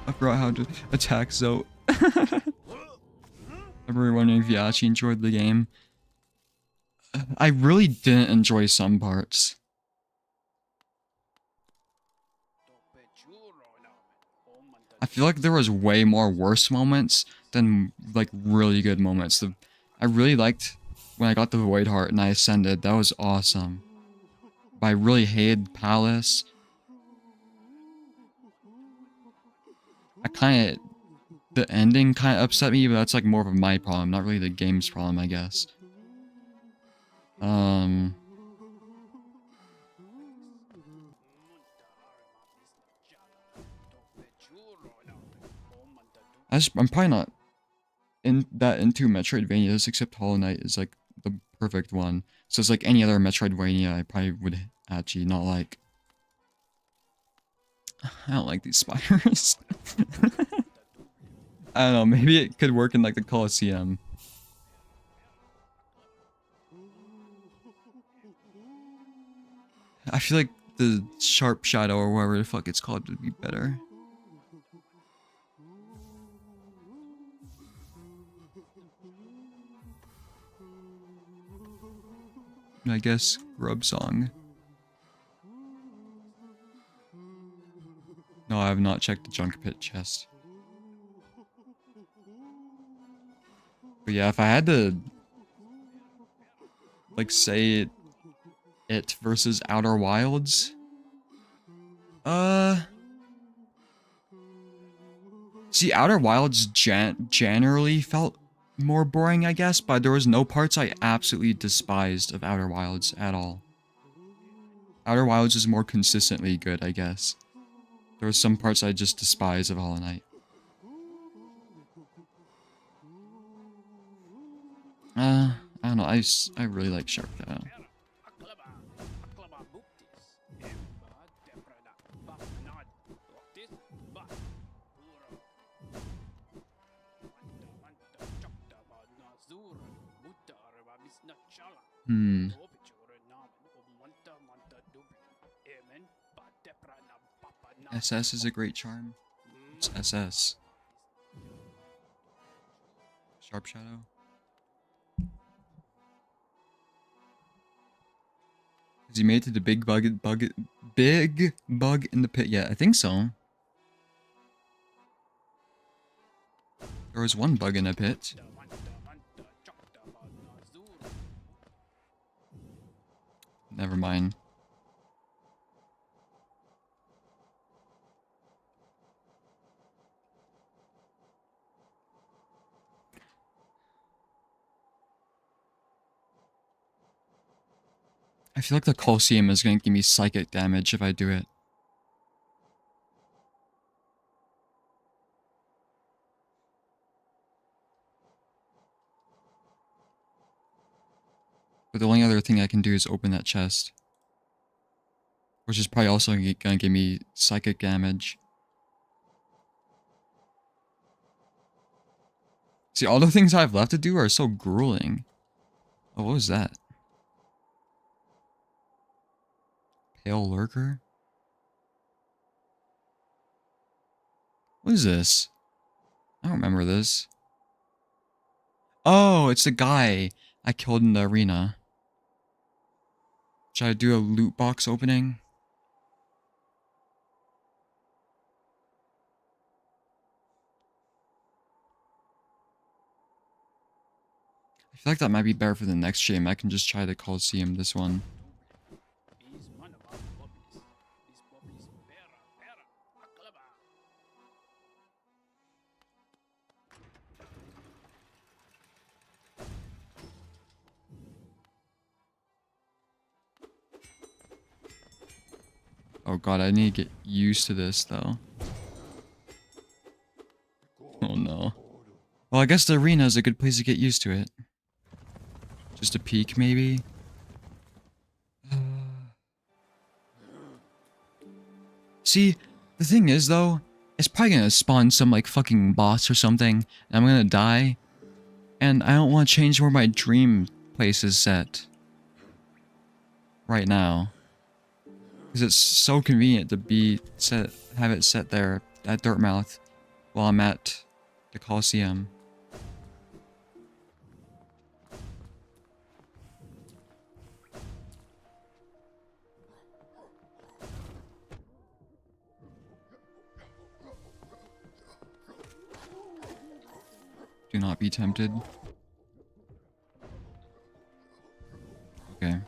I forgot how to attack Zoe. I were wondering if you actually enjoyed the game. I really didn't enjoy some parts. I feel like there was way more worse moments than like really good moments. I really liked when I got the Void Heart and I ascended. That was awesome. But I really hated Palace. The ending kind of upset me, but that's like more of my problem, not really the game's problem, I guess. I'm probably not into Metroidvanias, except Hollow Knight is like the perfect one. So it's like any other Metroidvania I probably would actually not like. I don't like these spiders. I don't know, maybe it could work in like the Coliseum. I feel like the Sharp Shadow or whatever the fuck it's called would be better. I guess Grub Song. No, I have not checked the Junk Pit chest. But yeah, if I had to like say it versus Outer Wilds, see, Outer Wilds generally felt more boring, I guess, but there was no parts I absolutely despised of Outer Wilds at all. Outer Wilds is more consistently good, I guess. There were some parts I just despise of Hollow Knight. I don't know, I really like Sharp Shadow. SS is a great charm. It's SS. Sharp Shadow. Has he made it to the big bug in the pit yet? I think so. There was one bug in a pit. Never mind. I feel like the Coliseum is going to give me psychic damage if I do it. But the only other thing I can do is open that chest. Which is probably also going to give me psychic damage. See, all the things I have left to do are so grueling. Oh, what was that? Pale lurker? What is this? I don't remember this. Oh, it's the guy I killed in the arena. Should I do a loot box opening? I feel like that might be better for the next stream. I can just try the Coliseum this one. Oh god, I need to get used to this though. Oh no. Well, I guess the arena is a good place to get used to it. Just a peek, maybe? See, the thing is though, it's probably gonna spawn some like fucking boss or something, and I'm gonna die. And I don't want to change where my dream place is set. Right now. Because it's so convenient to have it set there at Dirtmouth while I'm at the Coliseum. Do not be tempted. Okay.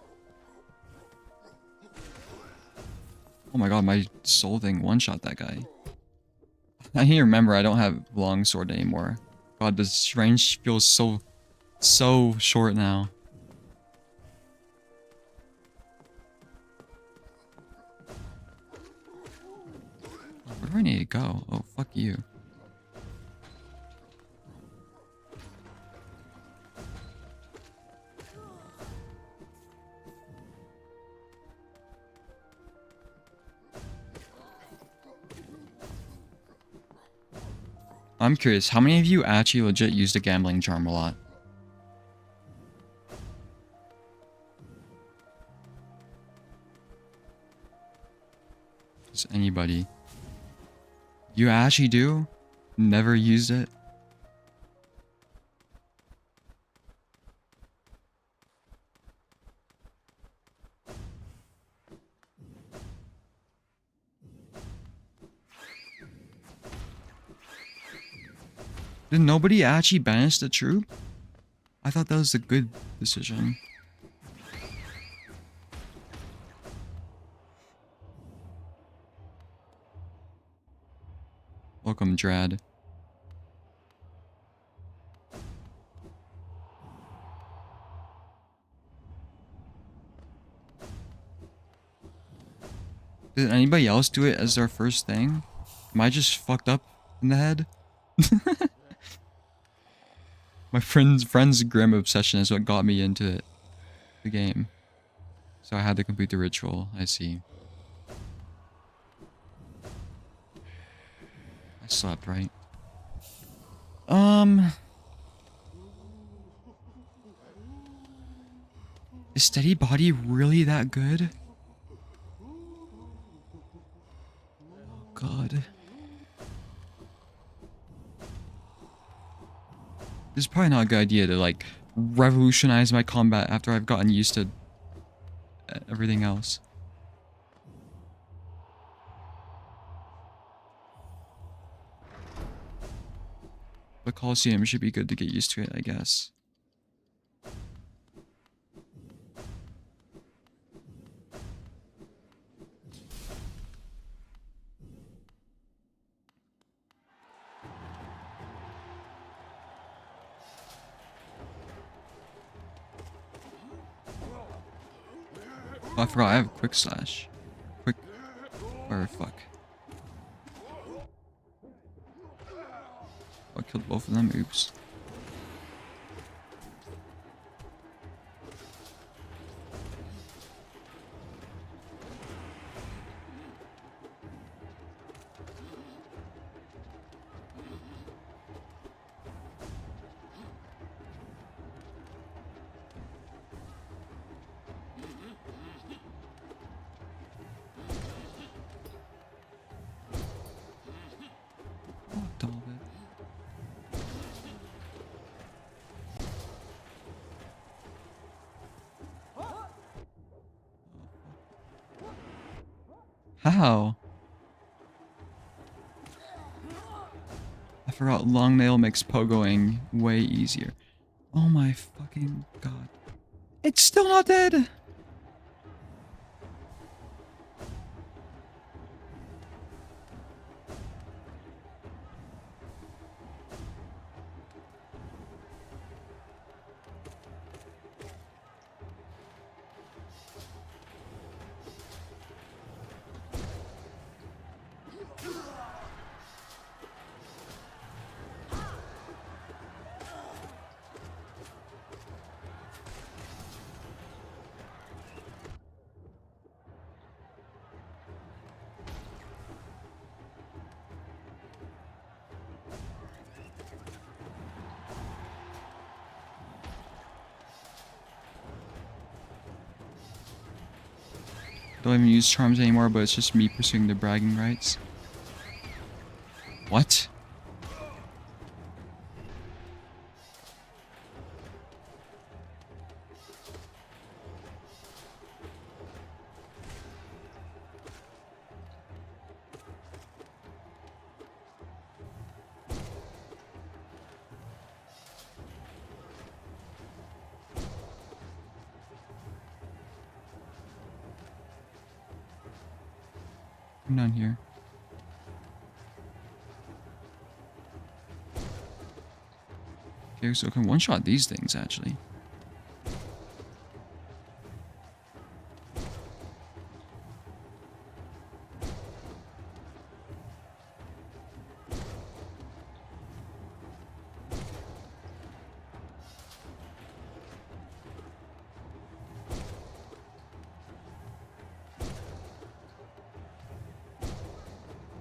Oh my god, my soul thing one-shot that guy. I need to remember I don't have longsword anymore. God, this range feels so short now. Where do I need to go? Oh, fuck you. I'm curious, how many of you actually legit use the gambling charm a lot? Does anybody? You actually do? Never used it? Did nobody actually banish the troop? I thought that was a good decision. Welcome, Drad. Did anybody else do it as their first thing? Am I just fucked up in the head? My friend's grim obsession is what got me into the game. So I had to complete the ritual, I see. I slept, right? Is Steady Body really that good? Oh god. It's probably not a good idea to like revolutionize my combat after I've gotten used to everything else. But Coliseum should be good to get used to it, I guess. Oh, I forgot I have a quick slash. Or fuck. I killed both of them, oops. How? I forgot long nail makes pogoing way easier. Oh my fucking god. It's still not dead! Don't even use charms anymore, but it's just me pursuing the bragging rights. What? Come down here. Okay, so I can one-shot these things, actually.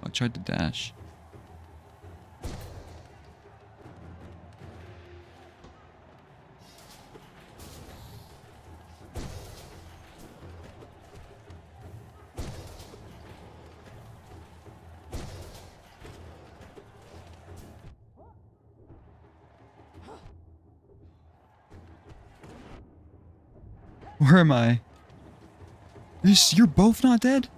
I tried to dash. Where am I? You're both not dead?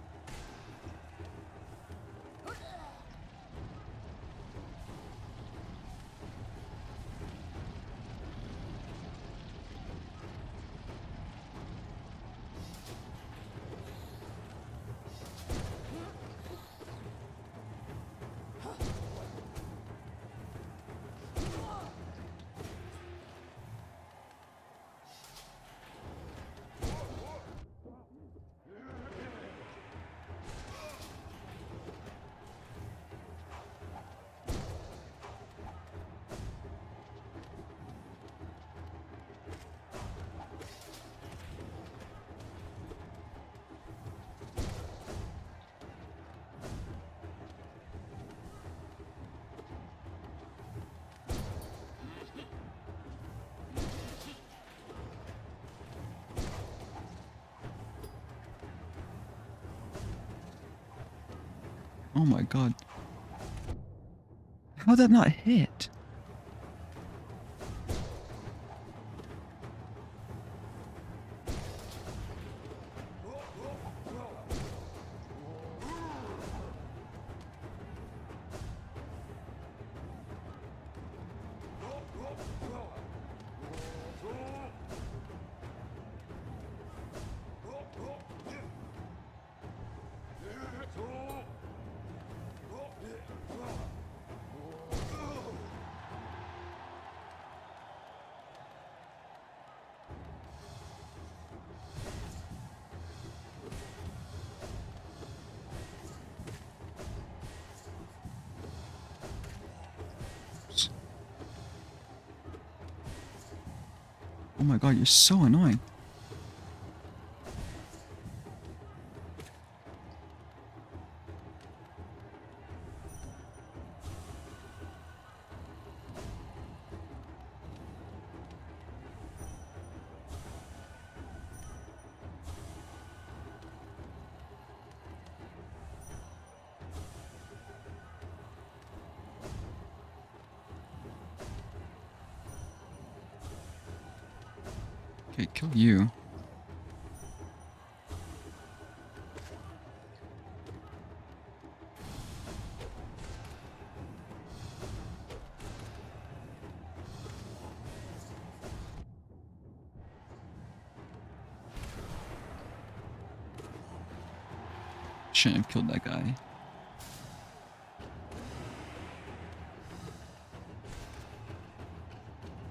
Oh my god. How'd that not hit? Oh my god, you're so annoying. Okay, kill you. Shouldn't have killed that guy.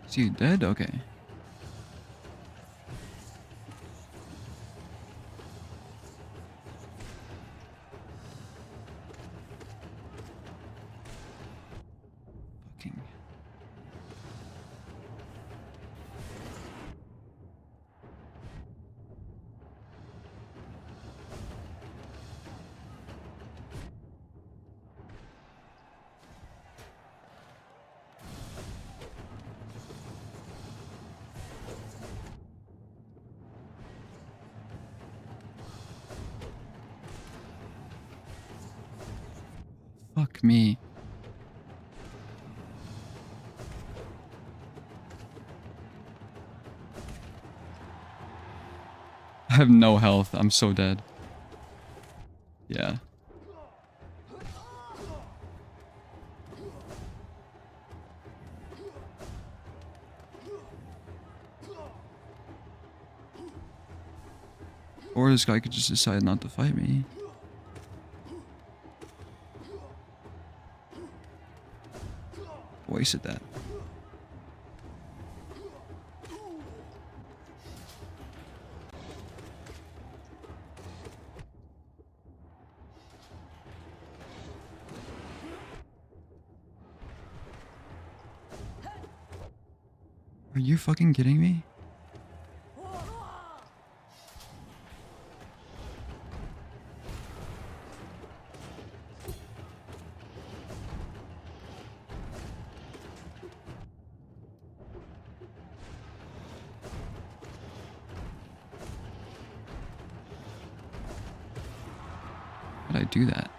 Is he dead? Okay. Fucking. Fuck me. I have no health. I'm so dead. Yeah. Or this guy could just decide not to fight me. Wasted that. Are you fucking kidding me? How did I do that?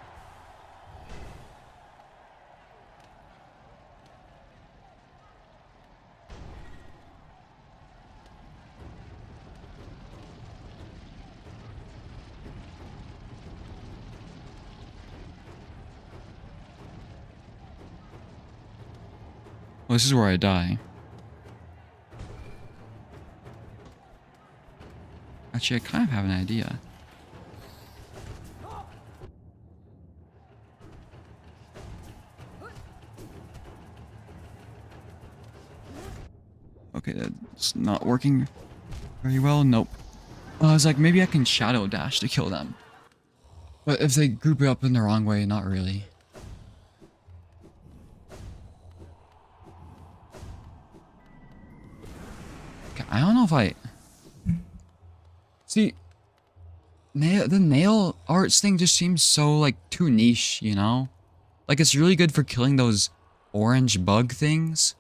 Well, this is where I die. Actually, I kind of have an idea. Okay, that's not working very well. Nope. I was like, maybe I can shadow dash to kill them. But if they group it up in the wrong way, not really. Okay, I don't know if I... See, the nail arts thing just seems so, like, too niche, you know? Like, it's really good for killing those orange bug things.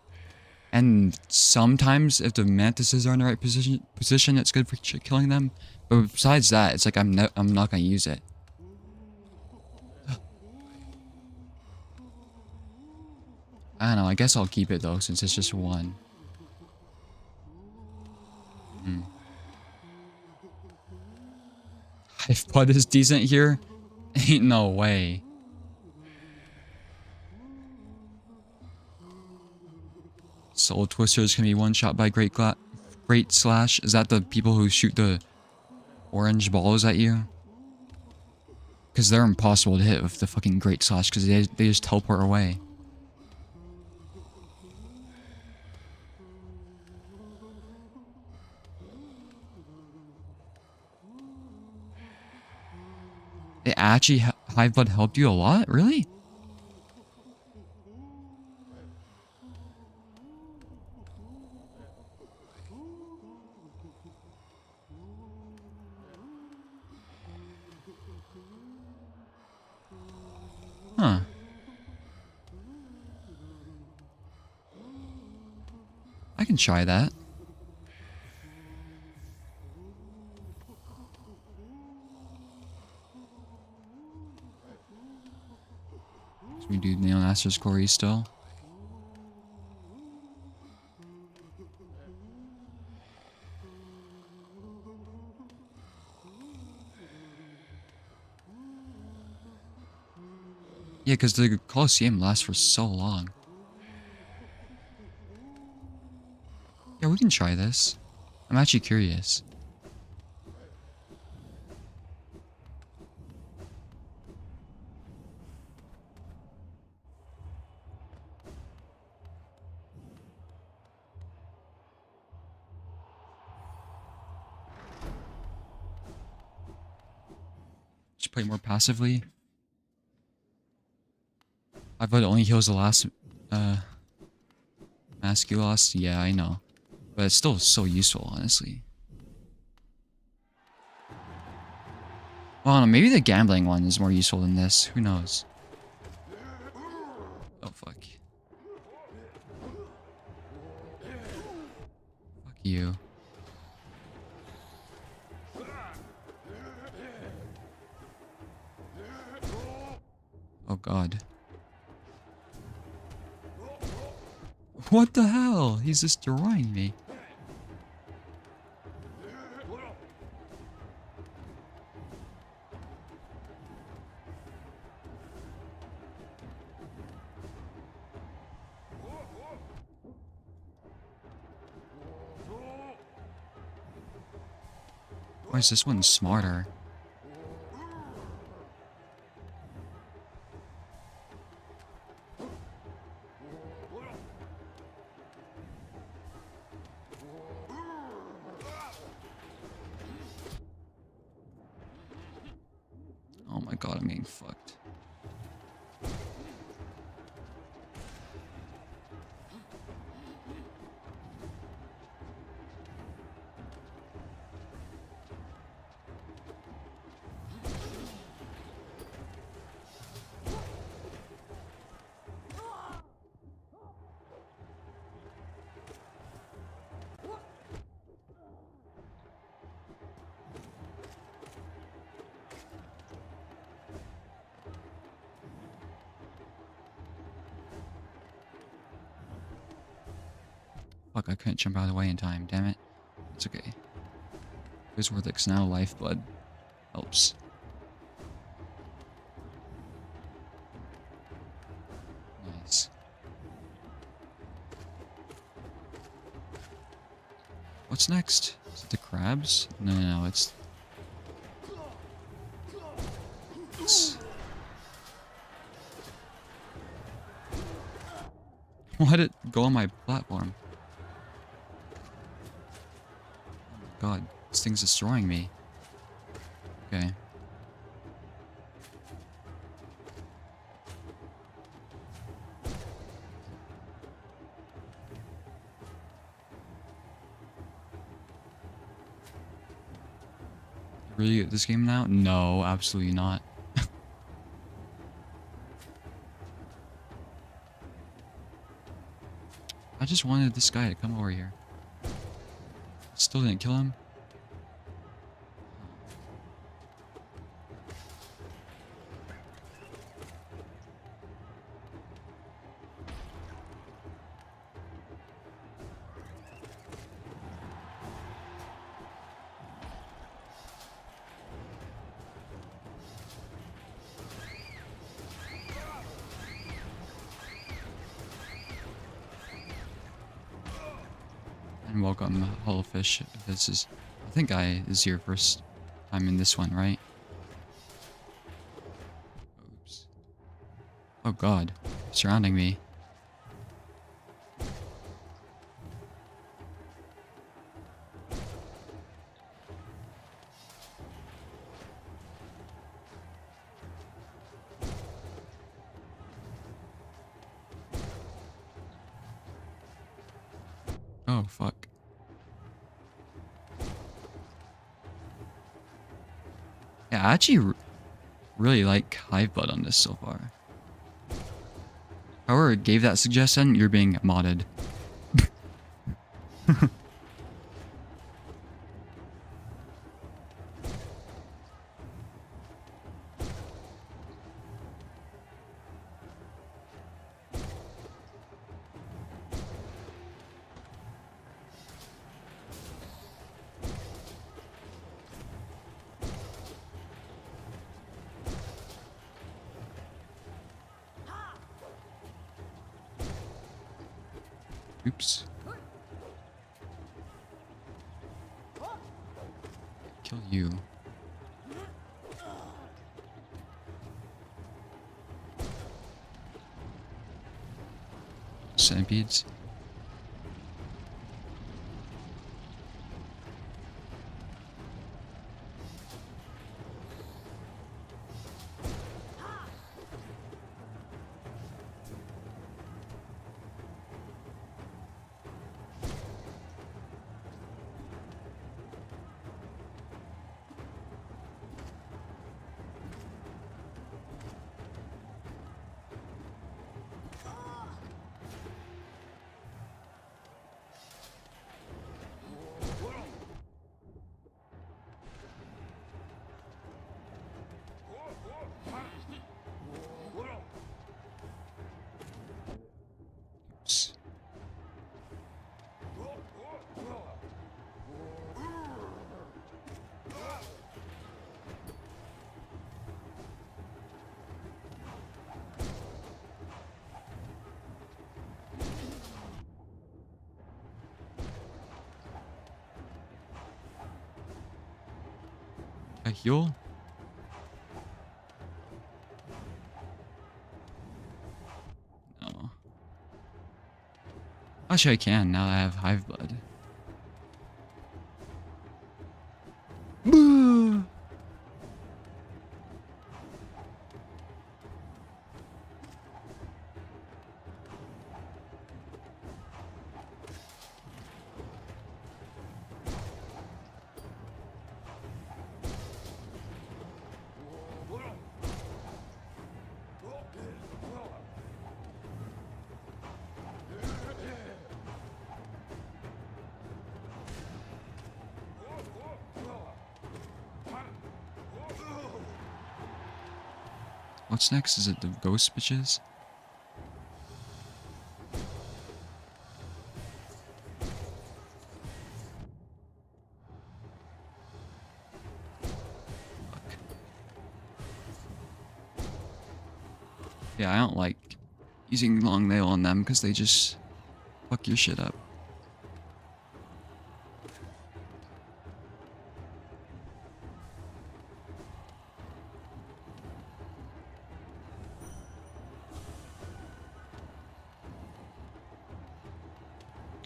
And sometimes, if the mantises are in the right position, it's good for killing them. But besides that, it's like I'm not gonna use it. I don't know. I guess I'll keep it though, since it's just one. If Bud is decent here, ain't no way. Soul Twisters can be one shot by Great Slash. Is that the people who shoot the orange balls at you? Because they're impossible to hit with the fucking Great Slash because they just teleport away. It actually, Hive Blood helped you a lot? Really? Huh. I can try that. We do Nailmaster's Quarry still. Yeah, because the Coliseum lasts for so long. Yeah, we can try this. I'm actually curious. play more passively. 5 blood only heals the last mask you lost. Yeah, I know. But it's still so useful, honestly. Well, I don't know, maybe the gambling one is more useful than this. Who knows? Oh, fuck. Fuck you. Oh, God. What the hell? He's destroying me. Why is this one smarter? Oh my god, I'm getting fucked. Fuck, I couldn't jump out of the way in time, damn it. It's okay. It's worth it 'cause now lifeblood helps. Nice. What's next? Is it the crabs? No, it's... Why did it go on my platform? God, this thing's destroying me. Okay. Really good at this game now? No, absolutely not. I just wanted this guy to come over here. Still didn't kill him? And welcome, Hollowfish. This is, I think this is your first time in this one, right? Oops. Oh god, surrounding me. Oh, fuck. Yeah, I actually really like Hive Blood on this so far. Whoever gave that suggestion, you're being modded. Oops. Kill you. Centipedes. A heal? No. Actually, I can now that I have hive blood. Boo! What's next? Is it the ghost bitches? Fuck. Yeah, I don't like using long nail on them because they just fuck your shit up.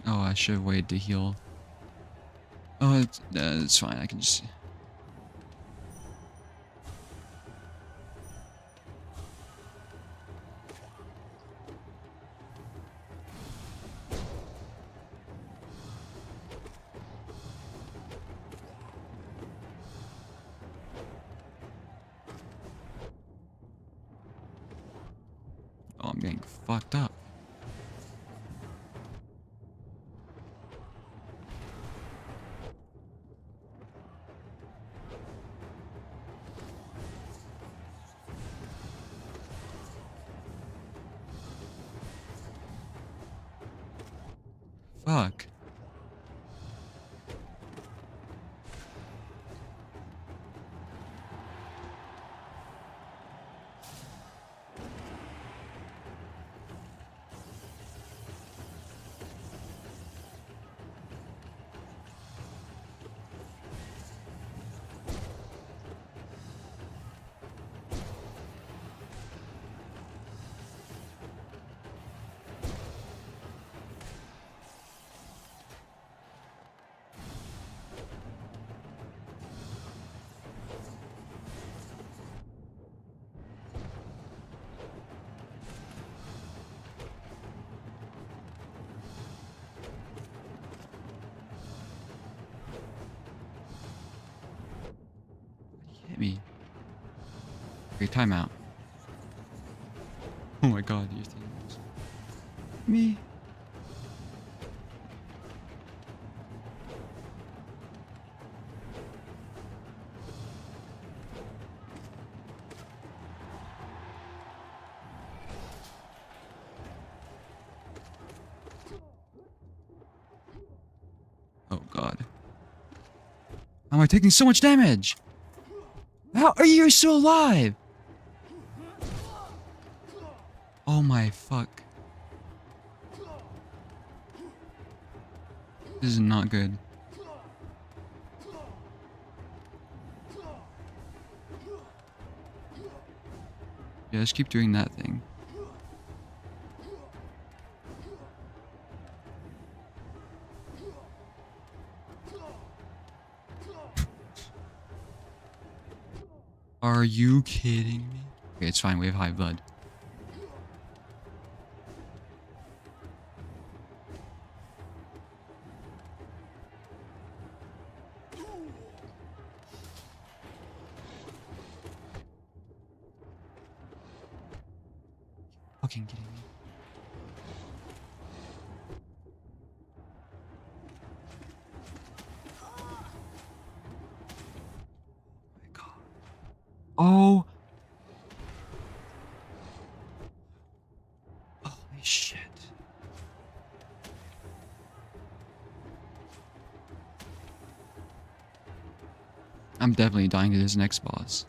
Oh, I should have waited to heal. Oh, it's fine. I can just... Oh, I'm getting fucked up. Fuck. Hit me. Okay, timeout. Oh my god, you're things. Me. Oh god. How am I taking so much damage? How are you still alive? Oh my fuck. This is not good. Yeah, just keep doing that thing. Are you kidding me? Okay, it's fine. We have high blood. Fucking kidding me. Oh. Holy shit. I'm definitely dying to this next boss.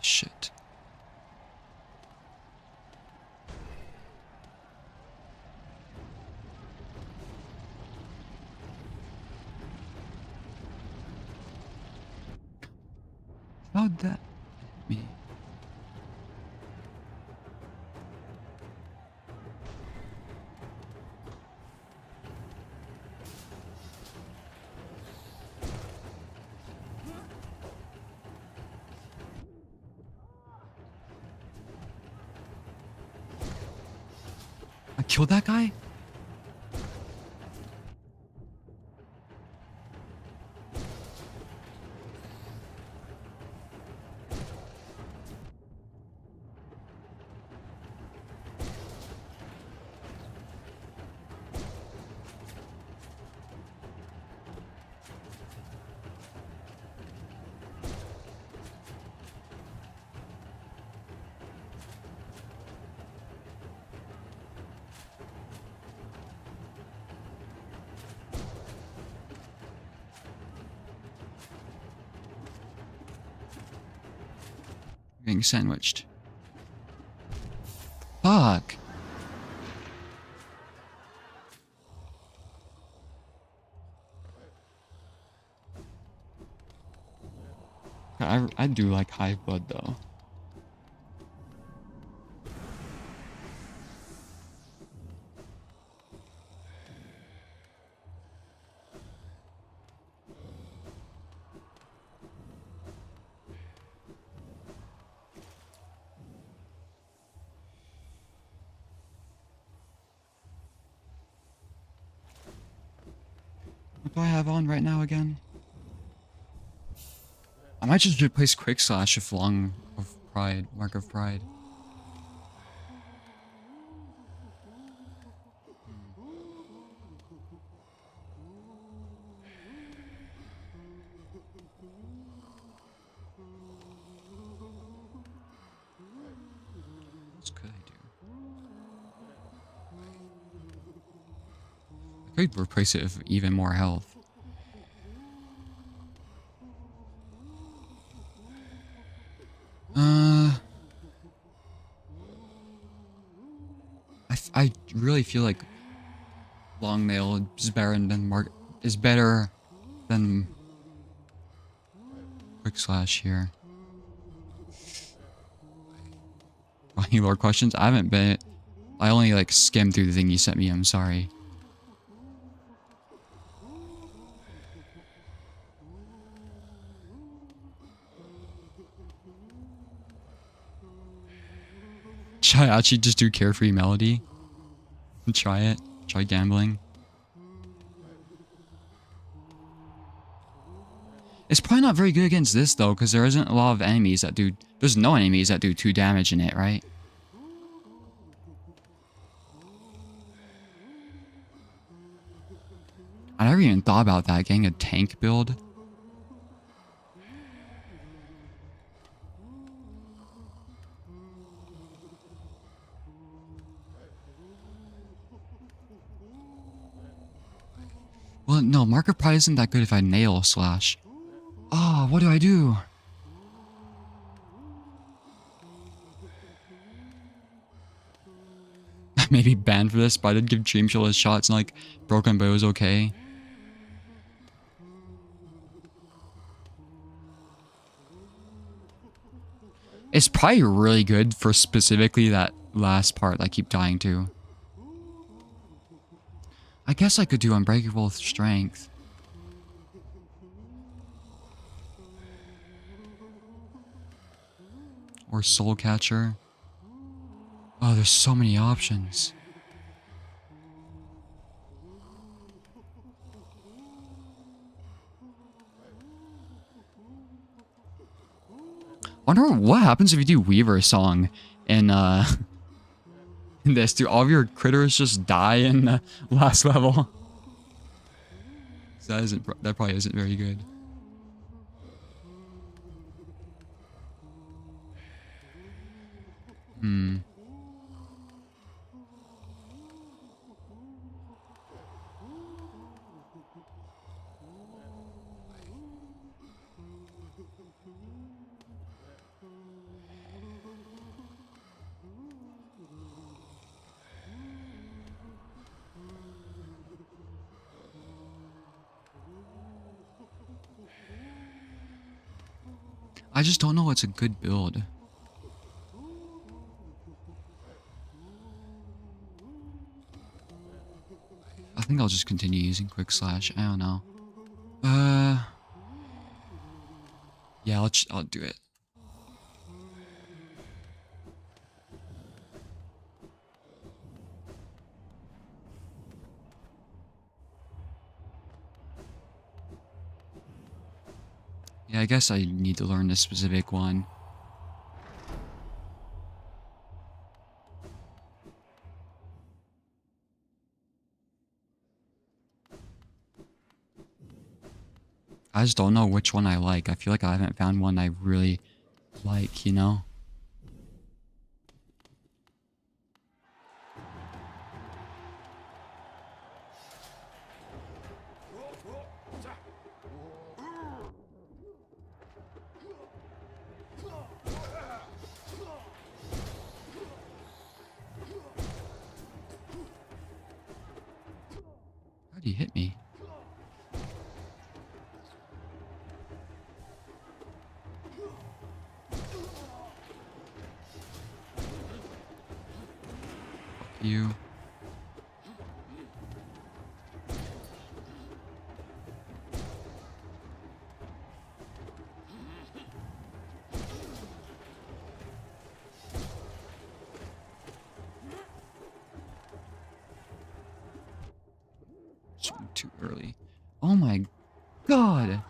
Shit. How'd that hit me? I killed that guy? Getting sandwiched. Fuck. I do like hive blood though. What do I have on right now again? I might just replace quick slash with long of pride, mark of pride. What could I do? I could replace it with even more health. I really feel like long nail is better than quick slash here. Any more questions? I haven't been. I only like skimmed through the thing you sent me. I'm sorry. Should I actually just do Carefree Melody? And try it? Try gambling? It's probably not very good against this though, because there isn't a lot of enemies that do... There's no enemies that do 2 damage in it, right? I never even thought about that, getting a tank build. Well, no, marker pride isn't that good if I nail slash. Oh, what do I do? Maybe banned for this, but I did give Dream Shield a shot. It's not like broken, but it was okay. It's probably really good for specifically that last part that I keep dying to. I guess I could do Unbreakable Strength. Or Soul Catcher. Oh, there's so many options. Wonder what happens if you do Weaver Song in in this. Do all of your critters just die in the last level? That probably isn't very good. Hmm. I just don't know what's a good build. I think I'll just continue using quick slash. I don't know. Yeah, I'll do it. Yeah, I guess I need to learn this specific one. I just don't know which one I like. I feel like I haven't found one I really like, you know? How'd he hit me? Fuck you. Too early. Oh my god!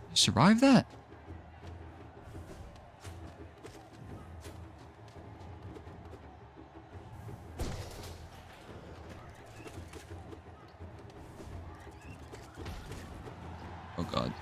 You survived that? Oh god.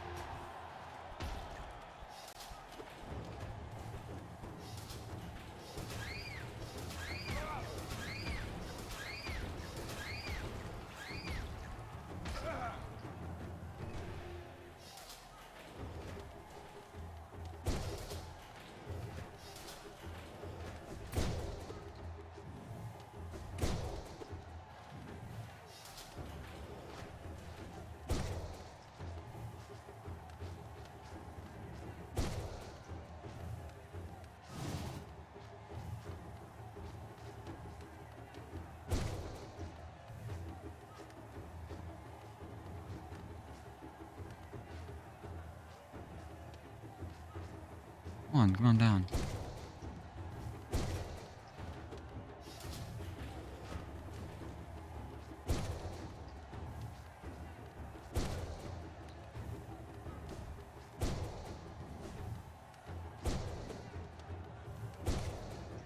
Come on down.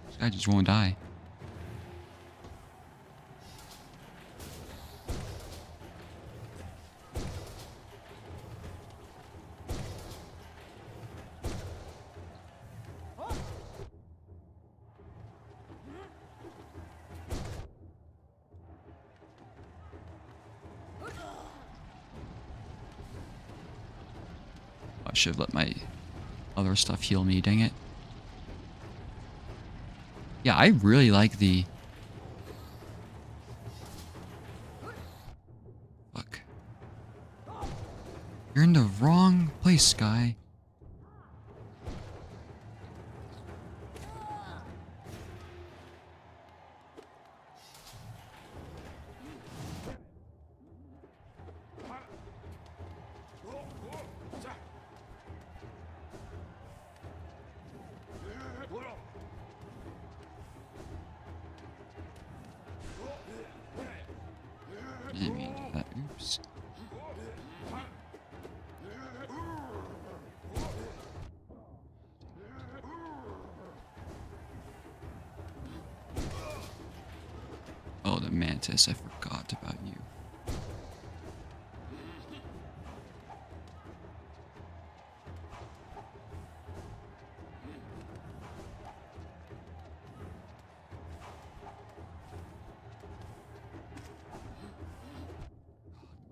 This guy just won't die. I should have let my other stuff heal me, dang it. Yeah, I really like the... Fuck. You're in the wrong place, guy. Didn't mean to do that. Oops. Oh, the Mantis, I forgot about you.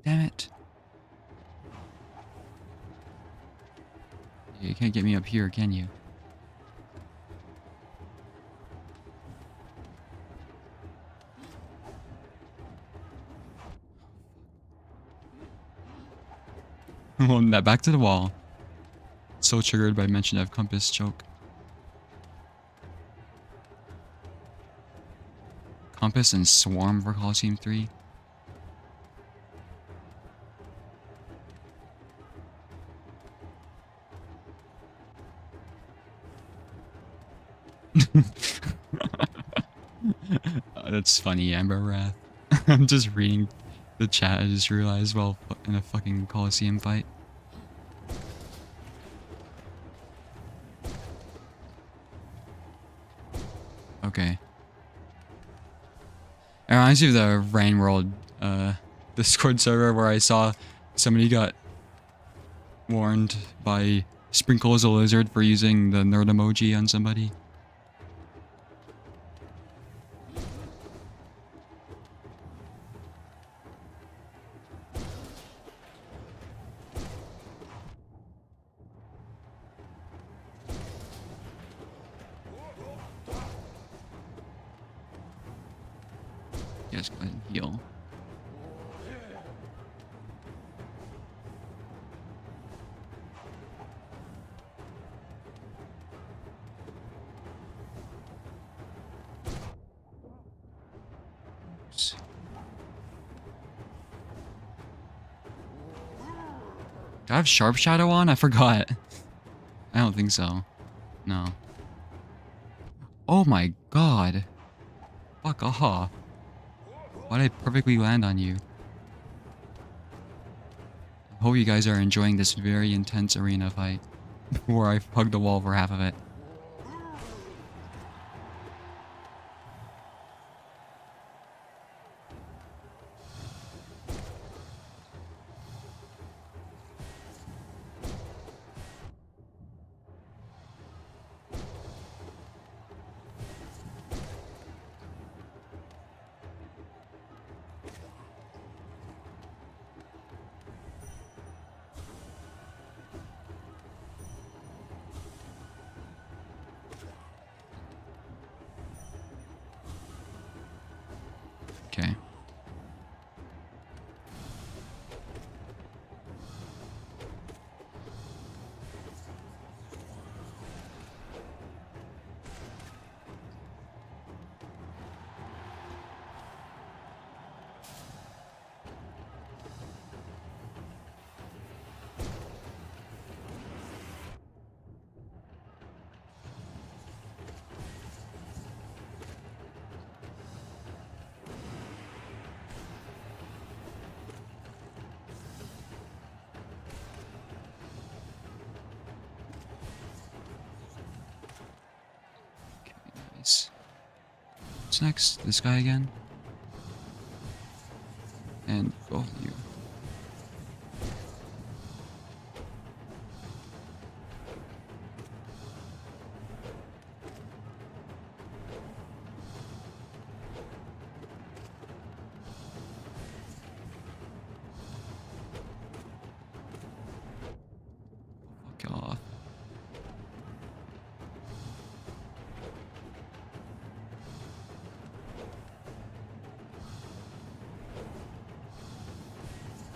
Damn it. You can't get me up here, can you? Well, now back to the wall. So triggered by mention of compass choke. Compass and Swarm for Coliseum 3. That's funny, Amber Wrath. I'm just reading the chat, I just realized while in a fucking Coliseum fight. Okay. It reminds me of the Rain World Discord server where I saw somebody got warned by Sprinkle as a Lizard for using the nerd emoji on somebody. Yes, go ahead and heal. Oops. Do I have Sharp Shadow on? I forgot. I don't think so. No. Oh my god. Fuck off. Why did I perfectly land on you? I hope you guys are enjoying this very intense arena fight. Where I hugged the wall for half of it. Okay. Nice. What's next? This guy again? And both of you. Fuck off.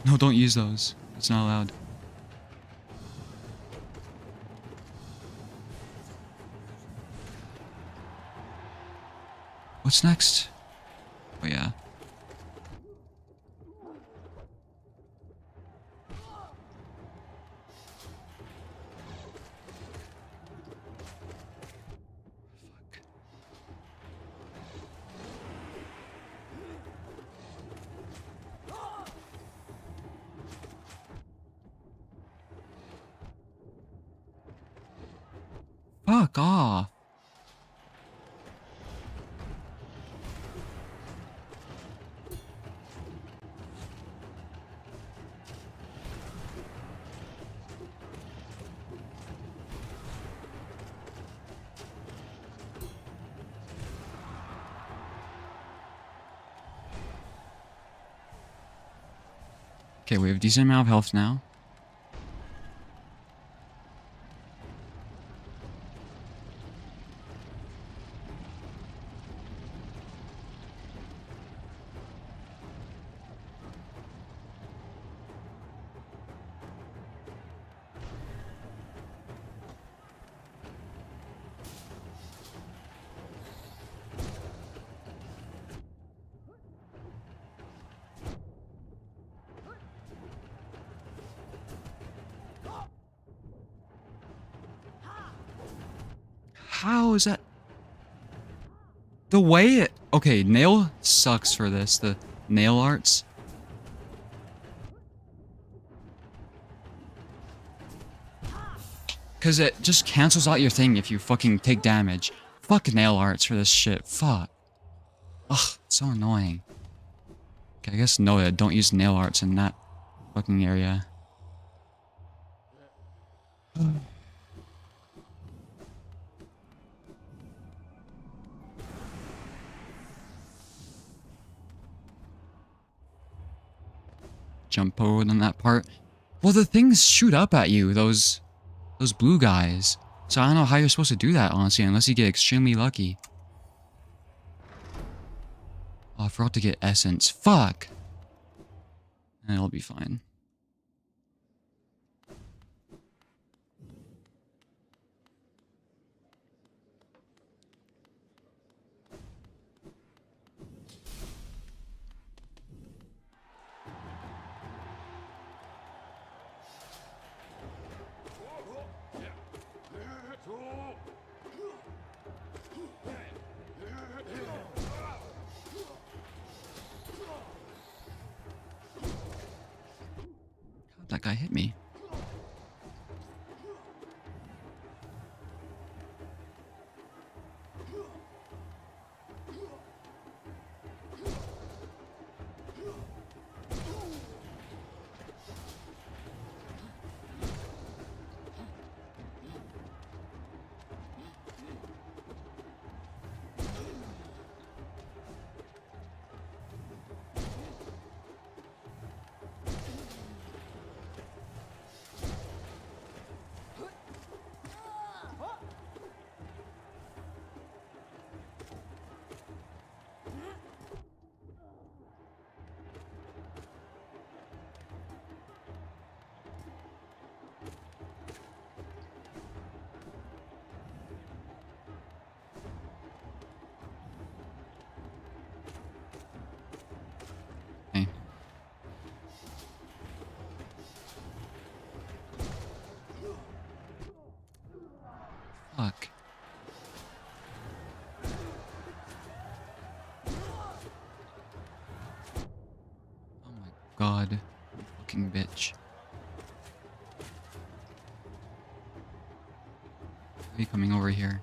No, don't use those. It's not allowed. What's next? Oh yeah. Fuck off. Okay, we have a decent amount of health now. How is that? The way it... Okay, nail sucks for this. The nail arts. Because it just cancels out your thing if you fucking take damage. Fuck nail arts for this shit. Fuck. Ugh, it's so annoying. Okay, I guess no, don't use nail arts in that fucking area. Jump forward on that part. Well, the things shoot up at you, those blue guys. So I don't know how you're supposed to do that, honestly, unless you get extremely lucky. Oh, I forgot to get essence. Fuck! It'll be fine. That guy hit me. Okay. Fuck. Oh my god. You fucking bitch. Why are you coming over here?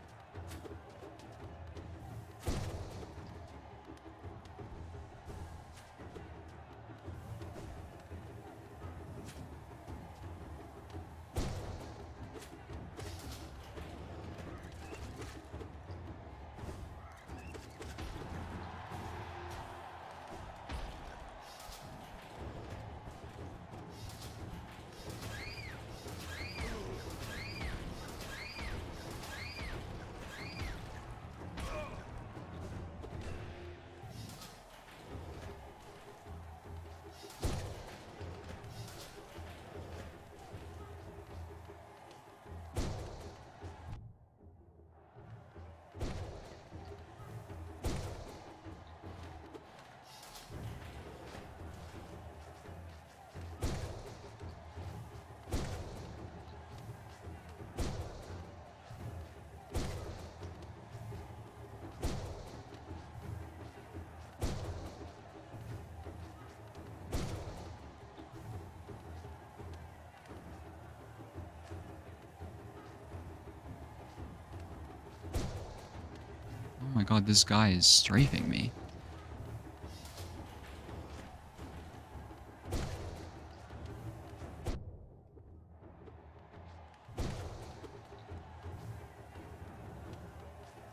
Oh my god, this guy is strafing me.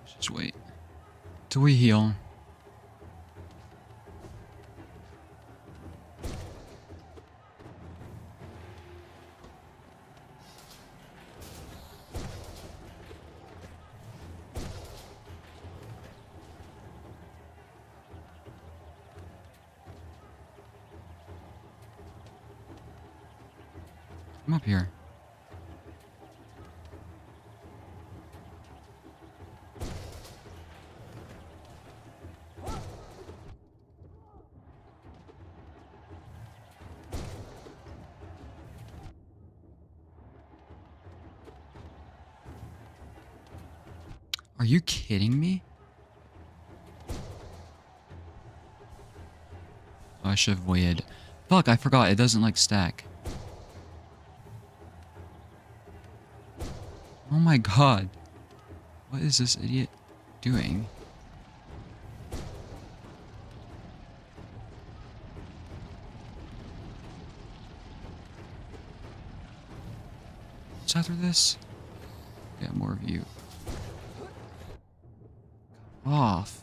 Just wait. Till we heal. Come up here. Are you kidding me? Oh, I should have waited. Fuck, I forgot. It doesn't like stack. Oh my god. What is this idiot doing? What's after this? Get more of you. Off.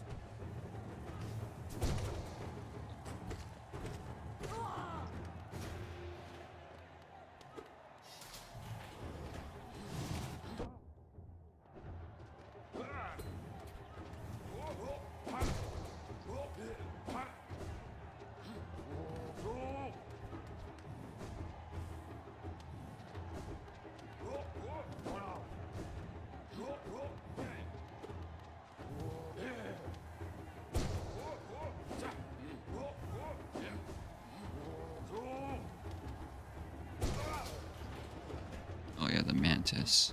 Oh yeah, the mantis.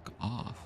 Fuck off.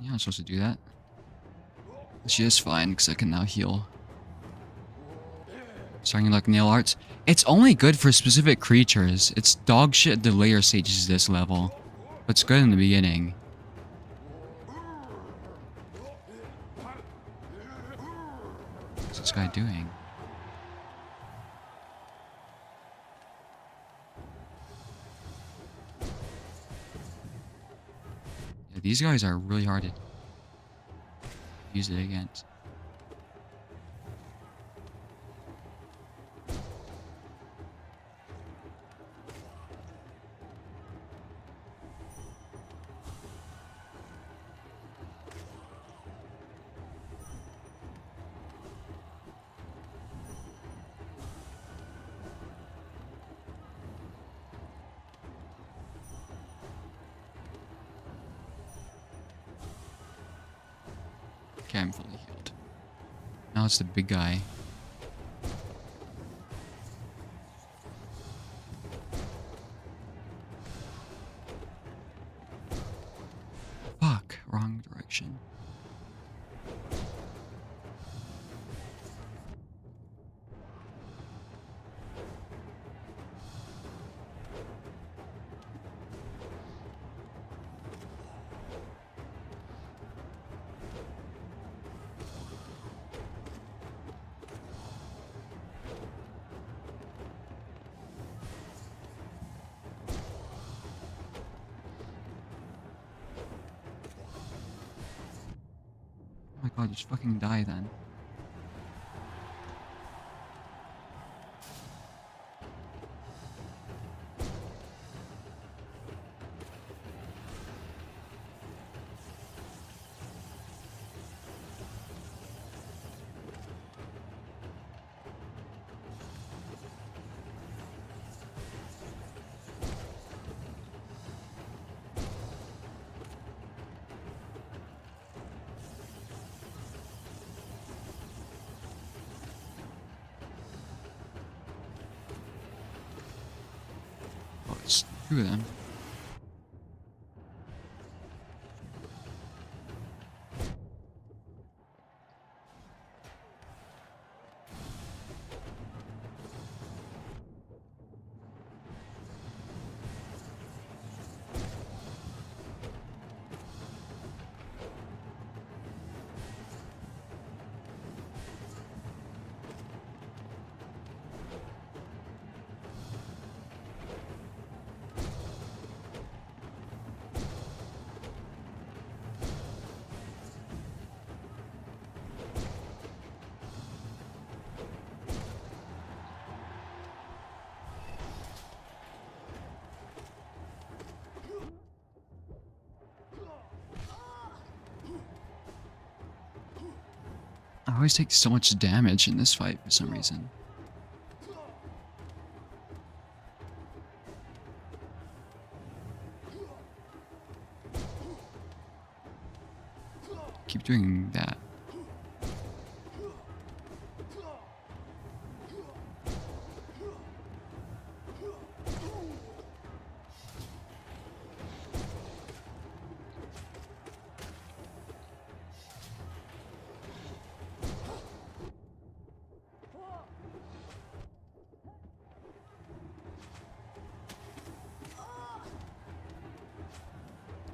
Yeah, I'm supposed to do that. She is fine, because I can now heal. Starting like nail arts. It's only good for specific creatures. It's dog shit at the later stages this level. But it's good in the beginning. What's this guy doing? Yeah, these guys are really hard to use it against. Okay, I'm fully healed. Now it's the big guy. Fuck, wrong direction. Oh my god, just fucking die then. Oh, it's two of them. always take so much damage in this fight for some reason. Keep doing that.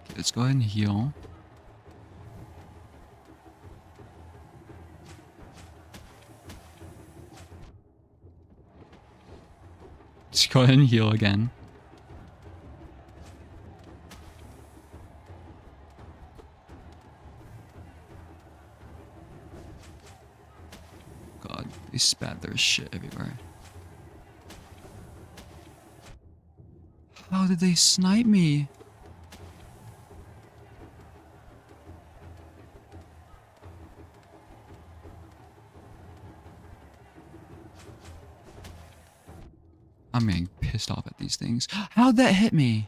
Okay, let's go ahead and heal. Let's go ahead and heal again. God, they spat their shit everywhere. How did they snipe me? I'm getting pissed off at these things. How'd that hit me?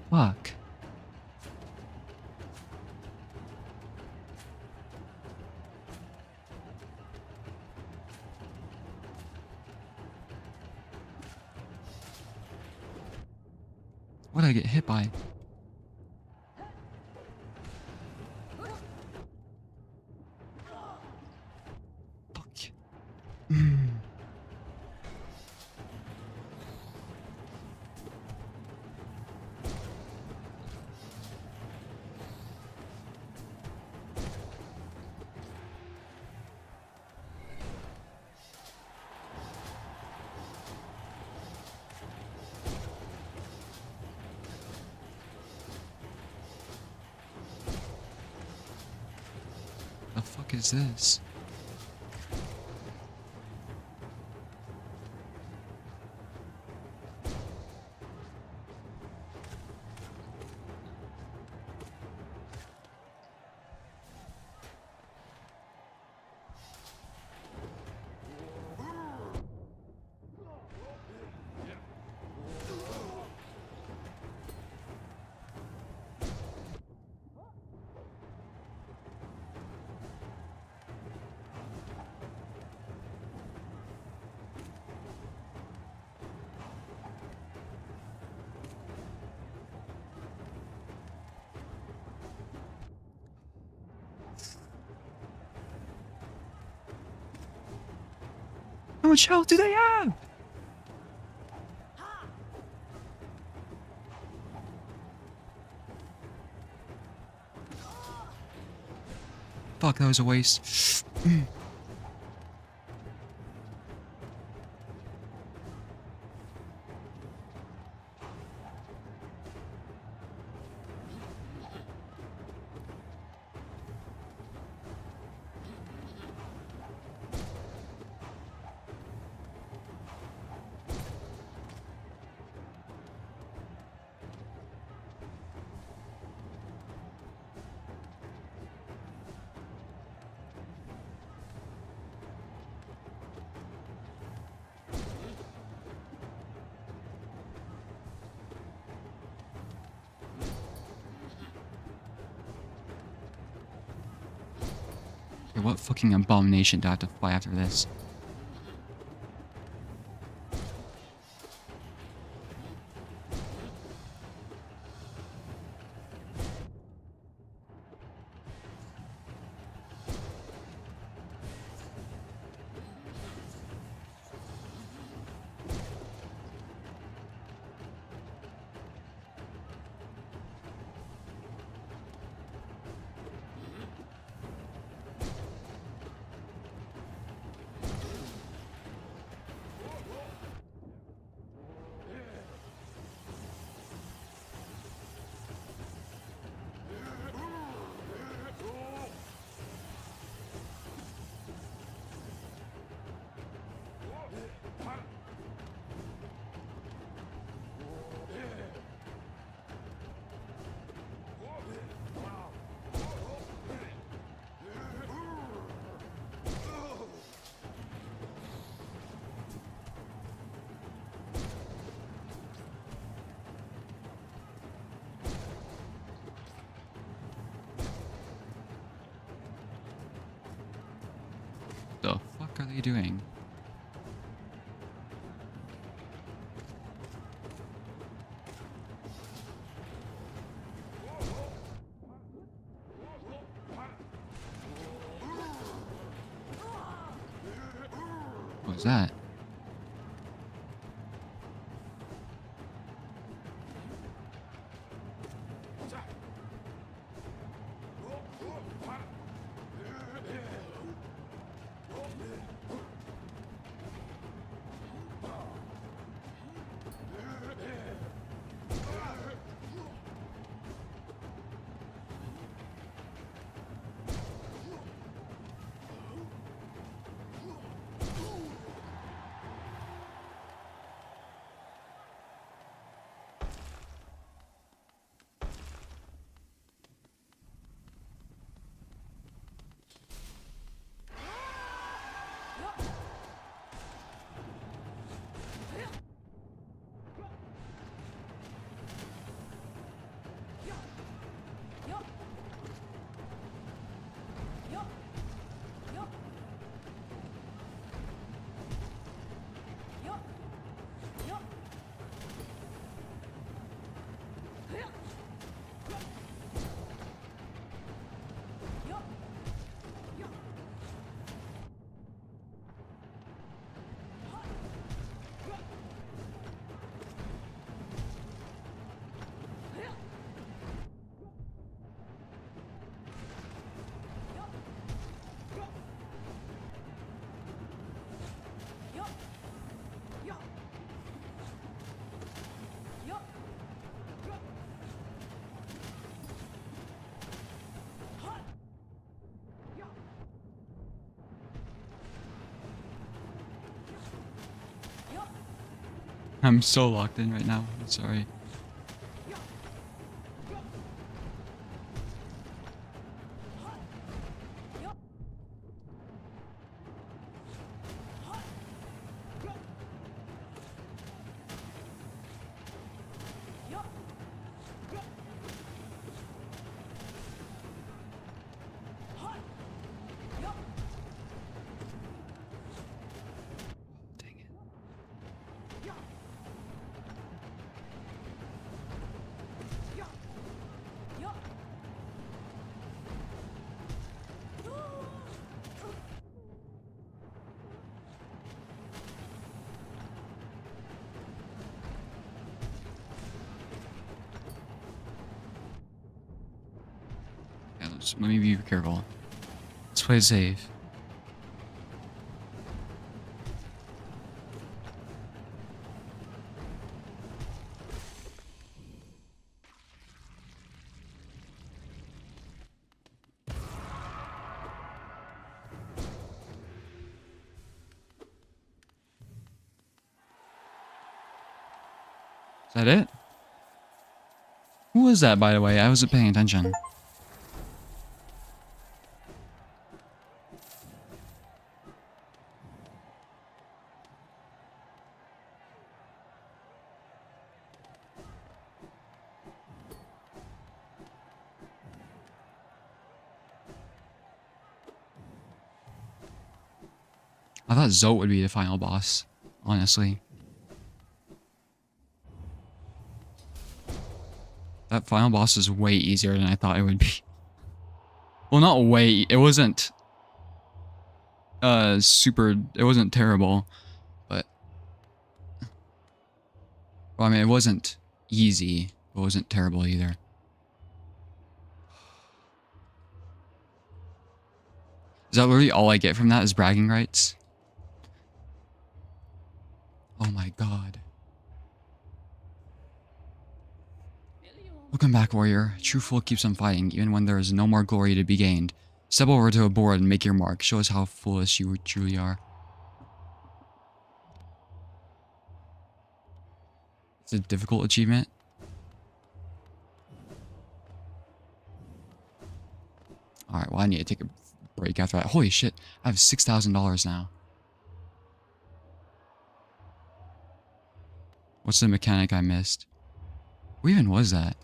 Fuck. What did I get hit by? Fuck. The fuck is this? How much health do they have? Fuck, that was a waste. Okay, what fucking abomination do I have to fight after this? The fuck are they doing? What was that? I'm so locked in right now. I'm sorry. Dang it. So let me be careful. Let's play it safe. Is that it? Who was that, by the way? I wasn't paying attention. I thought Zote would be the final boss, honestly. That final boss is way easier than I thought it would be. Well, not way. It wasn't it wasn't terrible, but well, I mean, it wasn't easy. It wasn't terrible either. Is that literally all I get from that is bragging rights? Oh my god. Welcome back, warrior. True fool keeps on fighting, even when there is no more glory to be gained. Step over to a board and make your mark. Show us how foolish you truly are. It's a difficult achievement. Alright, well, I need to take a break after that. Holy shit, I have $6,000 now. What's the mechanic I missed? What even was that?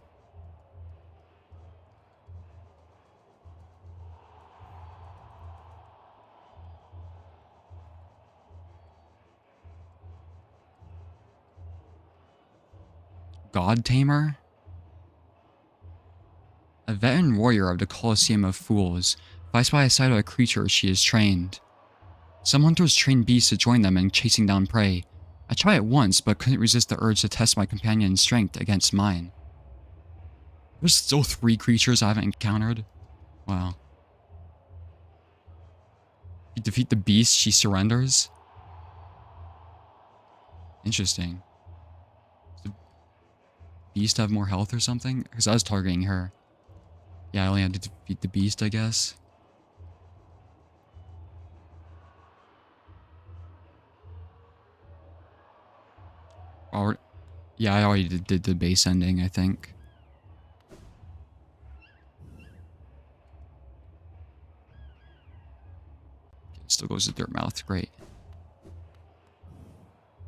God Tamer? A veteran warrior of the Coliseum of Fools fights by the side of a creature she has trained. Some hunters train beasts to join them in chasing down prey. I tried it once, but couldn't resist the urge to test my companion's strength against mine. There's still 3 creatures I haven't encountered? Wow. You defeat the beast, she surrenders? Interesting. Does the beast have more health or something? Because I was targeting her. Yeah, I only had to defeat the beast, I guess. Or, yeah, I already did the base ending, I think. It still goes to Dirtmouth, great.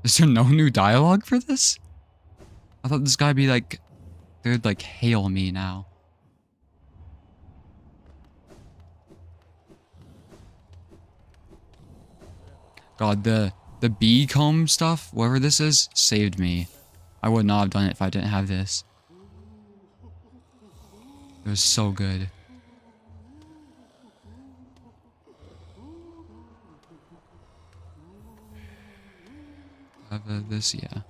Is there no new dialogue for this? I thought this guy'd be like, they'd like hail me now. God, the bee comb stuff, whatever this is, saved me. I would not have done it if I didn't have this. It was so good. Have this, yeah.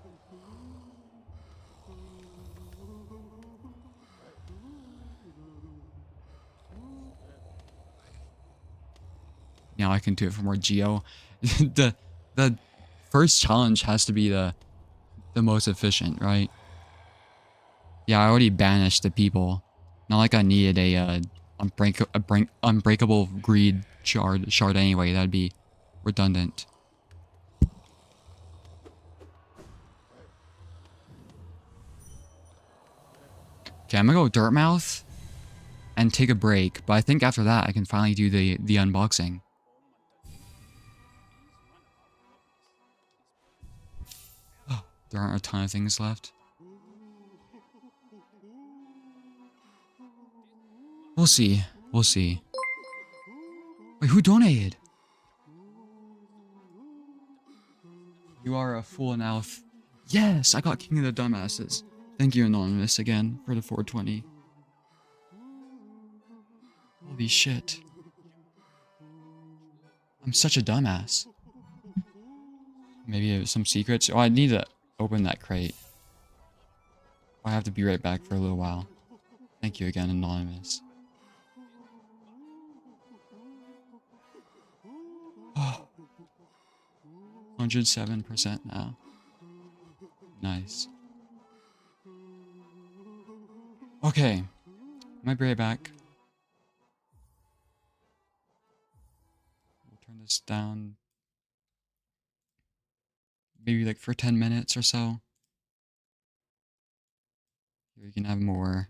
Now I can do it for more Geo. the first challenge has to be the most efficient, right? Yeah, I already banished the people. Not like I needed a unbreakable greed shard anyway. That'd be redundant. Okay, I'm gonna go Dirtmouth and take a break, but I think after that I can finally do the unboxing. There aren't a ton of things left. We'll see. We'll see. Wait, who donated? You are a fool now. Yes, I got King of the Dumbasses. Thank you, Anonymous, again, for the 420. Holy shit. I'm such a dumbass. Maybe it was some secrets. Oh, I need to open that crate. I have to be right back for a little while. Thank you again, Anonymous. Oh, 107% now. Nice. Okay. Might be right back. We'll turn this down. Maybe like for 10 minutes or so. We can have more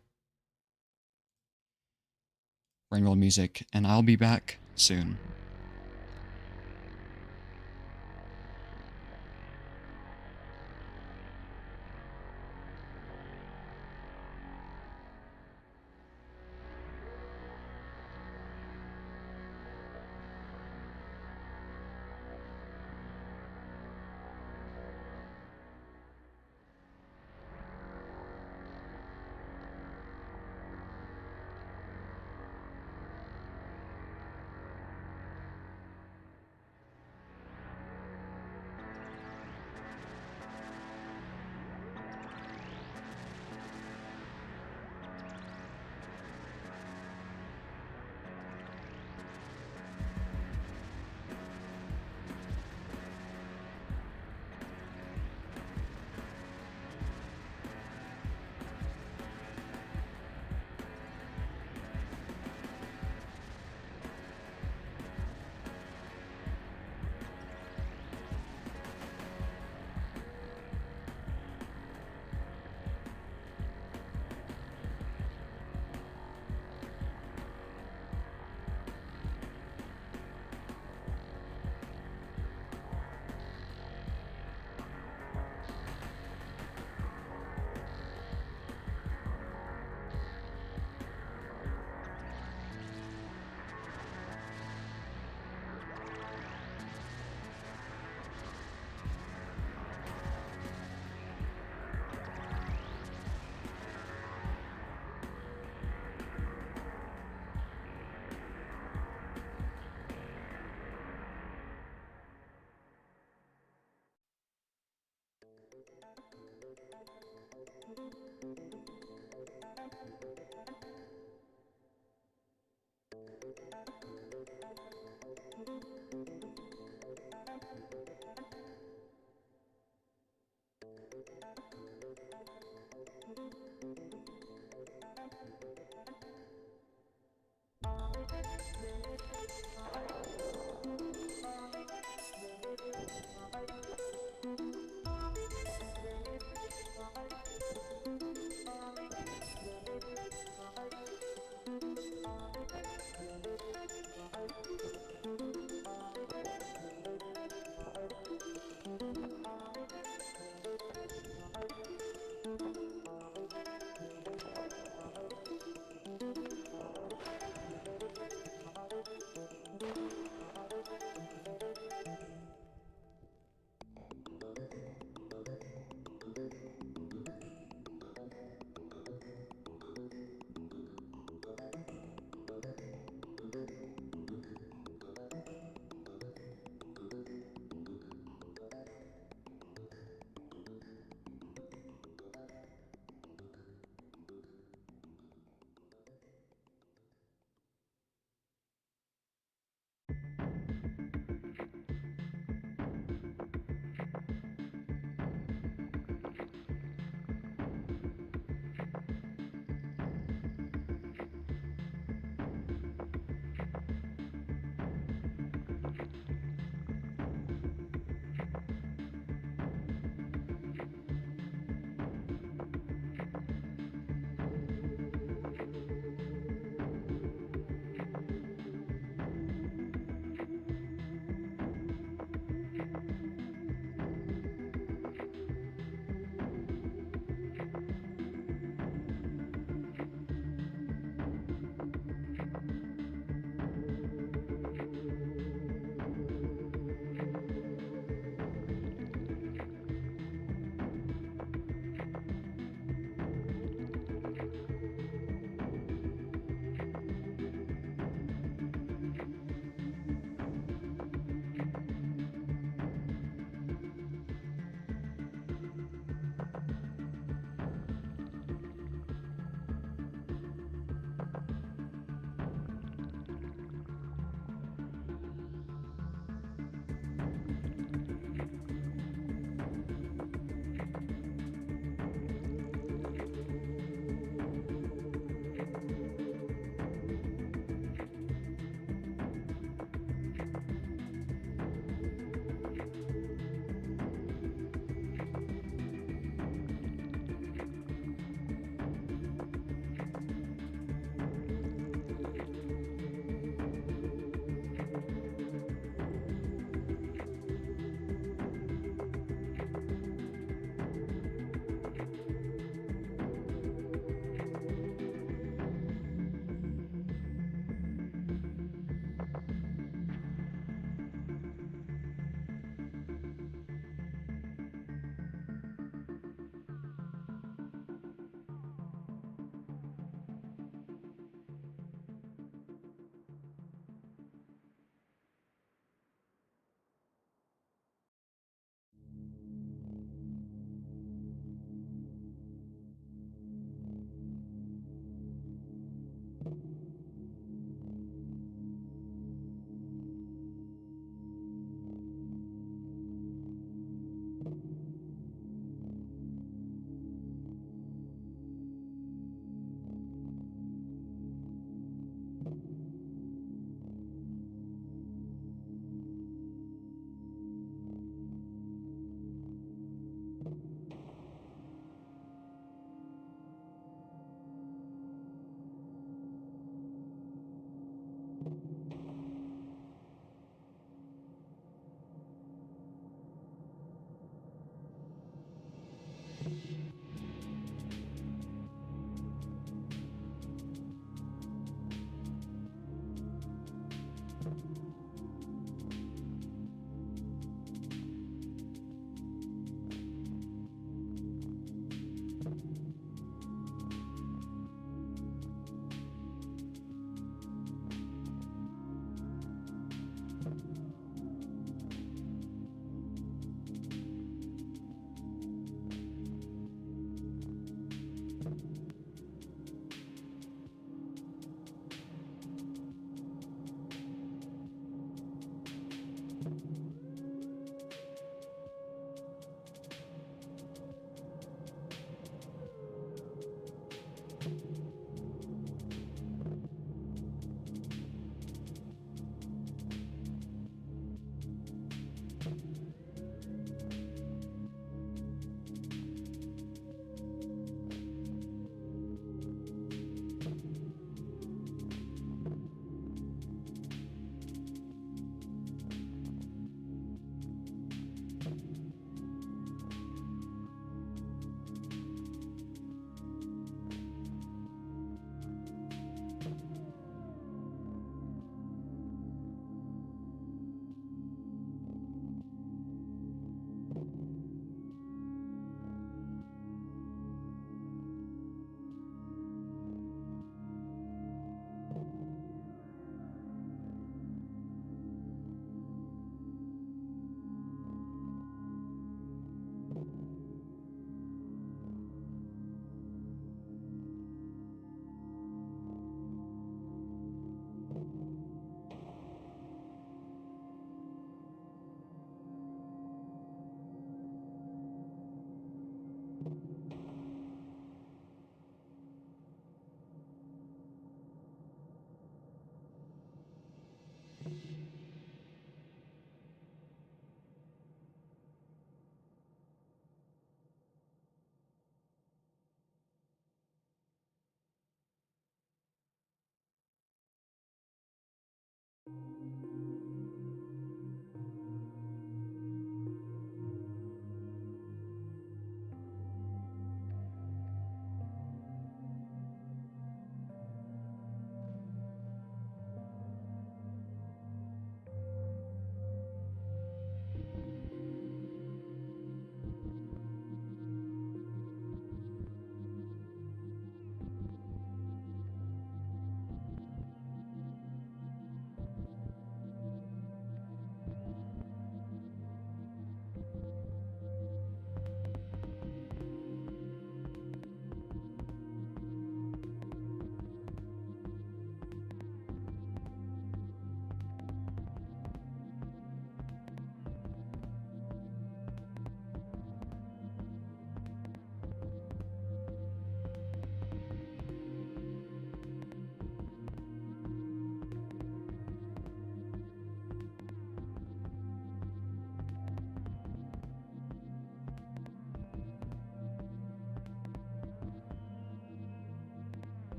rainbow music, and I'll be back soon.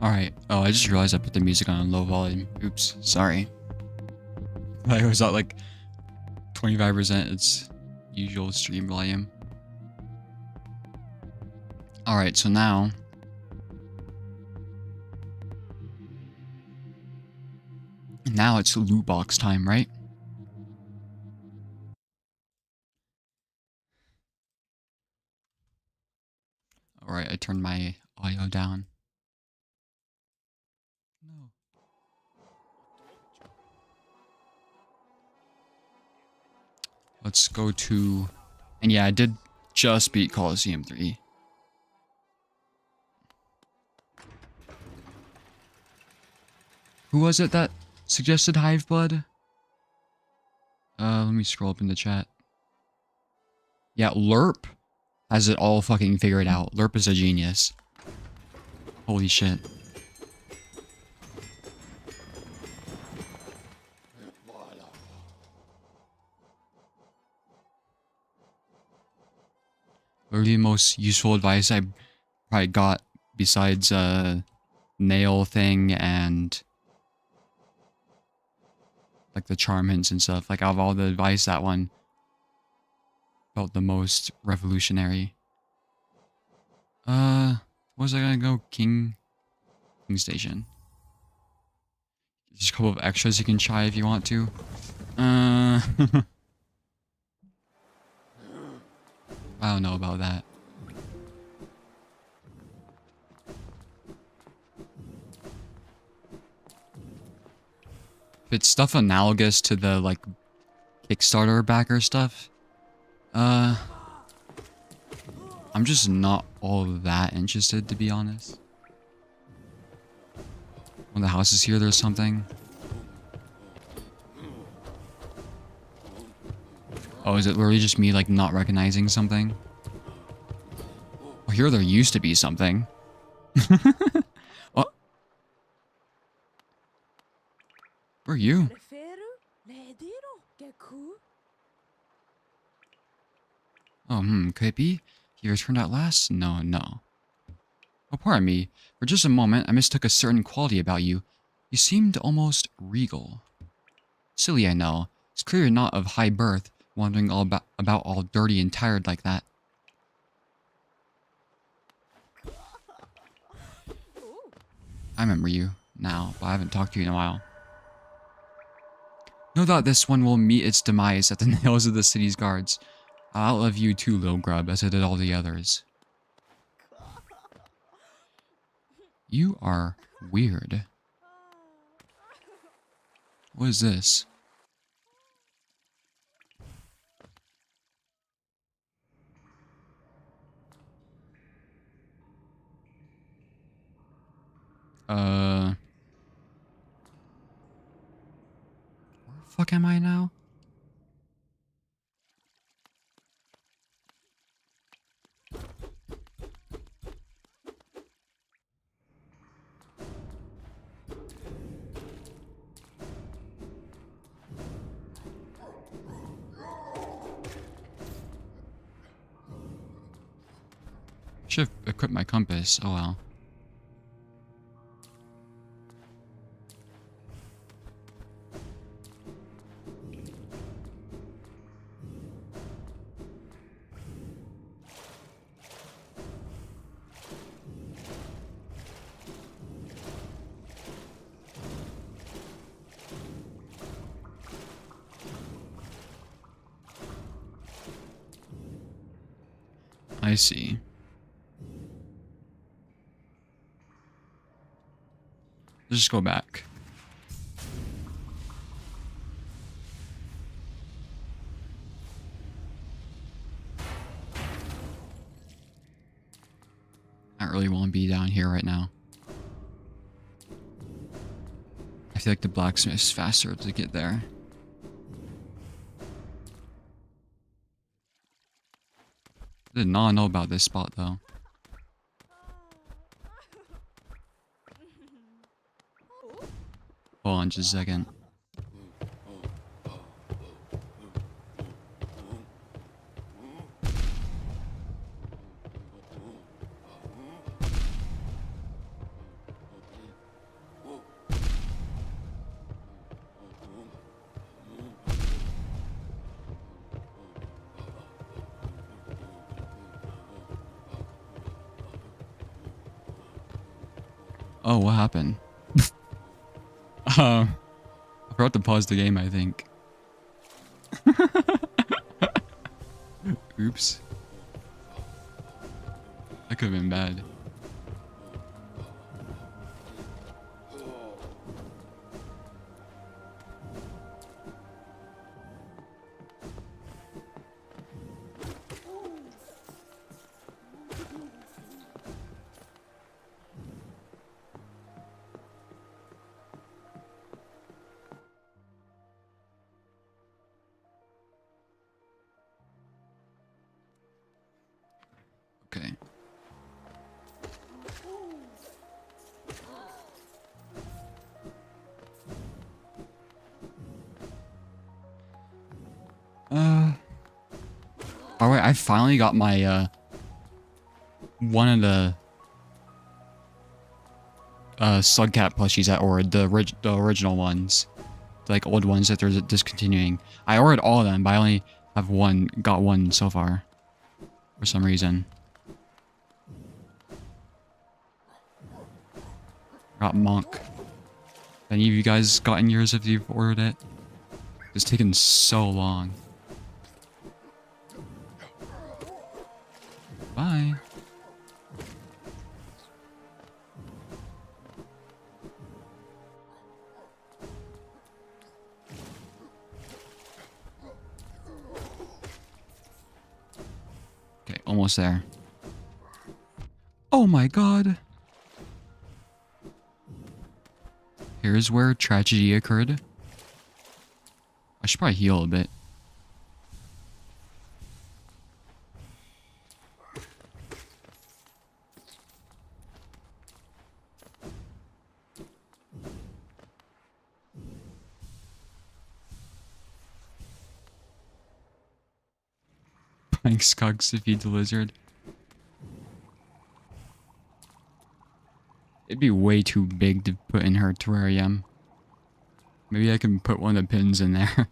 Alright. Oh, I just realized I put the music on low volume. Oops. Sorry. I was at like 25% its usual stream volume. Alright, so now... Now it's loot box time, right? Alright, I turned my audio down. No. Let's go to... And yeah, I did just beat Coliseum 3. Who was it that suggested Hive Blood? Let me scroll up in the chat. Yeah, Lerp has it all fucking figured out. Lerp is a genius. Holy shit. Literally the most useful advice I probably got besides nail thing and like the charm hints and stuff. Like out of all the advice, that one felt the most revolutionary. Was I gonna go? King Station. Just a couple of extras you can try if you want to. I don't know about that. If it's stuff analogous to the like Kickstarter backer stuff, I'm just not all that interested, to be honest. When the house is here, there's something. Oh, is it literally just me, like, not recognizing something? Oh, here there used to be something. What? Where are you? Oh, could it be? You returned at last? No. Oh, pardon me. For just a moment, I mistook a certain quality about you. You seemed almost regal. Silly, I know. It's clear you're not of high birth, wandering all about all dirty and tired like that. I remember you now, but I haven't talked to you in a while. No doubt this one will meet its demise at the nails of the city's guards. I'll outlive you too, little grub, as I did all the others. You are weird. What is this? Where the fuck am I now? Should have equipped my compass. Oh well. I see. Let's just go back. I really want to be down here right now. I feel like the blacksmith is faster to get there. I did not know about this spot though. Hold on just a second. Oh, what happened? I forgot to pause the game, I think. Oops. That could have been bad. Okay. Alright, I finally got my, one of the, Slugcat plushies I ordered, the original ones. The, like, old ones that they're discontinuing. I ordered all of them, but I only have got one so far. For some reason. Got Monk. Any of you guys gotten yours if you've ordered it? It's taken so long. Bye. Okay, almost there. Oh my god. Here's where tragedy occurred. I should probably heal a bit. Playing Skugs to feed the lizard. It'd be way too big to put in her terrarium. Maybe I can put one of the pins in there.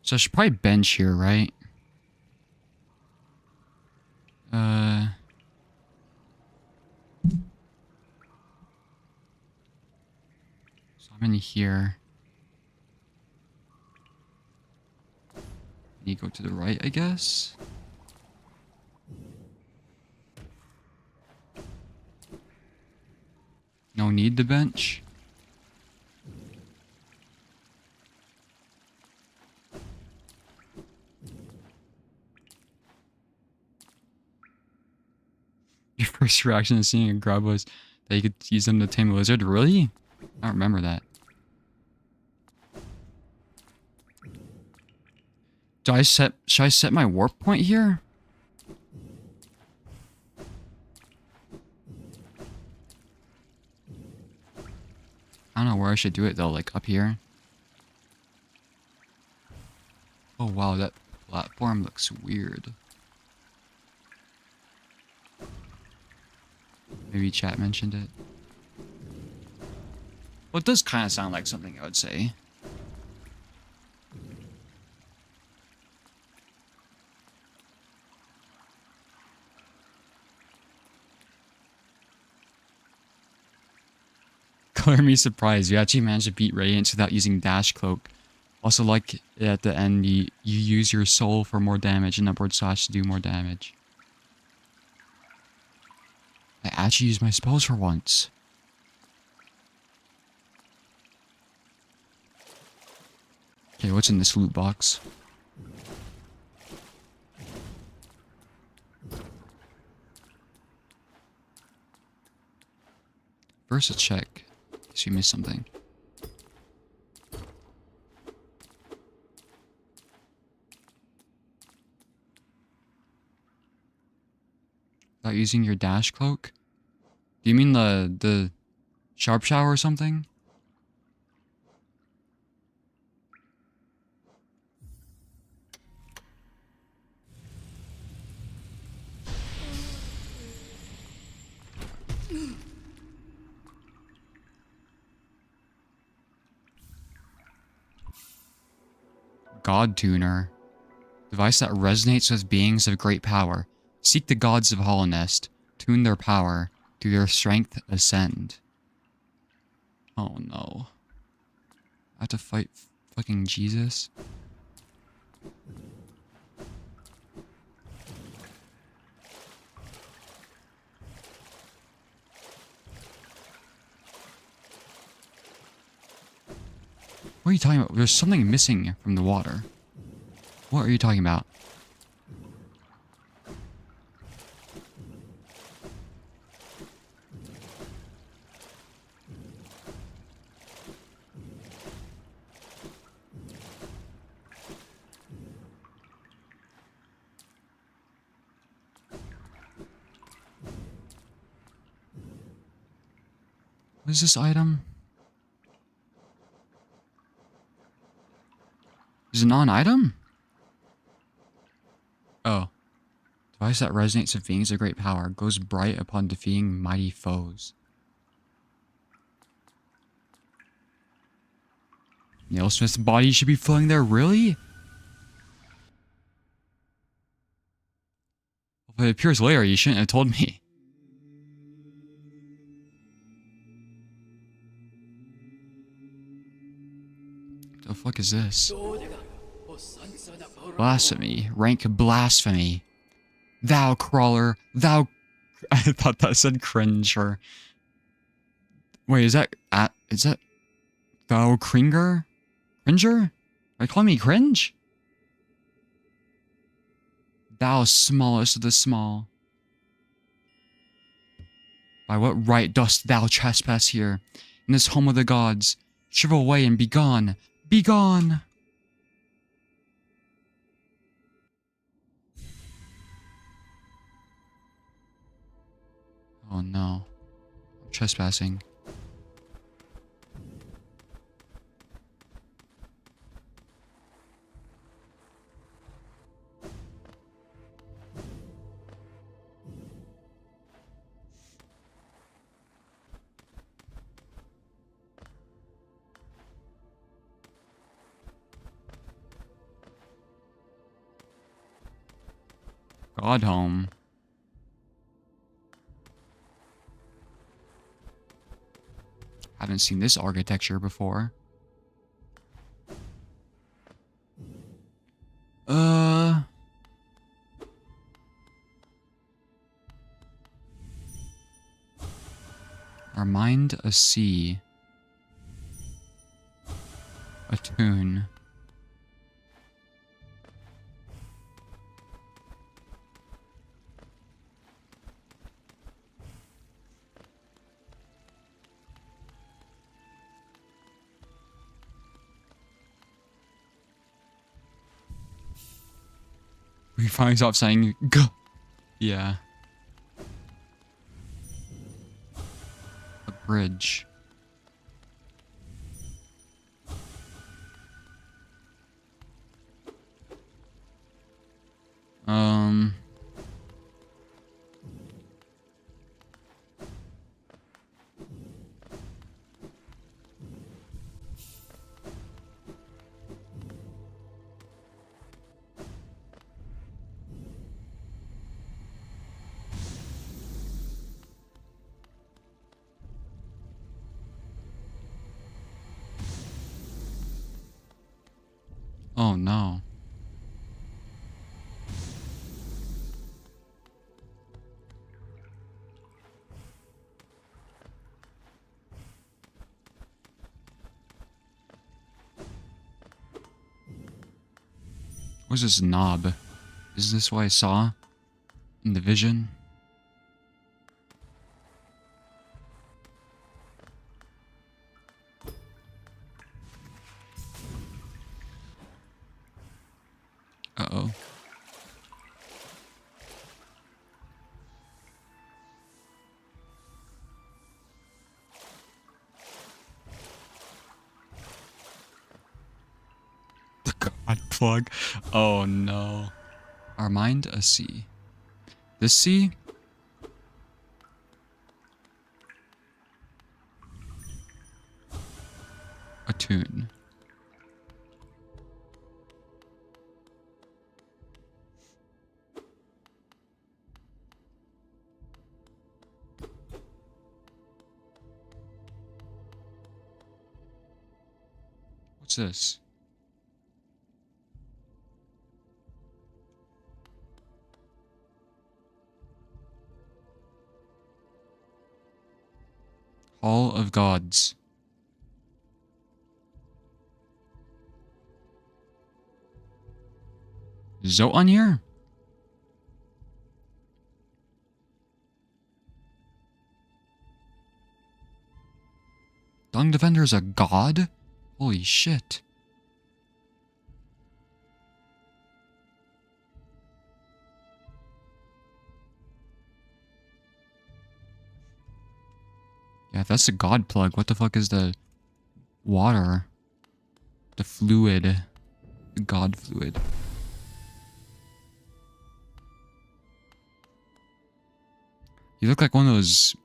So I should probably bench here, right? So I'm in here. You go to the right, I guess. No need to bench. Your first reaction to seeing a grub was that you could use them to tame a lizard? Really? I don't remember that. Should I set my warp point here? I don't know where I should do it though, like up here. Oh wow, that platform looks weird. Maybe chat mentioned it. Well, it does kind of sound like something I would say. Color me surprised. You actually managed to beat Radiance without using Dash Cloak. Also, like at the end, you use your soul for more damage and upward slash to do more damage. I actually used my spells for once. Okay, what's in this loot box? First, a check. In case we missed something. Without using your dash cloak? Do you mean the sharp shower or something? God tuner. Device that resonates with beings of great power. Seek the gods of hollowness. Tune their power. Do their strength ascend. Oh no. I have to fight fucking Jesus? What are you talking about? There's something missing from the water. What are you talking about? What is this item? Is it not an item? Oh. Device that resonates with beings of great power. Goes bright upon defeating mighty foes. Nailsmith's body should be floating there, really? If it appears later, you shouldn't have told me. The fuck is this? Blasphemy. Rank blasphemy. Thou crawler. Thou... I thought that said cringe or... Wait, is that... is that... Thou cringer? Cringer? Are you calling me cringe? Thou smallest of the small. By what right dost thou trespass here, in this home of the gods? Shrivel away and be gone. Be gone! Oh no. I'm trespassing. God home. Haven't seen this architecture before. Our mind a sea. A tune. We finally stopped saying G. Yeah. A bridge. Oh no. What's this knob? Is this what I saw in the vision? Uh-oh. The God plug. Oh no. Our mind a sea. This sea? A tune. What's this? Hall of Gods. Is Zoe on here? Dung Defender is a god? Holy shit. Yeah, if that's the god plug, what the fuck is the water? The fluid. The god fluid. You look like one of those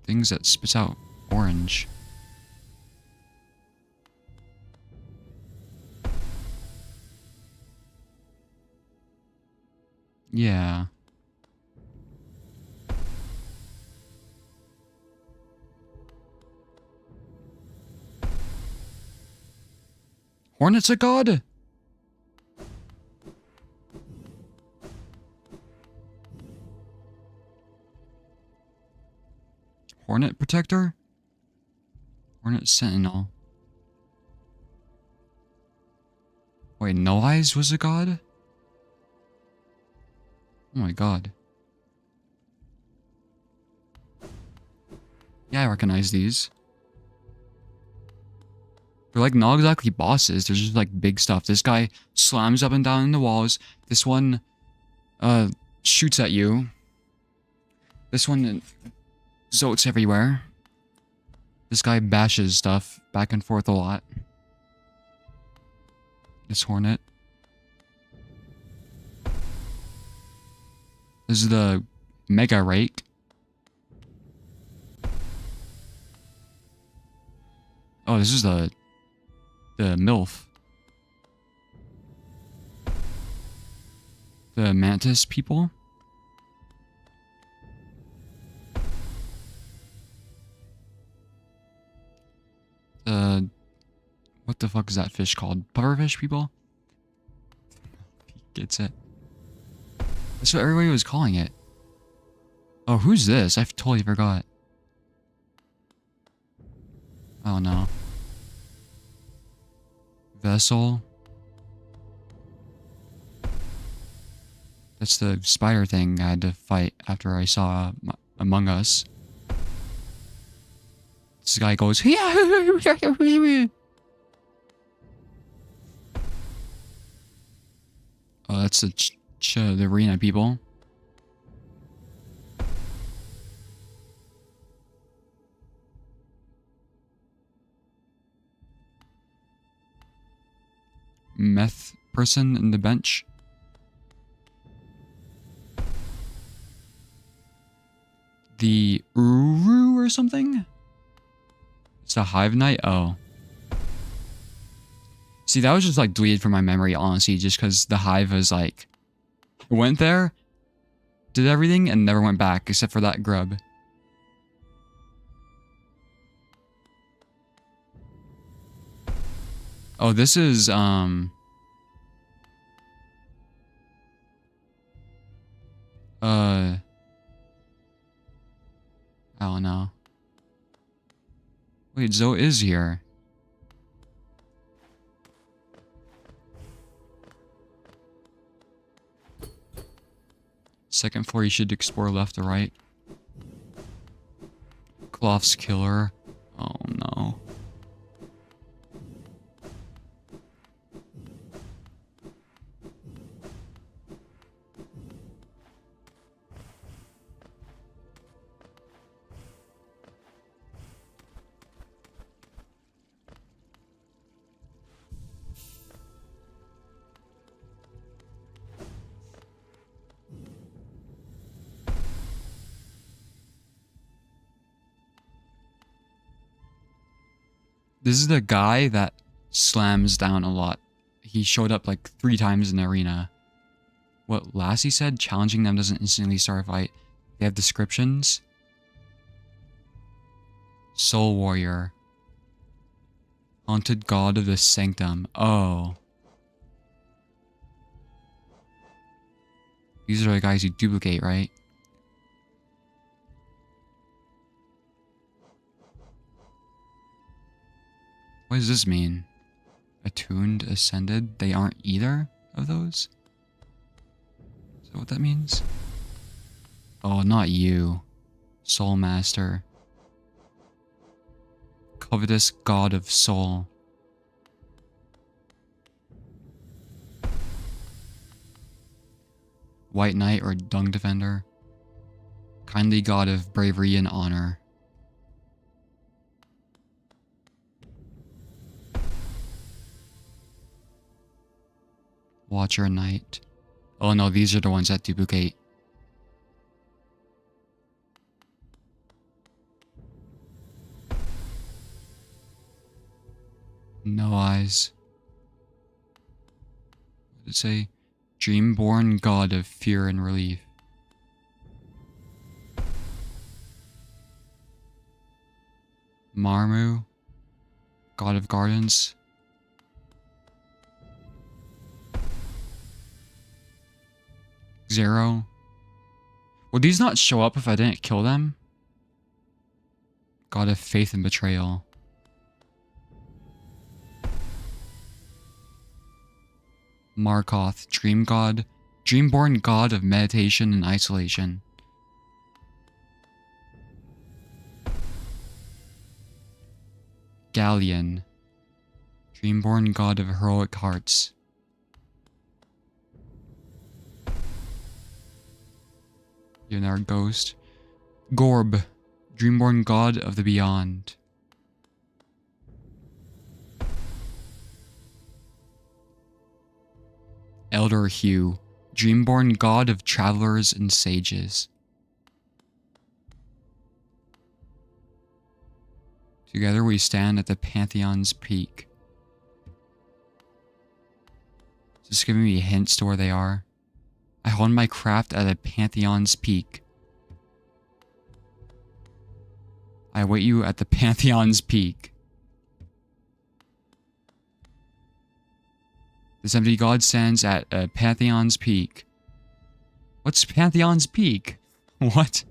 things that spits out orange. Yeah. Hornet's a god? Hornet Protector? Hornet Sentinel. Wait, No Eyes was a god? Oh my god. Yeah, I recognize these. They're like not exactly bosses, they're just like big stuff. This guy slams up and down in the walls. This one shoots at you. This one zotes everywhere. This guy bashes stuff back and forth a lot. This Hornet. This is the Mega Rake. Oh, this is the MILF. The Mantis people. What the fuck is that fish called? Pufferfish people? He gets it. That's what everybody was calling it. Oh, who's this? I totally forgot. Oh no. Vessel. That's the spider thing I had to fight after I saw Among Us. This guy goes, oh, that's the arena people. Meth person in the bench. The Uru or something? It's a Hive Knight? Oh. See, that was just like deleted from my memory, honestly, just because the Hive was like... went there, did everything, and never went back, except for that grub. Oh, this is, I don't know. Wait, Zoe is here. Second floor, you should explore left or right. Cloth's killer. Oh no. This is the guy that slams down a lot. He showed up like 3 times in the arena. What Lassie said, challenging them doesn't instantly start a fight. They have descriptions. Soul Warrior. Haunted god of the sanctum. Oh. These are the guys you duplicate, right? What does this mean? Attuned, ascended? They aren't either of those? Is that what that means? Oh, not you. Soul Master. Covetous god of soul. White Knight or Dung Defender. Kindly god of bravery and honor. Watcher Knight. Oh no, these are the ones that duplicate. No eyes. What did it say? Dreamborn god of fear and relief. Marmu, god of gardens. Zero. Would these not show up if I didn't kill them? God of faith and betrayal. Markoth, dream god, dreamborn god of meditation and isolation. Galleon, dreamborn god of heroic hearts. Our ghost. Gorb, dreamborn god of the beyond. Elder Hugh, dreamborn god of travelers and sages. Together we stand at the Pantheon's peak. Is this giving me hints to where they are? I hone my craft at a Pantheon's peak. I await you at the Pantheon's peak. This empty god stands at a Pantheon's peak. What's Pantheon's peak? What?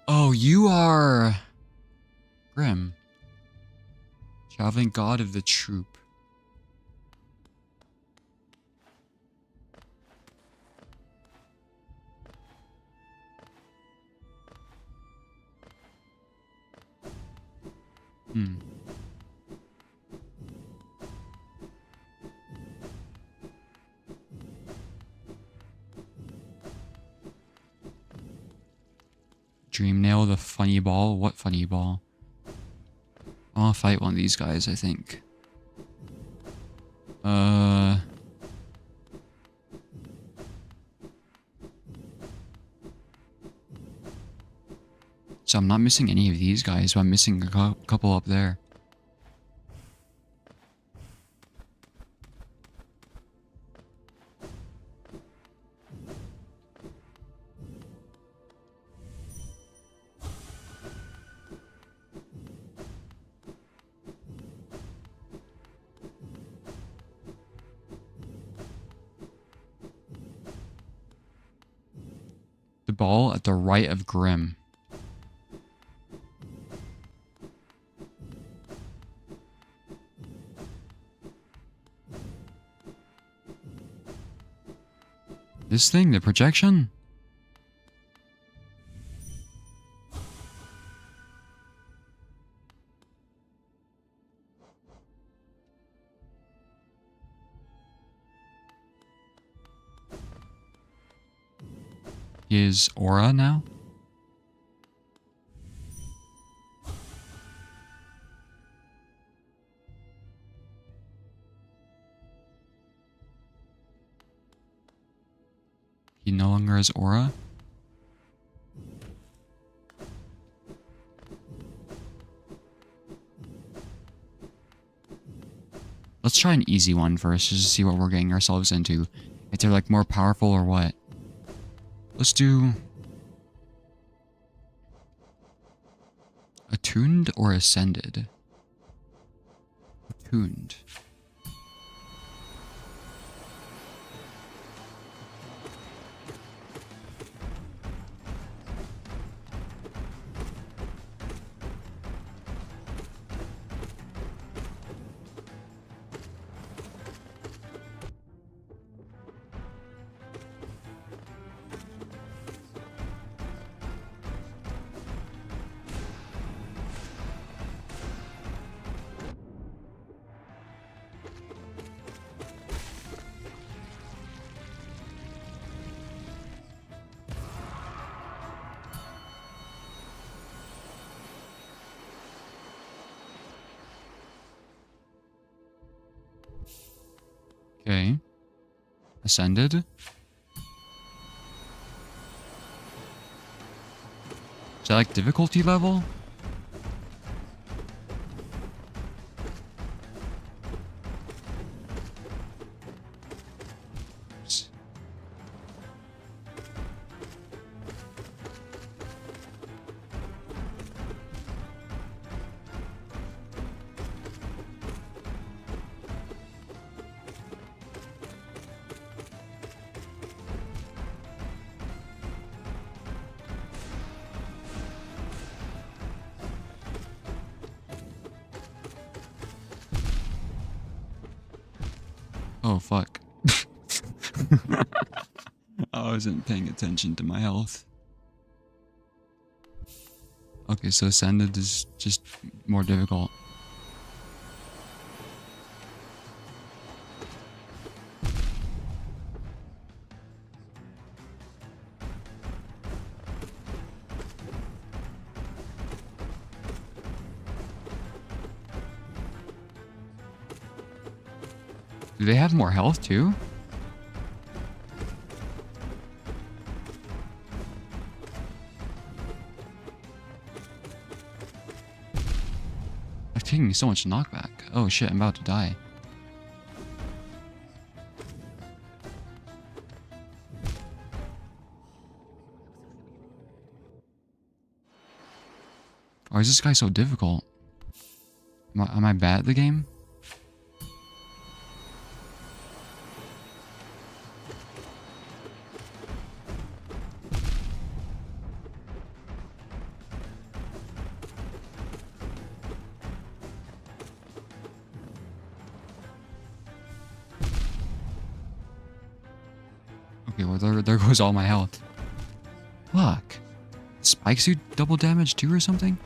Oh, you are... Grim. Traveling god of the troop. Dream Nail the funny ball? What funny ball? I'll fight one of these guys, I think. So I'm not missing any of these guys, but I'm missing a couple up there. The ball at the right of Grim. This thing, the projection? Is aura now? He no longer has aura? Let's try an easy one first, just to see what we're getting ourselves into. If they're like more powerful or what. Let's do... Attuned or ascended? Attuned. Okay. Ascended. Is that like difficulty level? Oh, fuck. I wasn't paying attention to my health. Okay, so ascended is just more difficult. Do they have more health too? They're taking so much knockback. Oh shit, I'm about to die. Why is this guy so difficult? Am I bad at the game? Okay, well there goes all my health. Fuck. Spikes do double damage too or something?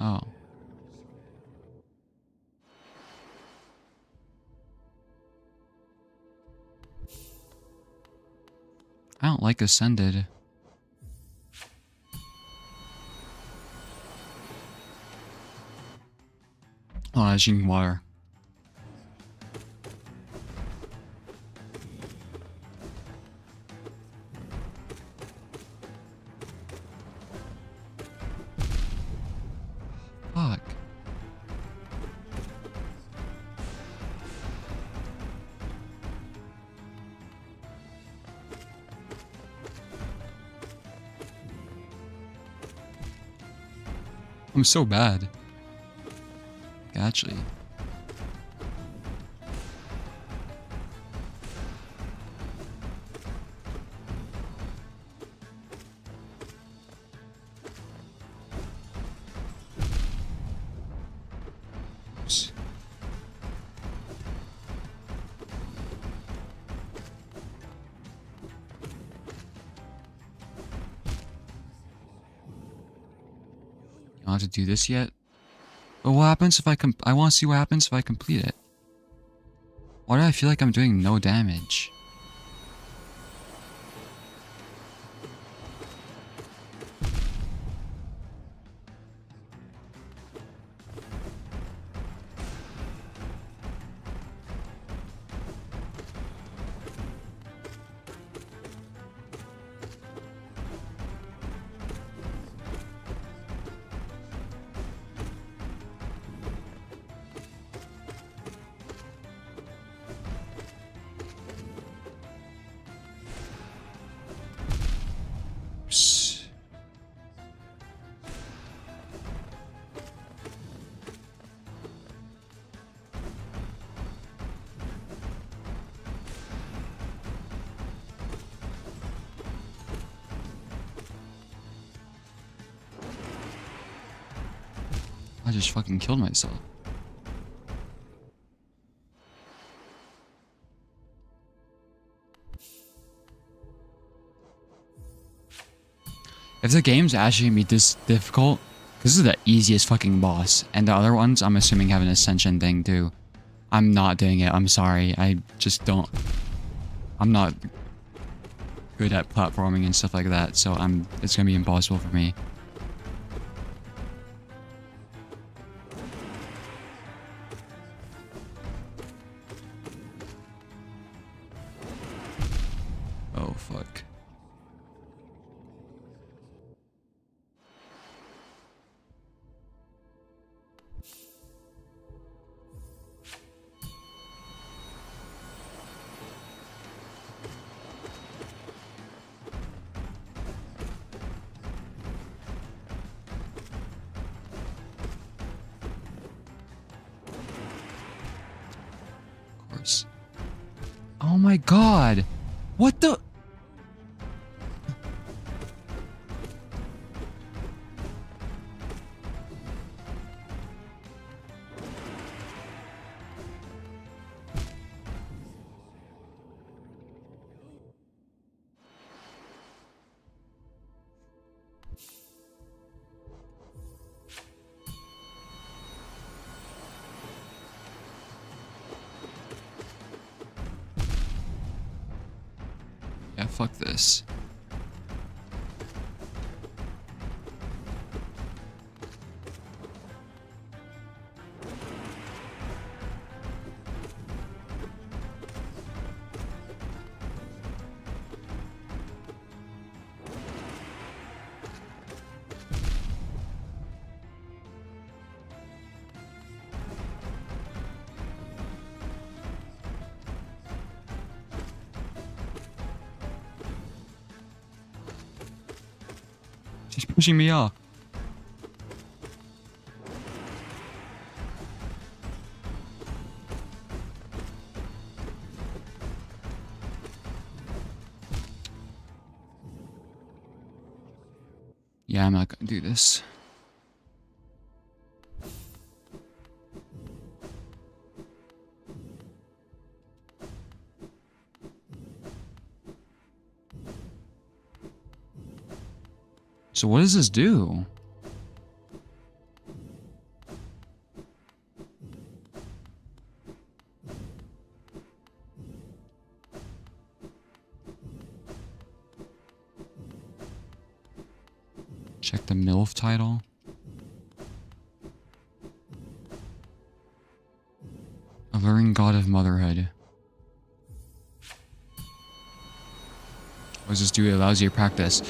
Oh. I don't like ascended. Oh, I was drinking water. Fuck. I'm so bad. Actually. Oops. You don't have to do this yet? But what happens if I want to see what happens if I complete it. Why do I feel like I'm doing no damage? I just fucking killed myself. If the game's actually gonna be this difficult, this is the easiest fucking boss. And the other ones, I'm assuming, have an ascension thing too. I'm not doing it. I'm sorry. I just don't. I'm not good at platforming and stuff like that, so it's gonna be impossible for me. Oh fuck. Oh my god! What the? Yeah, fuck this. She's pushing me off. Yeah, I'm not gonna do this. So what does this do? Check the MILF title. Alluring God of Motherhood. What does this do? It allows you to practice.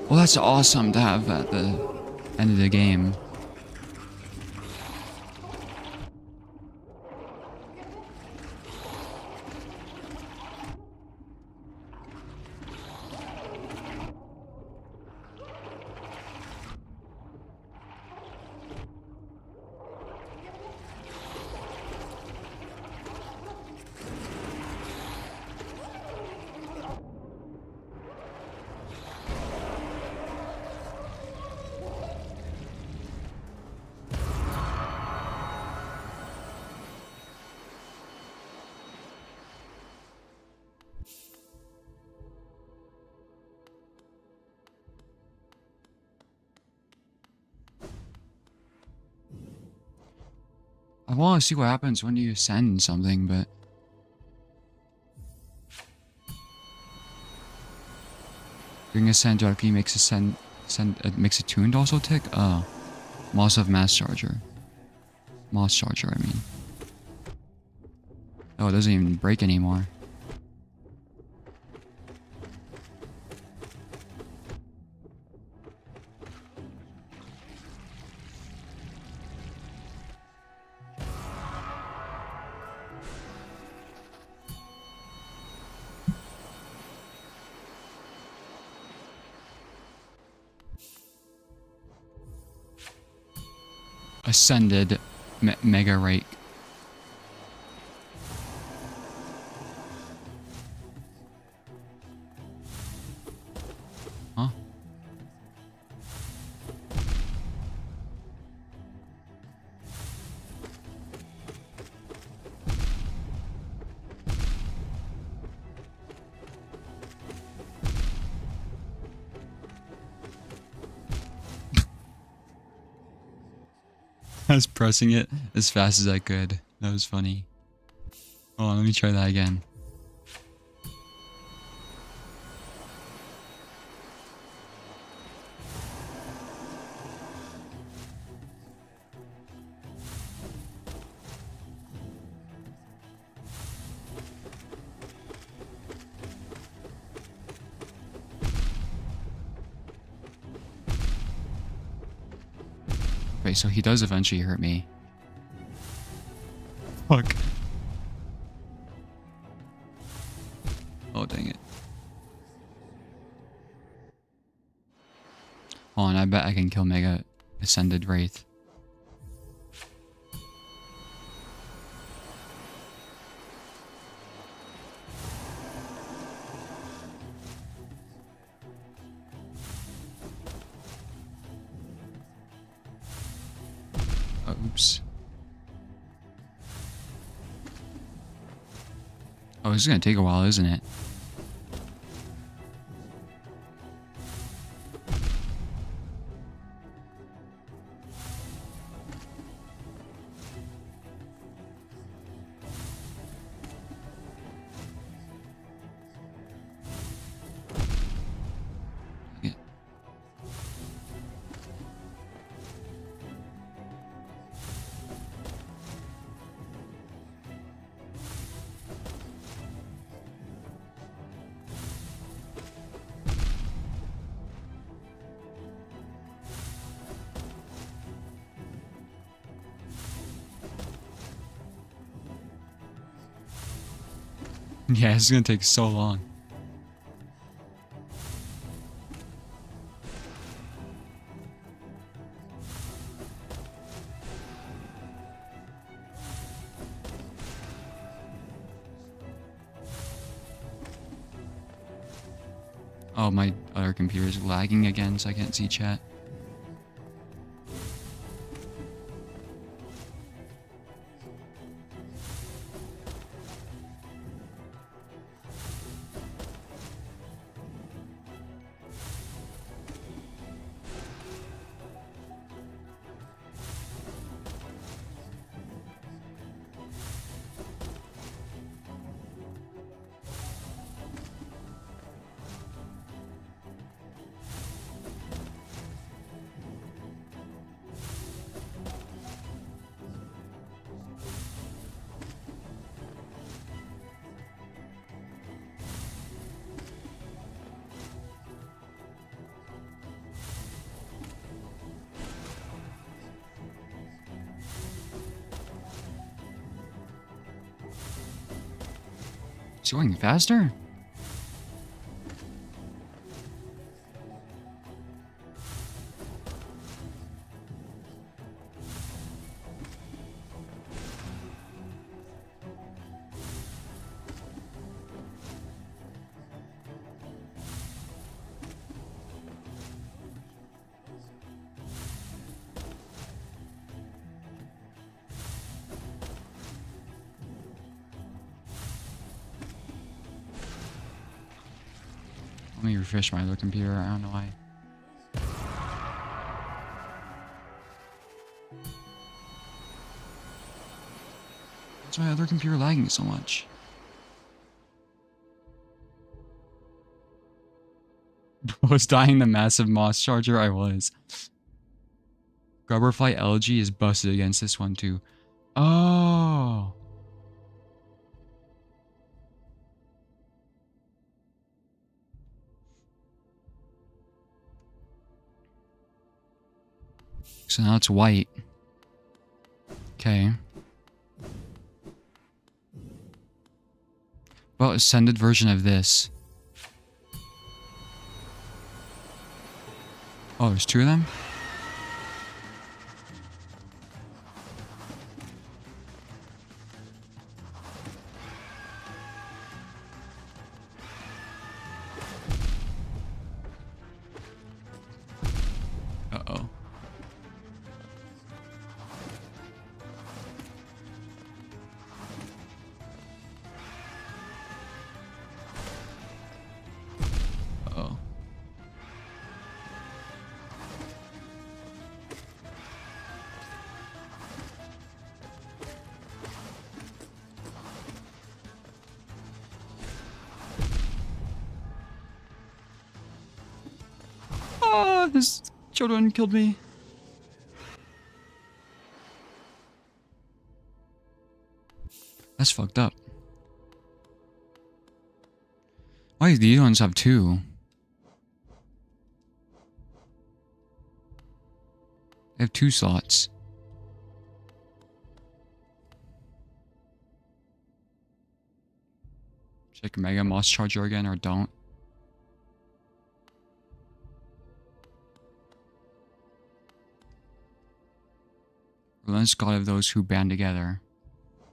Well, that's awesome to have at the end of the game. I want to see what happens when you send something, but doing a send directly makes it makes a tuned also tick. Moss of Mass Charger. Moss Charger, I mean. Oh, it doesn't even break anymore. Ascended Mega Rake. Huh? I was pressing it as fast as I could. That was funny. Hold on, let me try that again. Okay, so he does eventually hurt me. Fuck. Oh, dang it. Hold on, I bet I can kill Mega Ascended Wraith. Oops. Oh, this is gonna take a while, isn't it? Yeah. Yeah, it's gonna take so long. Oh, my other computer is lagging again, so I can't see chat. It's going faster? Let me refresh my other computer. I don't know why. What's my other computer lagging so much? Was dying the massive moss charger? I was. Grubberfly LG is busted against this one too. Oh. So now it's white. Okay. Well, ascended version of this. Oh, there's two of them? Uh-oh. Uh-oh. This children killed me. That's fucked up. Why do these ones have two? They have 2 slots. Check Mega Moss Charger again or don't. Relentless God of those who band together.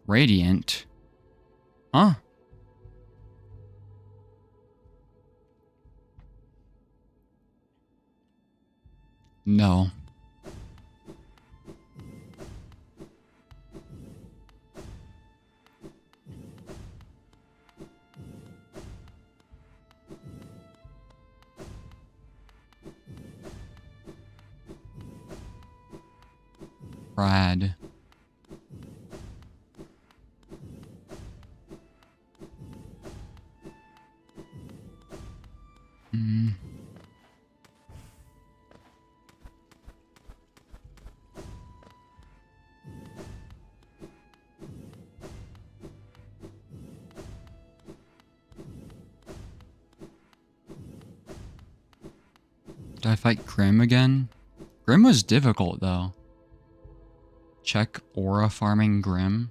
Radiant? Huh? No. Brad. Did I fight Grim again? Grim was difficult though. Check aura farming Grim.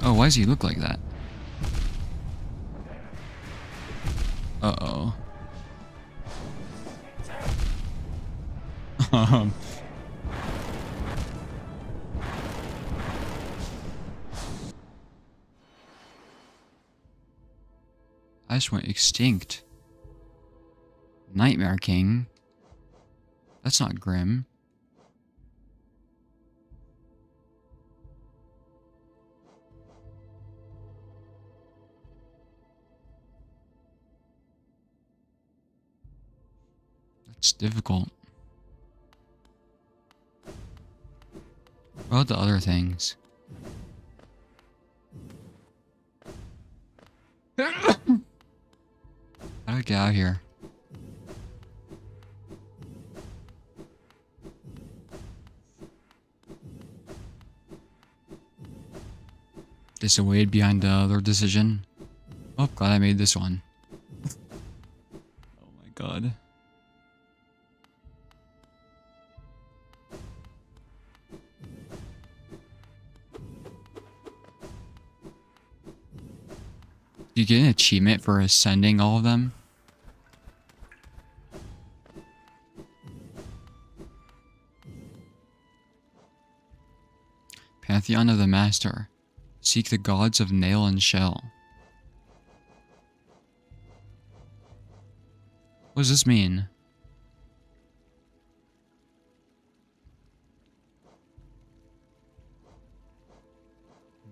Oh, why does he look like that? Uh-oh. I just went extinct. Nightmare King? That's not Grim. That's difficult. What about the other things? How do I get out of here? Dissuade behind the other decision. Oh, glad I made this one. Oh my god. You get an achievement for ascending all of them? Pantheon of the Master. Seek the gods of nail and shell. What does this mean?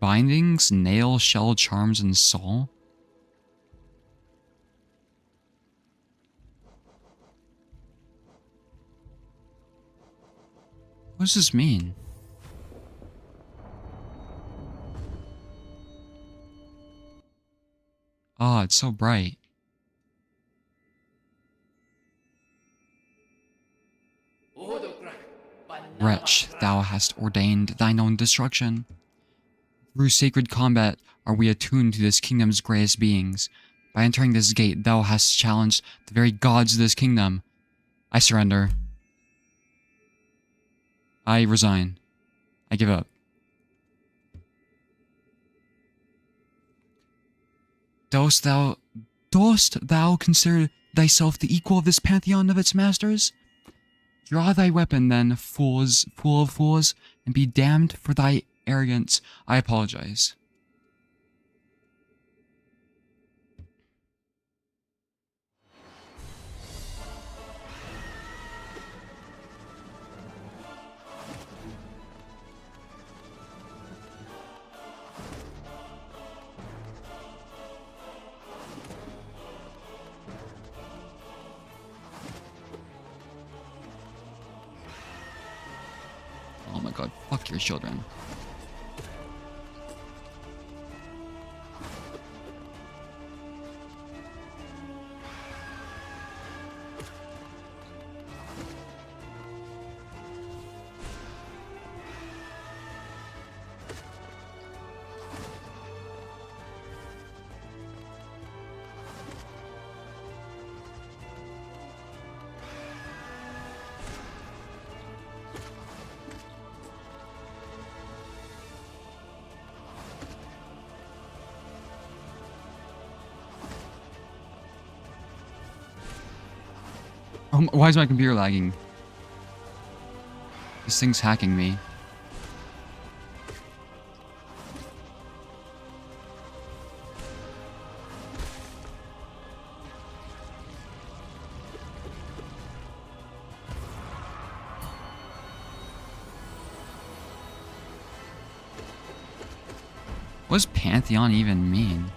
Bindings, nail, shell, charms, and soul? What does this mean? Oh, it's so bright. Wretch, thou hast ordained thine own destruction. Through sacred combat are we attuned to this kingdom's greatest beings. By entering this gate, thou hast challenged the very gods of this kingdom. I surrender. I resign. I give up. Dost thou consider thyself the equal of this pantheon of its masters? Draw thy weapon then, fool of fools, and be damned for thy arrogance. I apologize. Fuck your children. Why is my computer lagging? This thing's hacking me. What does Pantheon even mean?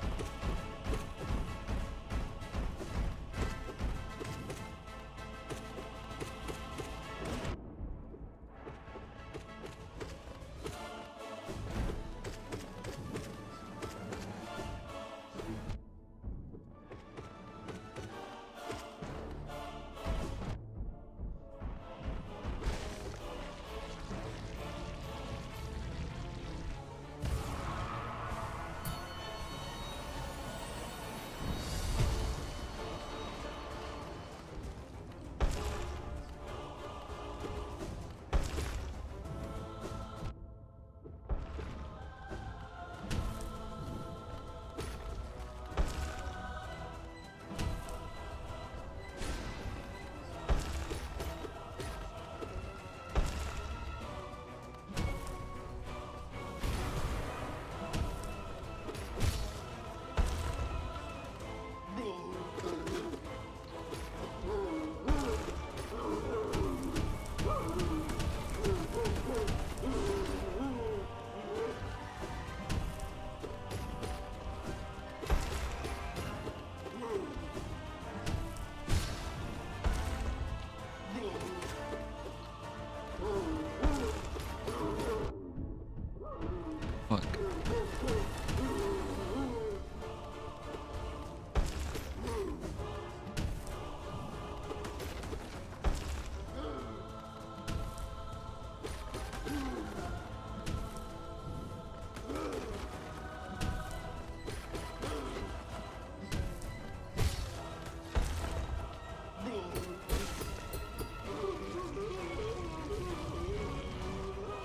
Fuck.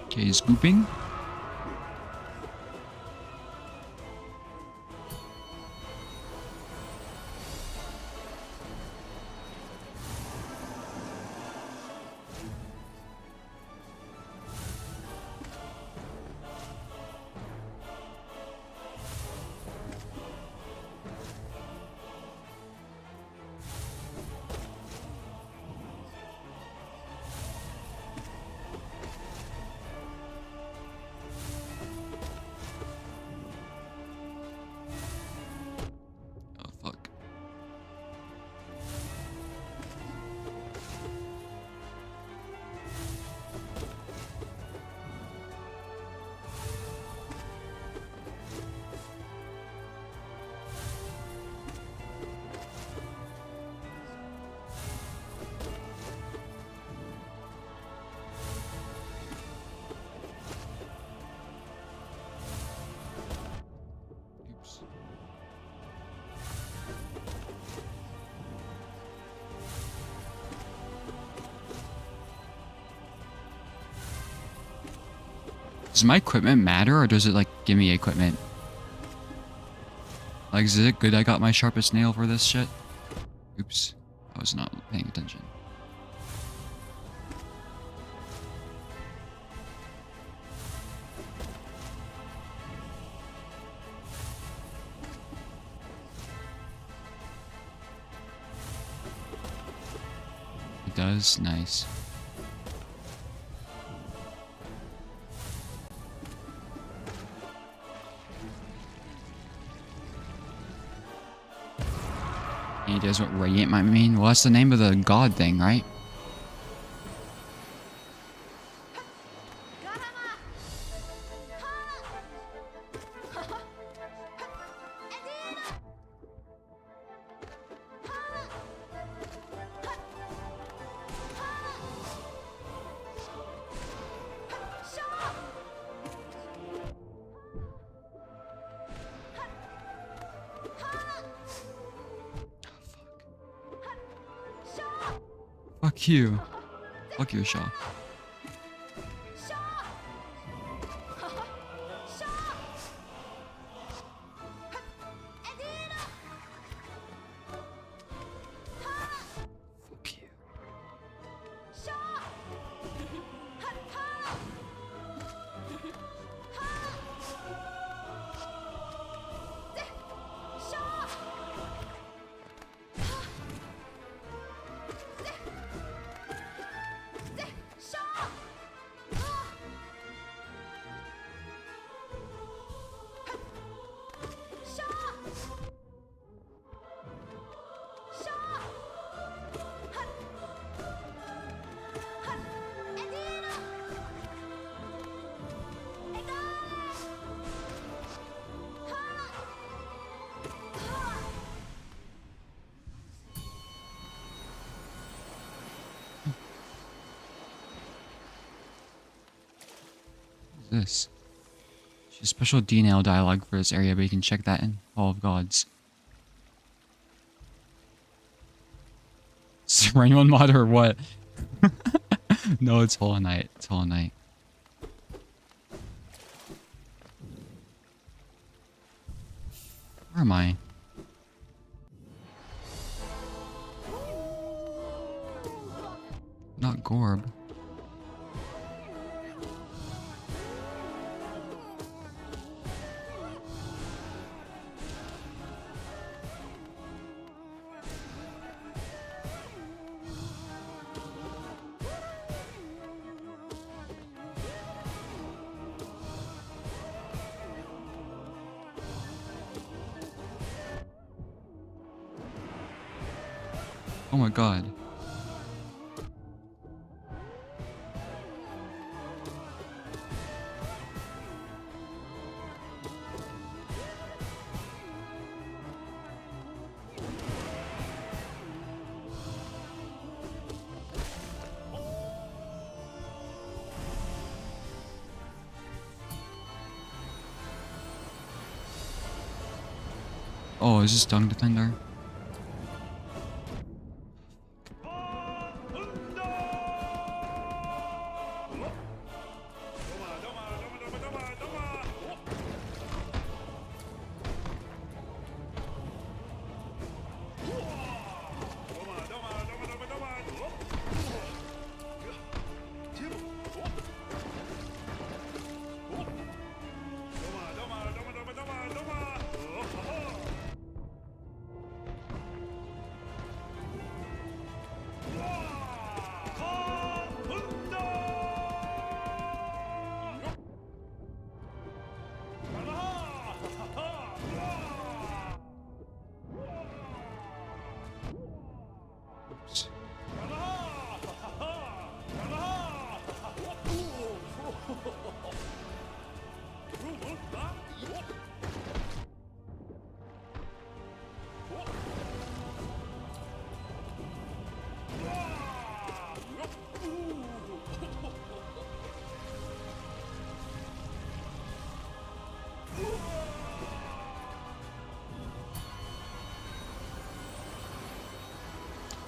Okay, scooping. Does my equipment matter, or does it, like, give me equipment? Like, is it good I got my sharpest nail for this shit? Oops. I was not paying attention. It does? Nice. He does what Radiant might mean. Well, that's the name of the god thing, right? Fuck you. Fuck your Shaw. Fuck you. This. She's special D-nail dialogue for this area, but you can check that in Hall of Gods. Is there anyone mod or what? No, it's Hollow Knight. It's Hollow Knight. Where am I? Not Gorb. Oh my god. Oh, is this Dung Defender?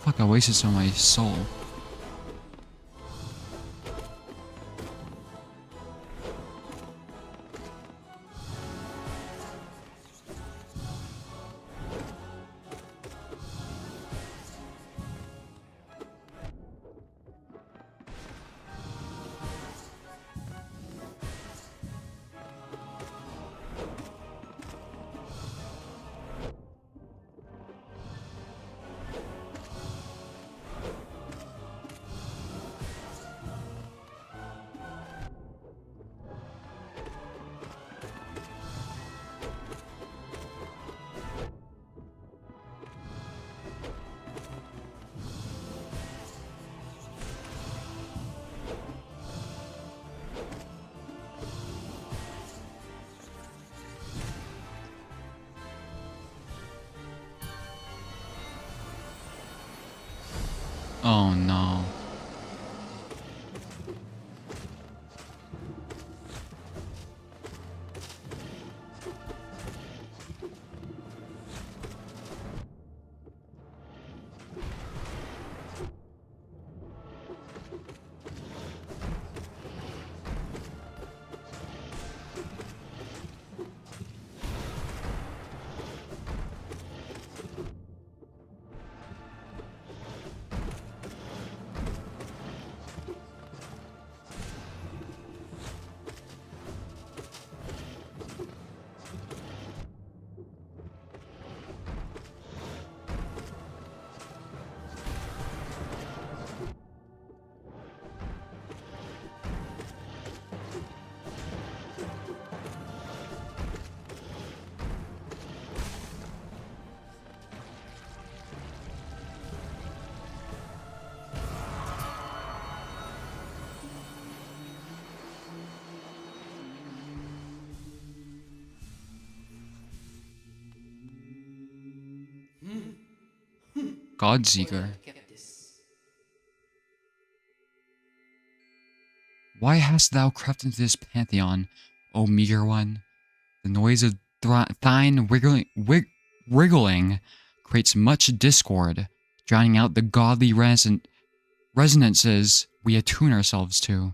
Fuck, I wasted some of my soul. Oh no. Godseeker. Why hast thou crept into this Pantheon, O meager one? The noise of thine wriggling creates much discord, drowning out the godly resonances we attune ourselves to.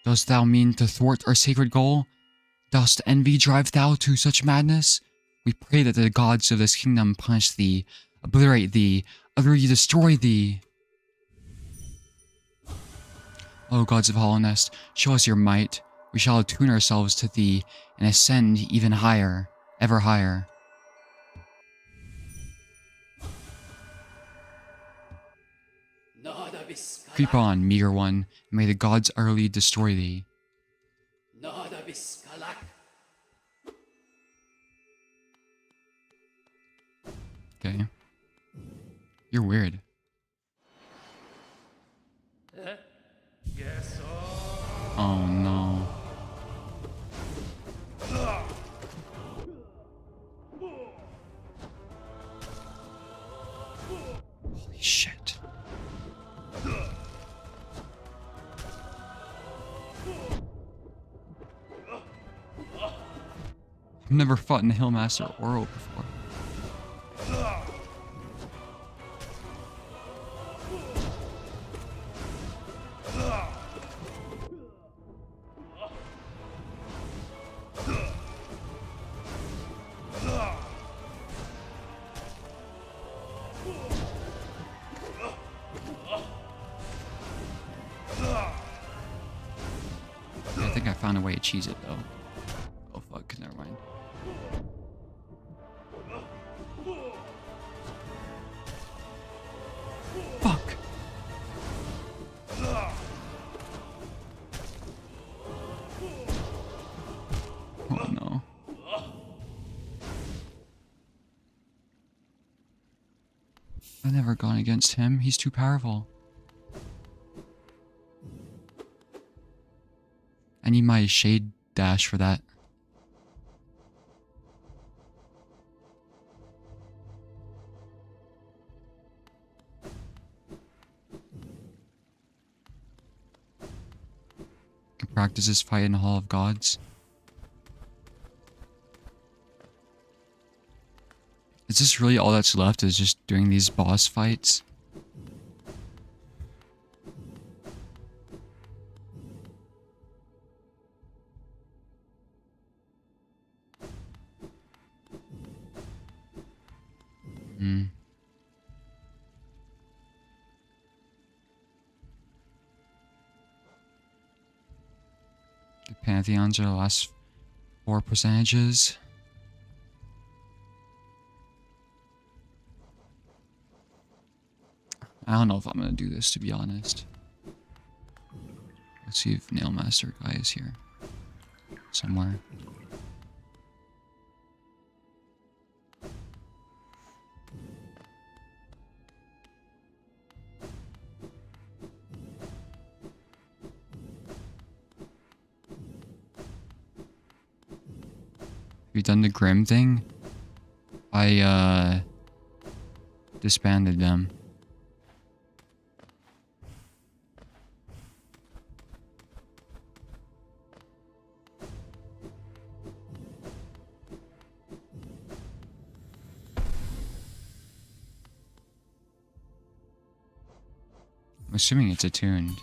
Dost thou mean to thwart our sacred goal? Dost envy drive thou to such madness? We pray that the gods of this kingdom punish thee, obliterate thee, utterly destroy thee. O gods of Hollownest, show us your might. We shall attune ourselves to thee and ascend even higher, ever higher. Creep on, meager one, and may the gods utterly destroy thee. Okay. You're weird. Oh no. Holy shit. I've never fought in the Hillmaster Oro before. I think I found a way to cheese it though. Oh fuck, never mind. Fuck. Oh no. I've never gone against him. He's too powerful. I need my shade dash for that. Can practice this fight in the Hall of Gods. Is this really all that's left? Is just doing these boss fights? The Pantheons are the last 4 percentages. I don't know if I'm gonna do this, to be honest. Let's see if Nailmaster guy is here somewhere. Have you done the Grim thing? I disbanded them. I'm assuming it's attuned.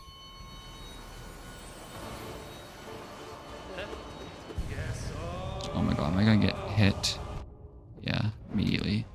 Oh my god, am I gonna get hit? Yeah, immediately.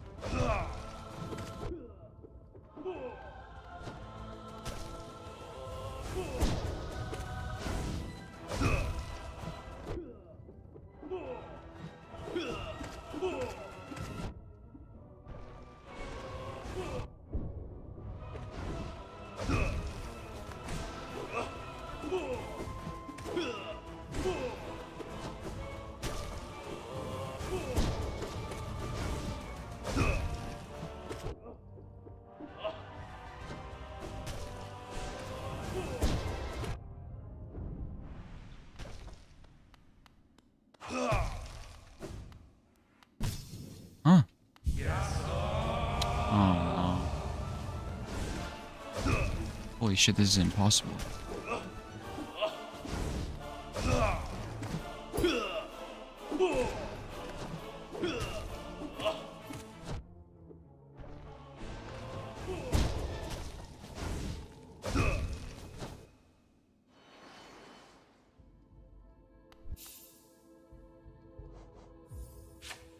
Holy shit, this is impossible.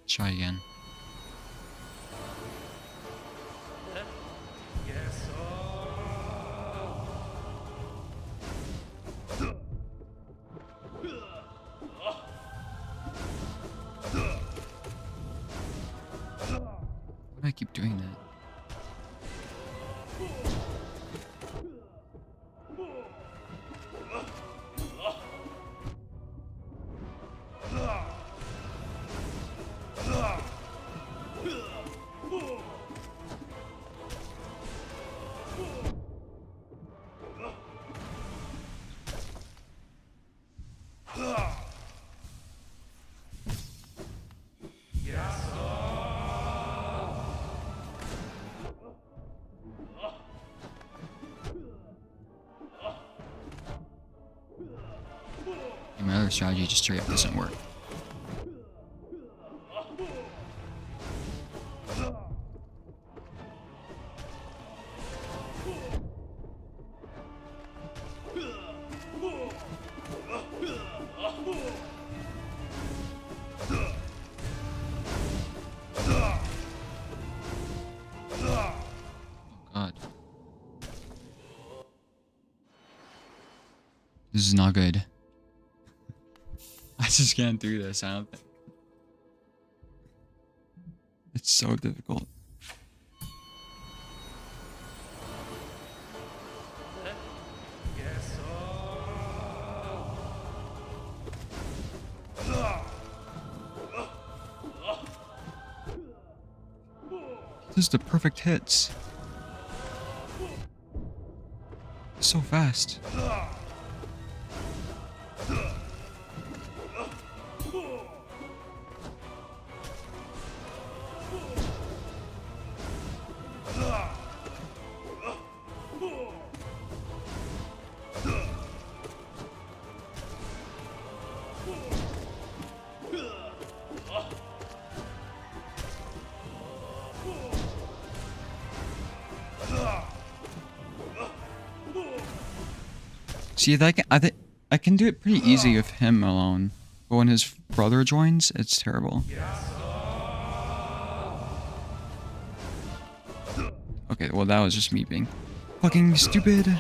Try again. Why do I keep doing that? My other strategy just straight up doesn't work. God. This is not good. I just can't do this, I don't think. It's so difficult. This is the perfect hits. So fast. See, I can do it pretty easy with him alone, but when his brother joins, it's terrible. Okay, well that was just me being fucking stupid.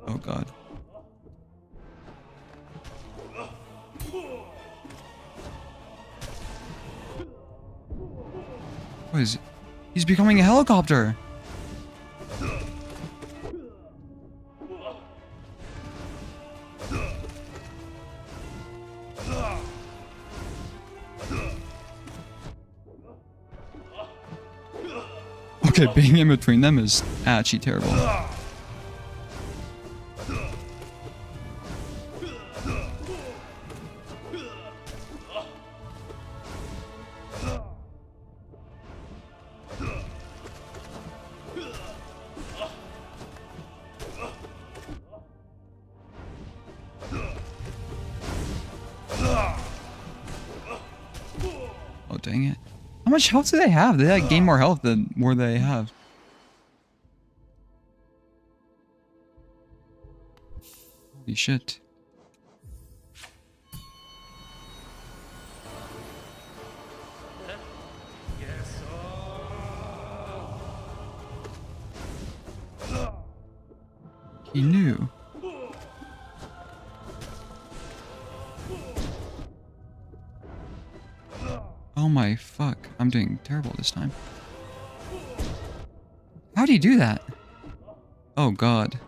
Oh god. What is it? He's becoming a helicopter! Okay, being in between them is actually terrible. Oh, dang it. How much health do they have? They like gain more health the more they have. Holy shit. He knew. Oh my fuck. I'm doing terrible this time. How do you do that? Oh god.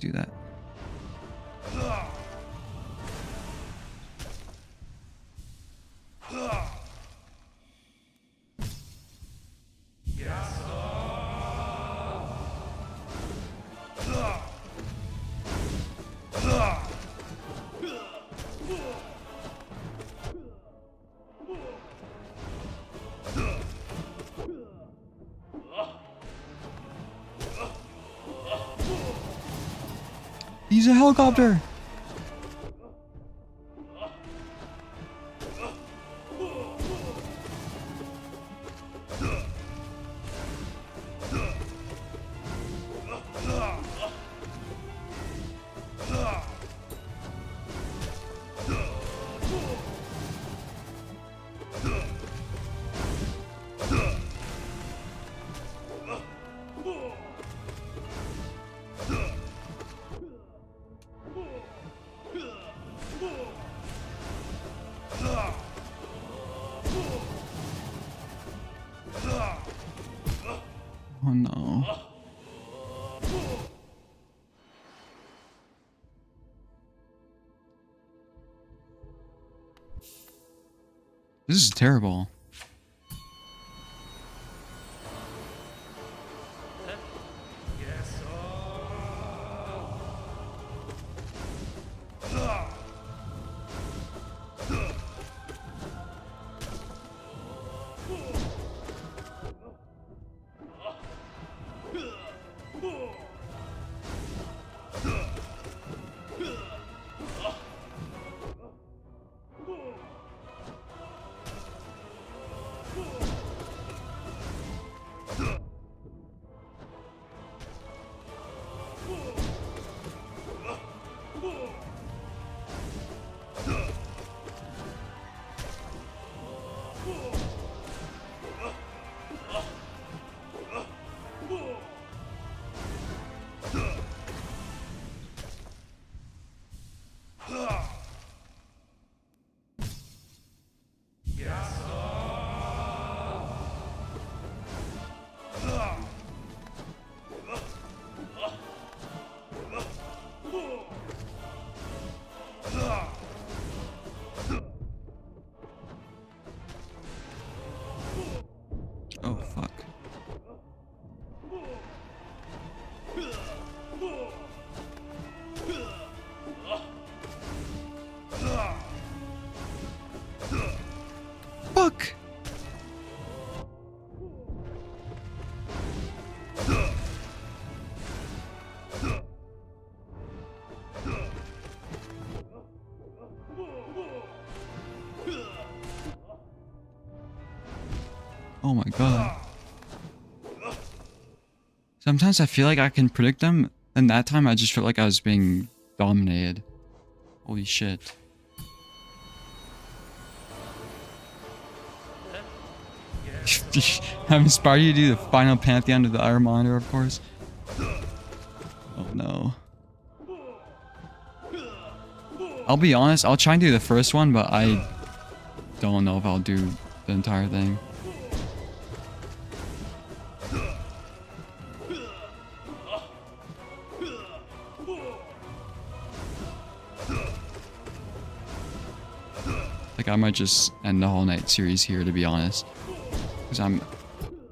do that. He's a helicopter! Oh no. This is terrible. Oh fuck. Fuck! Oh my god. Sometimes I feel like I can predict them, and that time I just felt like I was being dominated. Holy shit. I'm inspired you to do the final Pantheon of the Iron Monitor, of course. Oh no. I'll be honest, I'll try and do the first one, but I don't know if I'll do the entire thing. Like, I might just end the whole night series here, to be honest. Because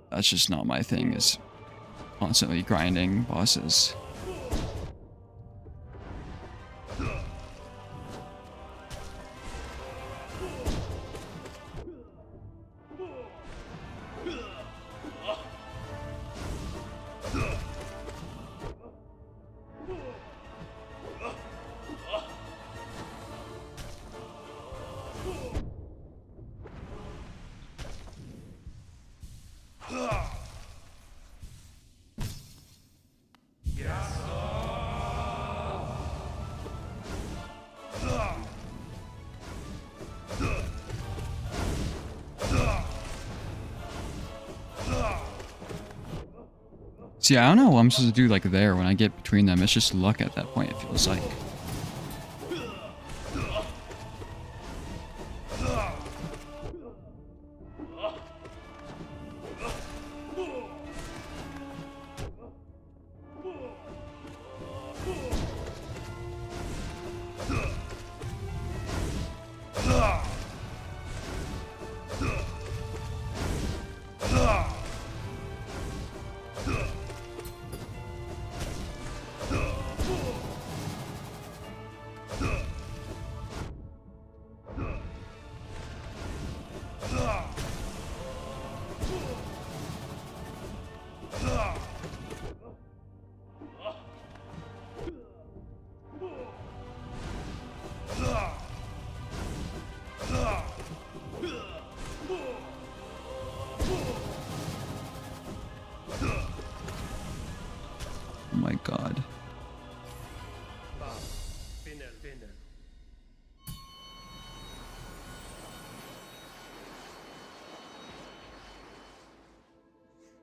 that's just not my thing, is constantly grinding bosses. See, I don't know what I'm supposed to do like there when I get between them. It's just luck at that point, it feels like.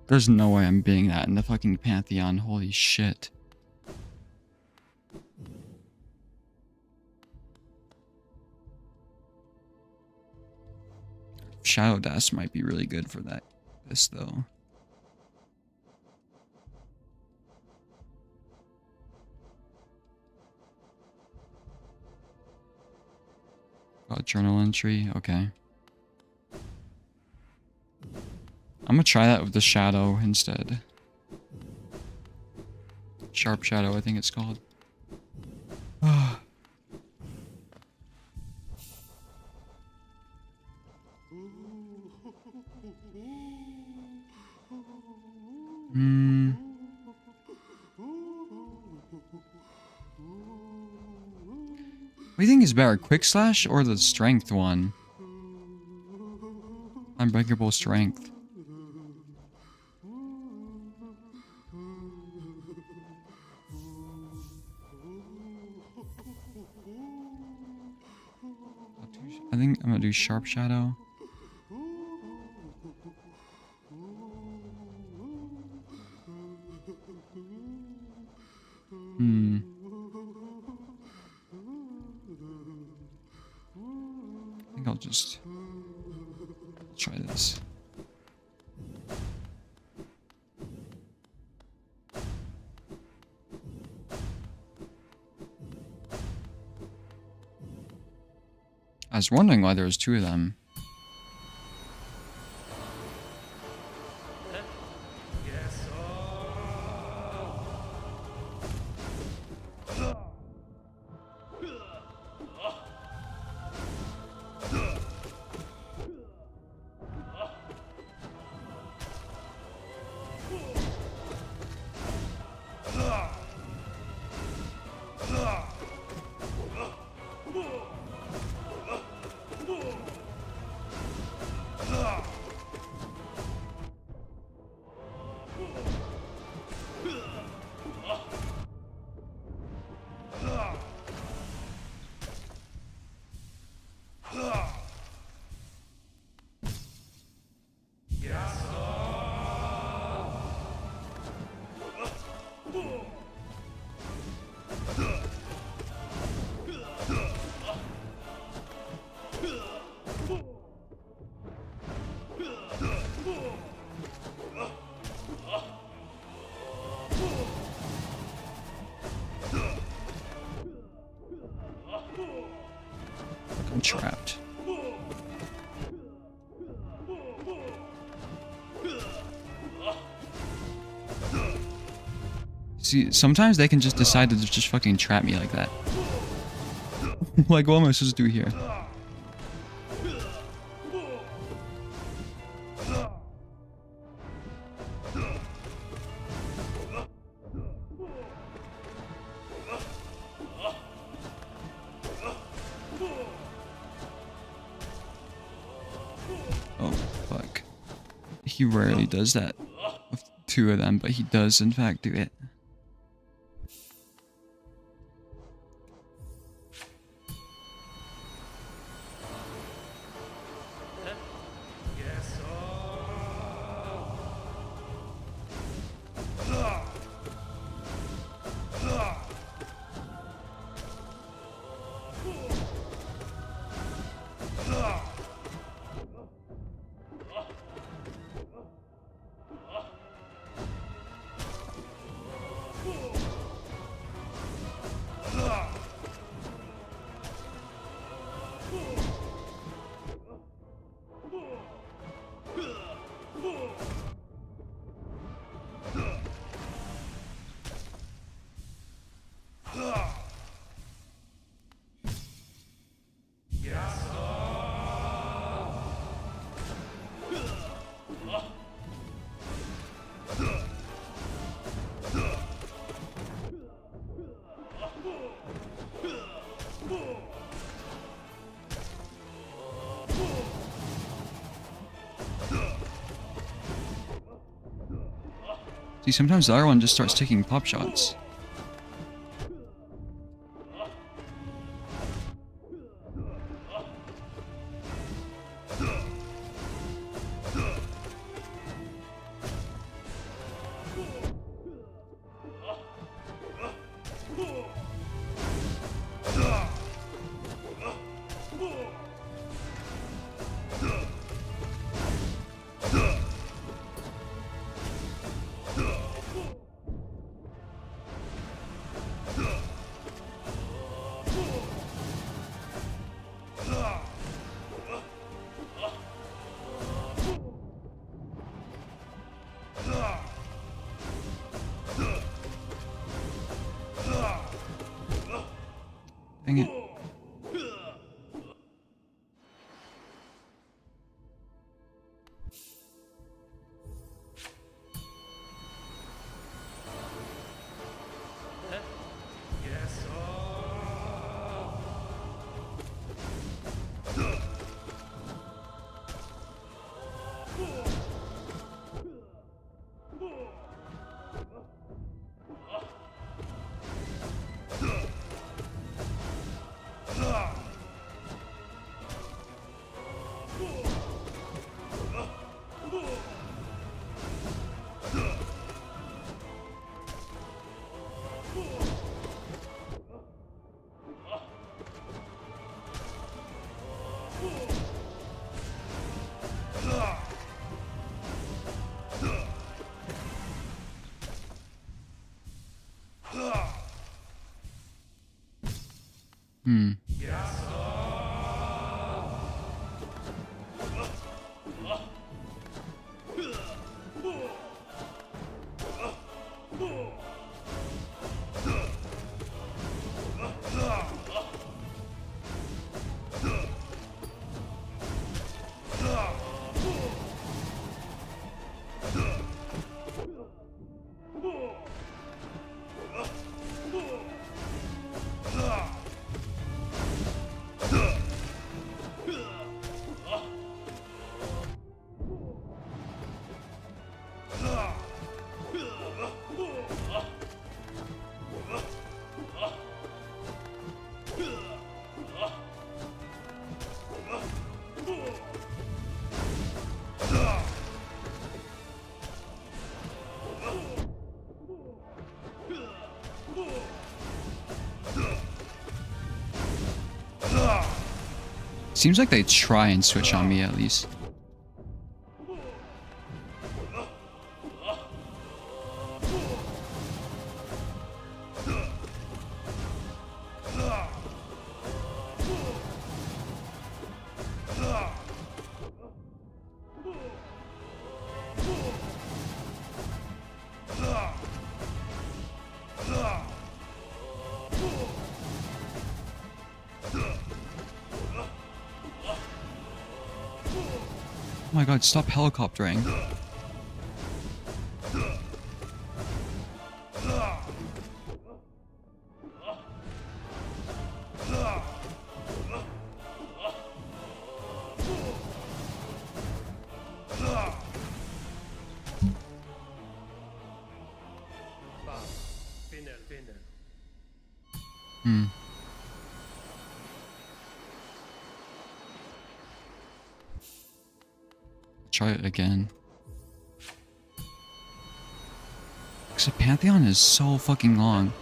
There's no way I'm being that in the fucking Pantheon. Holy shit. Shadow Dust might be really good for that. This though. Got journal entry. Okay. I'm gonna try that with the shadow instead. Sharp shadow, I think it's called. What do you think is better, Quick Slash or the Strength one? Unbreakable Strength. I think I'm gonna do Sharp Shadow. I think I'll just try this. I was wondering why there was two of them. I'm trapped. See, sometimes they can just decide to just fucking trap me like that. Like, what am I supposed to do here? Oh, fuck. He rarely does that with two of them, but he does in fact do it. See, sometimes the other one just starts taking pop shots. Hmm. Seems like they try and switch on me at least. Oh my god, stop helicoptering. Hmm. Try it again. Because the Pantheon is so fucking long.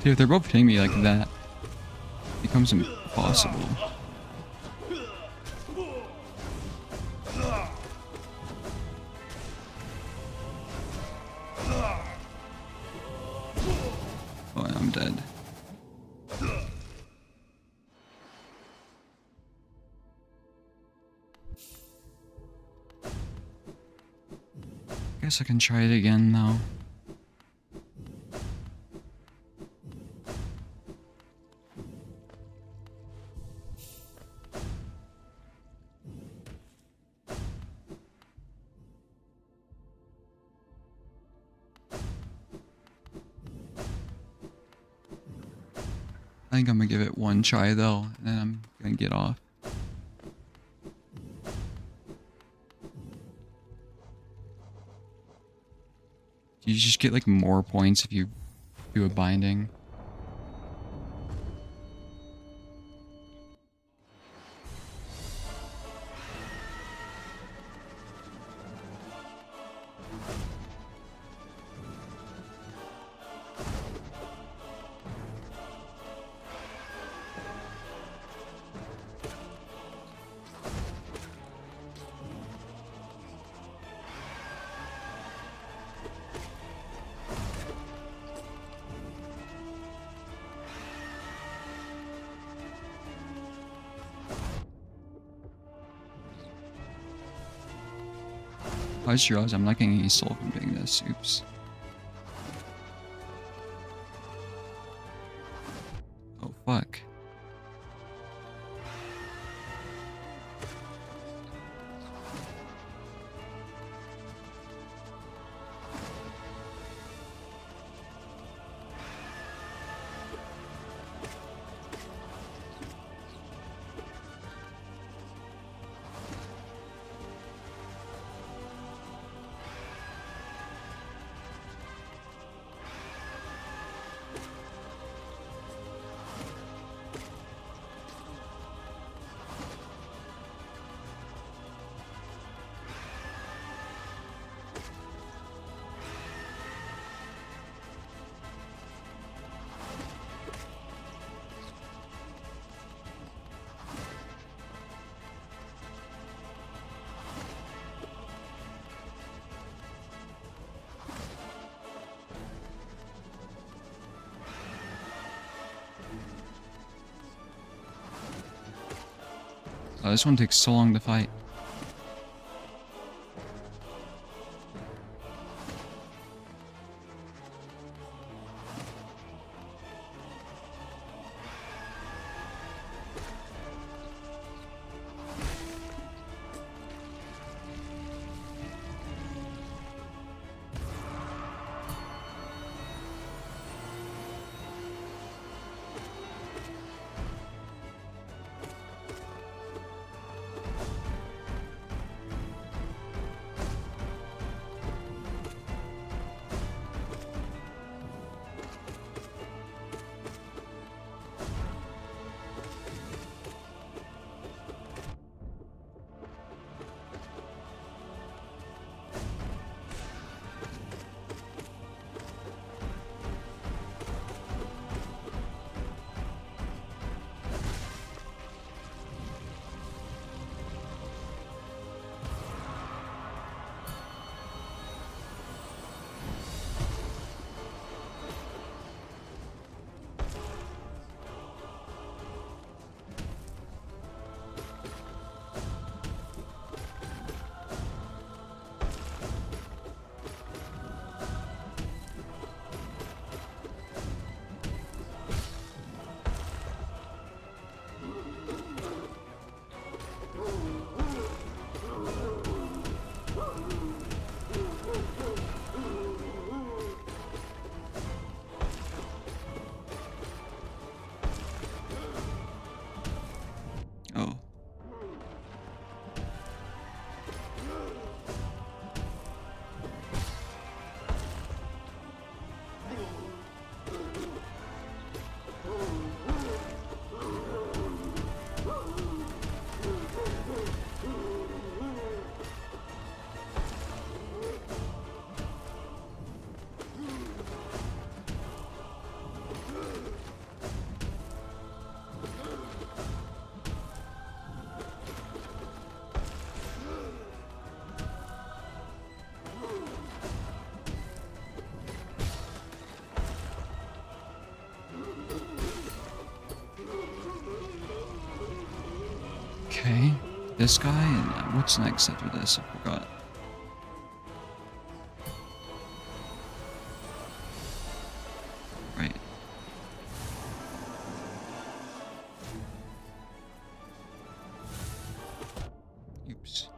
Dude, if they're both hitting me like that, it becomes impossible. dead. Guess I can try it again though. I think I'm gonna give it one try though, and then I'm gonna get off. Do you just get like more points if you do a binding? I just realized I'm not getting any soul from doing this. Oops. Oh, fuck. Oh, this one takes so long to fight. this guy, and what's next after this? I forgot. Right. Oops.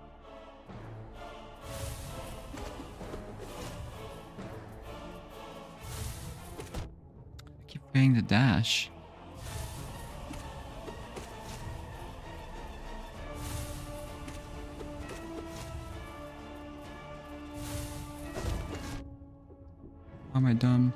I keep forgetting to dash. Why am I dumb?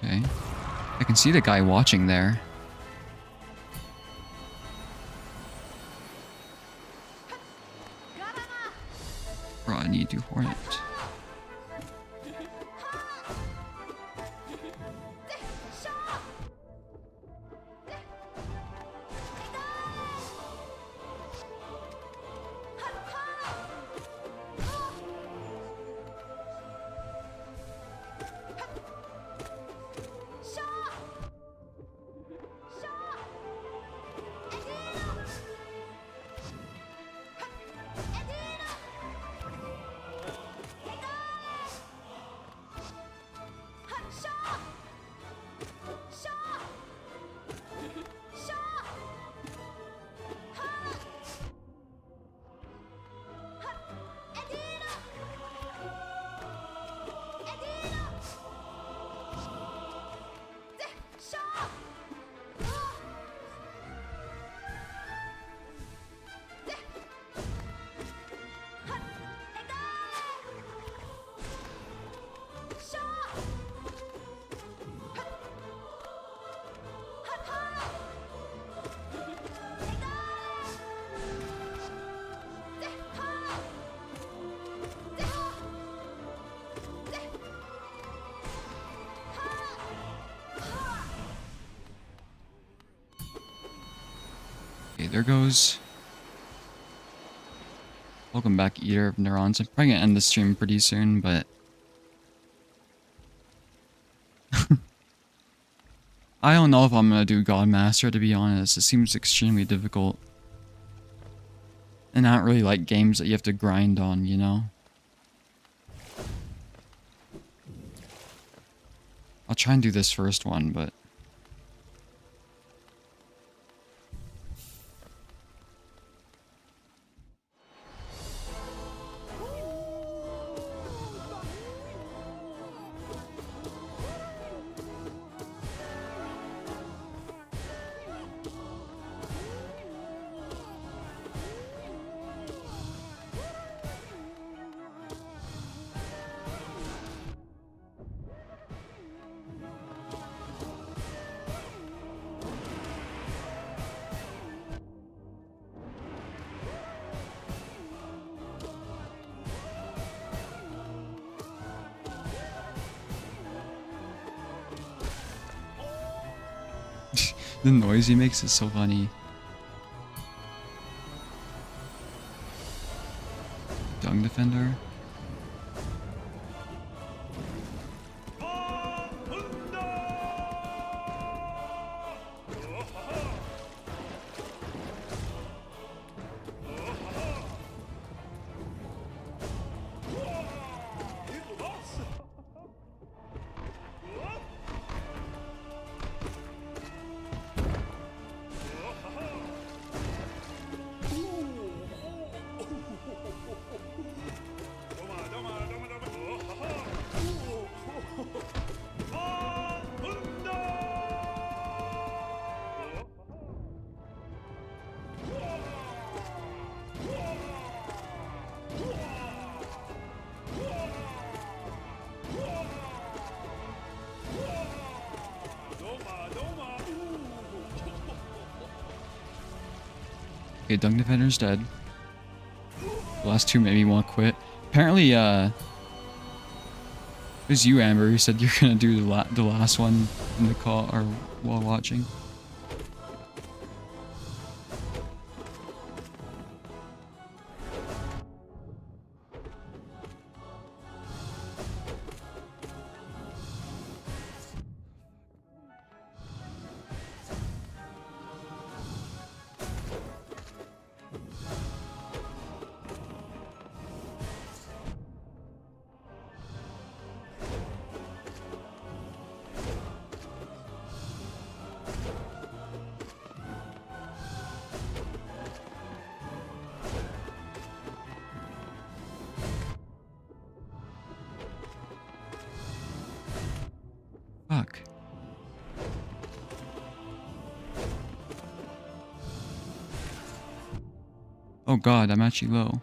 Okay. I can see the guy watching there. Bro, I need to hornet. Okay, there goes. Welcome back, Eater of Neurons. I'm probably gonna end the stream pretty soon, but I don't know if I'm gonna do Godmaster, to be honest. It seems extremely difficult. And I don't really like games that you have to grind on, you know? I'll try and do this first one, but the noise he makes is so funny. Dung Defender. Okay, Dunk Defender's dead. The last two made me want to quit. Apparently, it was you, Amber, who said you're gonna do the last one in the call or while watching. Fuck. Oh god, I'm actually low.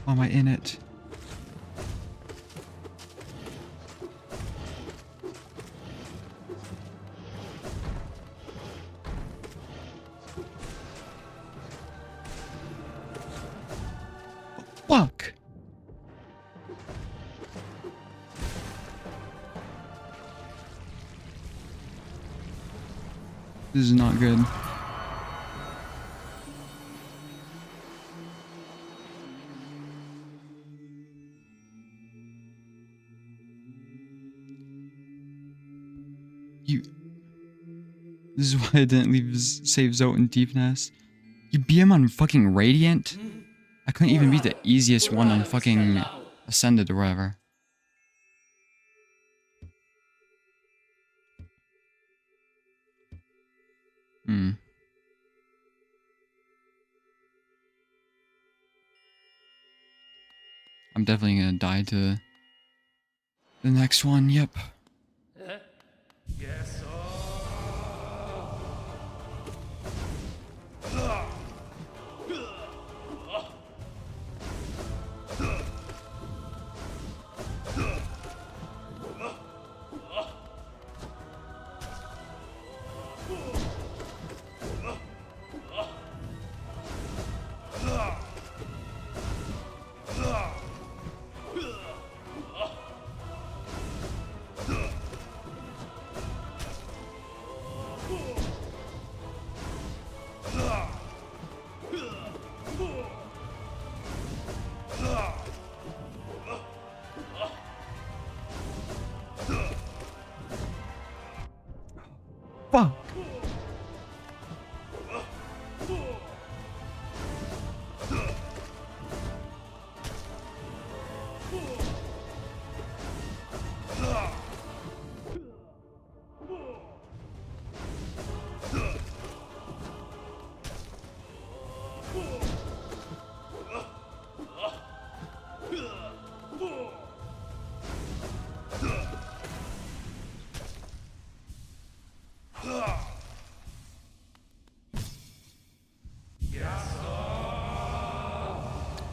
Why am I in it? Fuck! This is not good. This is why I didn't leave his save zone in Deepness. You beat him on fucking Radiant? I couldn't even beat the easiest one on fucking Ascended or whatever. I'm definitely gonna die to the next one, yep. Yes. Fuck!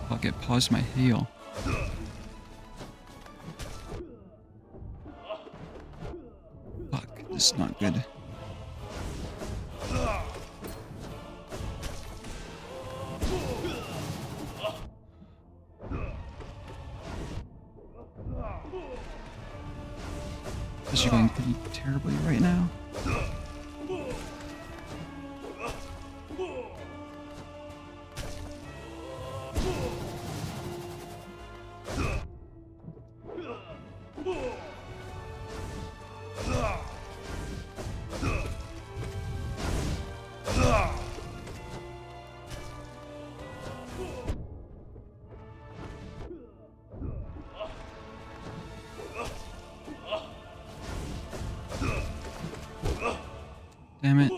Fuck it, pause my heal. Fuck, this is not good. This is going pretty terribly right now. Damn it.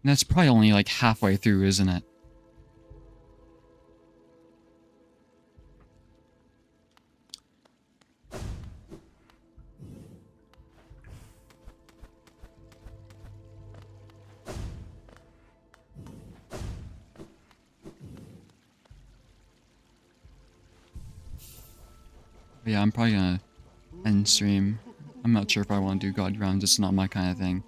That's probably only like halfway through, isn't it? But yeah, I'm probably gonna end stream. I'm not sure if I want to do God rounds. It's not my kind of thing.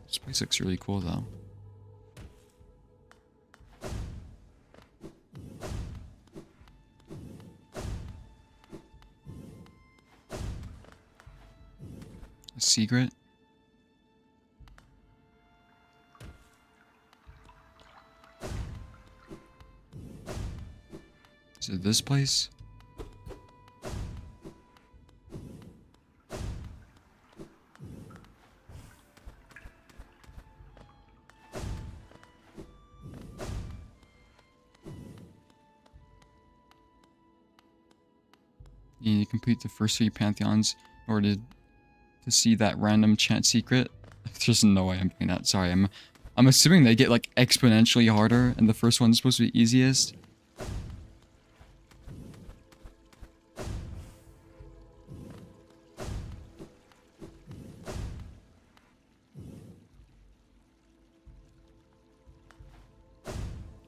This place looks really cool though. A secret? Is it this place? You need to complete the first 3 Pantheons in order to see that random chant secret. There's no way I'm doing that. Sorry, I'm assuming they get like exponentially harder and the first one's supposed to be easiest.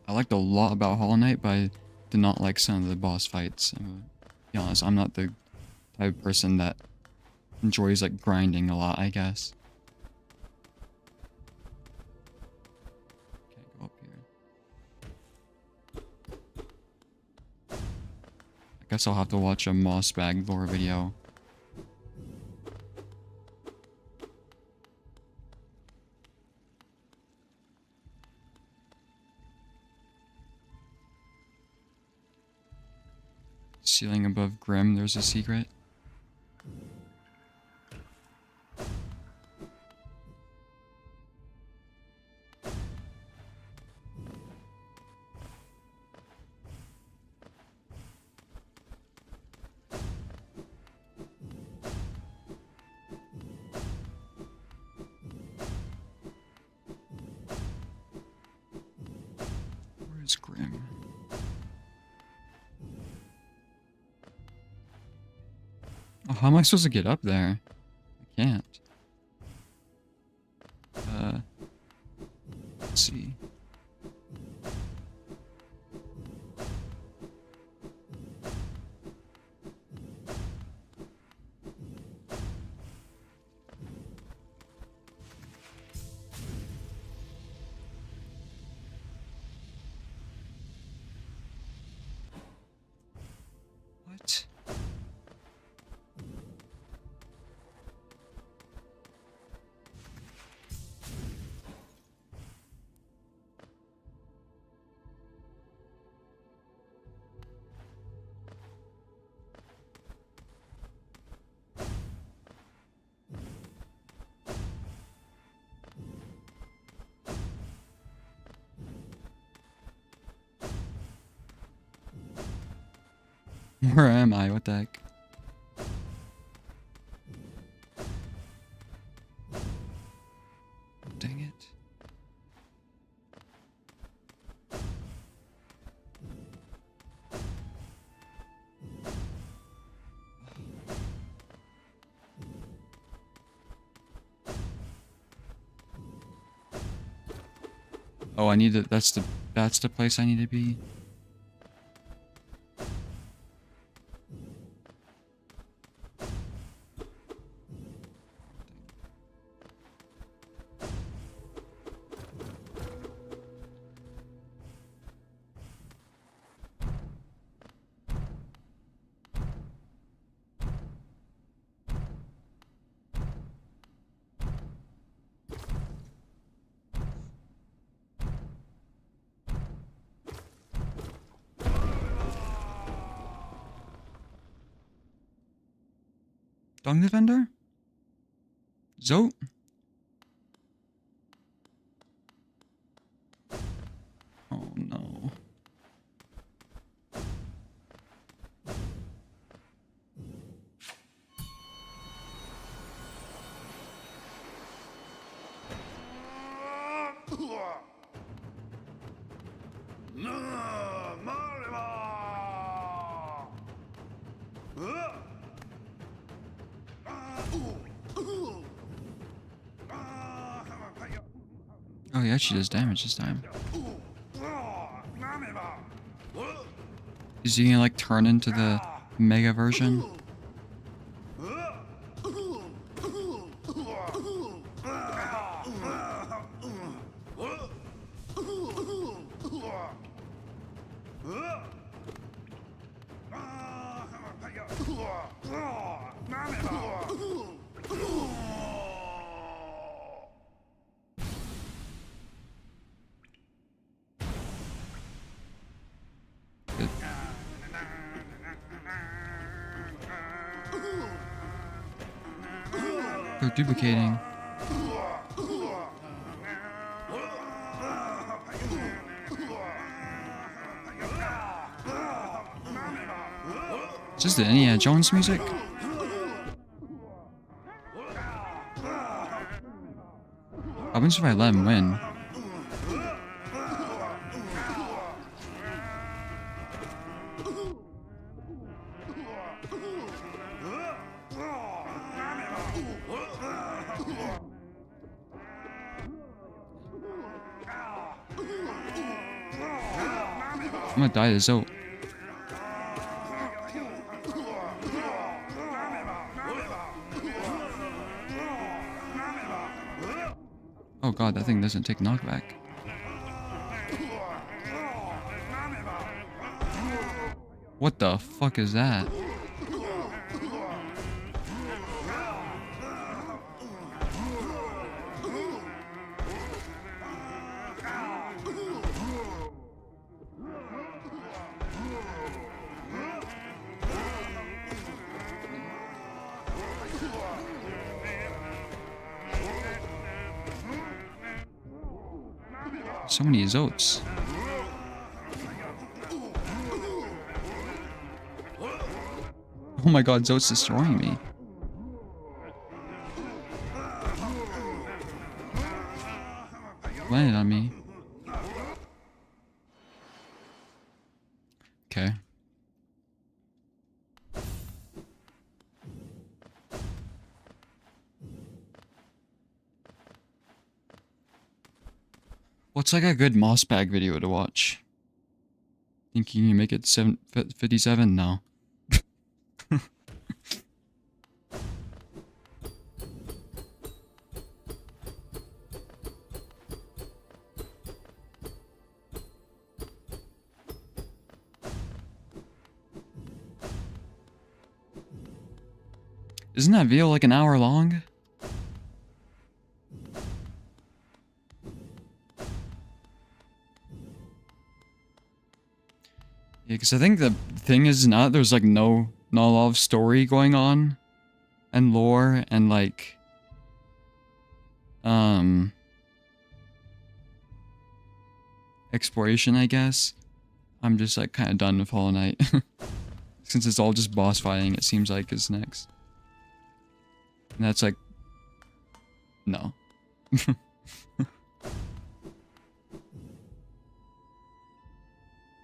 I liked a lot about Hollow Knight, but I did not like some of the boss fights. I'm gonna be honest, I'm not the type of person that enjoys like grinding a lot, I guess. Can't go up here. I guess I'll have to watch a Moss Bag lore video. Ceiling above Grim, there's a secret. Where's Grim? Oh, how am I supposed to get up there? I can't. Let's see. What? Where am I? What the heck? Dang it. Oh, I need to, that's the place I need to be. Dung Defender? Zote? Oh no. Oh, he actually does damage this time. Is he gonna like turn into the mega version? They're duplicating. Is this the Indiana Jones music? What happens if I let him win? I'm gonna die to Zote. Oh god, that thing doesn't take knockback. What the fuck is that? So many Zotes. Oh my god, Zote's destroying me. Landed on me. Okay. What's like a good moss bag video to watch? Think you can make it 57? No. Isn't that video like an hour long? Yeah, because I think the thing is not there's like not a lot of story going on and lore and like exploration, I guess. I'm just like kind of done with Hollow Knight. Since it's all just boss fighting, it seems like is next. And that's like no.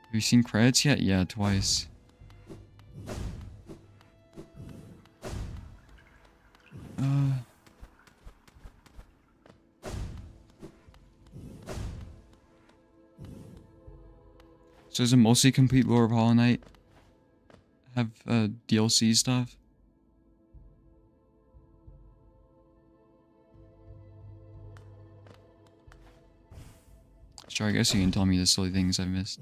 Have you seen credits yet? Yeah, twice. So does it mostly complete lore of Hollow Knight? Have DLC stuff? Sure, I guess you can tell me the silly things I missed.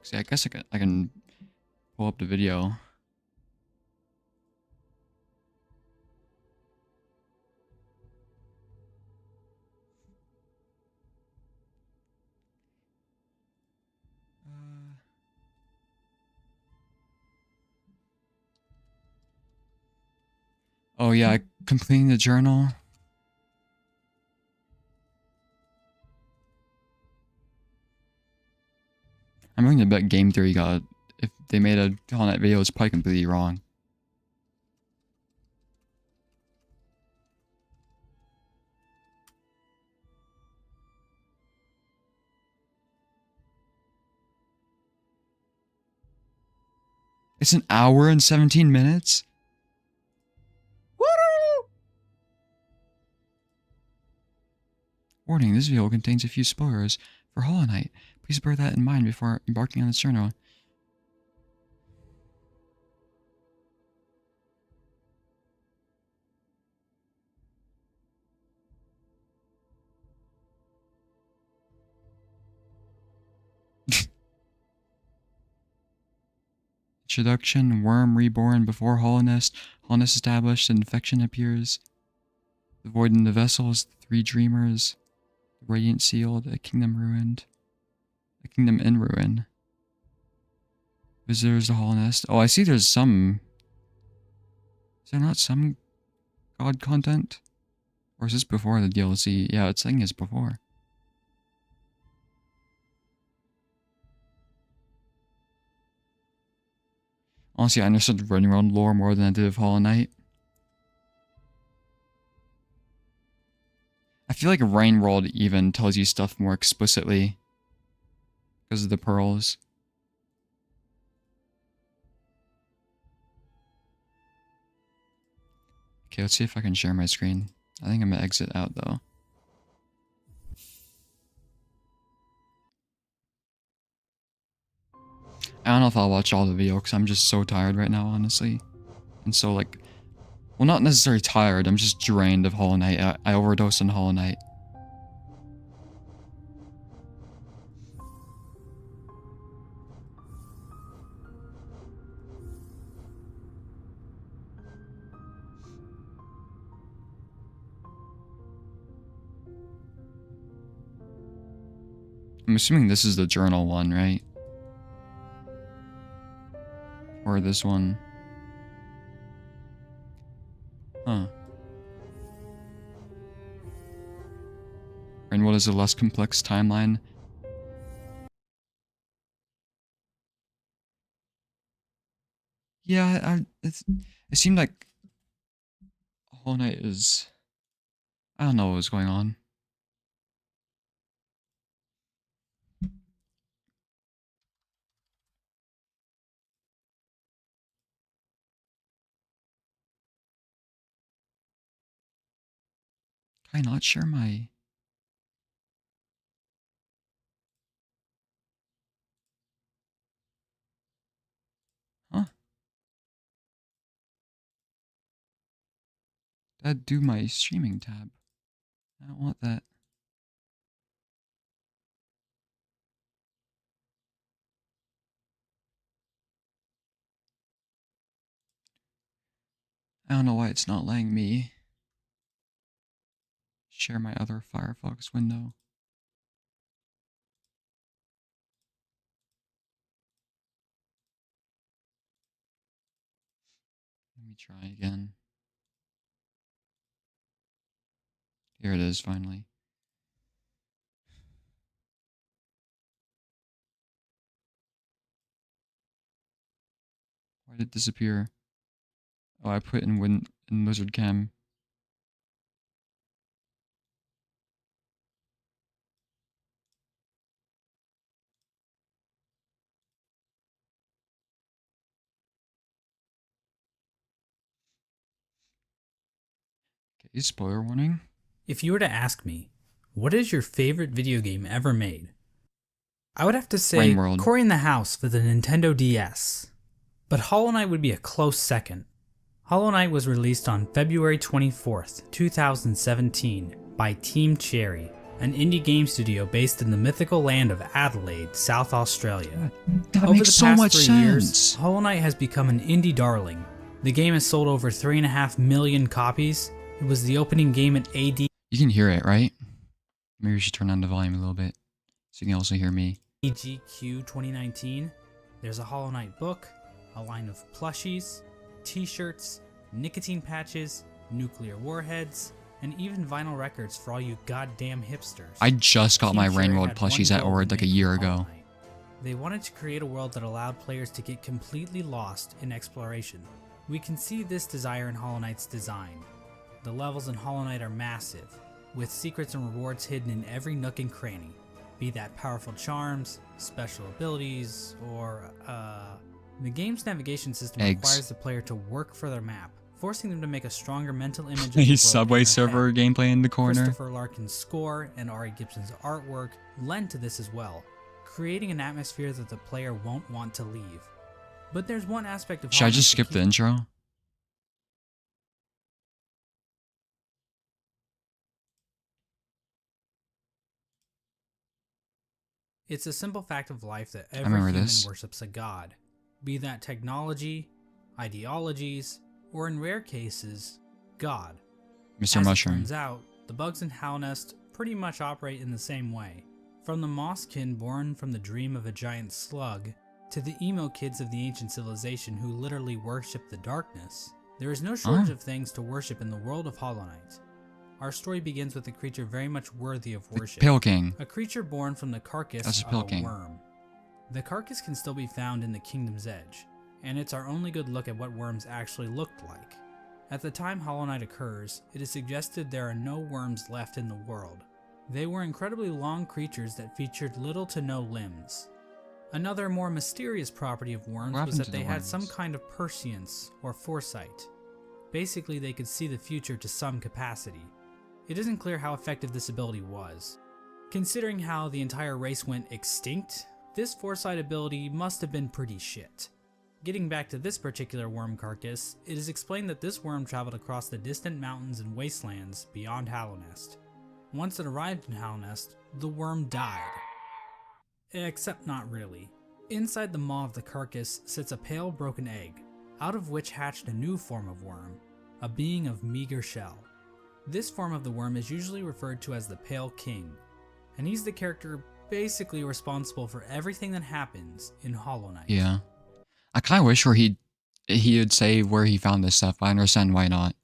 See, I guess I can pull up the video. Oh yeah, completing the journal. I'm willing to bet Game Theory got, if they made a Hollow Knight video, it's probably completely wrong. It's an hour and 17 minutes? Warning, this video contains a few spoilers for Hollow Knight. Please bear that in mind before embarking on this journey. Introduction, worm reborn before hollowness, hollowness established, infection appears. The void in the vessels, the three dreamers, the radiant sealed, a kingdom ruined, a kingdom in ruin. Visitors to hollowness. Oh, I see there's some... Is there not some god content? Or is this before the DLC? Yeah, it's saying it's before. Honestly, I understood running around lore more than I did of Hollow Knight. I feel like Rain World even tells you stuff more explicitly because of the pearls. Okay, let's see if I can share my screen. I think I'm gonna exit out though. I don't know if I'll watch all the video because I'm just so tired right now, honestly. And so like, well, not necessarily tired, I'm just drained of Hollow Knight. I overdosed on Hollow Knight. I'm assuming this is the journal one, right? Or this one. Huh. And what is a less complex timeline? Yeah, it seemed like Hollow Knight is... I don't know what was going on. Can I not share my... Huh? That'd do my streaming tab. I don't want that. I don't know why it's not letting me share my other Firefox window. Let me try again. Here it is, finally. Why did it disappear? Oh, I put in Lizard Cam. Okay, spoiler warning. If you were to ask me, what is your favorite video game ever made? I would have to say Rain World. Cory in the House for the Nintendo DS. But Hollow Knight would be a close second. Hollow Knight was released on February 24th, 2017 by Team Cherry, an indie game studio based in the mythical land of Adelaide, South Australia. That Over makes the so past much 3 sense. years, Hollow Knight has become an indie darling. The game has sold over 3.5 million copies. It was the opening game at AD. You can hear it, right? Maybe we should turn down the volume a little bit so you can also hear me. GQ 2019. There's a Hollow Knight book, a line of plushies, t-shirts, nicotine patches, nuclear warheads, and even vinyl records for all you goddamn hipsters. I just got Team my Cherry Rain World had one plushies at goal Ord in like a making year Hollow ago. Knight. They wanted to create a world that allowed players to get completely lost in exploration. We can see this desire in Hollow Knight's design. The levels in Hollow Knight are massive, with secrets and rewards hidden in every nook and cranny, be that powerful charms, special abilities, or, The game's navigation system Eggs. requires the player to work for their map, forcing them to make a stronger mental image of the world Subway in their server head. gameplay in the corner. Christopher Larkin's score and Ari Gibson's artwork lend to this as well, creating an atmosphere that the player won't want to leave. But there's one aspect of Should I Hollow just Knight that skip the intro? It's a simple fact of life that every remember human this. worships a god, be that technology, ideologies, or in rare cases, God. Mr. As Mushroom. it turns out, the bugs in Halnest pretty much operate in the same way. From the mosskin born from the dream of a giant slug, to the emo kids of the ancient civilization who literally worship the darkness, there is no shortage of things to worship in the world of Hollow Knight. Our story begins with a creature very much worthy of The worship. Pale King. A creature born from the carcass That's a of Pale a King. worm. The carcass can still be found in the Kingdom's Edge, and it's our only good look at what worms actually looked like. At the time Hollow Knight occurs, it is suggested there are no worms left in the world. They were incredibly long creatures that featured little to no limbs. Another more mysterious property of worms What was happened that to they the had some worms? kind of prescience or foresight. Basically, they could see the future to some capacity. It isn't clear how effective this ability was. Considering how the entire race went extinct, this foresight ability must have been pretty shit. Getting back to this particular worm carcass, it is explained that this worm traveled across the distant mountains and wastelands beyond Hallownest. Once it arrived in Hallownest, the worm died. Except not really. Inside the maw of the carcass sits a pale broken egg, out of which hatched a new form of worm, a being of meager shell. This form of the worm is usually referred to as the Pale King, and he's the character basically responsible for everything that happens in Hollow Knight. Yeah. I kind of wish where he would say where he found this stuff. I understand why not.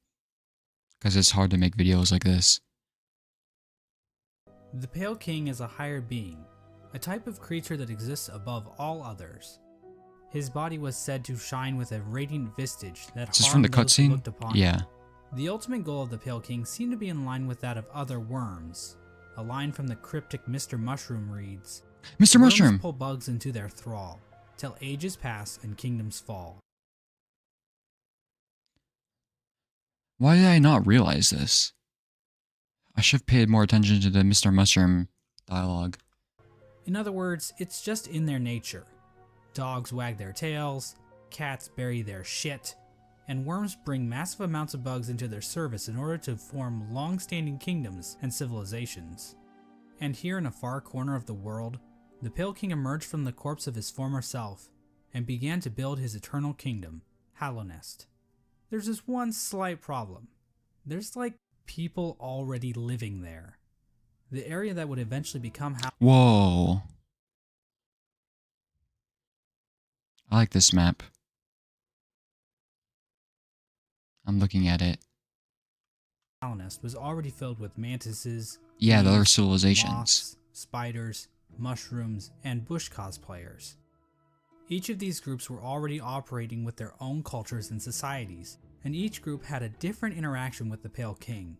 Because it's hard to make videos like this. The Pale King is a higher being, a type of creature that exists above all others. His body was said to shine with a radiant visage that Is this from the harmed those who cutscene? looked upon Yeah. it. The ultimate goal of the Pale King seemed to be in line with that of other worms. A line from the cryptic Mr. Mushroom reads, Mr. "Worms Mushroom! pull bugs into their thrall, till ages pass and kingdoms fall." Why did I not realize this? I should have paid more attention to the Mr. Mushroom dialogue. In other words, it's just in their nature. Dogs wag their tails, cats bury their shit, and worms bring massive amounts of bugs into their service in order to form long-standing kingdoms and civilizations. And here in a far corner of the world, the Pale King emerged from the corpse of his former self and began to build his eternal kingdom, Hallownest. There's just one slight problem. There's like people already living there. The area that would eventually become Whoa. I like this map. I'm looking at it. Hallownest was already filled with mantises, Yeah, the other bees, civilizations. moths, spiders, mushrooms, and bush cosplayers. Each of these groups were already operating with their own cultures and societies, and each group had a different interaction with the Pale King.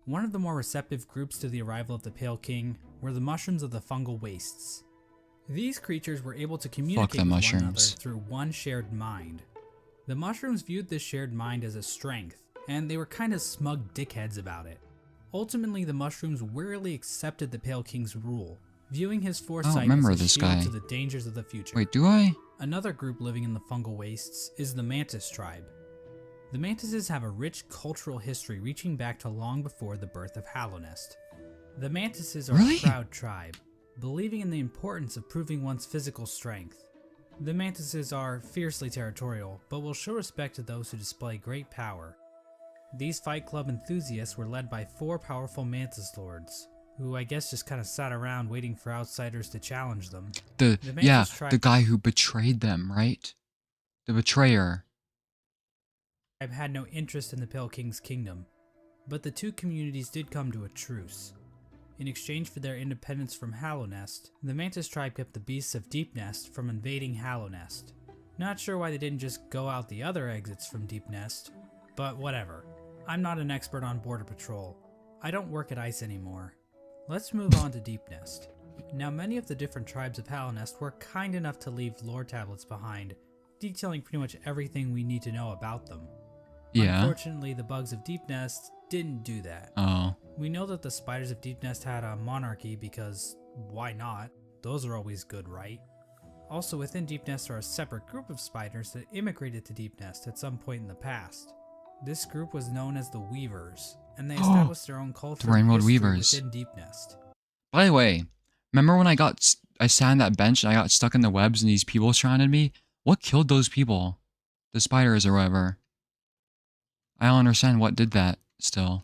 One of the more receptive groups to the arrival of the Pale King were the mushrooms of the fungal wastes. These creatures were able to communicate the with one mushrooms. another through one shared mind. The mushrooms viewed this shared mind as a strength, and they were kind of smug dickheads about it. Ultimately, the mushrooms wearily accepted the Pale King's rule, viewing his foresight remember as a this shield guy. to the dangers of the future. Wait, do I? Another group living in the fungal wastes is the Mantis tribe. The Mantises have a rich cultural history reaching back to long before the birth of Hallownest. The Mantises are Really? a proud tribe, believing in the importance of proving one's physical strength. The Mantises are fiercely territorial, but will show respect to those who display great power. These Fight Club enthusiasts were led by 4 powerful Mantis Lords, who I guess just kind of sat around waiting for outsiders to challenge them. The Mantis tribe The guy who betrayed them, right? The betrayer. had no interest in the Pale King's kingdom, but the two communities did come to a truce. In exchange for their independence from Hallownest, the Mantis tribe kept the beasts of Deepnest from invading Hallownest. Not sure why they didn't just go out the other exits from Deepnest, but whatever. I'm not an expert on border patrol. I don't work at ICE anymore. Let's move on to Deepnest. Now, many of the different tribes of Hallownest were kind enough to leave lore tablets behind, detailing pretty much everything we need to know about them. Yeah. Unfortunately, the bugs of Deep Nest didn't do that. Oh. We know that the spiders of Deep Nest had a monarchy because why not? Those are always good, right? Also, within Deep Nest are a separate group of spiders that immigrated to Deep Nest at some point in the past. This group was known as the Weavers, and they established their own culture The and Rainbow history Weavers. within Deep Nest. By the way, remember when I sat on that bench and I got stuck in the webs and these people surrounded me? What killed those people? The spiders or whatever. I don't understand what did that still.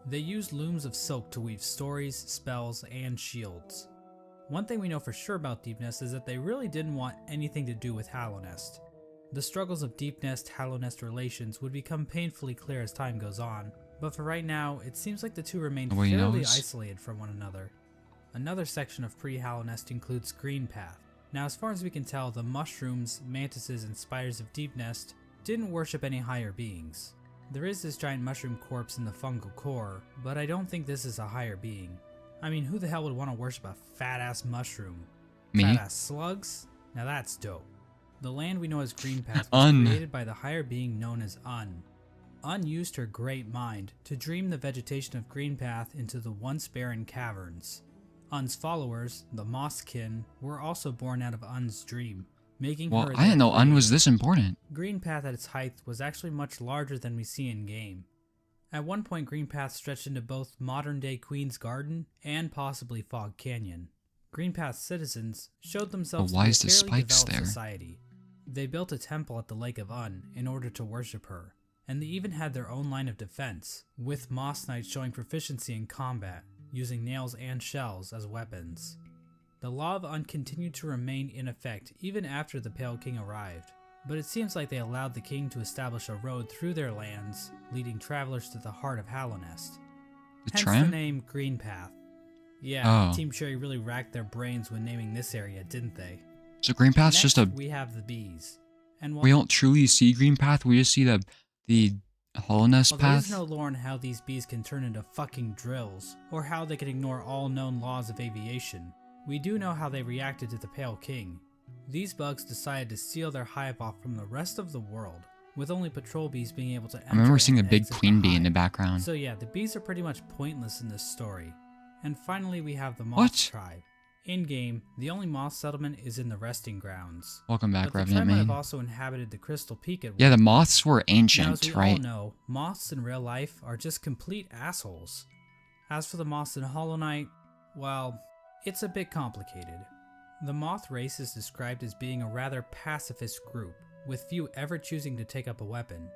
They used looms of silk to weave stories, spells, and shields. One thing we know for sure about Deep Nest is that they really didn't want anything to do with Hallownest. The struggles of Deep Nest Hallownest relations would become painfully clear as time goes on, but for right now, it seems like the two remain Nobody fairly knows. isolated from one another. Another section of pre-Hallownest includes Green Path. Now, as far as we can tell, the mushrooms, mantises, and spiders of Deep Nest didn't worship any higher beings. There is this giant mushroom corpse in the fungal core, but I don't think this is a higher being. I mean, who the hell would want to worship a fat-ass mushroom? Me? Fat-ass slugs? Now that's dope. The land we know as Green Path was Un. created by the higher being known as Un. Un used her great mind to dream the vegetation of Green Path into the once barren caverns. Un's followers, the Mosskin, were also born out of Un's dream, making Well, her I didn't know Un was this important. Green Path at its height was actually much larger than we see in game. At one point, Green Path stretched into both modern-day Queen's Garden and possibly Fog Canyon. Green Path's citizens showed themselves But why to is be the a fairly spikes developed there? society. They built a temple at the Lake of Un in order to worship her, and they even had their own line of defense, with Moss Knights showing proficiency in combat, using nails and shells as weapons. The Law of Un continued to remain in effect even after the Pale King arrived, but it seems like they allowed the king to establish a road through their lands, leading travelers to the heart of Hallownest. The Hence tram? the name Green Path. Yeah, Oh. Team Cherry really racked their brains when naming this area, didn't they? So Green Path's just a... we have the bees. And We don't truly see Green Path, we just see the Hallownest Well, there is path. no lore on how these bees can turn into fucking drills, or how they can ignore all known laws of aviation. We do know how they reacted to the Pale King. These bugs decided to seal their hive off from the rest of the world, with only patrol bees being able to enter I remember seeing a and big exit queen the bee in the hive. background. So yeah, the bees are pretty much pointless in this story. And finally we have the Moth What? tribe. In-game, the only moth settlement is in the Resting Grounds. Welcome back, But the Revenant tribe might have Main. also inhabited the Crystal Peak at Yeah, the one moths were Now, as ancient, we all right? know, moths in real life are just complete assholes. As for the moths in Hollow Knight, well, it's a bit complicated. The moth race is described as being a rather pacifist group, with few ever choosing to take up a weapon.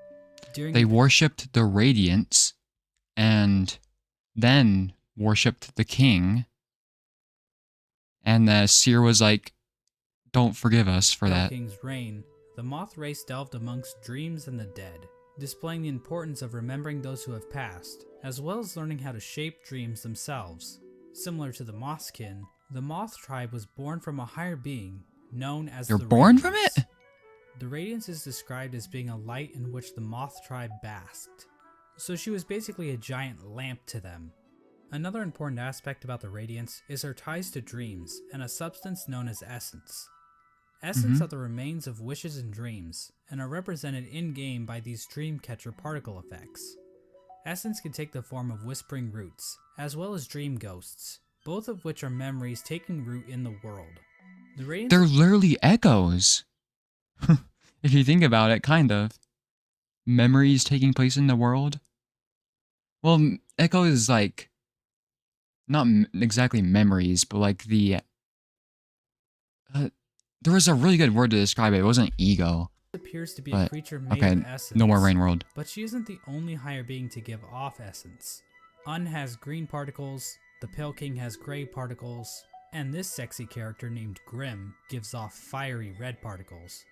During They the worshipped the Radiance, and then worshipped the king. And the seer was like, don't forgive us for Pale that. King's reign, the moth race delved amongst dreams and the dead, displaying the importance of remembering those who have passed, as well as learning how to shape dreams themselves. Similar to the Mothkin, the moth tribe was born from a higher being, known as They're the born from Radiance. it? The Radiance is described as being a light in which the moth tribe basked, so she was basically a giant lamp to them. Another important aspect about the Radiance is her ties to dreams and a substance known as essence. Essence Mhm. are the remains of wishes and dreams, and are represented in-game by these dreamcatcher particle effects. Essence can take the form of whispering roots, as well as dream ghosts, both of which are memories taking root in the world. The Radiance They're literally echoes. If you think about it, kind of. Memories taking place in the world. Well, echo is like, not exactly memories, but like the... there was a really good word to describe it. It wasn't ego. appears to be a But, creature made okay, of essence. no more Rain World. But she isn't the only higher being to give off essence. Un has green particles, the Pale King has gray particles, and this sexy character named Grim gives off fiery red particles.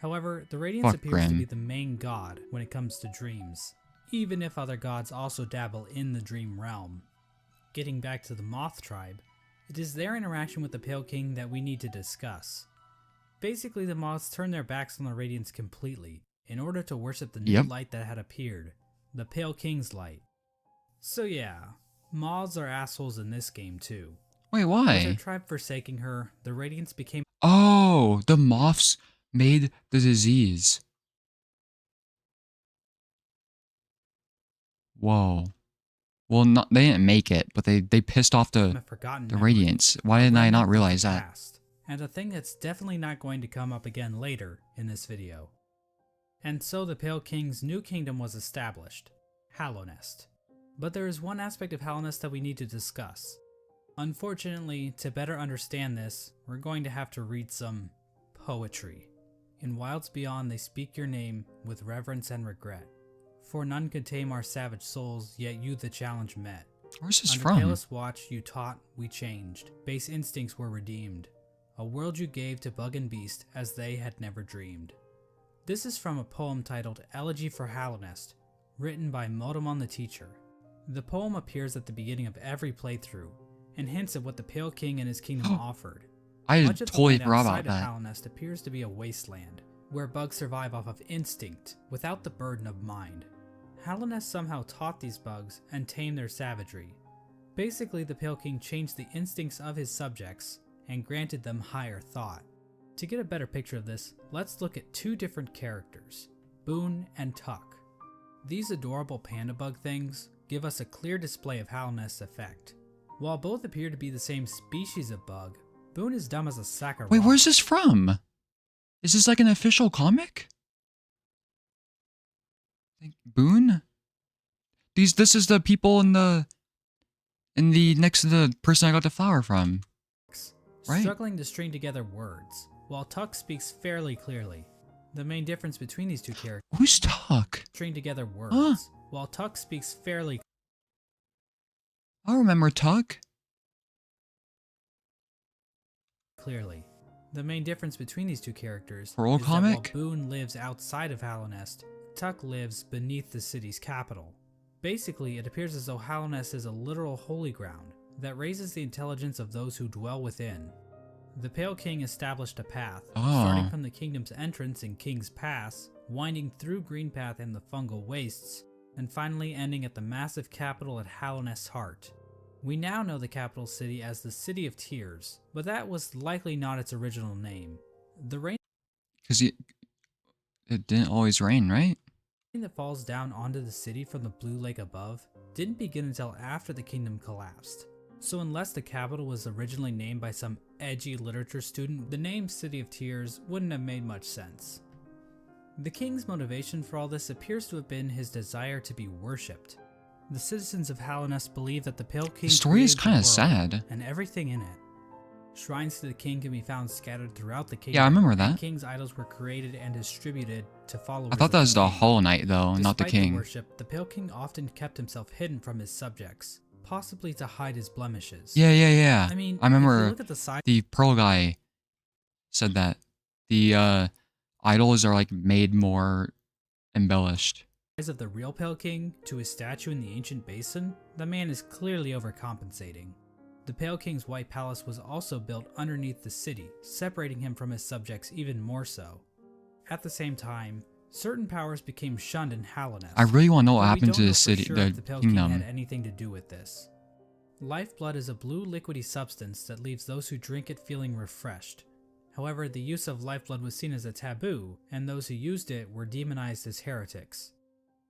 However, the Radiance Fuck appears to Grim. be the main god when it comes to dreams, even if other gods also dabble in the dream realm. Getting back to the Moth tribe, it is their interaction with the Pale King that we need to discuss. Basically, the moths turned their backs on the Radiance completely, in order to worship the new Yep. light that had appeared, the Pale King's light. So yeah, moths are assholes in this game too. Wait, With their why? tribe forsaking her, the Radiance became Oh, the moths made the disease. Whoa. Well, not they didn't make it, but they pissed off the forgotten Radiance. Why a didn't I remnant not of realize the that? past, and a thing that's definitely not going to come up again later in this video. And so the Pale King's new kingdom was established, Hallownest. But there is one aspect of Hallownest that we need to discuss. Unfortunately, to better understand this, we're going to have to read some poetry. In wilds beyond they speak your name with reverence and regret. For none could tame our savage souls, yet you the challenge met. Where's this Under from? palest watch you taught, we changed. Base instincts were redeemed. A world you gave to bug and beast as they had never dreamed. This is from a poem titled Elegy for Hallownest, written by Motomon the Teacher. The poem appears at the beginning of every playthrough, and hints at what the Pale King and his kingdom offered. I Much of the totally land forgot outside about that. of Hallownest appears to be a wasteland, where bugs survive off of instinct, without the burden of mind. Hallownest somehow taught these bugs and tamed their savagery. Basically, the Pale King changed the instincts of his subjects and granted them higher thought. To get a better picture of this, let's look at two different characters, Boone and Tuck. These adorable panda bug things give us a clear display of Hallownest's effect. While both appear to be the same species of bug, Boone is dumb as a sack of Wait, rocks. where's this from? Is this like an official comic? Boone? This is the people in the next to the person I got the flower from. Right. Struggling to string together words, while Tuck speaks fairly clearly. The main difference between these two characters Who's Tuck? string together words, Huh. while Tuck speaks fairly I remember Tuck. clearly. The main difference between these two characters For old is that while comic? Boone lives outside of Hallownest, Tuck lives beneath the city's capital. Basically, it appears as though Hallownest is a literal holy ground that raises the intelligence of those who dwell within. The Pale King established a path, starting from the kingdom's entrance in King's Pass, winding through Greenpath and the fungal wastes, and finally ending at the massive capital at Hallownest's heart. We now know the capital city as the City of Tears, but that was likely not its original name. The rain Because it didn't always rain, right? that falls down onto the city from the blue lake above didn't begin until after the kingdom collapsed. So unless the capital was originally named by some edgy literature student, the name City of Tears wouldn't have made much sense. The king's motivation for all this appears to have been his desire to be worshipped. The citizens of Hallownest believe that the Pale King The story is created kind the of world sad. and everything in it. Shrines to the king can be found scattered throughout the kingdom. Yeah, I remember and that. king's idols were created and distributed to followers I thought that of was the Hollow Knight though, not the Despite king. worship, the Pale King often kept himself hidden from his subjects, possibly to hide his blemishes. Yeah. I mean, I if you remember look at the size the Pearl guy said that the idols are like made more embellished. of the real Pale King to his statue in the ancient basin, the man is clearly overcompensating. The Pale King's White Palace was also built underneath the city, separating him from his subjects even more so. At the same time, certain powers became shunned in Hallownest. I really want to know what but we happened don't to know the for city, sure the if the Pale King kingdom. had anything to do with this. Lifeblood is a blue liquidy substance that leaves those who drink it feeling refreshed. However, the use of lifeblood was seen as a taboo, and those who used it were demonized as heretics.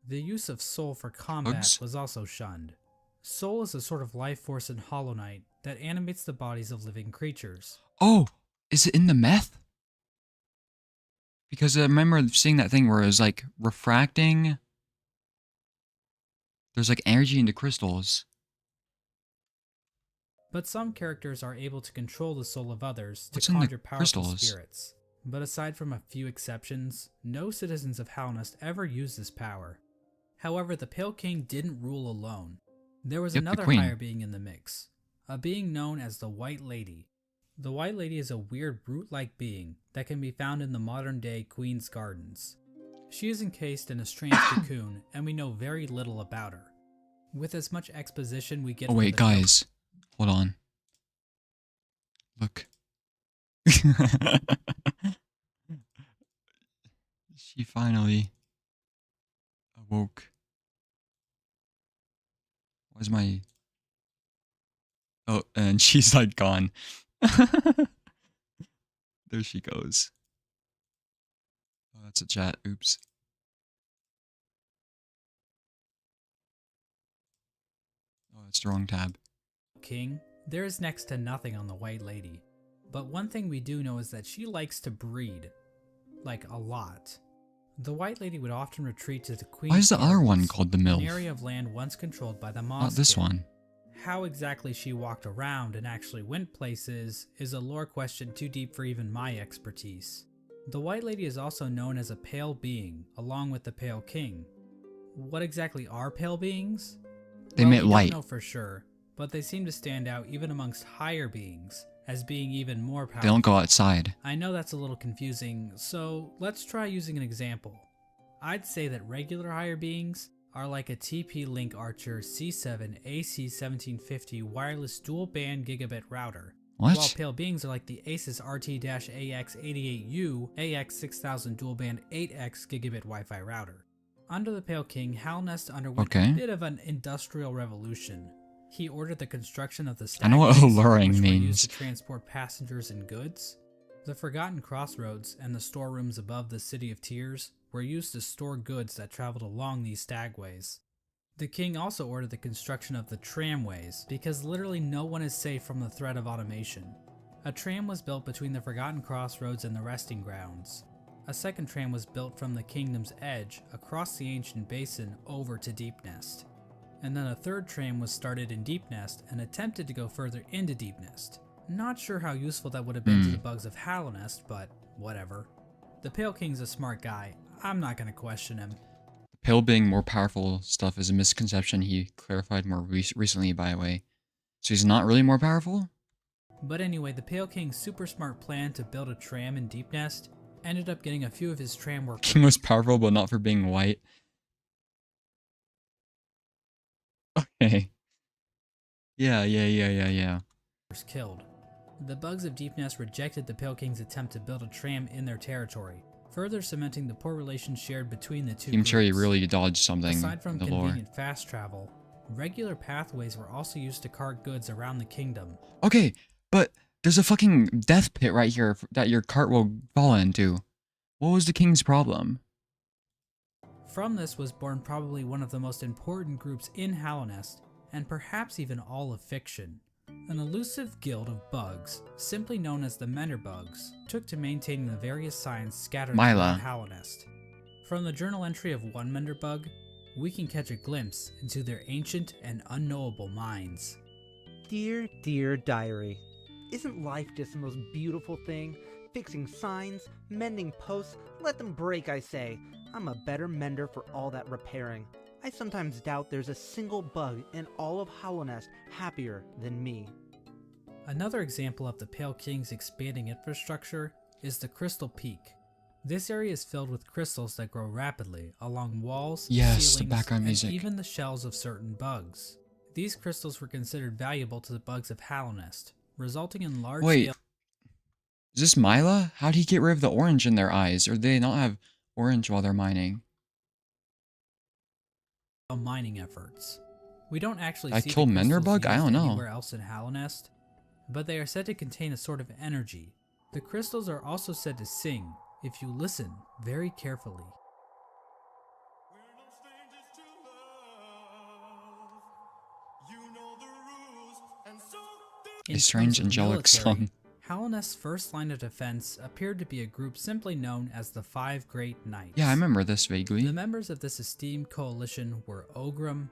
The use of soul for combat Bugs? was also shunned. Soul is a sort of life force in Hollow Knight that animates the bodies of living creatures. Oh, is it in the meth? Because I remember seeing that thing where it was like refracting. There's like energy into crystals. But some characters are able to control the soul of others to What's in the conjure powerful crystals? spirits. But aside from a few exceptions, no citizens of Hallownest ever use this power. However, the Pale King didn't rule alone. There was Yep, the another queen. higher being in the mix, a being known as the White Lady. The White Lady is a weird brute-like being that can be found in the modern-day Queen's Gardens. She is encased in a strange cocoon, and we know very little about her. With as much exposition we get Oh from wait, the Pale guys. Hold on. Look. She finally awoke. Where's my... Oh, and she's like gone. There she goes. That's a chat. Oops. Oh, that's the wrong tab. King, there is next to nothing on the White Lady. But one thing we do know is that she likes to breed. Like, a lot. The White Lady would often retreat to the Queen's Why is the other one Gardens, called the an MILF? area of land once controlled by the Moss Not this King. one. How exactly she walked around and actually went places is a lore question too deep for even my expertise. The White Lady is also known as a pale being, along with the Pale King. What exactly are pale beings? They Well, emit we light. don't know for sure, but they seem to stand out even amongst higher beings, as being even more powerful. They don't go outside. I know that's a little confusing, so let's try using an example. I'd say that regular higher beings are like a TP-Link Archer C7 AC1750 wireless dual-band gigabit router, What? while pale beings are like the Asus RT-AX88U AX6000 dual-band 8X gigabit Wi-Fi router. Under the Pale King, Halnest underwent Okay. a bit of an industrial revolution. He ordered the construction of the I know what stagways, alluring which were means. used to transport passengers and goods. The Forgotten Crossroads and the storerooms above the City of Tears were used to store goods that traveled along these stagways. The king also ordered the construction of the tramways, because literally no one is safe from the threat of automation. A tram was built between the Forgotten Crossroads and the resting grounds. A second tram was built from the kingdom's edge across the ancient basin over to Deep Nest. And then a third tram was started in Deep Nest and attempted to go further into Deep Nest. Not sure how useful that would have been to the bugs of Halonest, but whatever. The Pale King's a smart guy. I'm not gonna question him. The pale being more powerful stuff is a misconception he clarified more recently, by the way. So he's not really more powerful? But anyway, the Pale King's super smart plan to build a tram in Deep Nest ended up getting a few of his tram workers King was powerful, but not for being white. Okay. Yeah. killed. The bugs of Deep Nest rejected the Pale King's attempt to build a tram in their territory, further cementing the poor relations shared between the two Team groups. Cherry really dodged something Aside from in the lore. convenient fast travel, regular pathways were also used to cart goods around the kingdom. Okay, but there's a fucking death pit right here that your cart will fall into. What was the king's problem? From this was born probably one of the most important groups in Halonest, and perhaps even all of fiction. An elusive guild of bugs, simply known as the Menderbugs, took to maintaining the various signs scattered Myla. throughout Halonest. From the journal entry of one Menderbug, we can catch a glimpse into their ancient and unknowable minds. Dear, dear diary, isn't life just the most beautiful thing? Fixing signs, mending posts, let them break, I say. I'm a better mender for all that repairing. I sometimes doubt there's a single bug in all of Halonest happier than me. Another example of the Pale King's expanding infrastructure is the Crystal Peak. This area is filled with crystals that grow rapidly along walls, Yes, the ceilings, background and music. even the shells of certain bugs. These crystals were considered valuable to the bugs of Halonest, resulting in large Wait, is this Myla? How'd he get rid of the orange in their eyes? Or do they not have orange while they're mining? mining efforts. We don't actually I see kill the crystals Menderbug? I used don't know. anywhere else in Halonest, but they are said to contain a sort of energy. The crystals are also said to sing, if you listen very carefully. A strange angelic song. Halonest's first line of defense appeared to be a group simply known as the Five Great Knights. Yeah, I remember this The vaguely. members of this esteemed coalition were Ogrim,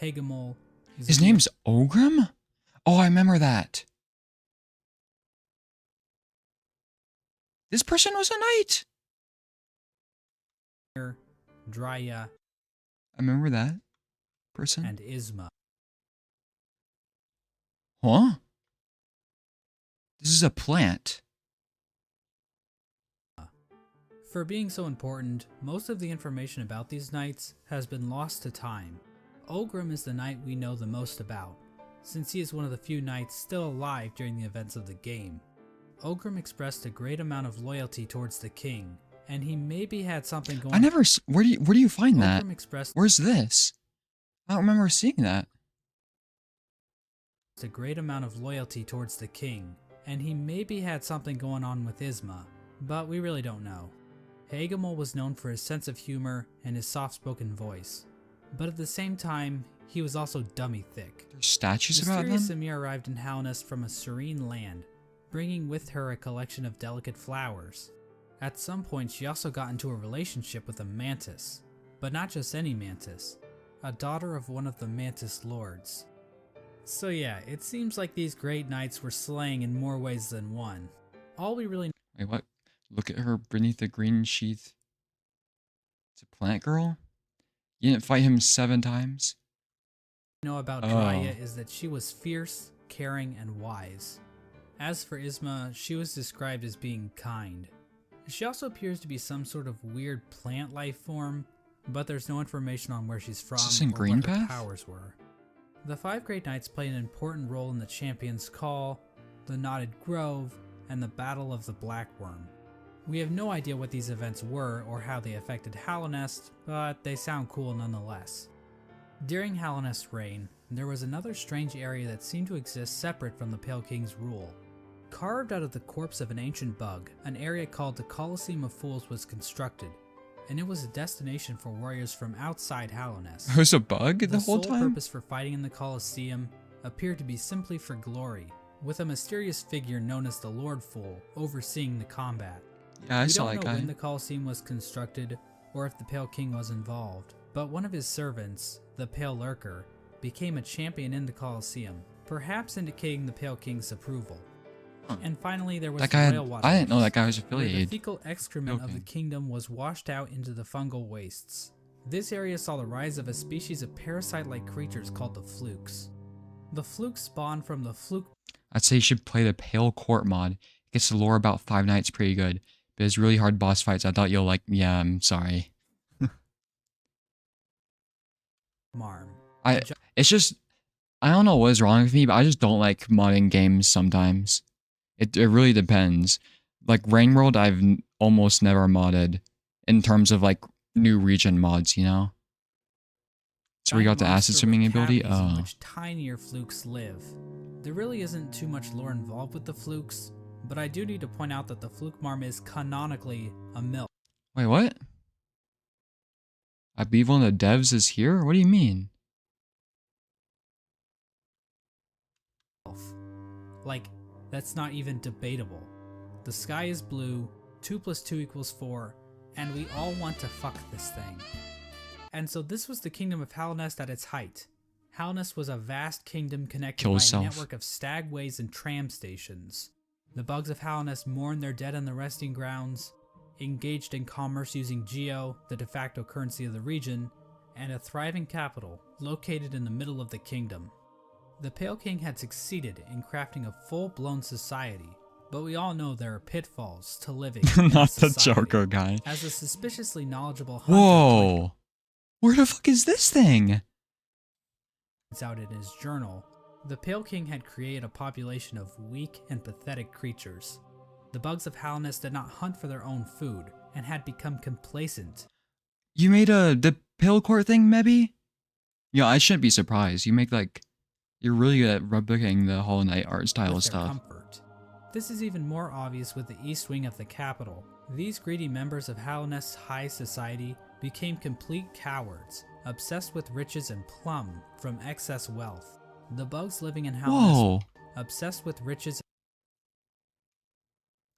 Hegemol. His name's Ogrim? Oh, I remember that. This person was a knight. Drya, I remember that person. and Isma. Huh? This is a plant. For being so important, most of the information about these knights has been lost to time. Ogrim is the knight we know the most about, since he is one of the few knights still alive during the events of the game. Ogrim expressed a great amount of loyalty towards the king, and he maybe had something going I never. Where do you find that? Ogrim expressed Where's this? I don't remember seeing that. a great amount of loyalty towards the king, and he maybe had something going on with Isma, but we really don't know. Hagamol was known for his sense of humor and his soft-spoken voice, but at the same time, he was also dummy thick. There's statues about Mysterious them? Amir arrived in Halnest from a serene land, bringing with her a collection of delicate flowers. At some point, she also got into a relationship with a mantis, but not just any mantis, a daughter of one of the mantis lords. So yeah, it seems like these great knights were slaying in more ways than one. All we really Wait, what? Look at her beneath the green sheath. It's a plant girl? You didn't fight him 7 times? know about Oh. Dryia is that she was fierce, caring, and wise. As for Isma, she was described as being kind. She also appears to be some sort of weird plant life form, but there's no information on where she's from this in or Green what her Path? powers were. The 5 Great Knights play an important role in the Champion's Call, the Knotted Grove, and the Battle of the Black Worm. We have no idea what these events were or how they affected Halonest, but they sound cool nonetheless. During Halonest's reign, there was another strange area that seemed to exist separate from the Pale King's rule. Carved out of the corpse of an ancient bug, an area called the Coliseum of Fools was constructed, and it was a destination for warriors from outside Halonest. It was a bug the whole sole time? purpose for fighting in the Coliseum appeared to be simply for glory, with a mysterious figure known as the Lord Fool overseeing the combat. Yeah, I We saw don't that know guy. when the Coliseum was constructed or if the Pale King was involved, but one of his servants, the Pale Lurker, became a champion in the Coliseum, perhaps indicating the Pale King's approval. Huh. And finally, there was That guy, the Whale I didn't know that guy was where the affiliated. fecal excrement of the Okay. kingdom was washed out into the fungal wastes. This area saw the rise of a species of parasite-like creatures called the Flukes. The Flukes spawned from the Fluke I'd say you should play the Pale Court mod. It gets the lore about 5 Nights pretty good, but it's really hard boss fights. I thought you'll like, yeah, I'm sorry. Marm. It's just, I don't know what is wrong with me, but I just don't like modding games sometimes. It really depends. Like Rain World, almost never modded in terms of like new region mods, you know? So we got the acid monster swimming with ability. cavities in Oh, which tinier Flukes live. There really isn't too much lore involved with the Flukes, but I do need to point out that the Fluke Marm is canonically a MILF. wait, what? I believe one of the devs is here? What do you mean? Like, that's not even debatable. The sky is blue, 2 + 2 = 4, and we all want to fuck this thing. And so this was the kingdom of Halonest at its height. Halonest was a vast kingdom connected Kill by himself. a network of stagways and tram stations. The bugs of Halonest mourned their dead on the resting grounds, engaged in commerce using Geo, the de facto currency of the region, and a thriving capital located in the middle of the kingdom. The Pale King had succeeded in crafting a full-blown society, but we all know there are pitfalls to living in a Not the society. Joker guy. As a suspiciously knowledgeable hunter Whoa! Where the fuck is this thing? points out in his journal, the Pale King had created a population of weak and pathetic creatures. The bugs of Halonest did not hunt for their own food and had become complacent. You made the Pale Court thing, maybe? Yeah, I shouldn't be surprised. You make like, you're really good at replicating the Hollow Knight art style with their stuff. comfort. This is even more obvious with the east wing of the capital. These greedy members of Halonest's high society became complete cowards, obsessed with riches and plum from excess wealth. The bugs living in Halonest, Whoa! obsessed with riches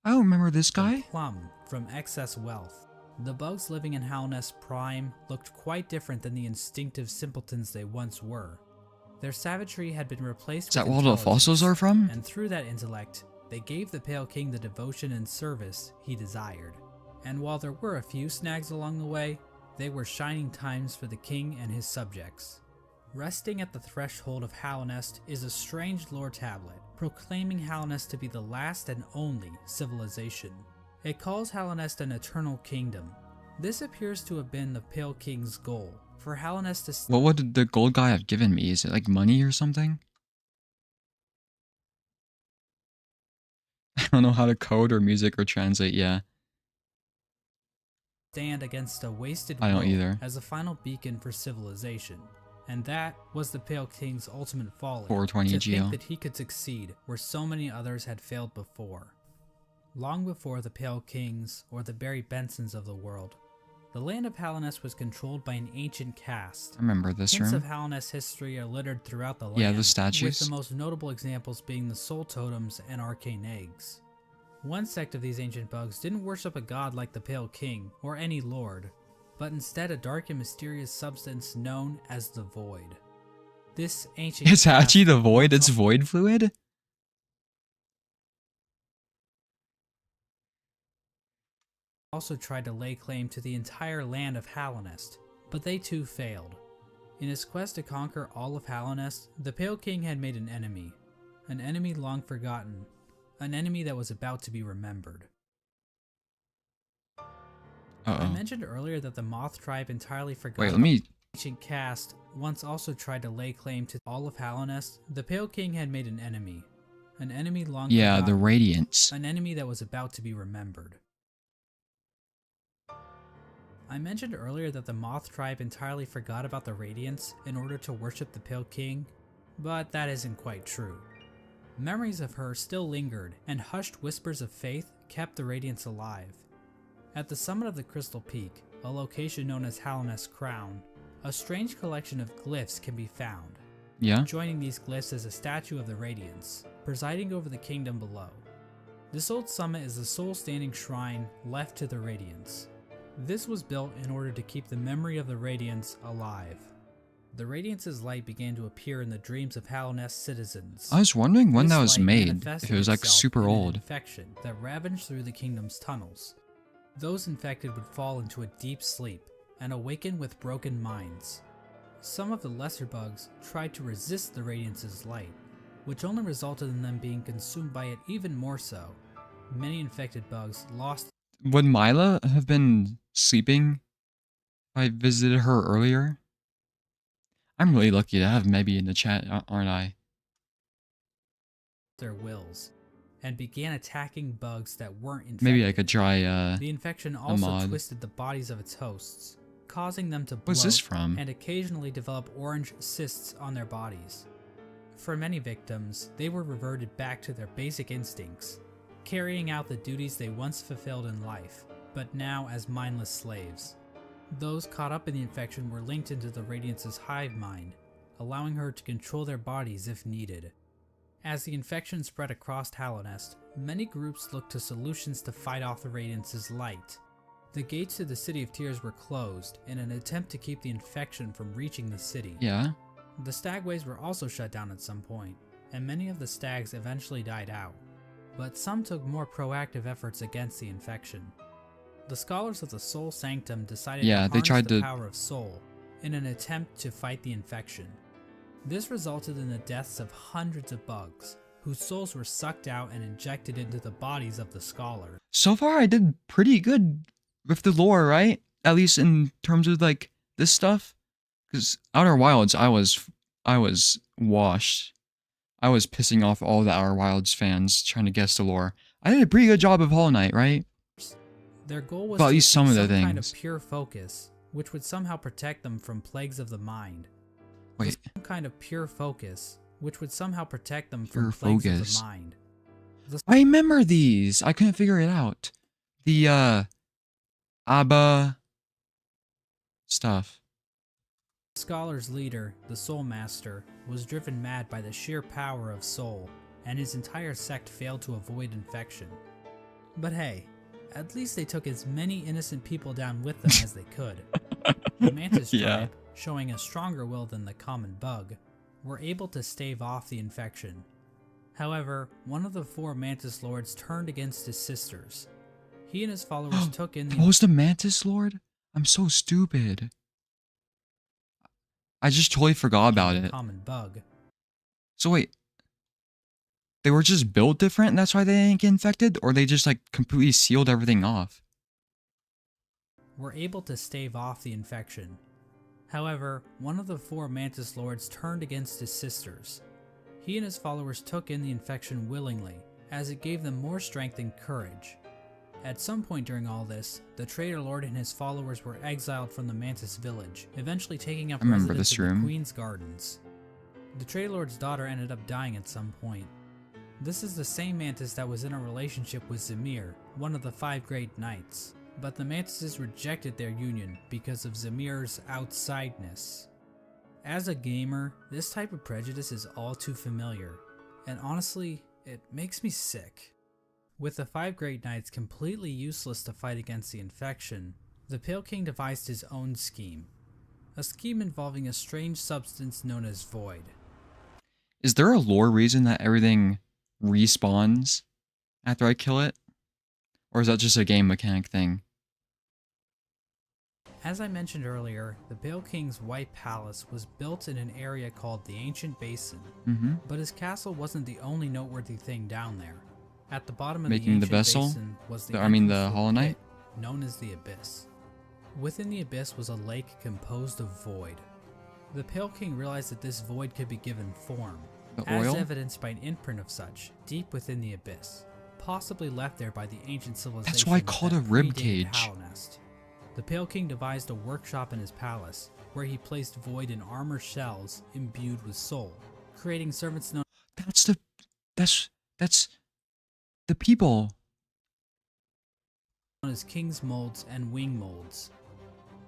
I don't remember this and guy. plum from excess wealth. The bugs living in Halonest Prime looked quite different than the instinctive simpletons they once were. Their savagery had been replaced Is that with where all the fossils are intelligence, from? and through that intellect, they gave the Pale King the devotion and service he desired. And while there were a few snags along the way, they were shining times for the king and his subjects. Resting at the threshold of Halonest is a strange lore tablet, proclaiming Halonest to be the last and only civilization. It calls Halonest an eternal kingdom. This appears to have been the Pale King's goal, for Halonest to What would the gold guy have given me? Is it like money or something? I don't know how to code or music or translate, yeah. stand against a wasted I don't world either. as a final beacon for civilization. And that was the Pale King's ultimate folly, 420 to Geo. think that he could succeed where so many others had failed before. Long before the Pale Kings or the Barry Bensons of the world, the land of Hallownest was controlled by an ancient caste. I remember this Hints room. of Hallownest history are littered throughout the land, Yeah, the with statues. the most notable examples being the soul totems and arcane eggs. One sect of these ancient bugs didn't worship a god like the Pale King or any lord, but instead a dark and mysterious substance known as the Void. This ancient It's caste actually the void. It's void fluid. also tried to lay claim to the entire land of Hallownest, but they too failed. In his quest to conquer all of Hallownest, the Pale King had made an enemy long forgotten, an enemy that was about to be remembered. I mentioned earlier that the Moth tribe entirely forgot Wait, let me. the ancient caste once also tried to lay claim to all of Hallownest. The Pale King had made an enemy long Yeah, the forgotten, Radiance. an enemy that was about to be remembered. I mentioned earlier that the Moth tribe entirely forgot about the Radiance in order to worship the Pale King, but that isn't quite true. Memories of her still lingered, and hushed whispers of faith kept the Radiance alive. At the summit of the Crystal Peak, a location known as Hallownest Crown, a strange collection of glyphs can be found. Yeah. Joining these glyphs is a statue of the Radiance, presiding over the kingdom below. This old summit is the sole standing shrine left to the Radiance. This was built in order to keep the memory of the Radiance alive. The Radiance's light began to appear in the dreams of Hallownest citizens. I was wondering when This that was light made. If manifested it was like itself super in an old. infection that ravaged through the kingdom's tunnels. Those infected would fall into a deep sleep and awaken with broken minds. Some of the lesser bugs tried to resist the Radiance's light, which only resulted in them being consumed by it even more so. Many infected bugs lost. Would Mila have been sleeping if I visited her earlier? I'm really lucky to have Mebby in the chat, aren't I? Their wills and began attacking bugs that weren't infected. Maybe I could try The infection also mod. twisted the bodies of its hosts, causing them to bloat What's this from? and occasionally develop orange cysts on their bodies. For many victims, they were reverted back to their basic instincts, carrying out the duties they once fulfilled in life, but now as mindless slaves. Those caught up in the infection were linked into the Radiance's hive mind, allowing her to control their bodies if needed. As the infection spread across Hallownest, many groups looked to solutions to fight off the Radiance's light. The gates to the City of Tears were closed in an attempt to keep the infection from reaching the city. Yeah. The stagways were also shut down at some point, and many of the stags eventually died out, but some took more proactive efforts against the infection. The scholars of the Soul Sanctum decided to harness the power of soul in an attempt to fight the infection. This resulted in the deaths of hundreds of bugs, whose souls were sucked out and injected into the bodies of the scholars. So far, I did pretty good with the lore, right? At least in terms of like this stuff. Because Outer Wilds, I was washed. I was pissing off all the Outer Wilds fans trying to guess the lore. I did a pretty good job of Hollow Knight, right? Their goal was Well, at to least some of the some kind of things. pure focus, which would somehow protect them from plagues of the mind. Wait. Some kind of pure focus, which would somehow protect them Pure from plagues of focus. the mind. I remember these. I couldn't figure it out. The ABBA stuff. The scholar's leader, the Soul Master, was driven mad by the sheer power of soul, and his entire sect failed to avoid infection. But hey, at least they took as many innocent people down with them as they could. The Mantis tribe, showing a stronger will than the common bug, were able to stave off the infection. However, one of the 4 Mantis Lords turned against his sisters. He and his followers took in the... What was the Mantis Lord? I'm so stupid. I just totally forgot about it. common bug. So wait. They were just built different and that's why they didn't get infected? Or they just like completely sealed everything off? Were able to stave off the infection. However, one of the 4 Mantis Lords turned against his sisters. He and his followers took in the infection willingly, as it gave them more strength and courage. At some point during all this, the Traitor Lord and his followers were exiled from the Mantis village, eventually taking up residence in the Queen's Gardens. The Traitor Lord's daughter ended up dying at some point. This is the same mantis that was in a relationship with Zamir, one of the 5 great knights, but the mantises rejected their union because of Zamir's outsideness. As a gamer, this type of prejudice is all too familiar, and honestly, it makes me sick. With the 5 great knights completely useless to fight against the infection, the Pale King devised his own scheme. A scheme involving a strange substance known as void. Is there a lore reason that everything respawns after I kill it? Or is that just a game mechanic thing? As I mentioned earlier, the Pale King's White Palace was built in an area called the Ancient Basin, but his castle wasn't the only noteworthy thing down there. At the bottom of Making the the Ancient vessel? Basin was the I mean the entrance to a Hollow Knight? pit known as the Abyss. Within the Abyss was a lake composed of void. The Pale King realized that this void could be given form, The as oil? evidenced by an imprint of such deep within the Abyss, possibly left there by the ancient civilization. That's why I called that a rib predated cage. Hallownest. The Pale King devised a workshop in his palace, where he placed void in armor shells imbued with soul, creating servants known That's the people. as king's molds and wing molds.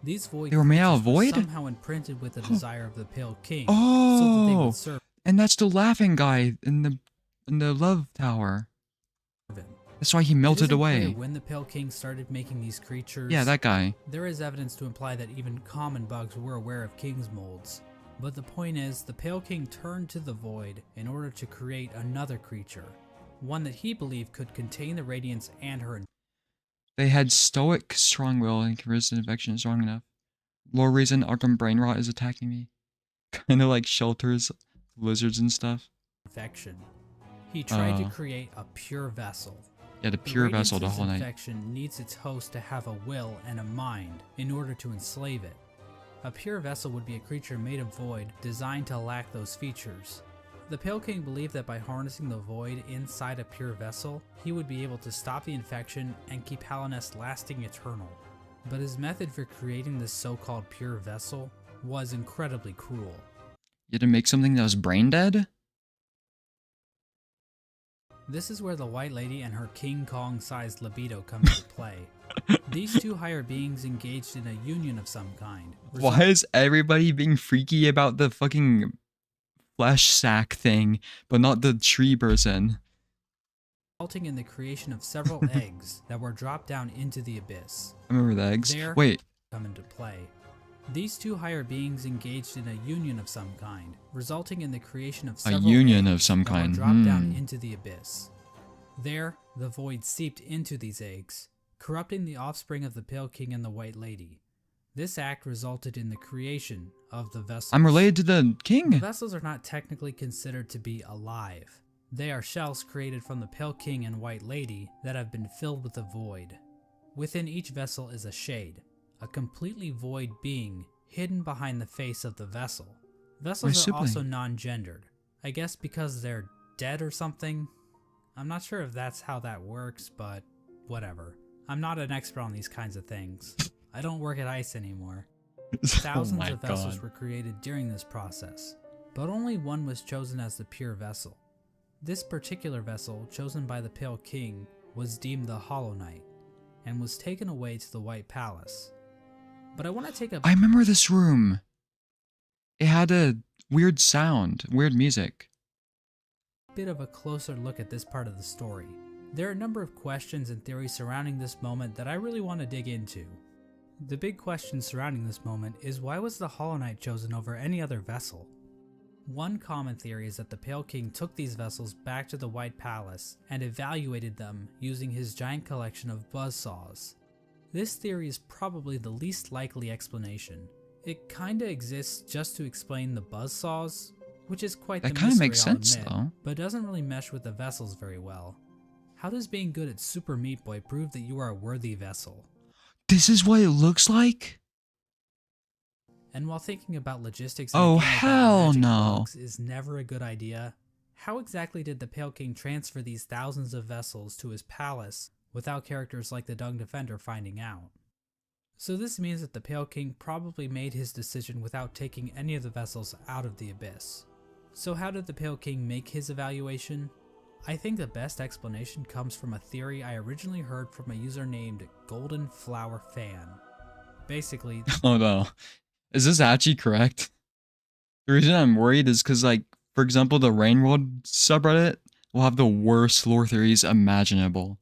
These void They were made out of creatures were void? somehow imprinted with the desire of the Pale King, so that they Oh, would serve and that's the laughing guy in the love tower. him. That's why he It melted isn't clear away. when the Pale King started making these creatures. Yeah, that guy. There is evidence to imply that even common bugs were aware of king's molds. But the point is, the Pale King turned to the void in order to create another creature, one that he believed could contain the Radiance and her. They had stoic strong will and can resist infection strong enough. Lore reason Arkham brain rot is attacking me. Kinda like shelters lizards and stuff. Infection. He tried to create a pure vessel. Yeah, the pure vessel the Radiance's whole night. infection needs its host to have a will and a mind in order to enslave it. A pure vessel would be a creature made of void, designed to lack those features. The Pale King believed that by harnessing the void inside a pure vessel, he would be able to stop the infection and keep Hallownest lasting eternal. But his method for creating this so-called pure vessel was incredibly cruel. You had to make something that was brain dead? This is where the White Lady and her King Kong-sized libido come into play. These two higher beings engaged in a union of some kind. Why is everybody being freaky about the fucking flesh sack thing, but not the tree person? Resulting in the creation of several eggs that were dropped down into the abyss. I remember the eggs. There Wait, come into play. These two higher beings engaged in a union of some kind, resulting in the creation of several union of eggs some that were kind. dropped down into the abyss. There, the void seeped into these eggs, corrupting the offspring of the Pale King and the White Lady. This act resulted in the creation of the vessels. I'm related to the The king. vessels are not technically considered to be alive. They are shells created from the Pale King and White Lady that have been filled with the void. Within each vessel is a shade, a completely void being hidden behind the face of the vessel. Vessels are also non-gendered. I guess because they're dead or something? I'm not sure if that's how that works, but whatever. I'm not an expert on these kinds of things. I don't work at ICE anymore. Thousands of vessels were created during this process, but only one was chosen as the pure vessel. This particular vessel, chosen by the Pale King, was deemed the Hollow Knight, and was taken away to the White Palace. But I want to take a I remember this room. It had a weird sound, weird music. bit of a closer look at this part of the story. There are a number of questions and theories surrounding this moment that I really want to dig into. The big question surrounding this moment is, why was the Hollow Knight chosen over any other vessel? One common theory is that the Pale King took these vessels back to the White Palace and evaluated them using his giant collection of buzzsaws. This theory is probably the least likely explanation. It kinda exists just to explain the buzzsaws, which is quite the That kind of mystery, makes I'll sense, admit, though. but doesn't really mesh with the vessels very well. How does being good at Super Meat Boy prove that you are a worthy vessel? This is what it looks like? And while thinking about logistics Oh, in a game about hell magic no. bugs is never a good idea, how exactly did the Pale King transfer these thousands of vessels to his palace without characters like the Dung Defender finding out? So this means that the Pale King probably made his decision without taking any of the vessels out of the abyss. So how did the Pale King make his evaluation? I think the best explanation comes from a theory I originally heard from a user named Golden Flower Fan. Basically, Oh no. Is this actually correct? The reason I'm worried is because, like, for example, the Rain World subreddit will have the worst lore theories imaginable.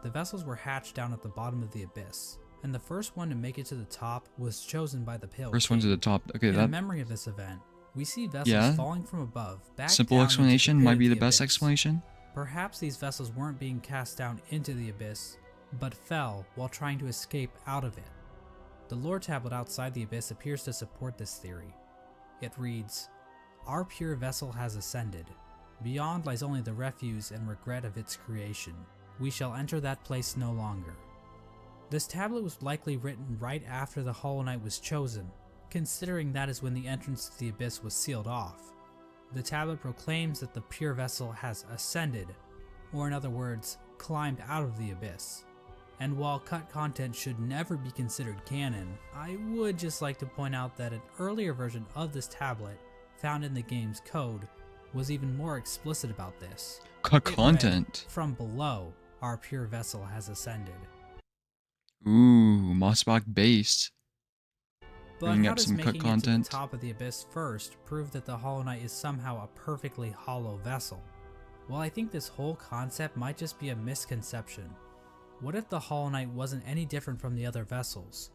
the vessels were hatched down at the bottom of the abyss, and the first one to make it to the top was chosen by the Pale First King. one to the top. Okay, In that memory of this event, we see vessels Yeah. falling from above, back simple down into explanation pit might of be the best abyss. explanation. Perhaps these vessels weren't being cast down into the abyss, but fell while trying to escape out of it. The lore tablet outside the abyss appears to support this theory. It reads, "Our pure vessel has ascended. Beyond lies only the refuse and regret of its creation. We shall enter that place no longer." This tablet was likely written right after the Hollow Knight was chosen, considering that is when the entrance to the abyss was sealed off. The tablet proclaims that the pure vessel has ascended, or in other words, climbed out of the abyss. And while cut content should never be considered canon, I would just like to point out that an earlier version of this tablet, found in the game's code, was even more explicit about this. Cut It read, content. "From below, our pure vessel has ascended." Ooh, Mossbach based. But Bringing how up does some cut making it content. to the top of the abyss first prove that the Hollow Knight is somehow a perfectly hollow vessel? Well, I think this whole concept might just be a misconception. What if the Hollow Knight wasn't any different from the other vessels?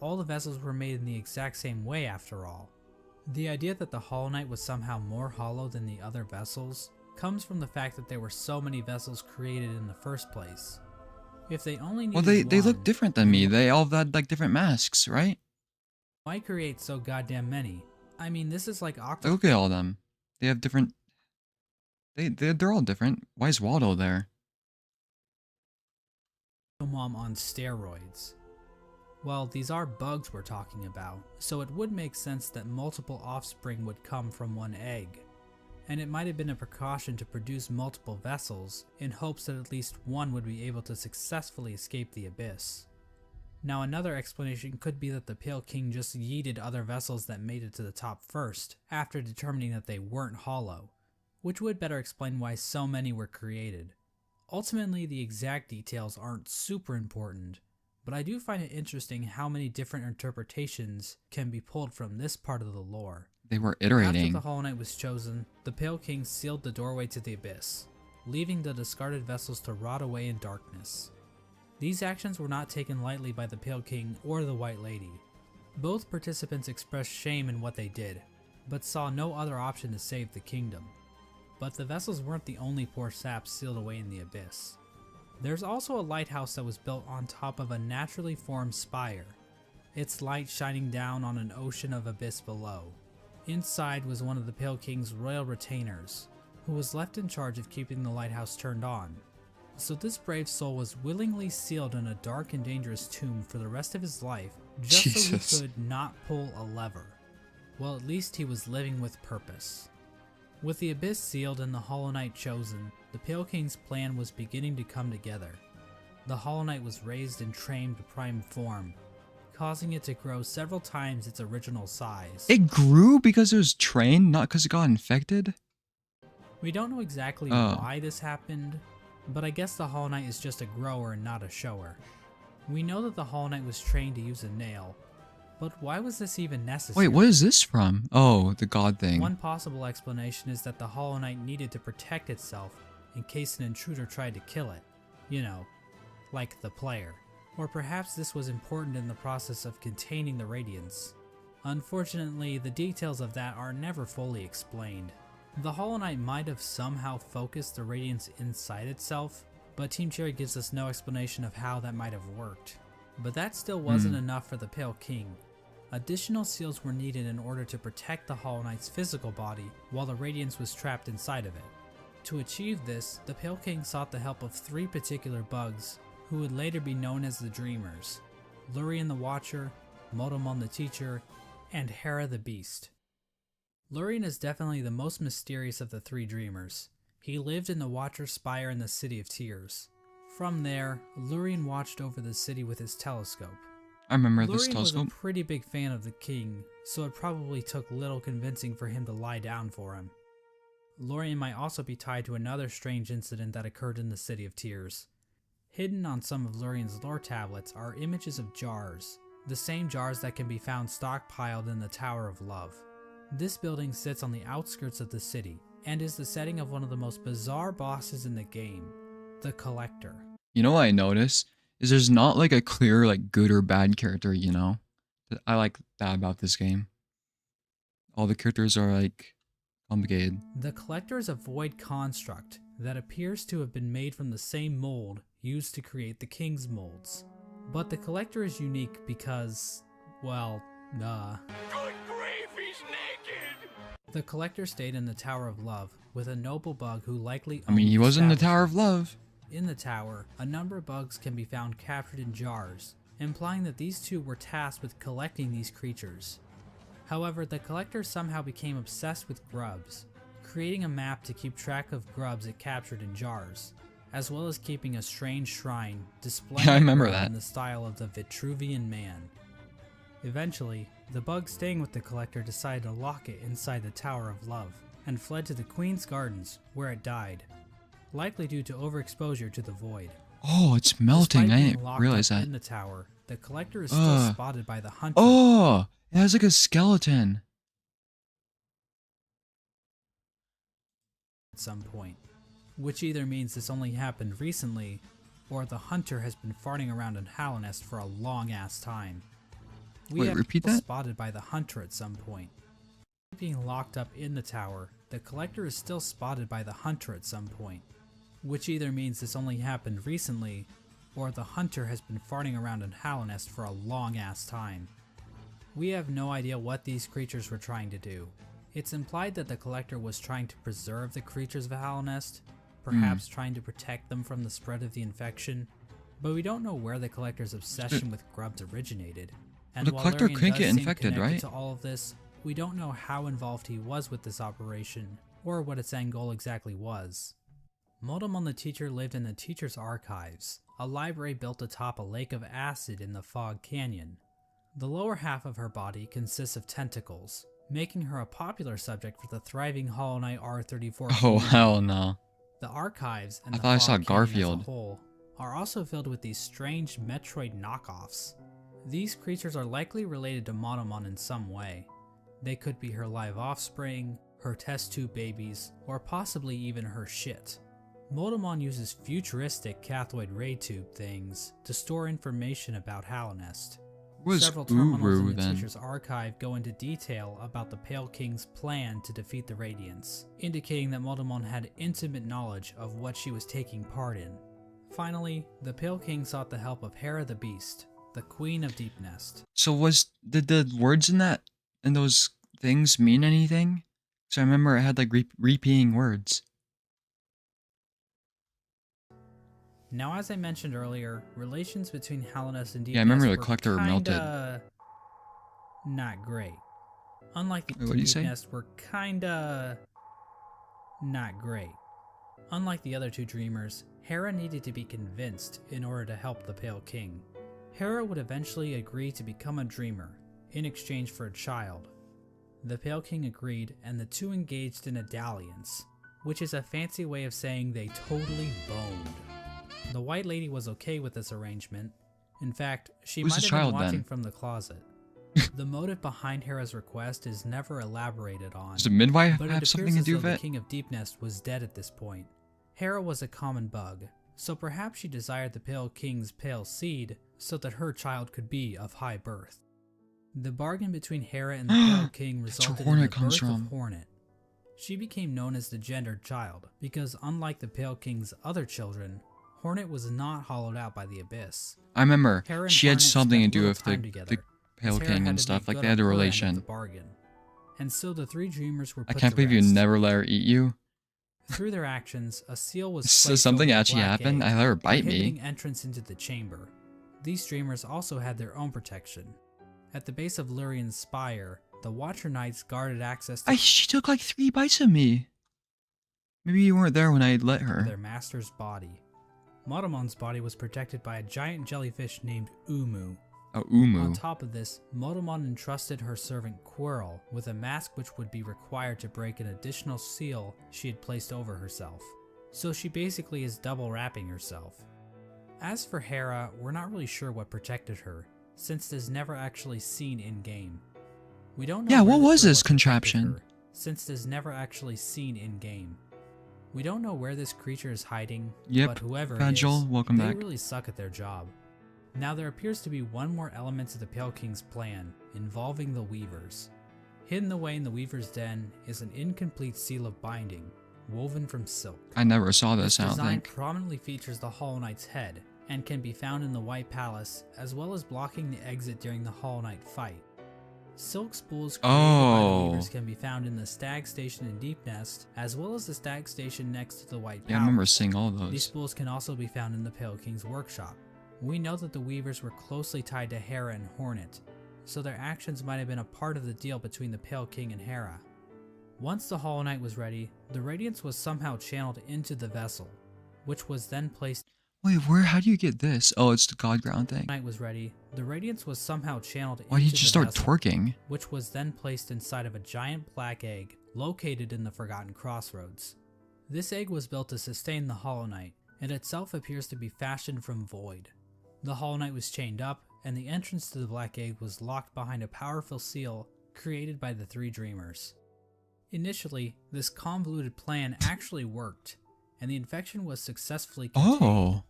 All the vessels were made in the exact same way after all. The idea that the Hollow Knight was somehow more hollow than the other vessels comes from the fact that there were so many vessels created in the first place. If they only needed Well, they look one, different than me. They all had like different masks, right? why create so goddamn many? I mean, this is like Like, look at all of them. They have different. They're all different. Why is Waldo there? Mom on steroids. Well, these are bugs we're talking about, so it would make sense that multiple offspring would come from one egg. And it might have been a precaution to produce multiple vessels in hopes that at least one would be able to successfully escape the abyss. Now, another explanation could be that the Pale King just yeeted other vessels that made it to the top first, after determining that they weren't hollow, which would better explain why so many were created. Ultimately, the exact details aren't super important, but I do find it interesting how many different interpretations can be pulled from this part of the lore. They were After iterating. the Hollow Knight was chosen, the Pale King sealed the doorway to the abyss, leaving the discarded vessels to rot away in darkness. These actions were not taken lightly by the Pale King or the White Lady. Both participants expressed shame in what they did, but saw no other option to save the kingdom. But the vessels weren't the only poor saps sealed away in the abyss. There's also a lighthouse that was built on top of a naturally formed spire, its light shining down on an ocean of abyss below. Inside was one of the Pale King's royal retainers, who was left in charge of keeping the lighthouse turned on. So this brave soul was willingly sealed in a dark and dangerous tomb for the rest of his life, just Jesus. so he could not pull a lever. Well, at least he was living with purpose. With the abyss sealed and the Hollow Knight chosen, the Pale King's plan was beginning to come together. The Hollow Knight was raised and trained to prime form, causing it to grow several times its original size. It grew because it was trained, not because it got infected? We don't know exactly Oh. why this happened, but I guess the Hollow Knight is just a grower and not a shower. We know that the Hollow Knight was trained to use a nail, but why was this even necessary? Wait, what is this from? Oh, the god thing. One possible explanation is that the Hollow Knight needed to protect itself in case an intruder tried to kill it. You know, like the player. Or perhaps this was important in the process of containing the Radiance. Unfortunately, the details of that are never fully explained. The Hollow Knight might have somehow focused the Radiance inside itself, but Team Cherry gives us no explanation of how that might have worked. But that still wasn't enough for the Pale King. Additional seals were needed in order to protect the Hollow Knight's physical body while the Radiance was trapped inside of it. To achieve this, the Pale King sought the help of 3 particular bugs who would later be known as the Dreamers: Lurien the Watcher, Motomon the Teacher, and Hera the Beast. Lurien is definitely the most mysterious of the 3 Dreamers. He lived in the Watcher's Spire in the City of Tears. From there, Lurien watched over the city with his telescope. I remember this Lurien was telescope. a pretty big fan of the king, so it probably took little convincing for him to lie down for him. Lorien might also be tied to another strange incident that occurred in the City of Tears. Hidden on some of Lurien's lore tablets are images of jars, the same jars that can be found stockpiled in the Tower of Love. This building sits on the outskirts of the city, and is the setting of one of the most bizarre bosses in the game, the Collector. You know what I noticed? Is there's not like a clear like good or bad character, you know? I like that about this game. All the characters are like complicated. The Collector is a void construct that appears to have been made from the same mold used to create the King's molds. But the Collector is unique because, well, Good grief, he's naked! The Collector stayed in the Tower of Love with a noble bug who likely I mean, he owned was in the establishment. Tower of Love. In the tower, a number of bugs can be found captured in jars, implying that these two were tasked with collecting these creatures. However, the Collector somehow became obsessed with grubs, creating a map to keep track of grubs it captured in jars, as well as keeping a strange shrine displaying Yeah, I remember a grub that. in the style of the Vitruvian Man. Eventually, the bug staying with the Collector decided to lock it inside the Tower of Love, and fled to the Queen's Gardens, where it died, likely due to overexposure to the void. Oh, it's melting. Despite I being didn't locked realize up that. in the tower, the Collector is still spotted by the Hunter Oh, it has like a skeleton. at some point, which either means this only happened recently, or the Hunter has been farting around in Halonest for a long-ass time. We Wait, have repeat people that? spotted by the Hunter at some point. Being locked up in the tower, the Collector is still spotted by the Hunter at some point, which either means this only happened recently, or the Hunter has been farting around in Halonest for a long-ass time. We have no idea what these creatures were trying to do. It's implied that the Collector was trying to preserve the creatures of Halonest, perhaps trying to protect them from the spread of the infection, but we don't know where the Collector's obsession with grubs originated. And The while Collector Lurien couldn't does get seem infected, connected right? to all of this, we don't know how involved he was with this operation, or what its end goal exactly was. Motomon the Teacher lived in the Teacher's Archives, a library built atop a lake of acid in the Fog Canyon. The lower half of her body consists of tentacles, making her a popular subject for the thriving Hollow Knight R34 Oh, community. hell no. The archives and I the thought I saw Fog Canyon as Garfield. a whole are also filled with these strange Metroid knockoffs. These creatures are likely related to Motomon in some way. They could be her live offspring, her test tube babies, or possibly even her shit. Motomon uses futuristic cathoid ray tube things to store information about Halonest. What is Several terminals in Uru the then? Teacher's Archive go into detail about the Pale King's plan to defeat the Radiance, indicating that Motomon had intimate knowledge of what she was taking part in. Finally, the Pale King sought the help of Hera the Beast, the Queen of Deep Nest. So did the words in those things mean anything? So I remember it had like repeating words. Now, as I mentioned earlier, relations between Halonest and Deep Yeah, I remember Nest the were Collector melted. kinda not great. Unlike the Wait, what'd you Deep say? Nest were kinda not great. Unlike the other two dreamers, Hera needed to be convinced in order to help the Pale King. Hera would eventually agree to become a dreamer, in exchange for a child. The Pale King agreed, and the two engaged in a dalliance, which is a fancy way of saying they totally boned. The White Lady was okay with this arrangement. In fact, she Who's might the have child been watching then? from the closet. The motive behind Hera's request is never elaborated on, Does the midwife but it have appears something to as do though with the it? King of Deep Nest was dead at this point. Hera was a common bug, so perhaps she desired the Pale King's pale seed so that her child could be of high birth. The bargain between Hera and the Pale King That's where resulted in the Hornet comes birth from. of Hornet. She became known as the gendered child because, unlike the Pale King's other children, Hornet was not hollowed out by the Abyss. I remember Hera and she had Hornet something to spent do little with time the together, Pale as Hera King had and to stuff. make Like good they had a on her end of relation. the bargain. And so the three dreamers were I put can't to believe you rest. never let her eat you. Through their actions, a seal was So placed something over the actually black happened? egg, I let her bite me. inhibiting entrance into the chamber. These dreamers also had their own protection. At the base of Lurien's spire, the Watcher Knights guarded access to She took like 3 bites of me. Maybe you weren't there when I let her. their master's body. Motomon's body was protected by a giant jellyfish named Umu. Oh, On Umu. top of this, Motomon entrusted her servant Quirrell with a mask which would be required to break an additional seal she had placed over herself. So she basically is double wrapping herself. As for Hera, we're not really sure what protected her, since it is never actually seen in-game. We don't know Yeah, where what the was this Quirrell protected contraption? her, since it is never actually seen in-game. We don't know where this creature is hiding, Yep, but whoever it Fragile, is, welcome they back. really suck at their job. Now there appears to be one more element to the Pale King's plan, involving the Weavers. Hidden away in the Weaver's den is an incomplete seal of binding, woven from silk. I never saw this, This I don't design think. prominently features the Hollow Knight's head, and can be found in the White Palace, as well as blocking the exit during the Hollow Knight fight. Silk spools created by the Weavers can be found in the Stag Station in Deep Nest, as well as the Stag Station next to the White Palace. Yeah, I remember seeing all These those. spools can also be found in the Pale King's workshop. We know that the Weavers were closely tied to Hera and Hornet, so their actions might have been a part of the deal between the Pale King and Hera. Once the Hollow Knight was ready, the Radiance was somehow channeled into the vessel, which was then placed. Wait, where? How do you get this? Oh, it's the God ground thing. Night was ready, the Radiance was somehow channeled Why did into you just the start vessel, twerking? which was then placed inside of a giant black egg located in the Forgotten Crossroads. This egg was built to sustain the Hollow Knight, and itself appears to be fashioned from void. The Hollow Knight was chained up, and the entrance to the black egg was locked behind a powerful seal created by the three dreamers. Initially, this convoluted plan actually worked, and the infection was successfully contained. Oh,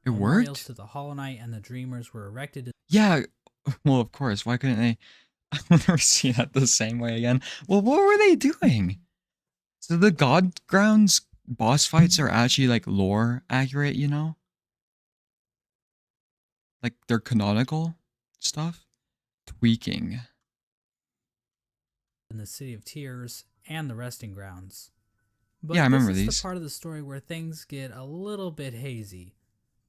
it Memorials worked? to the Hollow Knight and the dreamers were erected in Yeah, well, of course. Why couldn't they? I'll never see that the same way again. Well, what were they doing? So the God grounds boss fights are actually like lore accurate, you know? Like they're canonical stuff? Tweaking. the City of Tears and the Resting Grounds. But Yeah, I remember this is these. the part of the story where things get a little bit hazy.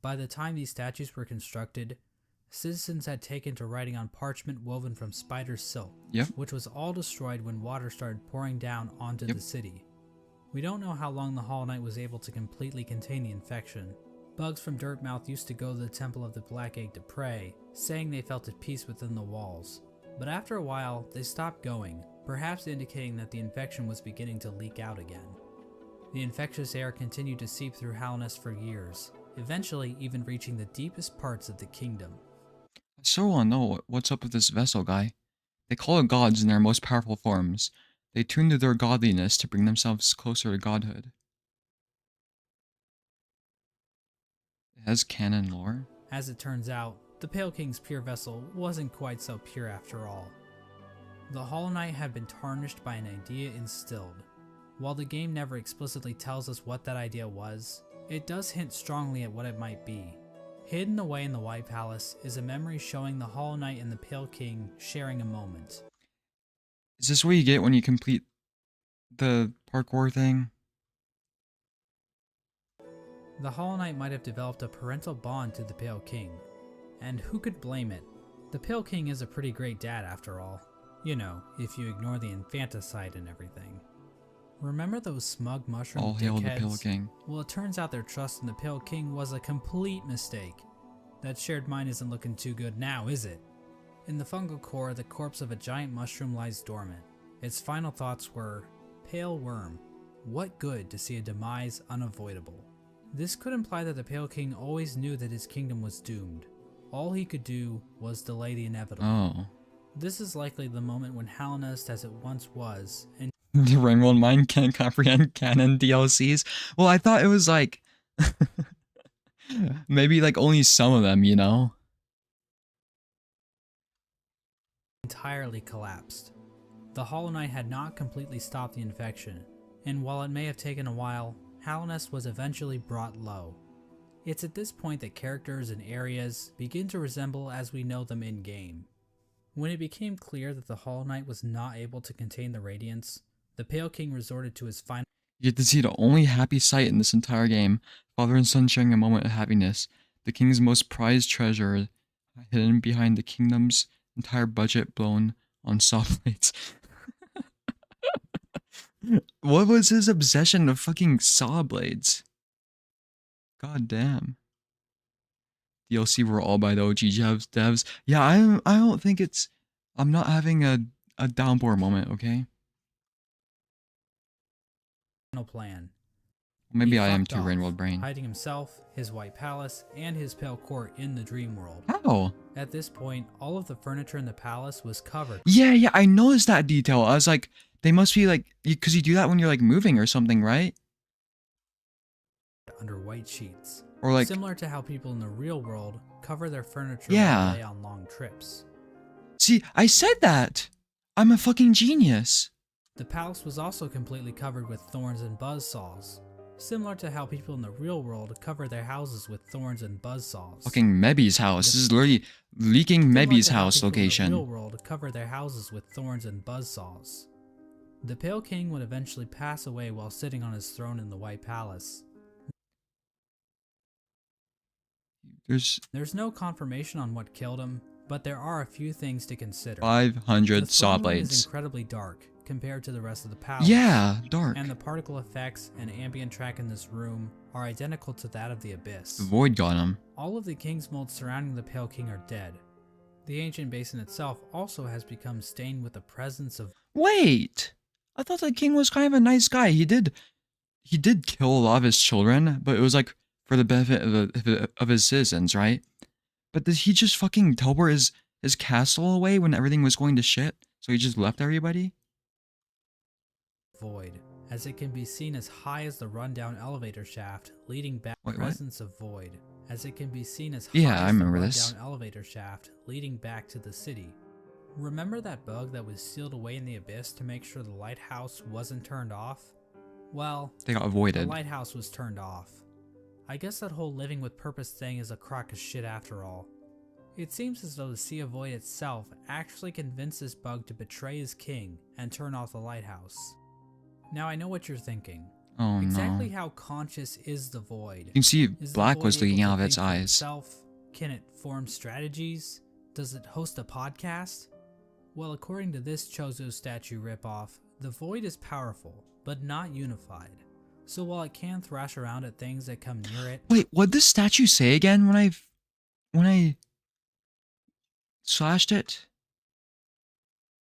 By the time these statues were constructed, citizens had taken to writing on parchment woven from spider silk, Yep. which was all destroyed when water started pouring down onto Yep. the city. We don't know how long the Hollow Knight was able to completely contain the infection. Bugs from Dirtmouth used to go to the Temple of the Black Egg to pray, saying they felt at peace within the walls. But after a while, they stopped going, perhaps indicating that the infection was beginning to leak out again. The infectious air continued to seep through Halnest for years, eventually even reaching the deepest parts of the kingdom. I so want to know what's up with this vessel guy. They call it gods in their most powerful forms. They tune to their godliness to bring themselves closer to godhood. It has canon lore. As it turns out, the Pale King's pure vessel wasn't quite so pure after all. The Hollow Knight had been tarnished by an idea instilled. While the game never explicitly tells us what that idea was, it does hint strongly at what it might be. Hidden away in the White Palace is a memory showing the Hollow Knight and the Pale King sharing a moment. Is this what you get when you complete the parkour thing? The Hollow Knight might have developed a parental bond to the Pale King, and who could blame it? The Pale King is a pretty great dad after all. You know, if you ignore the infanticide and everything. Remember those smug mushroom All hail the Pale dickheads? King. Well, it turns out their trust in the Pale King was a complete mistake. That shared mind isn't looking too good now, is it? In the fungal core, the corpse of a giant mushroom lies dormant. Its final thoughts were, "Pale worm, what good to see a demise unavoidable?" This could imply that the Pale King always knew that his kingdom was doomed. All he could do was delay the inevitable. Oh. This is likely the moment when Halnest as it once was, and The Ringworld mind can't comprehend canon DLCs. Well, I thought it was like maybe like only some of them, you know? entirely collapsed. The Hollow Knight had not completely stopped the infection, and while it may have taken a while, Halnest was eventually brought low. It's at this point that characters and areas begin to resemble as we know them in-game. When it became clear that the Hollow Knight was not able to contain the Radiance, the Pale King resorted to his final You get to see the only happy sight in this entire game. Father and son sharing a moment of happiness. The king's most prized treasure hidden behind the kingdom's entire budget blown on saw blades. What was his obsession with fucking saw blades? God damn. DLC were all by the OG devs. Yeah, I don't think it's. I'm not having a downpour moment. Okay. plan. Maybe He I am fucked too off, Rainworld brain. hiding himself, his white palace, and his pale court in the dream world. How? At this point, all of the furniture in the palace was covered Yeah, I noticed that detail. I was like, they must be like, because you do that when you're like moving or something, right? under white sheets, Or like, similar to how people in the real world cover their furniture Yeah. when they on long trips. see, I said that. I'm a fucking genius. The palace was also completely covered with thorns and buzzsaws, similar to how people in the real world cover their houses with thorns and buzzsaws. Fucking Mebby's house. This is literally leaking Similar Mebby's to how house people in the real location. world cover their houses with thorns and buzzsaws. The Pale King would eventually pass away while sitting on his throne in the White Palace. There's no confirmation on what killed him, but there are a few things to consider. 500 The saw throne room is blades. incredibly dark compared to the rest of the palace. Yeah, dark. And the particle effects and ambient track in this room are identical to that of the Abyss. The void got him. All of the king's molds surrounding the Pale King are dead. The ancient basin itself also has become stained with the presence of... Wait! I thought the king was kind of a nice guy. He did kill a lot of his children, but it was like for the benefit of his citizens, right? But did he just fucking teleport his castle away when everything was going to shit? So he just left everybody? void, as it can be seen as high as the rundown elevator shaft leading back Wait, what? presence of void, as it can be seen as Yeah, high I as the remember rundown this. elevator shaft leading back to the city. Remember that bug that was sealed away in the abyss to make sure the lighthouse wasn't turned off? Well, They got the avoided. lighthouse was turned off. I guess that whole living with purpose thing is a crock of shit after all. It seems as though the Sea of Void itself actually convinced this bug to betray his king and turn off the lighthouse. Now I know what you're thinking. Oh Exactly no. how conscious is the void? You can see Is the black void was leaking able to out of its think for eyes. itself? Can it form strategies? Does it host a podcast? Well, according to this Chozo statue ripoff, the void is powerful, but not unified. So while it can thrash around at things that come near it, Wait, what did this statue say again when I slashed it?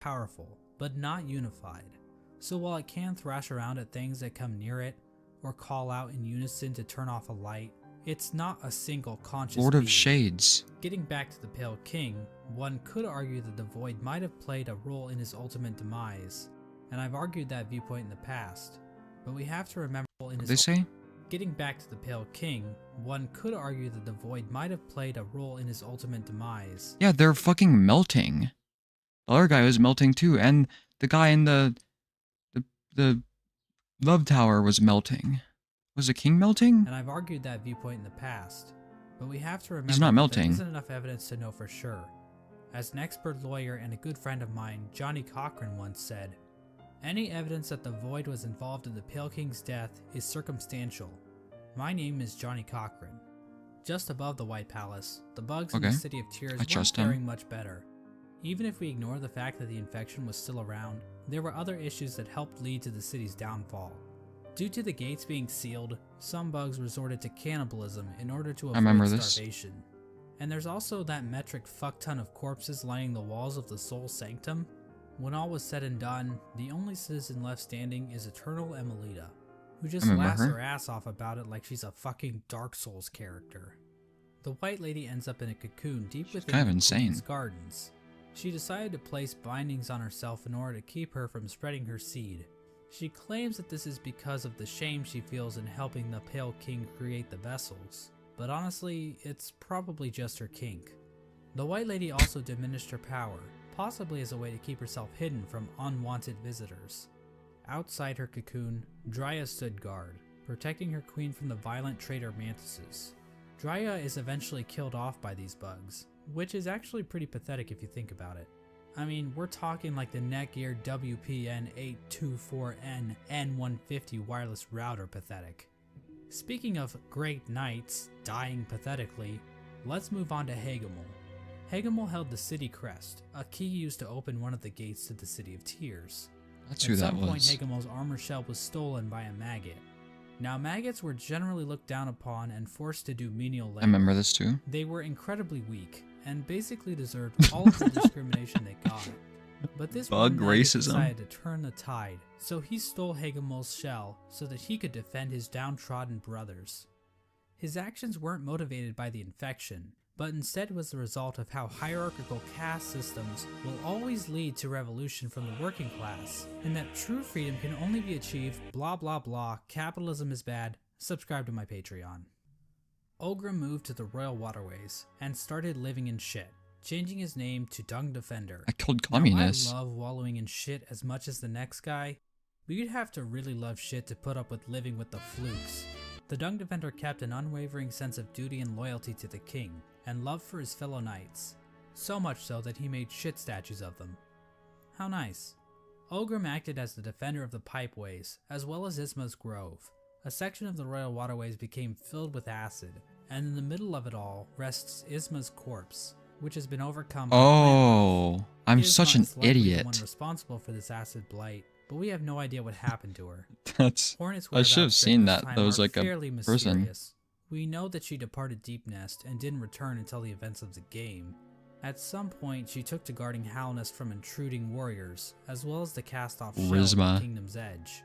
powerful, but not unified. So while it can thrash around at things that come near it, or call out in unison to turn off a light, it's not a single conscious Lord of being. Shades. Getting back to the Pale King, one could argue that the Void might have played a role in his ultimate demise, and I've argued that viewpoint in the past, but we have to remember in What his they say? Getting back to the Pale King, one could argue that the Void might have played a role in his ultimate demise. Yeah, they're fucking melting. The other guy was melting too, and the guy in the love tower was melting. Was the king melting? And I've argued that viewpoint in the past, but we have to remember He's not that melting. there isn't enough evidence to know for sure. As an expert lawyer and a good friend of mine, Johnny Cochran, once said, "Any evidence that the Void was involved in the Pale King's death is circumstantial. My name is Johnny Cochran." Just above the White Palace, the bugs in Okay. the City of Tears I weren't trust him. faring much better. Even if we ignore the fact that the infection was still around, there were other issues that helped lead to the city's downfall. Due to the gates being sealed, some bugs resorted to cannibalism in order to remember avoid this. starvation. And there's also that metric fuckton of corpses lining the walls of the Soul Sanctum. When all was said and done, the only citizen left standing is Eternal Emelita, who just remember laughs her. her ass off about it like she's a fucking Dark Souls character. The White Lady ends up in a cocoon deep within kind of the insane. Queen's gardens. She decided to place bindings on herself in order to keep her from spreading her seed. She claims that this is because of the shame she feels in helping the Pale King create the vessels, but honestly, it's probably just her kink. The White Lady also diminished her power, possibly as a way to keep herself hidden from unwanted visitors. Outside her cocoon, Drya stood guard, protecting her queen from the violent traitor mantises. Drya is eventually killed off by these bugs, which is actually pretty pathetic if you think about it. I mean, we're talking like the Netgear WPN824N N150 wireless router pathetic. Speaking of great knights dying pathetically, let's move on to Hagemul. Hagemul held the city crest, a key used to open one of the gates to the City of Tears. That's who that At some point, was. Hagemul's armor shell was stolen by a maggot. Now, maggots were generally looked down upon and forced to do menial labor. I remember this too. They were incredibly weak and basically deserved all of the discrimination they got. But this Bug one maggot racism. decided to turn the tide, so he stole Hegemo's shell so that he could defend his downtrodden brothers. His actions weren't motivated by the infection, but instead was the result of how hierarchical caste systems will always lead to revolution from the working class, and that true freedom can only be achieved blah blah blah, capitalism is bad, subscribe to my Patreon. Ogre moved to the Royal Waterways and started living in shit, changing his name to Dung Defender. I killed communists. Now, I love wallowing in shit as much as the next guy, but you'd have to really love shit to put up with living with the flukes. The Dung Defender kept an unwavering sense of duty and loyalty to the king, and love for his fellow knights, so much so that he made shit statues of them. How nice. Ogrim acted as the defender of the pipeways, as well as Isma's Grove. A section of the Royal Waterways became filled with acid, and in the middle of it all rests Isma's corpse, which has been overcome by Oh, I'm Isma such an is likely the idiot. one responsible for this acid blight, but we have no idea what happened to her. That's. Hornet's I should have whereabouts seen during this that. time That was are like a fairly person. mysterious. We know that she departed Deep Nest and didn't return until the events of the game. At some point, she took to guarding Halnest from intruding warriors, as well as the cast-off shell of Rizma. the Kingdom's Edge.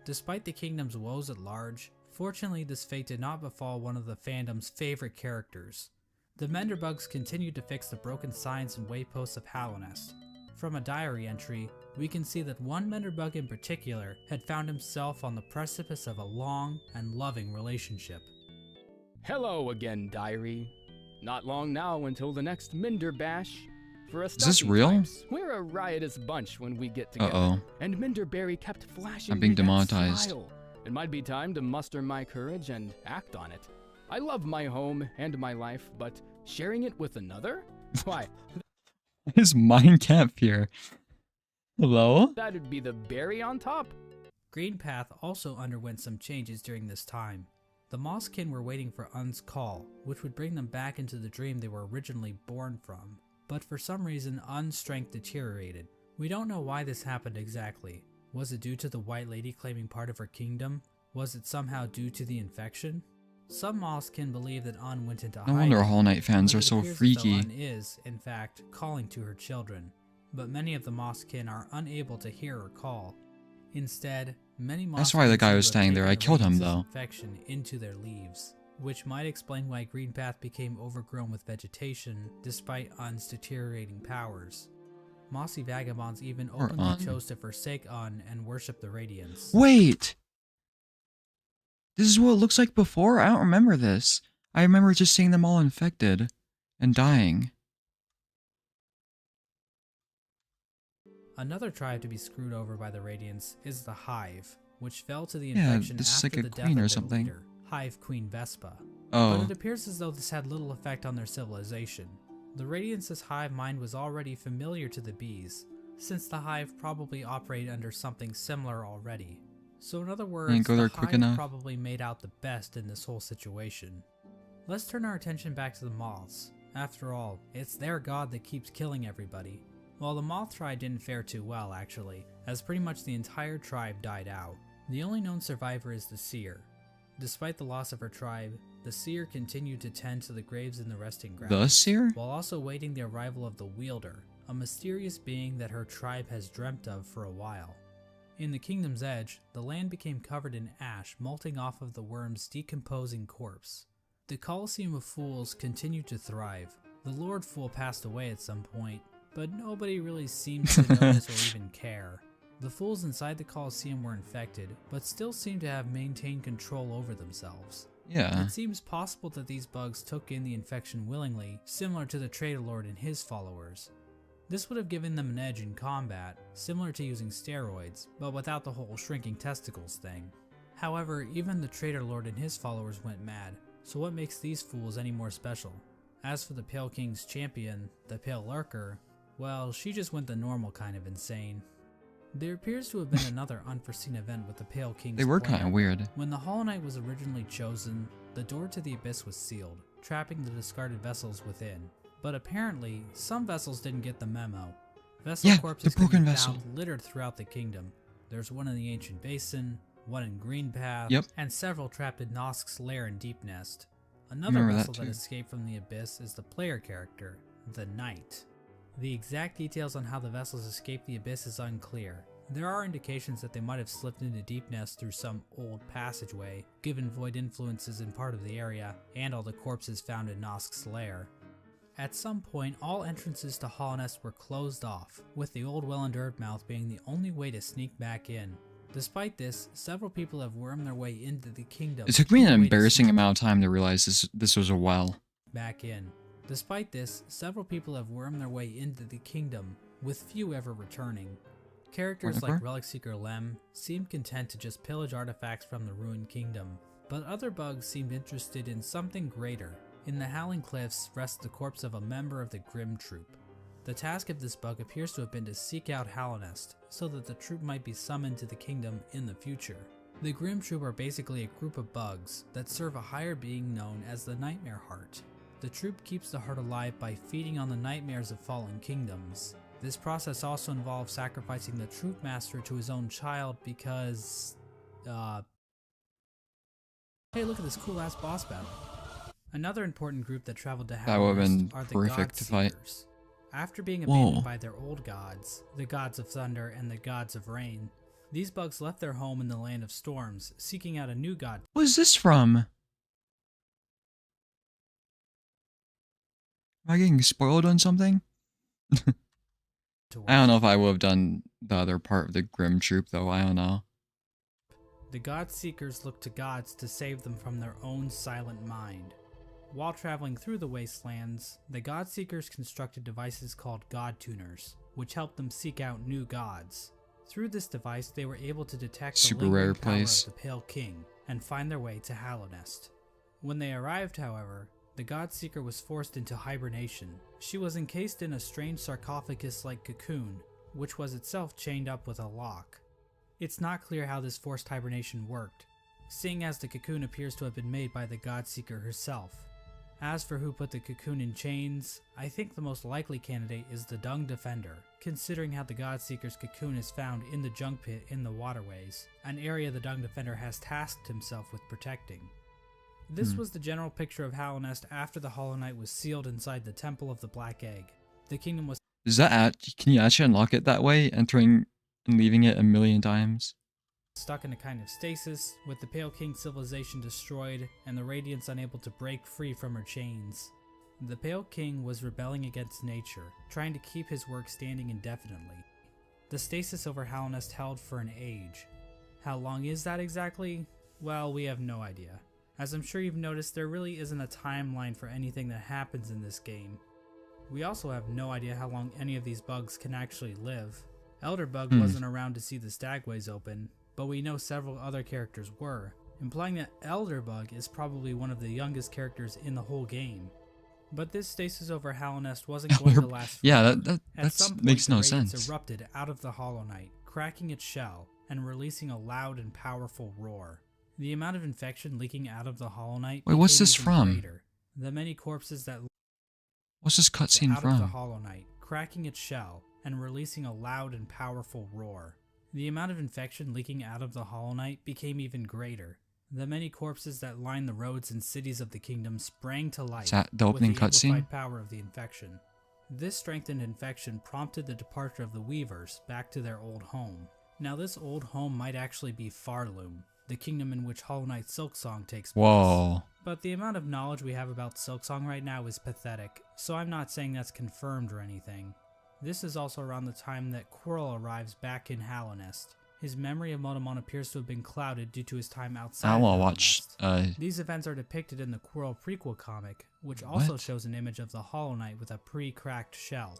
Despite the Kingdom's woes at large, fortunately this fate did not befall one of the fandom's favorite characters. The Menderbugs continued to fix the broken signs and wayposts of Halnest. From a diary entry, we can see that one Menderbug in particular had found himself on the precipice of a long and loving relationship. Hello again, diary. Not long now until the next Minder Bash. For us this stocking real? types, we're a riotous bunch when we get together. Uh-oh. And Minderberry kept flashing I'm being me that demonetized. smile. It might be time to muster my courage and act on it. I love my home and my life, but sharing it with another? Why, His mind can't fear. Hello? that'd be the berry on top. Greenpath also underwent some changes during this time. The Mosskin were waiting for Un's call, which would bring them back into the dream they were originally born from. But for some reason, Un's strength deteriorated. We don't know why this happened exactly. Was it due to the White Lady claiming part of her kingdom? Was it somehow due to the infection? Some Mosskin believe that Un went into No hiding. wonder Hollow Knight fans but are it so appears as though freaky. Un is, in fact, calling to her children. But many of the Mosskin are unable to hear her call. Instead, many That's why the guy was standing there. I killed him, though. Infection into their leaves, which might explain why Greenpath became overgrown with vegetation despite Un's deteriorating powers. Mossy vagabonds even Poor openly Un. chose to forsake Un and worship the Radiance. Wait! This is what it looks like before? I don't remember this. I remember just seeing them all infected and dying. Another tribe to be screwed over by the Radiance is the Hive, which fell to the Yeah, infection this is after like a the death queen of or their something. leader, Hive Queen Vespa. Oh. But it appears as though this had little effect on their civilization. The Radiance's hive mind was already familiar to the bees, since the hive probably operated under something similar already. So in other words, Didn't go there the quick hive enough. probably made out the best in this whole situation. Let's turn our attention back to the moths. After all, it's their god that keeps killing everybody. Well, the moth tribe didn't fare too well actually, as pretty much the entire tribe died out. The only known survivor is the seer. Despite the loss of her tribe, the seer continued to tend to the graves in the resting ground, The seer? while also waiting the arrival of the wielder, a mysterious being that her tribe has dreamt of for a while. In the Kingdom's Edge, the land became covered in ash melting off of the worm's decomposing corpse. The Coliseum of Fools continued to thrive. The Lord Fool passed away at some point, but nobody really seemed to notice or even care. The fools inside the Coliseum were infected, but still seemed to have maintained control over themselves. Yeah. It seems possible that these bugs took in the infection willingly, similar to the Traitor Lord and his followers. This would have given them an edge in combat, similar to using steroids, but without the whole shrinking testicles thing. However, even the Traitor Lord and his followers went mad, so what makes these fools any more special? As for the Pale King's champion, the Pale Lurker, well, she just went the normal kind of insane. There appears to have been another unforeseen event with the Pale King's They were plan. kind of weird. When the Hollow Knight was originally chosen, the door to the Abyss was sealed, trapping the discarded vessels within. But apparently, some vessels didn't get the memo. Vessel Yeah, corpses the broken can be vessel. found littered throughout the kingdom. There's one in the ancient basin, one in Green Path, Yep. and several trapped in Nosk's lair in Deep Nest. Another Remember that vessel that too. escaped from the Abyss is the player character, the Knight. The exact details on how the vessels escaped the Abyss is unclear. There are indications that they might have slipped into Deep Nest through some old passageway, given void influences in part of the area, and all the corpses found in Nosk's lair. At some point, all entrances to Hallownest were closed off, with the old well-endured mouth being the only way to sneak back in. Despite this, several people have wormed their way into the kingdom. It took me an with a way to embarrassing sneak amount of time to realize this was a well. back in. Despite this, several people have wormed their way into the kingdom, with few ever returning. Characters Whatever. like Relic Seeker Lem seem content to just pillage artifacts from the ruined kingdom, but other bugs seemed interested in something greater. In the Howling Cliffs rests the corpse of a member of the Grim Troop. The task of this bug appears to have been to seek out Hallownest, so that the troop might be summoned to the kingdom in the future. The Grim Troop are basically a group of bugs that serve a higher being known as the Nightmare Heart. The troop keeps the heart alive by feeding on the nightmares of fallen kingdoms. This process also involves sacrificing the troop master to his own child because, hey, look at this cool ass boss battle. Another important group that traveled to That would've been Hallownest are the horrific to fight. Godseekers. After being Whoa. abandoned by their old gods, the gods of thunder and the gods of rain, these bugs left their home in the land of storms, seeking out a new god What is this from? Am I getting spoiled on something? to I don't know worship. if I would have done the other part of the Grim Troop though, I don't know. The God-Seekers look to gods to save them from their own silent mind. While traveling through the wastelands, the God-Seekers constructed devices called God Tuners, which helped them seek out new gods. Through this device, they were able to detect the Super lingering rare power place. of the Pale King and find their way to Hallownest. When they arrived, however, the God-Seeker was forced into hibernation. She was encased in a strange sarcophagus-like cocoon, which was itself chained up with a lock. It's not clear how this forced hibernation worked, seeing as the cocoon appears to have been made by the God-Seeker herself. As for who put the cocoon in chains, I think the most likely candidate is the Dung Defender, considering how the God-Seeker's cocoon is found in the junk pit in the waterways, an area the Dung Defender has tasked himself with protecting. This was the general picture of Hallownest after the Hollow Knight was sealed inside the Temple of the Black Egg. The kingdom was Is that can you actually unlock it that way, entering and leaving it a million times? stuck in a kind of stasis, with the Pale King civilization destroyed and the Radiance unable to break free from her chains. The Pale King was rebelling against nature, trying to keep his work standing indefinitely. The stasis over Hallownest held for an age. How long is that exactly? Well, we have no idea. As I'm sure you've noticed, there really isn't a timeline for anything that happens in this game. We also have no idea how long any of these bugs can actually live. Elderbug wasn't around to see the stagways open, but we know several other characters were, implying that Elderbug is probably one of the youngest characters in the whole game. But this stasis over Hallownest wasn't going to last Yeah, forever. that At some point, makes the no Radiance sense. erupted out of the Hollow Knight, cracking its shell and releasing a loud and powerful roar. The amount of infection leaking out of the Hollow Knight Wait, what's became this even from? greater. The many corpses that What's this cutscene out of the from? Hollow Knight, cracking its shell and releasing a loud and powerful roar. The amount of infection leaking out of the Hollow Knight became even greater. The many corpses that lined the roads and cities of the kingdom sprang to life Is that the with opening the cutscene? amplified power of the infection. This strengthened infection prompted the departure of the Weavers back to their old home. Now this old home might actually be Farloom, the kingdom in which Hollow Knight Silksong takes place. Whoa. But the amount of knowledge we have about Silksong right now is pathetic, so I'm not saying that's confirmed or anything. This is also around the time that Quirrell arrives back in Hallownest. His memory of Motomon appears to have been clouded due to his time outside I of wanna watch Hallownest. These events are depicted in the Quirrell prequel comic, which also shows an image of the Hollow Knight with a pre-cracked shell.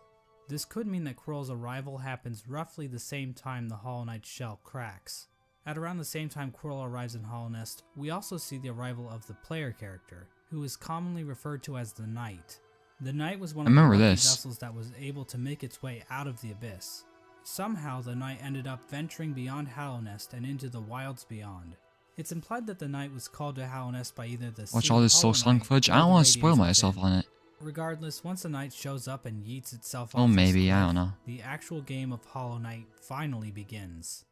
This could mean that Quirrell's arrival happens roughly the same time the Hollow Knight's shell cracks. At around the same time Quirrell arrives in Hallownest, we also see the arrival of the player character, who is commonly referred to as the Knight. The Knight was one I of the remember lucky this. vessels that was able to make its way out of the abyss. Somehow the Knight ended up venturing beyond Hallownest and into the wilds beyond. It's implied that the Knight was called to Hallownest by either the Watch Sea all of this Hollow Silksong Knight footage. or I don't the want to spoil Radiance myself within. on it. Regardless, once the Knight shows up and yeets itself Oh, off this maybe, I cliff, don't know. the actual game of Hollow Knight finally begins.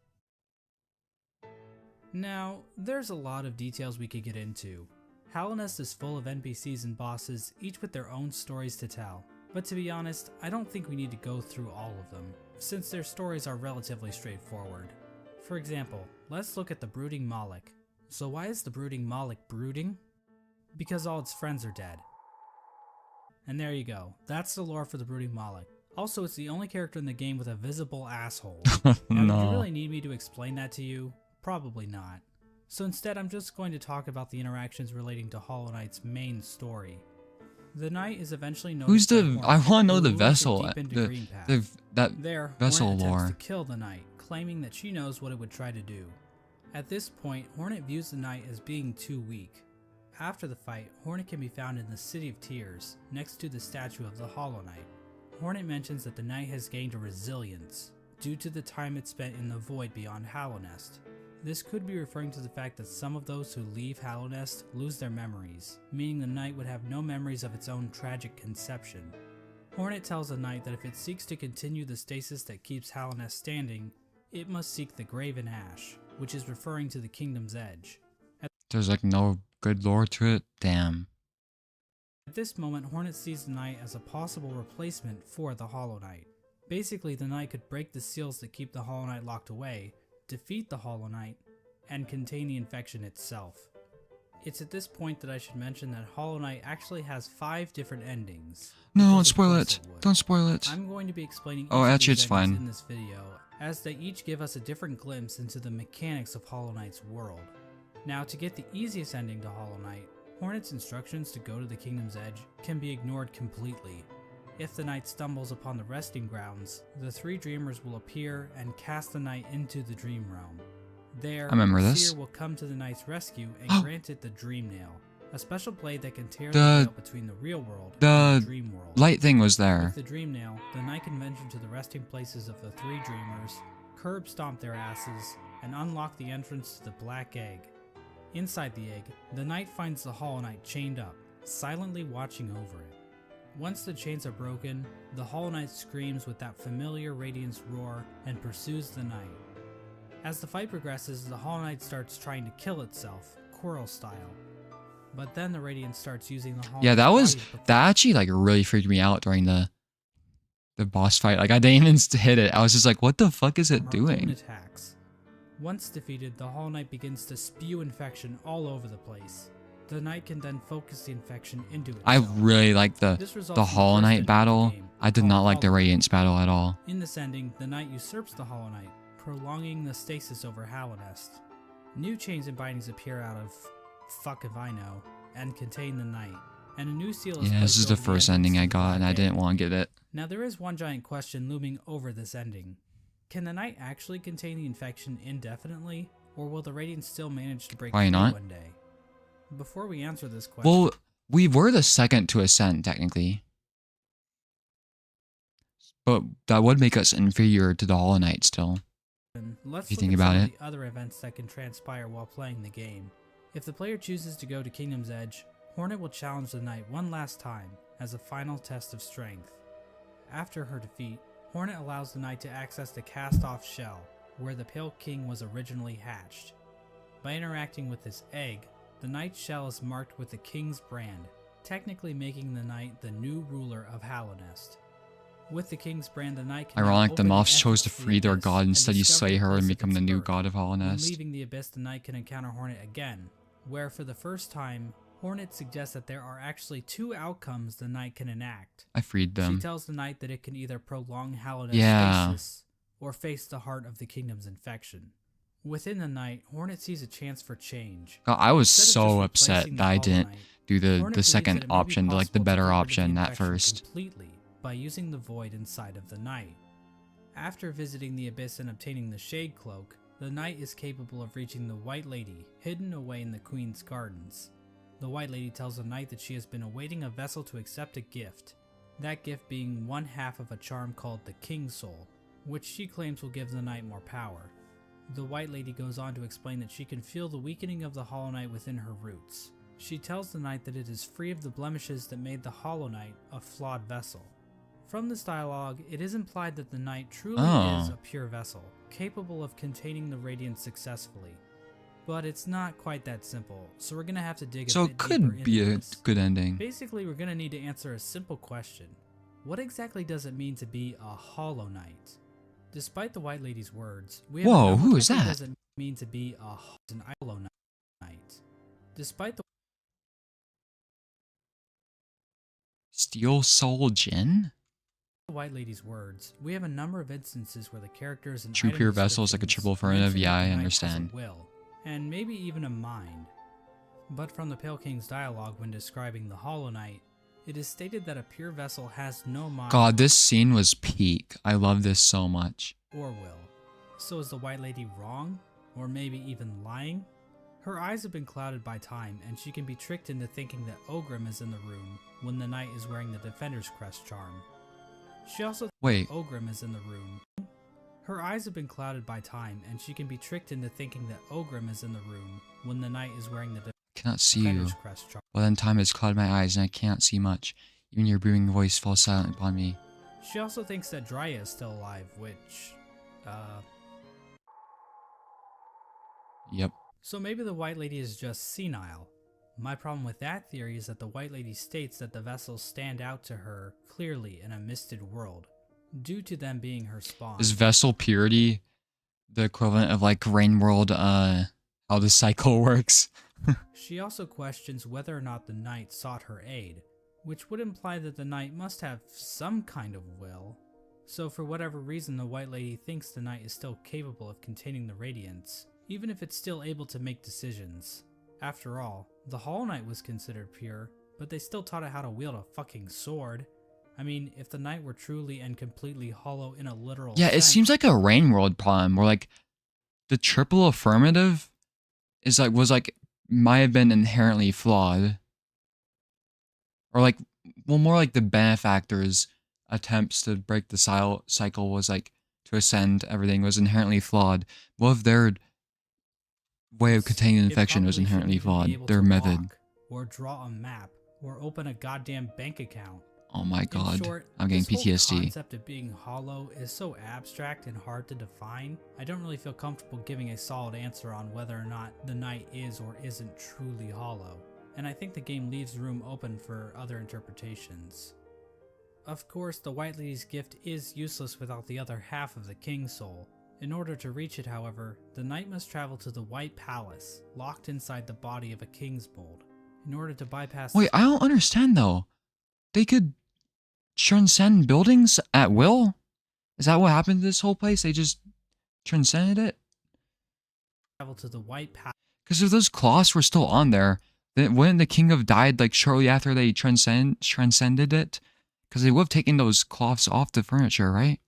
Now, there's a lot of details we could get into. Hallownest is full of NPCs and bosses, each with their own stories to tell. But to be honest, I don't think we need to go through all of them, since their stories are relatively straightforward. For example, let's look at the Brooding Moloch. So why is the Brooding Moloch brooding? Because all its friends are dead. And there you go, that's the lore for the Brooding Moloch. Also, it's the only character in the game with a visible asshole. Now, do you really need me to explain that to you? Probably not. So instead, I'm just going to talk about the interactions relating to Hollow Knight's main story. The knight is eventually noticed. Who's the? by I Hornet, want to know who the moves vessel. deep into Green Path. That vessel Hornet attempts lore. to kill the knight, claiming that she knows what it would try to do. At this point, Hornet views the knight as being too weak. After the fight, Hornet can be found in the City of Tears, next to the statue of the Hollow Knight. Hornet mentions that the knight has gained a resilience, due to the time it spent in the void beyond Hallownest. This could be referring to the fact that some of those who leave Hallownest lose their memories, meaning the knight would have no memories of its own tragic conception. Hornet tells the knight that if it seeks to continue the stasis that keeps Hallownest standing, it must seek the Graven Ash, which is referring to the Kingdom's Edge. There's like no good lore to it. Damn. At this moment, Hornet sees the knight as a possible replacement for the Hollow Knight. Basically, the knight could break the seals that keep the Hollow Knight locked away, defeat the Hollow Knight, and contain the infection itself. It's at this point that I should mention that Hollow Knight actually has 5 different endings. No, because don't of spoil course it. would. Don't spoil it. I'm going to be explaining each Oh, of actually, these it's endings fine. in this video, as they each give us a different glimpse into the mechanics of Hollow Knight's world. Now, to get the easiest ending to Hollow Knight, Hornet's instructions to go to the Kingdom's Edge can be ignored completely. If the knight stumbles upon the resting grounds, the 3 dreamers will appear and cast the knight into the dream realm. There, I remember this. Seer will come to the knight's rescue and grant it the Dream Nail, a special blade that can tear the veil between the real world and the dream world. Light thing was there. With the Dream Nail, the knight can venture to the resting places of the 3 dreamers, curb stomp their asses, and unlock the entrance to the Black Egg. Inside the egg, the knight finds the Hollow Knight chained up, silently watching over it. Once the chains are broken, the Hollow Knight screams with that familiar Radiance roar and pursues the knight. As the fight progresses, the Hollow Knight starts trying to kill itself, Quirrell style. But then the Radiance starts using the Hollow Yeah, Knight's body to that actually like really freaked me out during the boss fight. Like I didn't even hit it. I was just like, what the fuck is it her own doing? attacks. Once defeated, the Hollow Knight begins to spew infection all over the place. The knight can then focus the infection into itself. I really like This results the in the Hollow first Knight ending of the battle. game, I did called not like the Hollow Knight. Radiance battle at all. In this ending, the knight usurps the Hollow Knight, prolonging the stasis over Hallownest. New chains and bindings appear out of fuck if I know, and contain the knight. And a new seal is Yeah, this placed is the over first entrance ending to I the got, and Black I didn't Egg. want to get it. Now there is one giant question looming over this ending. Can the knight actually contain the infection indefinitely, or will the Radiance still manage to break Why free not? one day? Before we answer this question, Well, we were the second to ascend, technically. But that would make us inferior to the Hollow Knight still. let's if you look think at about some it. of the other events that can transpire while playing the game. If the player chooses to go to Kingdom's Edge, Hornet will challenge the knight one last time as a final test of strength. After her defeat, Hornet allows the knight to access the cast-off shell, where the Pale King was originally hatched. By interacting with this egg, the knight's shell is marked with the King's brand, technically making the knight the new ruler of Hallownest. With the King's brand, the knight can now Ironic, the open moths entrance chose to the free their abyss god, and instead you discover slay the her place and of become its the new birth. god of When Hallownest. leaving the abyss, the knight can encounter Hornet again, where for the first time, Hornet suggests that there are actually 2 outcomes the knight can enact. I freed She them. tells the knight that it can either prolong Hallownest's Yeah. stasis, or face the heart of the kingdom's infection. Within the night, Hornet sees a chance for change. God, I was Instead of just so upset replacing that I the Hollow didn't Knight, do Hornet the believes second that it may be option, like the possible to better get rid of the option at infection first. completely by using the void inside of the knight. After visiting the abyss and obtaining the Shade Cloak, the knight is capable of reaching the White Lady, hidden away in the Queen's gardens. The White Lady tells the knight that she has been awaiting a vessel to accept a gift, that gift being one half of a charm called the King's Soul, which she claims will give the knight more power. The White Lady goes on to explain that she can feel the weakening of the Hollow Knight within her roots. She tells the knight that it is free of the blemishes that made the Hollow Knight a flawed vessel. From this dialogue, it is implied that the knight truly is a pure vessel, capable of containing the Radiance successfully. But it's not quite that simple, so we're gonna have to dig So a it bit deeper could be into a this. good ending. Basically, we're gonna need to answer a simple question. What exactly does it mean to be a Hollow Knight? Despite the White Lady's words, we have Whoa, what who is exactly that? does it mean to be an Hollow Knight? Despite the Steel Soul Jin? White Lady's words, we have a number of instances where the characters and True item pure vessel is like a descriptions triple affirmative. mention Yeah, that I the knight understand. has a will, and maybe even a mind. But from the Pale King's dialogue when describing the Hollow Knight, it is stated that a pure vessel has no mind God, this scene was peak. I love this so much. or will. So is the White Lady wrong? Or maybe even lying? Her eyes have been clouded by time, and she can be tricked into thinking that Ogrim is in the room when the knight is wearing the Defender's Crest charm. She also Wait, thinks Ogrim is in the room. Her eyes have been clouded by time, and she can be tricked into thinking that Ogrim is in the room when the knight is wearing the cannot see you. Defender's Crest charm. Well, then time has clouded my eyes and I can't see much. Even your booming voice falls silent upon me. She also thinks that Drya is still alive, which, Yep. So maybe the White Lady is just senile. My problem with that theory is that the White Lady states that the vessels stand out to her clearly in a misted world, due to them being her spawn. Is vessel purity the equivalent of like Rain World, how the cycle works? She also questions whether or not the knight sought her aid, which would imply that the knight must have some kind of will. So for whatever reason, the White Lady thinks the knight is still capable of containing the Radiance, even if it's still able to make decisions. After all, the Hollow Knight was considered pure, but they still taught it how to wield a fucking sword. I mean, if the knight were truly and completely hollow in a literal Yeah, it sense, seems like a Rain World problem where like the triple affirmative is like might have been inherently flawed. Or like, well, more like the benefactor's attempts to break the cycle was like to ascend everything was inherently flawed. What if their way of containing it infection was probably shouldn't inherently even be flawed? able Their to method. walk, or draw a map, or open a goddamn bank account. Oh my In god, short, I'm getting this whole PTSD. concept of being hollow is so abstract and hard to define. I don't really feel comfortable giving a solid answer on whether or not the knight is or isn't truly hollow, and I think the game leaves room open for other interpretations. Of course, the White Lady's gift is useless without the other half of the King's Soul. In order to reach it, however, the knight must travel to the White Palace, locked inside the body of a King's Bold. In order to bypass Wait, I don't understand though. They could transcend buildings at will? Is that what happened to this whole place? They just transcended it? travel to the White Palace. Because if those cloths were still on there, then wouldn't the king have died like shortly after they transcended it? Because they would have taken those cloths off the furniture, right?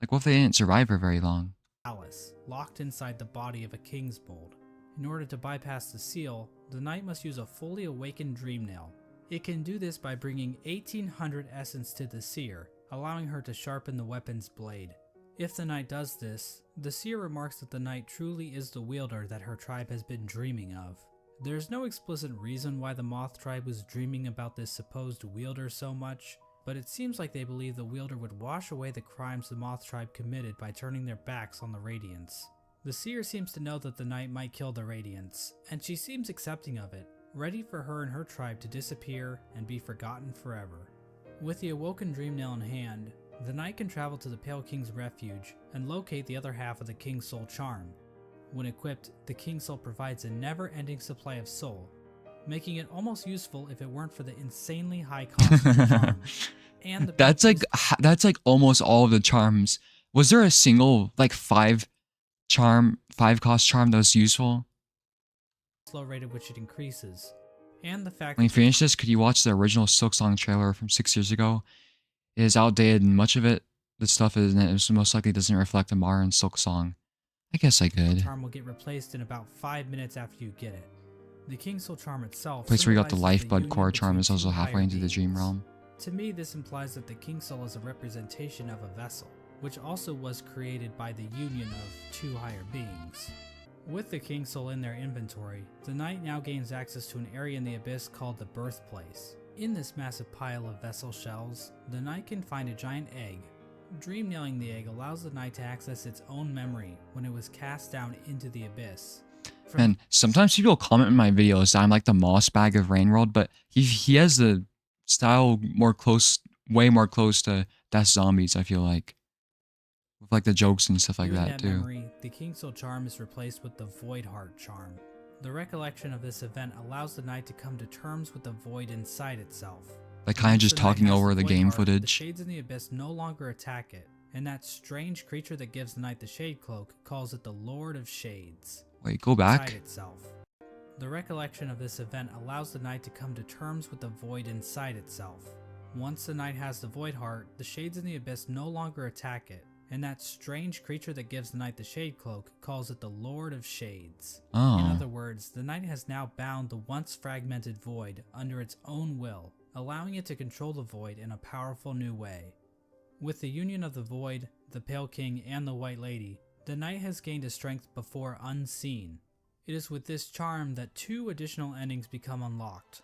Like, what if they didn't survive for very long? Palace, locked inside the body of a King's Bold. In order to bypass the seal, the knight must use a fully awakened dream nail. It can do this by bringing 1800 essence to the seer, allowing her to sharpen the weapon's blade. If the knight does this, the seer remarks that the knight truly is the wielder that her tribe has been dreaming of. There's no explicit reason why the Moth tribe was dreaming about this supposed wielder so much, but it seems like they believe the wielder would wash away the crimes the Moth tribe committed by turning their backs on the Radiance. The seer seems to know that the knight might kill the Radiance, and she seems accepting of it, ready for her and her tribe to disappear and be forgotten forever. With the awoken dream nail in hand, the knight can travel to the Pale King's refuge and locate the other half of the King's Soul charm. When equipped, the King's Soul provides a never-ending supply of soul, making it almost useful if it weren't for the insanely high cost of the charm. And the That's like almost all of the charms. Was there a single like 5 cost charm that was useful? slow rate at which it increases, and the fact When you finish this, could you watch the original Silksong trailer from 6 years ago? It is outdated and much of it, the stuff in it, most likely doesn't reflect the modern Silksong. I guess I the could. charm will get replaced in about 5 minutes after you get it. The King's Soul charm itself, Place where you got the symbolizes lifeblood union core charm between is also two halfway higher into the dream beings. realm. To me, this implies that the King's Soul is a representation of a vessel, which also was created by the union of two higher beings. With the King's Soul in their inventory, the knight now gains access to an area in the abyss called the Birthplace. In this massive pile of vessel shells, the knight can find a giant egg. Dream nailing the egg allows the knight to access its own memory when it was cast down into the abyss. And sometimes people comment in my videos that I'm like the moss bag of Rain World, but he has the style way more close to Death Zombies, I feel like. With like the jokes and stuff like Doing that too. memory, the King's Soul charm is replaced with the Void Heart charm. The recollection of this event allows the knight to come to terms with the void inside itself. Like kind of just talking over the game The footage. shades in the abyss no longer attack it, and that strange creature that gives the knight the Shade Cloak calls it the Lord of Shades. Wait, go back. Inside itself. The recollection of this event allows the knight to come to terms with the void inside itself. Once the knight has the Void Heart, the shades in the abyss no longer attack it, and that strange creature that gives the knight the Shade Cloak calls it the Lord of Shades. Oh. In other words, the knight has now bound the once fragmented void under its own will, allowing it to control the void in a powerful new way. With the union of the void, the Pale King, and the White Lady, the knight has gained a strength before unseen. It is with this charm that 2 additional endings become unlocked.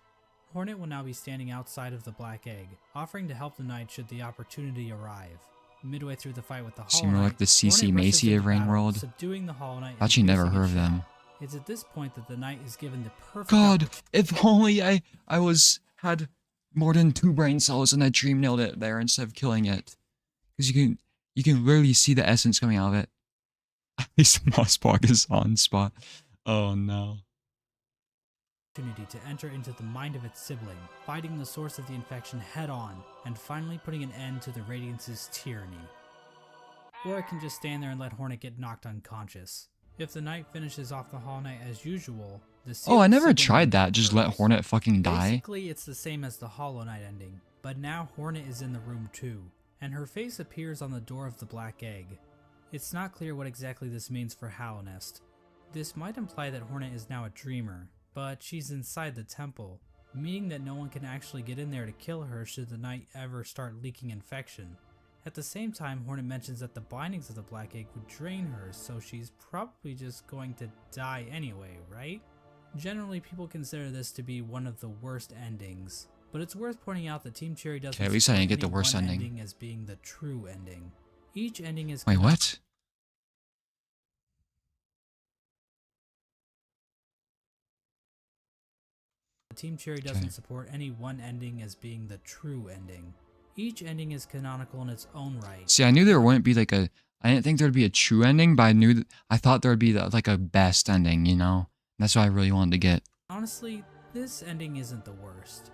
Hornet will now be standing outside of the Black Egg, offering to help the knight should the opportunity arrive. Midway through the fight with the Hollow Seem more Knight, like the CC Hornet rushes Macy of into Rain battle, World. subduing the Hollow Knight and Actually never piercing heard its of them. shell. It's at this point that the knight is given the perfect God, opportunity. if only I had more than 2 brain cells and I dream nailed it there instead of killing it. Because you can literally see the essence coming out of it. At least Mossbog is on spot. Oh no. To enter into the mind of its sibling, fighting the source of the infection head on, and finally putting an end to the Radiance's tyranny. Or it can just stand there and let Hornet get knocked unconscious. If the knight finishes off the Hollow Knight as usual, the Oh, I sealed never sibling tried that. Just let occurs. Hornet fucking die. Basically, it's the same as the Hollow Knight ending, but now Hornet is in the room too, and her face appears on the door of the Black Egg. It's not clear what exactly this means for Hallownest. This might imply that Hornet is now a dreamer, but she's inside the temple, meaning that no one can actually get in there to kill her should the knight ever start leaking infection. At the same time, Hornet mentions that the bindings of the Black Egg would drain her, so she's probably just going to die anyway, right? Generally, people consider this to be one of the worst endings, but it's worth pointing out that Team Cherry doesn't Okay, at least I didn't get the support worst any one ending. as being the true ending. Each ending is Wait, what? Team Cherry doesn't support any one ending as being the true ending. Each ending is canonical in its own right. See, I knew there wouldn't be like a... I didn't think there'd be a true ending, but I thought there'd be like a best ending, you know? That's what I really wanted to get. Honestly, this ending isn't the worst.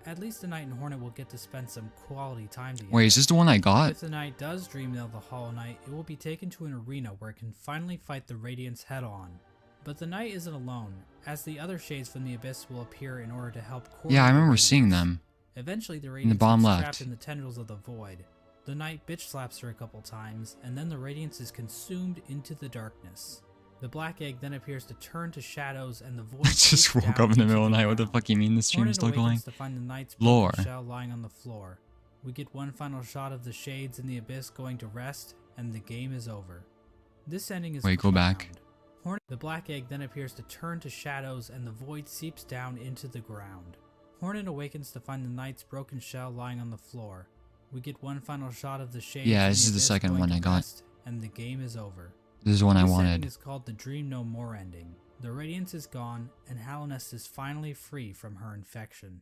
At least the Knight and Hornet will get to spend some quality time together. Wait, is this the one I got? If the Knight does dream nail the Hollow Knight, it will be taken to an arena where it can finally fight the Radiance head on. But the Knight isn't alone, as the other shades from the Abyss will appear in order to help coordinate Yeah, I the remember Radiance. seeing them. Eventually, the In Radiance the bottom gets left. trapped in the tendrils of the Void. The Knight bitch slaps her a couple times, and then the Radiance is consumed into the darkness. The Black Egg then appears to turn to shadows, and the Void I just seeps woke down up in the into middle of the night. What the ground. fuck you mean the stream's Hornet still awakens going? to find the Knight's Lore. broken shell lying on the floor. We get one final shot of the shades in the Abyss going to rest, and the game is over. This ending is Wait, go back. profound. The Black Egg then appears to turn to shadows, and the Void seeps down into the ground. Hornet awakens to find the Knight's broken shell lying on the floor. We get one final shot of the shades Yeah, in this is the Abyss second going one to I got. rest, and the game is over. This is the one I This wanted. ending is called the Dream No More ending. The Radiance is gone, and Hallownest is finally free from her infection.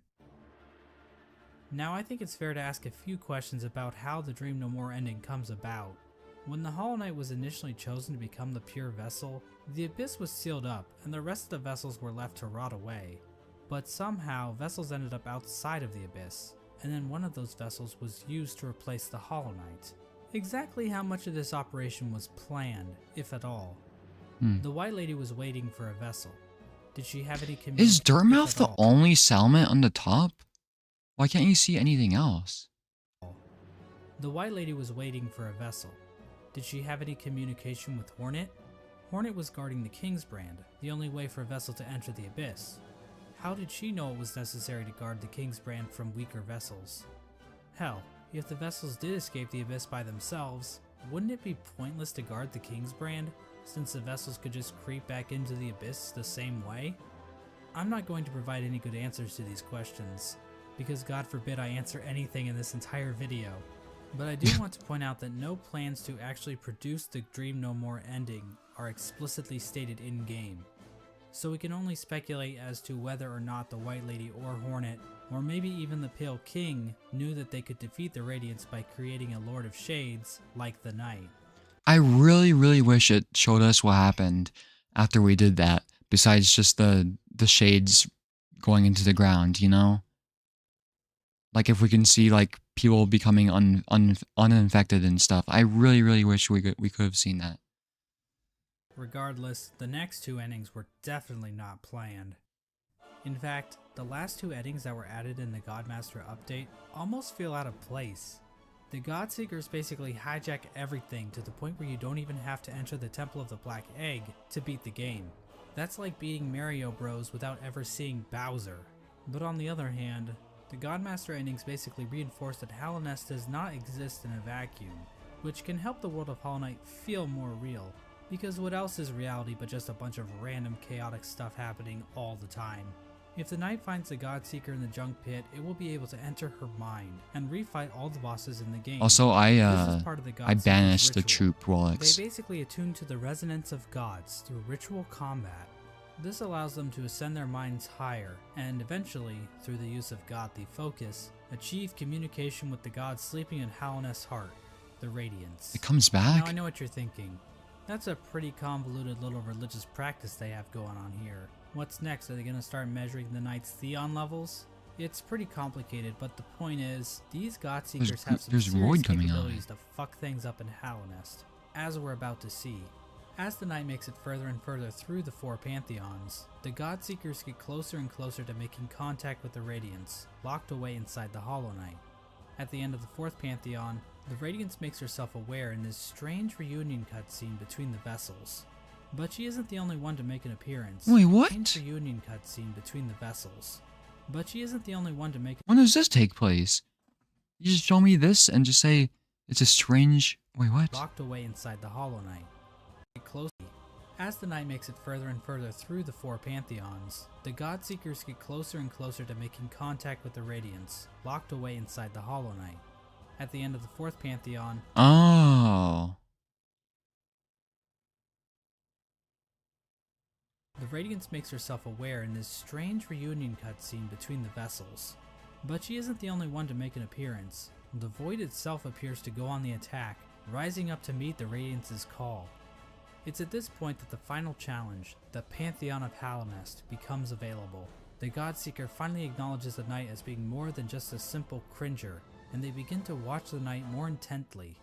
Now I think it's fair to ask a few questions about how the Dream No More ending comes about. When the Hollow Knight was initially chosen to become the pure vessel, the Abyss was sealed up and the rest of the vessels were left to rot away. But somehow, vessels ended up outside of the Abyss, and then one of those vessels was used to replace the Hollow Knight. Exactly how much of this operation was planned, if at all? The White Lady was waiting for a vessel. Did she have any communication? Is Dirtmouth if the at all? only settlement on the top? Why can't you see anything else? The White Lady was waiting for a vessel. Did she have any communication with Hornet? Hornet was guarding the King's Brand, the only way for a vessel to enter the Abyss. How did she know it was necessary to guard the King's Brand from weaker vessels? Hell, if the vessels did escape the Abyss by themselves, wouldn't it be pointless to guard the King's Brand, since the vessels could just creep back into the Abyss the same way? I'm not going to provide any good answers to these questions, because God forbid I answer anything in this entire video. But I do want to point out that no plans to actually produce the Dream No More ending are explicitly stated in-game. so we can only speculate as to whether or not the White Lady or Hornet, or maybe even the Pale King, knew that they could defeat the Radiance by creating a Lord of Shades like the Knight. I really, really wish it showed us what happened after we did that, besides just the shades going into the ground, you know? Like if we can see like people becoming uninfected and stuff. I really, really wish we could have seen that. Regardless, the next two endings were definitely not planned. In fact, the last two endings that were added in the Godmaster update almost feel out of place. The Godseekers basically hijack everything to the point where you don't even have to enter the Temple of the Black Egg to beat the game. That's like beating Mario Bros without ever seeing Bowser. But on the other hand, the Godmaster endings basically reinforce that Hallownest does not exist in a vacuum, which can help the world of Hollow Knight feel more real. Because what else is reality but just a bunch of random chaotic stuff happening all the time? If the Knight finds the Godseeker in the junk pit, it will be able to enter her mind and refight all the bosses in the game. Also, This is part of the I Godseeker's banished the ritual. troop relics. They basically attune to the resonance of gods through ritual combat. This allows them to ascend their minds higher, and eventually, through the use of godly focus, achieve communication with the god sleeping in Hallownest's heart, the Radiance. It comes Now back? I know what you're thinking. That's a pretty convoluted little religious practice they have going on here. What's next? Are they going to start measuring the Knight's Theon levels? It's pretty complicated, but the point is, these Godseekers have some there's serious Void coming out. capabilities to fuck things up in Hallownest, as we're about to see. As the Knight makes it further and further through the four Pantheons, the Godseekers get closer and closer to making contact with the Radiance, locked away inside the Hollow Knight. At the end of the fourth Pantheon, the Radiance makes herself aware in this strange reunion cutscene between the vessels. But she isn't the only one to make an appearance. Wait, what? Strange reunion cutscene between the vessels. But she isn't the only one to make. When does this take place? You just show me this and just say it's a strange... Wait, what? Locked away inside the Hollow Knight. Closely. As the Knight makes it further and further through the four Pantheons, the Godseekers get closer and closer to making contact with the Radiance, locked away inside the Hollow Knight. At the end of the fourth Pantheon, Oh. the Radiance makes herself aware in this strange reunion cutscene between the vessels. But she isn't the only one to make an appearance. The Void itself appears to go on the attack, rising up to meet the Radiance's call. It's at this point that the final challenge, the Pantheon of Hallownest, becomes available. The Godseeker finally acknowledges the Knight as being more than just a simple cringer, and they begin to watch the Knight more intently.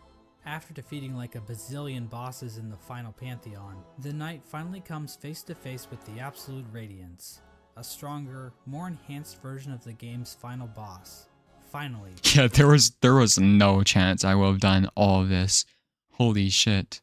After defeating like a bazillion bosses in the final Pantheon, the Knight finally comes face to face with the Absolute Radiance, a stronger, more enhanced version of the game's final boss. Finally. Yeah, there was no chance I would have done all of this. Holy shit.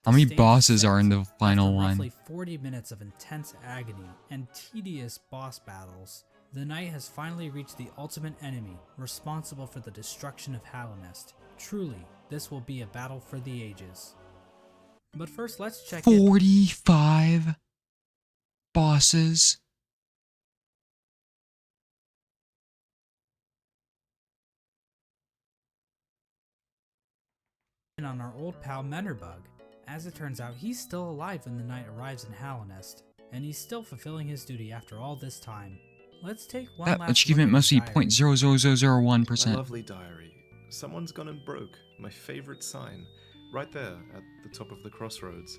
How many stage bosses set are in the after final roughly one? 40 minutes of intense agony and tedious boss battles, the Knight has finally reached the ultimate enemy, responsible for the destruction of Hallownest. Truly, this will be a battle for the ages. But first, let's check in. 45 bosses. On our old pal Menderbug. As it turns out, he's still alive when the Knight arrives in Hallownest, and he's still fulfilling his duty after all this time. Let's take one That last achievement look at must be his diary. 0.00001%. My lovely diary. Someone's gone and broke my favorite sign. Right there at the top of the crossroads.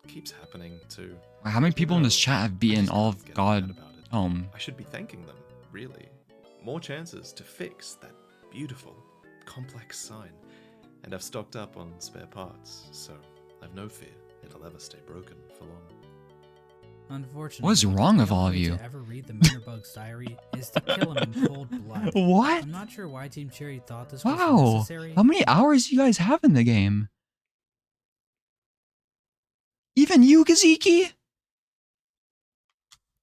Keeps happening too. Wow, how many people in this chat have beaten all of Get mad God about it. I should be thanking them, really. More chances to fix that beautiful, complex sign. And I've stocked up on spare parts, so I've no fear it'll ever stay broken for long. Unfortunately, What is wrong with the all only of way you? to ever read the Menderbug's diary is to kill him in cold blood. What? I'm not sure why Team Cherry thought this was Wow. necessary. How many hours do you guys have in the game? Even you, Kaziki?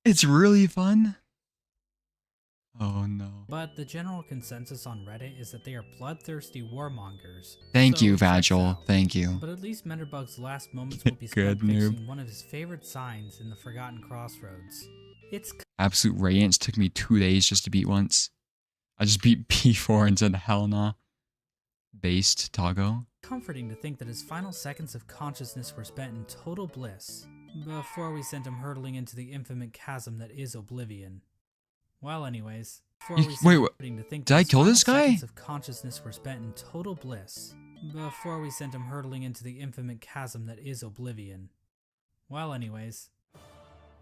It's really fun. Oh no. But the general consensus on Reddit is that they are bloodthirsty warmongers. Thank So you, checks Vagil. out. Thank you. But at least Menderbug's last moments will be Good spent noob. fixing one of his favorite signs in the Forgotten Crossroads. It's Absolute Radiance took me 2 days just to beat once. I just beat P4 and said hell nah. Based Tago. comforting to think that his final seconds of consciousness were spent in total bliss. before we sent him hurtling into the infinite chasm that is oblivion. Well, anyways, before You- we wait, sent what- him to think did I his kill final this guy? seconds of consciousness were spent in total bliss, before we sent him hurtling into the infinite chasm that is oblivion. Well, anyways,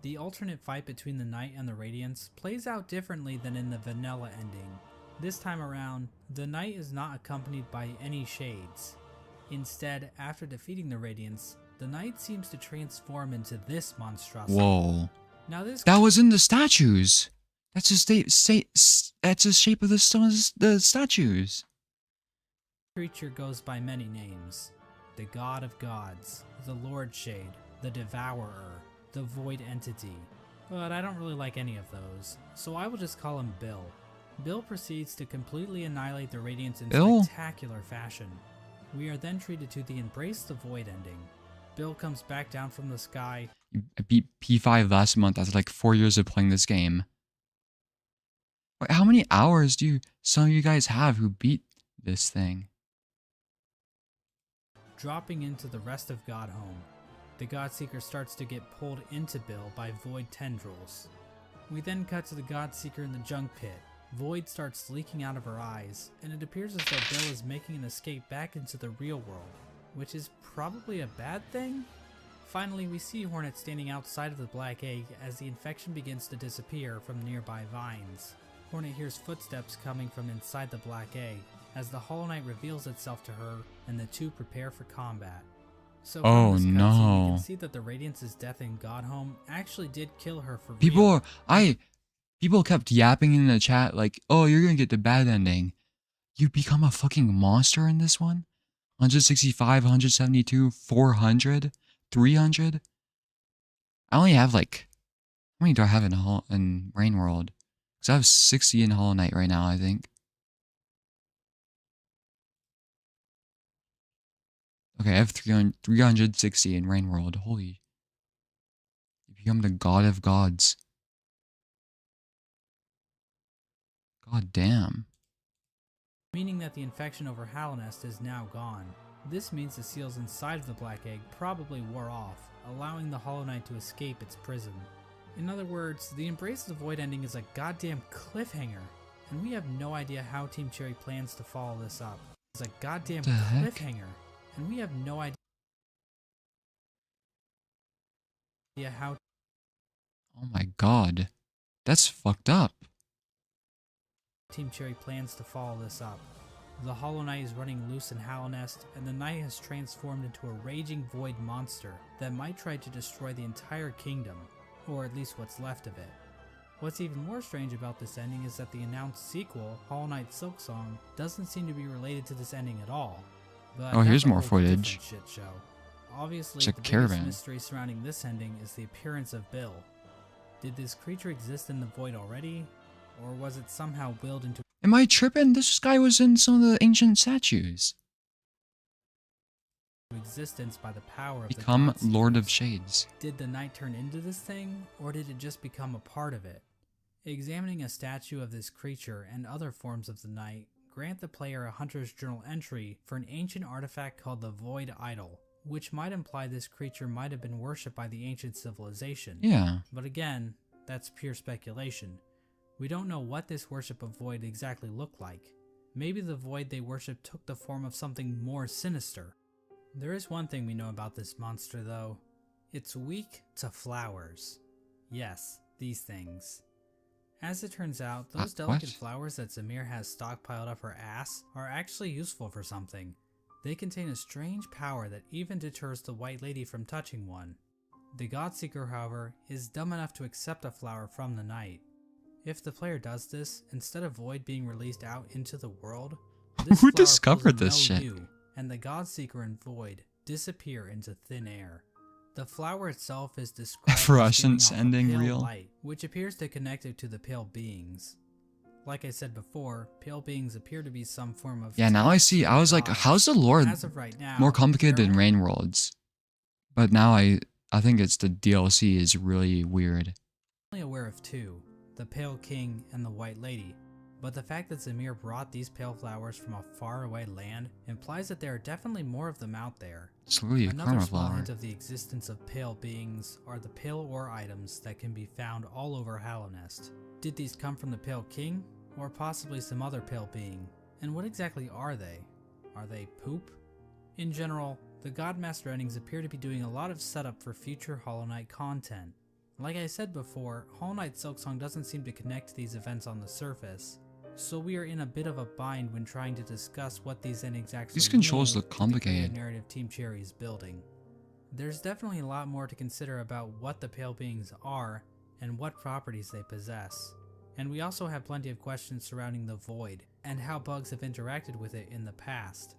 the alternate fight between the Knight and the Radiance plays out differently than in the vanilla ending. This time around, the Knight is not accompanied by any shades. Instead, after defeating the Radiance, the Knight seems to transform into this monstrosity. Whoa. Now this That was in the statues. That's just that's the shape of the statues. creature goes by many names. The God of Gods, the Lord Shade, the Devourer, the Void Entity. But I don't really like any of those, so I will just call him Bill. Bill proceeds to completely annihilate the Radiance in Bill? spectacular fashion. We are then treated to the Embrace the Void ending. Bill comes back down from the sky. I beat P5 last month after like 4 years of playing this game. Wait, how many hours do some of you guys have who beat this thing? Dropping into the rest of Godhome. The Godseeker starts to get pulled into Bill by Void tendrils. We then cut to the Godseeker in the junk pit. Void starts leaking out of her eyes, and it appears as though Bill is making an escape back into the real world, which is probably a bad thing? Finally, we see Hornet standing outside of the Black Egg as the infection begins to disappear from nearby vines. Hornet hears footsteps coming from inside the Black Egg as the Hollow Knight reveals itself to her and the two prepare for combat. So from Oh, this cutscene, no. we can see that the Radiance's death in Godhome actually did kill her for real. People kept yapping in the chat like, "Oh, you're gonna get the bad ending. You become a fucking monster in this one? 165, 172, 400, 300? I only have like, how many do I have in Rain World? Because I have 60 in Hollow Knight right now, I think. Okay, I have 360 in Rain World. Holy. You become the God of Gods. God damn. Meaning that the infection over Halonest is now gone. This means the seals inside of the Black Egg probably wore off, allowing the Hollow Knight to escape its prison. In other words, the Embrace of the Void ending is a goddamn cliffhanger, and we have no idea how Team Cherry plans to follow this up. It's a goddamn The heck? cliffhanger, and we have no idea how Oh my god. That's fucked up. Team Cherry plans to follow this up. The Hollow Knight is running loose in Halonest, and the Knight has transformed into a raging void monster that might try to destroy the entire kingdom, or at least what's left of it. What's even more strange about this ending is that the announced sequel, Hollow Knight Silksong, doesn't seem to be related to this ending at all. But Oh, here's that's a more whole footage. different shit show. Obviously, It's a the caravan. biggest mystery surrounding this ending is the appearance of Bill. Did this creature exist in the void already, or was it somehow willed into Am I tripping? This guy was in some of the ancient statues. existence by the power of Become the Godseekers? Lord of Shades. Did the Knight turn into this thing, or did it just become a part of it? Examining a statue of this creature and other forms of the Knight grant the player a Hunter's Journal entry for an ancient artifact called the Void Idol, which might imply this creature might have been worshipped by the ancient civilization. Yeah. But again, that's pure speculation. We don't know what this worship of Void exactly looked like. Maybe the Void they worshipped took the form of something more sinister. There is one thing we know about this monster though. It's weak to flowers. Yes, these things. As it turns out, those delicate what? flowers that Zamir has stockpiled up her ass are actually useful for something. They contain a strange power that even deters the White Lady from touching one. The Godseeker, however, is dumb enough to accept a flower from the Knight. If the player does this, instead of Void being released out into the world, this Who flower discovered pulls a this shit? milieu, and the Godseeker and Void disappear into thin air. The flower itself is described as Fluorescence giving off a ending pale real? light, which appears to connect it to the pale beings. Like I said before, pale beings appear to be some form of Yeah, now I see. I was like, gods. how's the lore As of right now, more complicated there than are Rain Worlds? But now I think it's the DLC is really weird. only aware of two, the Pale King and the White Lady. but the fact that Zamir brought these pale flowers from a faraway land implies that there are definitely more of them out there. It's literally a Another karma small flower. hint of the existence of pale beings are the pale ore items that can be found all over Hallownest. Did these come from the Pale King, or possibly some other pale being? And what exactly are they? Are they poop? In general, the Godmaster endings appear to be doing a lot of setup for future Hollow Knight content. Like I said before, Hollow Knight Silksong doesn't seem to connect these events on the surface, so we are in a bit of a bind when trying to discuss what these endings actually These controls mean look to the complicated. creative narrative Team Cherry is building. There's definitely a lot more to consider about what the pale beings are and what properties they possess. And we also have plenty of questions surrounding the Void and how bugs have interacted with it in the past.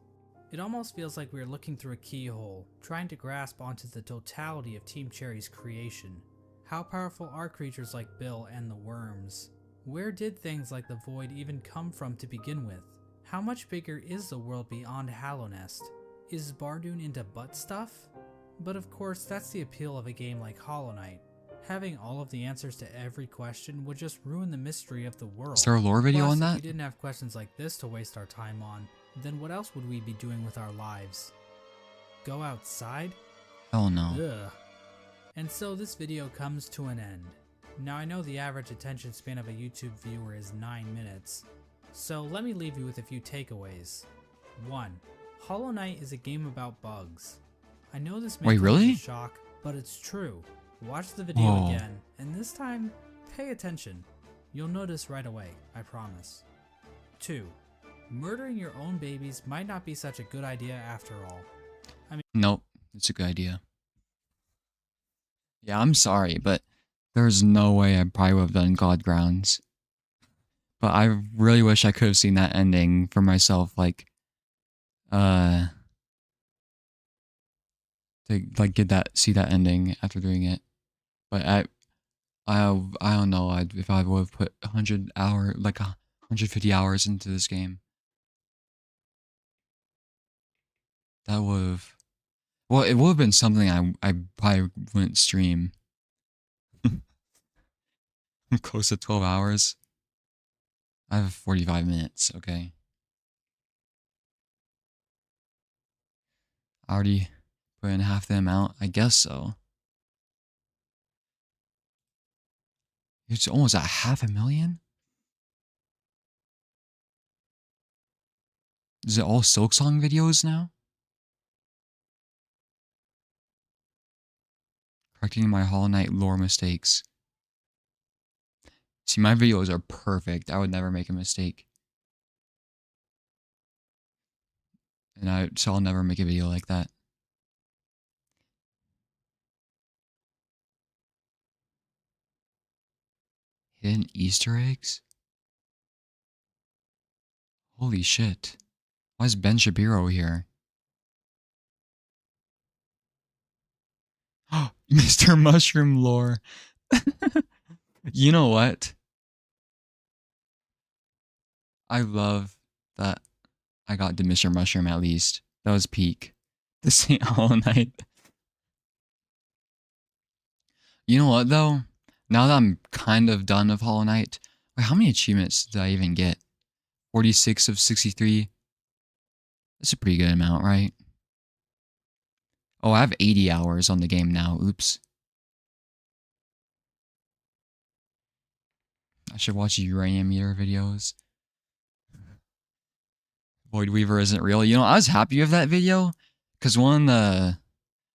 It almost feels like we are looking through a keyhole, trying to grasp onto the totality of Team Cherry's creation. How powerful are creatures like Bill and the worms? Where did things like the Void even come from to begin with? How much bigger is the world beyond Hallownest? Is Bardoon into butt stuff? But of course, that's the appeal of a game like Hollow Knight. Having all of the answers to every question would just ruin the mystery of the world. Is there a lore video Plus, on if that? we didn't have questions like this to waste our time on, then what else would we be doing with our lives? Go outside? Hell no. Ugh. And so this video comes to an end. Now I know the average attention span of a YouTube viewer is 9 minutes, so let me leave you with a few takeaways. 1. Hollow Knight is a game about bugs. I know this may Wait, come really? as a shock, but it's true. Watch the video Whoa. again, and this time, pay attention. You'll notice right away, I promise. 2. Murdering your own babies might not be such a good idea after all. Nope, it's a good idea. Yeah, I'm sorry, but there's no way I probably would have done God Grounds. But I really wish I could have seen that ending for myself, like, to like see that ending after doing it. But I don't know. If I would have put 150 hours into this game, that would have. Well, it would have been something I probably wouldn't stream. I'm close to 12 hours. I have 45 minutes, okay. I already put in half the amount, I guess so. It's almost at 500,000? Is it all Silksong videos now? Correcting my Hollow Knight lore mistakes. See, my videos are perfect. I would never make a mistake. So I'll never make a video like that. Hidden Easter eggs? Holy shit. Why is Ben Shapiro here? Mr. Mushroom lore. You know what? I love that I got the Mr. Mushroom at least. That was peak. This ain't Hollow Knight. You know what though? Now that I'm kind of done with Hollow Knight, wait, how many achievements did I even get? 46 of 63. That's a pretty good amount, right? Oh, I have 80 hours on the game now. Oops. I should watch UraniumEater videos. Void Weaver isn't real. You know, I was happy with that video because I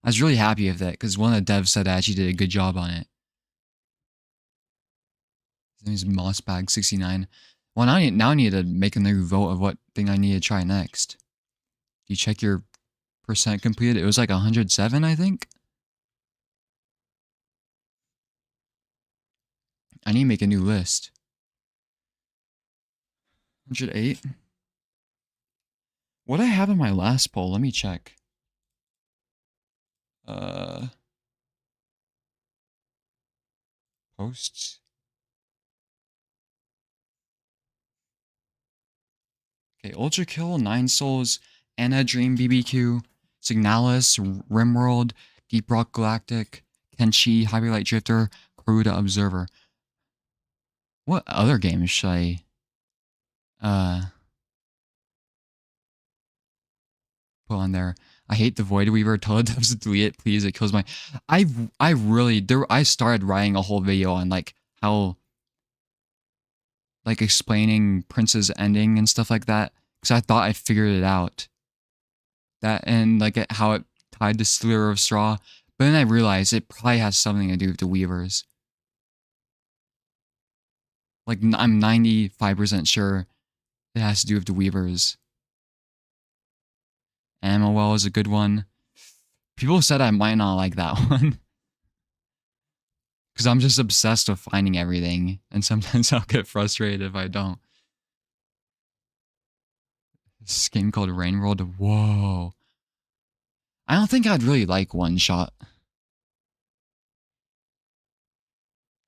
was really happy with that because one of the devs said I actually did a good job on it. His name is Mossbag69. Well, now I need to make a new vote of what thing I need to try next. Do you check your percent completed? It was like 107, I think. I need to make a new list. 108. What I have in my last poll? Let me check. Posts. Okay, Ultra Kill, 9 Souls, Anna Dream BBQ, Signalis, Rimworld, Deep Rock Galactic, Kenshi, Hyperlight Drifter, Karuta Observer. What other games should I put on there. I hate the Void Weaver. Tell the devs to delete it, please. It kills my. I really I started writing a whole video on like how like explaining Prince's ending and stuff like that because I thought I figured it out. That and like how it tied to Slither of Straw, but then I realized it probably has something to do with the Weavers. Like I'm 95% sure it has to do with the Weavers. Amawell is a good one. People said I might not like that one. Because I'm just obsessed with finding everything. And sometimes I'll get frustrated if I don't. This game called Rain World. Whoa. I don't think I'd really like One Shot.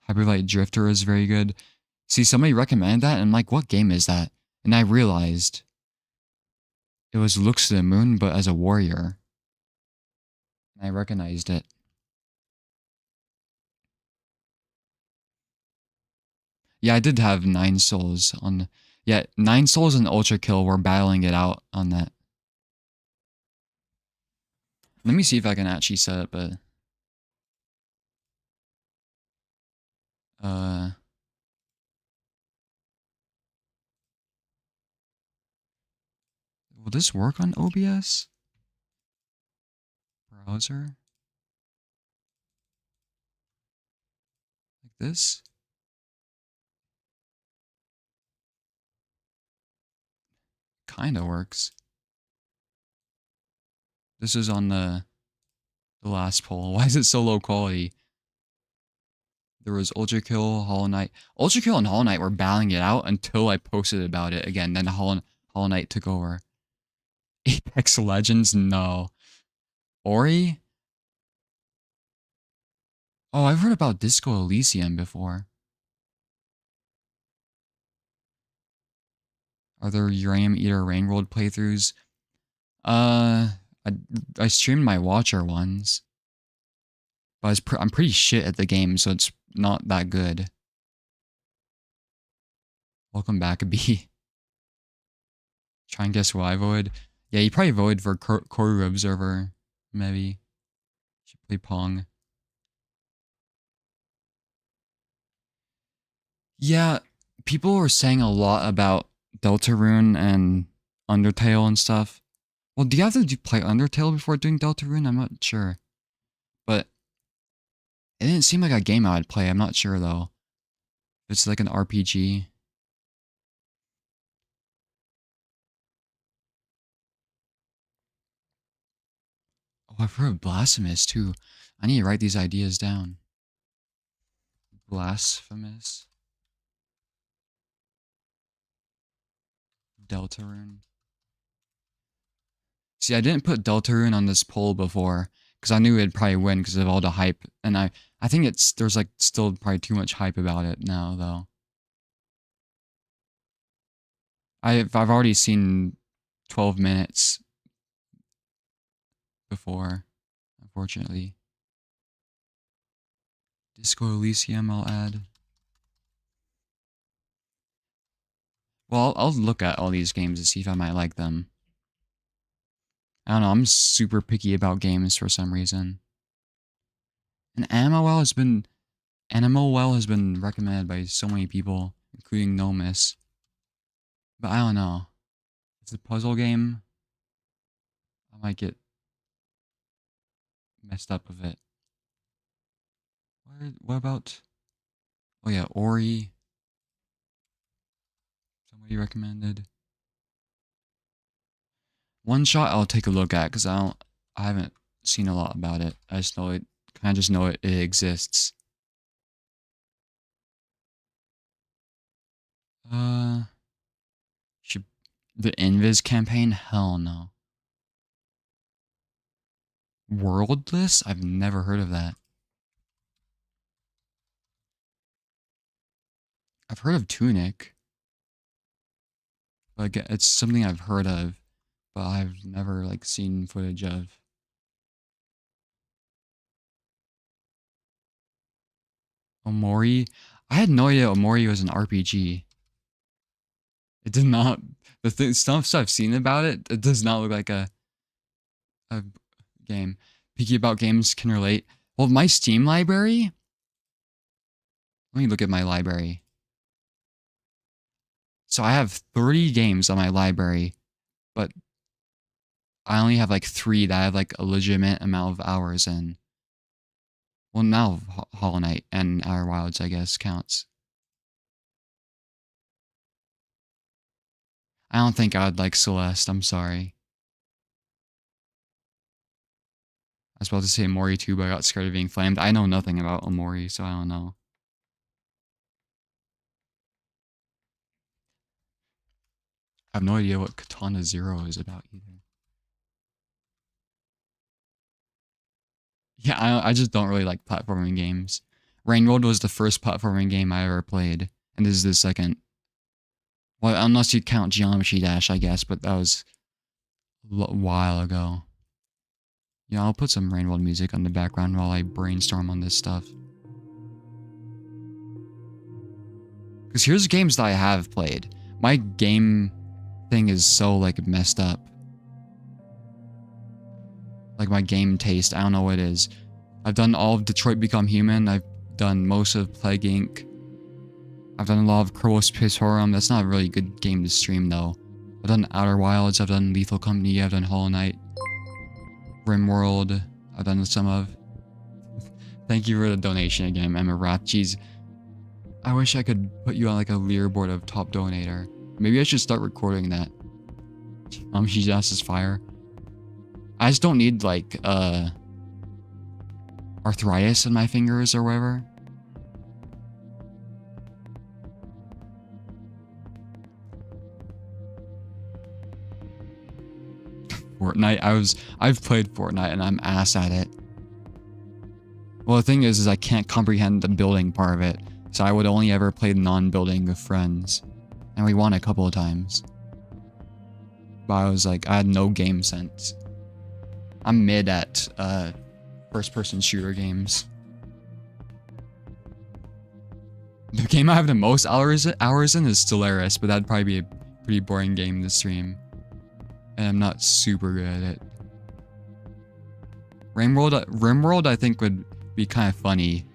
Hyperlight Drifter is very good. See, somebody recommended that, and I'm like, what game is that? And I realized it was Looks to the Moon, but as a warrior. And I recognized it. Yeah, I did have 9 souls on... Yeah, 9 souls and Ultra Kill were battling it out on that. Let me see if I can actually set up a... Will this work on OBS? Browser? Like this? Kinda works. This is on the last poll. Why is it so low quality? There was Ultra Kill, Hollow Knight. Ultra Kill and Hollow Knight were battling it out until I posted about it again. Then Hollow Knight took over. Apex Legends? No. Ori? Oh, I've heard about Disco Elysium before. Are there UraniumEater Rain World playthroughs? I streamed my Watcher ones. But I'm pretty shit at the game, so it's not that good. Welcome back, B. Try and guess why I voted. Yeah, you probably voted for Koru Observer, maybe. Should play Pong. Yeah, people were saying a lot about Deltarune and Undertale and stuff. Well, do you have to play Undertale before doing Deltarune? I'm not sure. But it didn't seem like a game I would play. I'm not sure, though. It's like an RPG. Oh, I've heard of Blasphemous, too. I need to write these ideas down. Blasphemous. Deltarune. See, I didn't put Deltarune on this poll before, because I knew it'd probably win because of all the hype. And I think there's like still probably too much hype about it now, though. I've already seen 12 minutes before, unfortunately. Disco Elysium I'll add. Well, I'll look at all these games to see if I might like them. I don't know, I'm super picky about games for some reason. And Animal has been recommended by so many people, including nnomis. But I don't know. It's a puzzle game. I might get messed up with it. What about... Oh yeah, Ori. Somebody recommended. One Shot I'll take a look at because I haven't seen a lot about it. I just know it exists. The Invis campaign? Hell no. Worldless? I've never heard of that. I've heard of Tunic. Like, it's something I've heard of, but I've never, like, seen footage of. Omori? I had no idea Omori was an RPG. It did not. The stuff I've seen about it, it does not look like a game. Picky about games can relate. Well, my Steam library. Let me look at my library. So I have 30 games on my library, but I only have like 3 that I have like a legitimate amount of hours in. Well, now Hollow Knight and Outer Wilds, I guess, counts. I don't think I'd like Celeste, I'm sorry. I was about to say Mori too, but I got scared of being flamed. I know nothing about Omori, so I don't know. I have no idea what Katana Zero is about either. Yeah, I just don't really like platforming games. Rainworld was the first platforming game I ever played, and this is the second. Well, unless you count Geometry Dash, I guess, but that was a while ago. Yeah, I'll put some Rainworld music on the background while I brainstorm on this stuff. Because here's games that I have played. My game thing is so, like, messed up. Like, my game taste, I don't know what it is. I've done all of Detroit Become Human. I've done most of Plague Inc. I've done a lot of Kerbal Space Harem. That's not a really good game to stream, though. I've done Outer Wilds. I've done Lethal Company. I've done Hollow Knight. RimWorld. I've done some of. Thank you for the donation again, Emma Rath. Jeez. I wish I could put you on like a leaderboard of top donator. Maybe I should start recording that. She's asked is fire. I just don't need like arthritis in my fingers or whatever. Fortnite. I've played Fortnite and I'm ass at it. Well, the thing is I can't comprehend the building part of it, so I would only ever play non-building with friends, and we won a couple of times. But I was like, I had no game sense. I'm mid at first-person shooter games. The game I have the most hours in is Stellaris, but that'd probably be a pretty boring game to stream. And I'm not super good at it. RimWorld I think would be kind of funny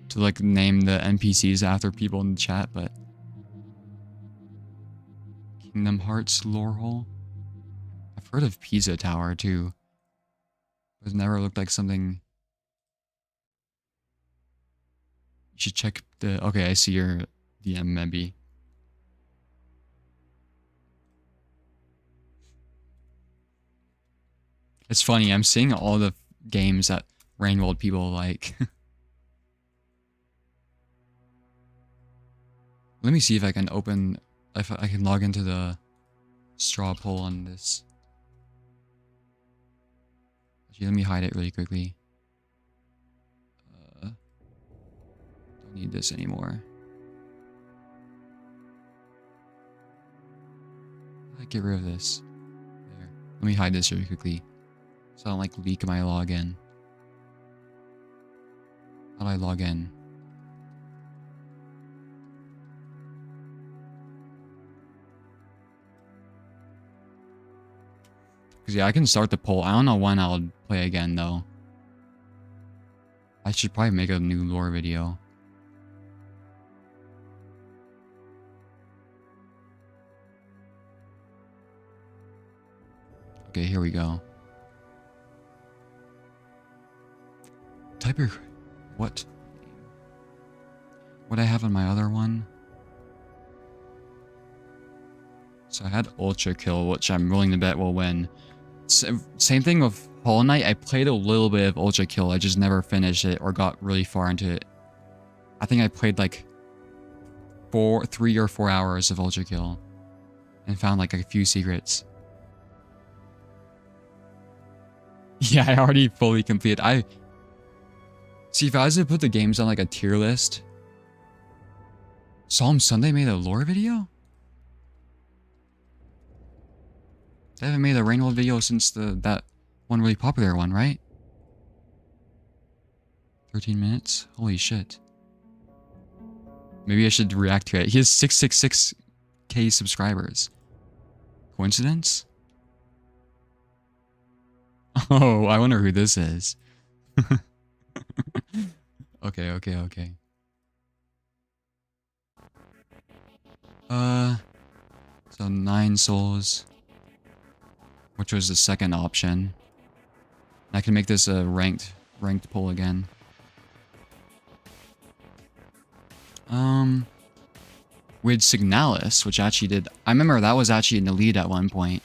to like name the NPCs after people in the chat, but Kingdom Hearts lore hole? I've heard of Pisa Tower too. But it never looked like something. You should check the. Okay, I see your DM maybe. It's funny, I'm seeing all the games that Rainworld people like. Let me see if I can open, if I can log into the straw poll on this. Actually, let me hide it really quickly. Don't need this anymore. Get rid of this. There. Let me hide this really quickly, so I don't like leak my login. How do I log in? Because yeah, I can start the poll. I don't know when I'll play again though. I should probably make a new lore video. Okay, here we go. Type your... What? What I have on my other one? So I had Ultra Kill, which I'm willing to bet will win. Same thing with Hollow Knight. I played a little bit of Ultra Kill. I just never finished it or got really far into it. I think I played like 3 or 4 hours of Ultra Kill and found like a few secrets. Yeah, I already fully completed. See, if I was to put the games on like a tier list, Psalm Sunday made a lore video? They haven't made a Rainbow video since that one really popular one, right? 13 minutes? Holy shit. Maybe I should react to it. He has 666 100K subscribers. Coincidence? Oh, I wonder who this is. Okay. So 9 souls, which was the second option. I can make this a ranked pull again. With Signalis, which actually did. I remember that was actually in the lead at one point.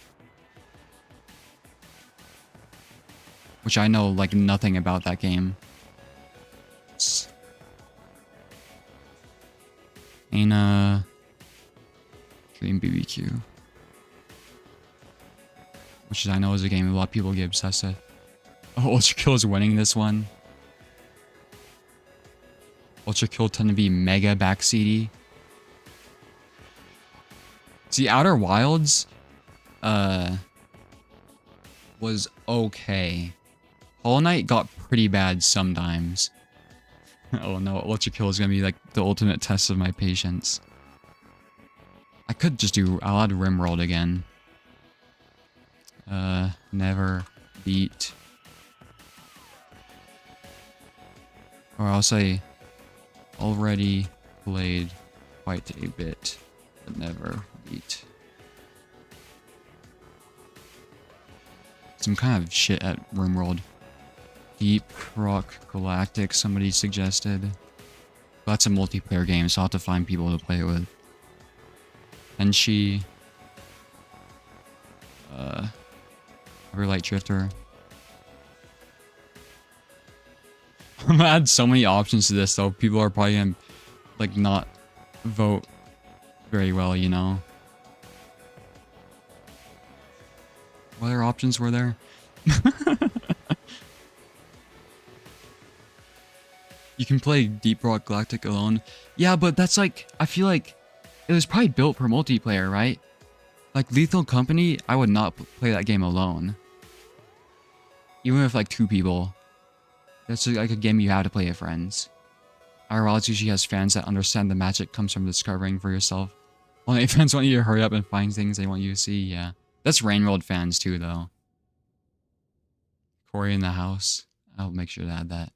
Which I know like nothing about that game. Ana Dream BBQ. Which I know is a game a lot of people get obsessed with. Oh, Ultra Kill is winning this one. Ultra Kill tend to be mega backseaty. See, Outer Wilds was okay. Hollow Knight got pretty bad sometimes. Oh no, Ultra Kill is gonna be like the ultimate test of my patience. I could just do, I'll add Rimworld again. Never beat. Or I'll say, already played quite a bit, but never beat. Some kind of shit at Rimworld. Deep Rock Galactic, somebody suggested. That's a multiplayer game, so I'll have to find people to play it with. Enshi. Everlight Drifter. I'm gonna add so many options to this though. People are probably gonna like not vote very well, you know. What other options were there? You can play Deep Rock Galactic alone. Yeah, but that's like, I feel like it was probably built for multiplayer, right? Like Lethal Company, I would not play that game alone. Even with like 2 people. That's like a game you have to play with friends. Outer Wilds usually has fans that understand the magic comes from discovering for yourself. Only fans want you to hurry up and find things they want you to see, yeah. That's Rainworld fans too, though. Corey in the house. I'll make sure to add that.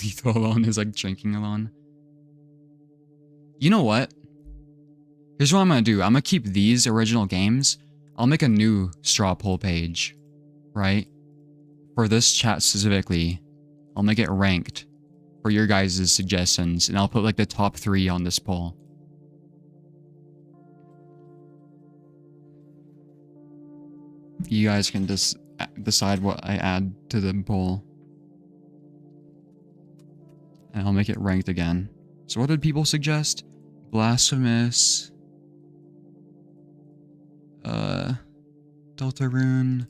Lethal alone is like drinking alone. You know what? Here's what I'm gonna do. I'm gonna keep these original games. I'll make a new straw poll page, right? For this chat specifically, I'll make it ranked for your guys' suggestions, and I'll put like the top 3 on this poll. You guys can just decide what I add to the poll. And I'll make it ranked again. So what did people suggest? Blasphemous. Deltarune.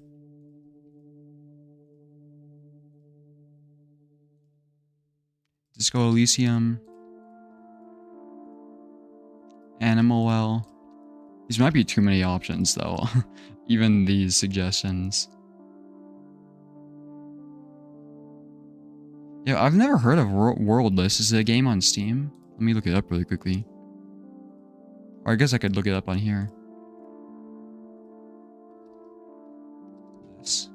Disco Elysium. Animal Well. These might be too many options though. Even these suggestions. Yeah, I've never heard of Worldless. Is it a game on Steam? Let me look it up really quickly. Or I guess I could look it up on here. This.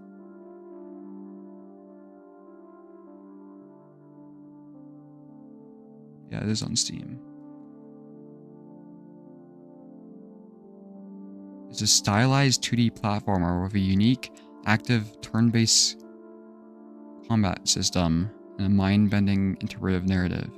Yeah, it is on Steam. It's a stylized 2D platformer with a unique, active, turn-based combat system and a mind-bending interpretive narrative.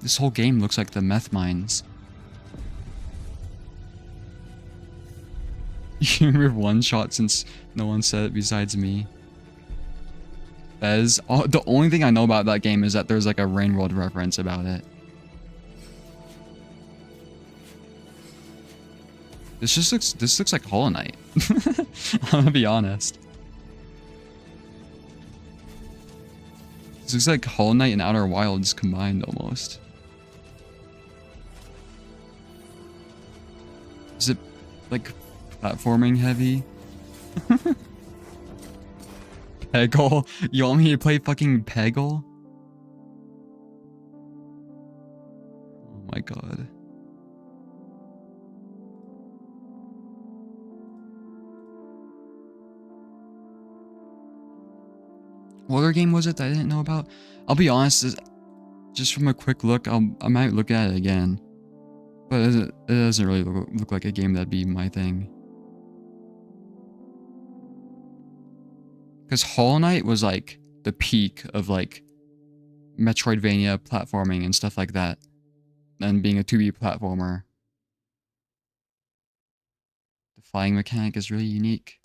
This whole game looks like the meth mines. You remember one shot since no one said it besides me. Bez. Oh, the only thing I know about that game is that there's like a Rainworld reference about it. This looks like Hollow Knight. I'm gonna be honest. This looks like Hollow Knight and Outer Wilds combined almost. Is it like platforming heavy? Peggle? You want me to play fucking Peggle? Oh my god. What other game was it that I didn't know about? I'll be honest, just from a quick look, I might look at it again. But it doesn't really look like a game that'd be my thing. Because Hollow Knight was like the peak of like Metroidvania platforming and stuff like that. And being a 2D platformer. The flying mechanic is really unique.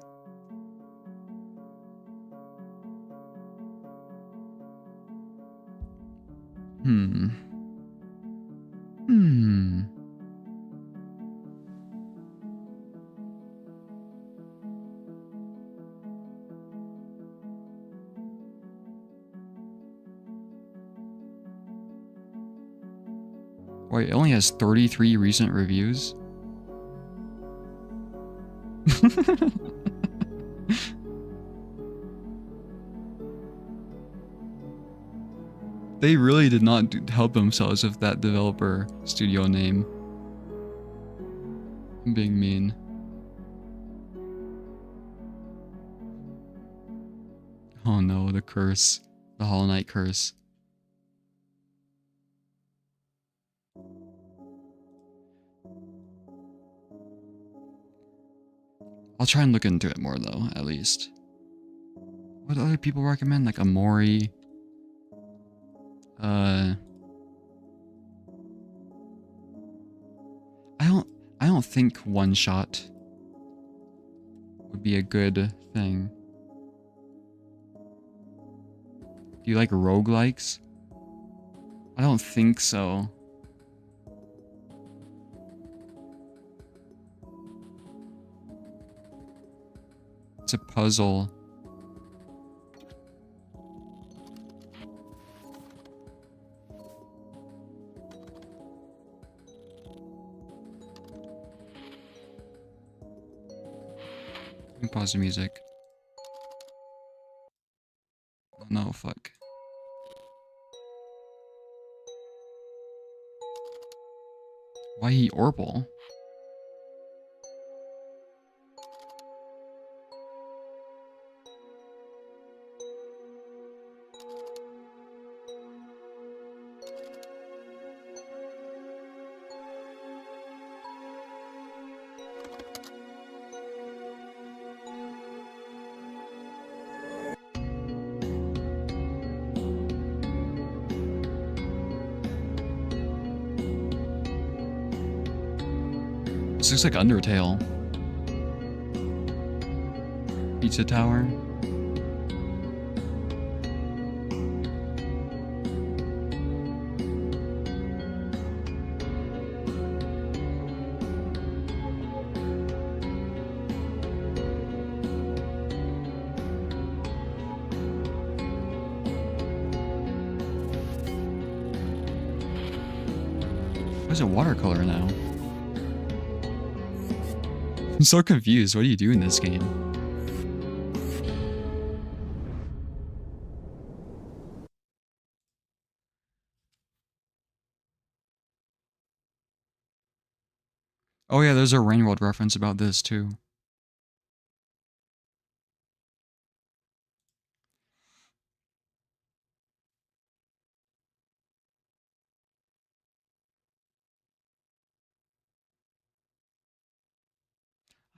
Wait, it only has 33 recent reviews? They really did not help themselves with that developer studio name. I'm being mean. Oh no, the curse. The Hollow Knight curse. I'll try and look into it more though, at least. What do other people recommend? Like Amori. I don't think one shot would be a good thing. Do you like roguelikes? I don't think so. It's a puzzle. Let me pause the music. Oh no, fuck. Why he Orpal? This looks like Undertale. Pizza Tower. Why is it watercolor now? I'm so confused. What do you do in this game? Oh yeah, there's a Rainworld reference about this too.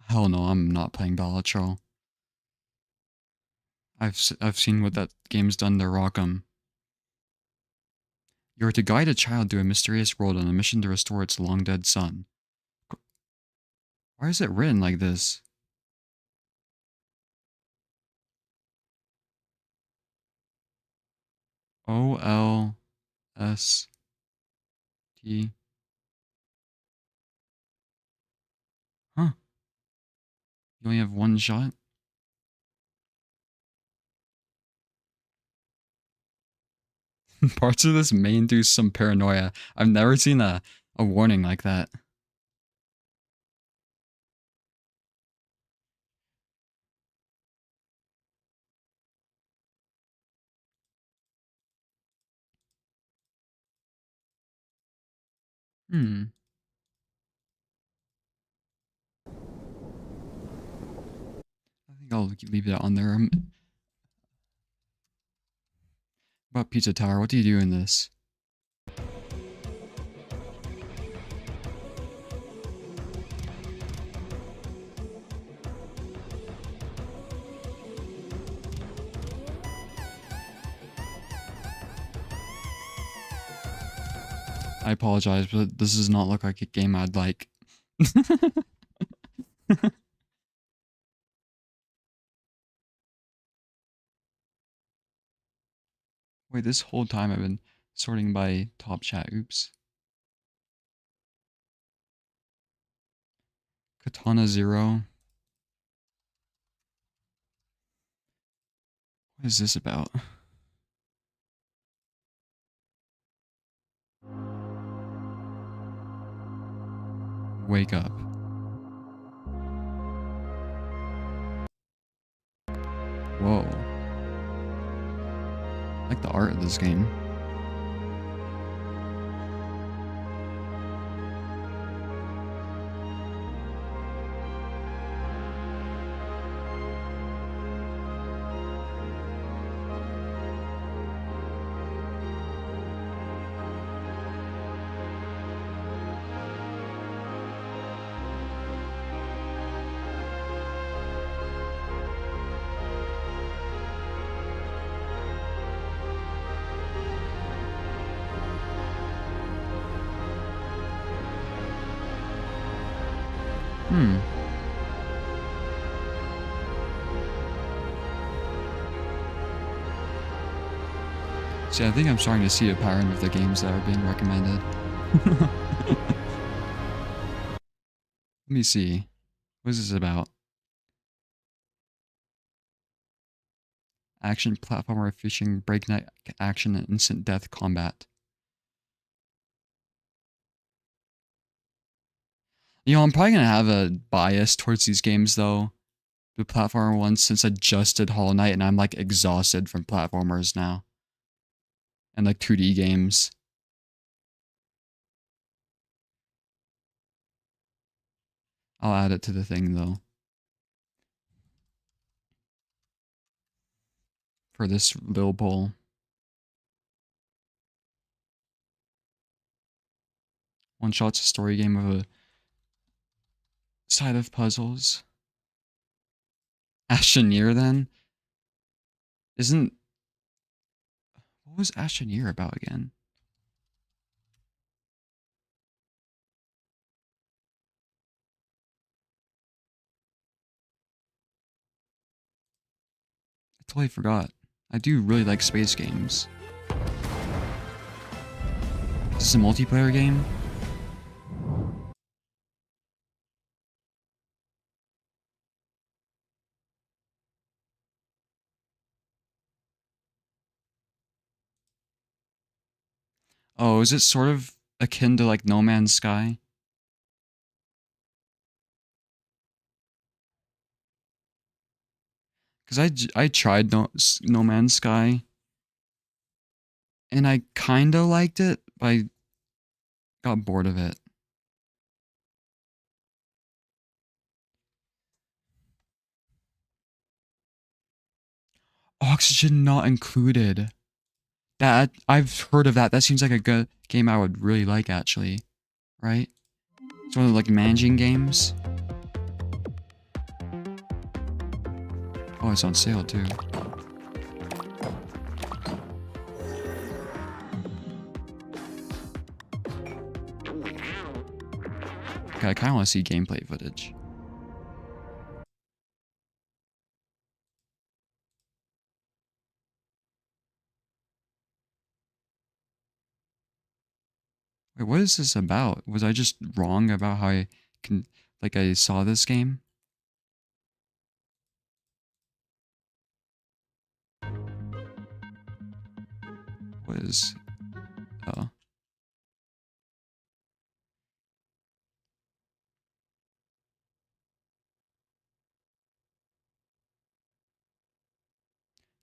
Hell no, I'm not playing Balatro. I've seen what that game's done to rockm. You are to guide a child to a mysterious world on a mission to restore its long-dead son. Why is it written like this? O-L-S-T. Huh. You only have one shot? Parts of this may induce some paranoia. I've never seen a warning like that. Hmm. I think I'll leave it on there. About Pizza Tower, what do you do in this? I apologize, but this does not look like a game I'd like. Wait, this whole time I've been sorting by top chat. Oops. Katana Zero. What is this about? Wake up. Whoa. I like the art of this game. See, I think I'm starting to see a pattern with the games that are being recommended. Let me see. What is this about? Action platformer, fishing, breakneck action, and instant death combat. You know, I'm probably gonna have a bias towards these games though. The platformer ones, since I just did Hollow Knight and I'm like exhausted from platformers now. And like 2D games. I'll add it to the thing though. For this little poll. One Shot's a story game of a side of puzzles. Astroneer then? Isn't... What was Astroneer about again? I totally forgot. I do really like space games. Is this a multiplayer game? Oh, is it sort of akin to like No Man's Sky? Because I tried no Man's Sky. And I kind of liked it, but I got bored of it. Oxygen not included. That I've heard of that. That seems like a good game I would really like actually. Right? It's one of the like managing games. Oh, it's on sale too. Okay, I kind of want to see gameplay footage. Wait, what is this about? Was I just wrong about how I can, like, I saw this game? What What is... Oh.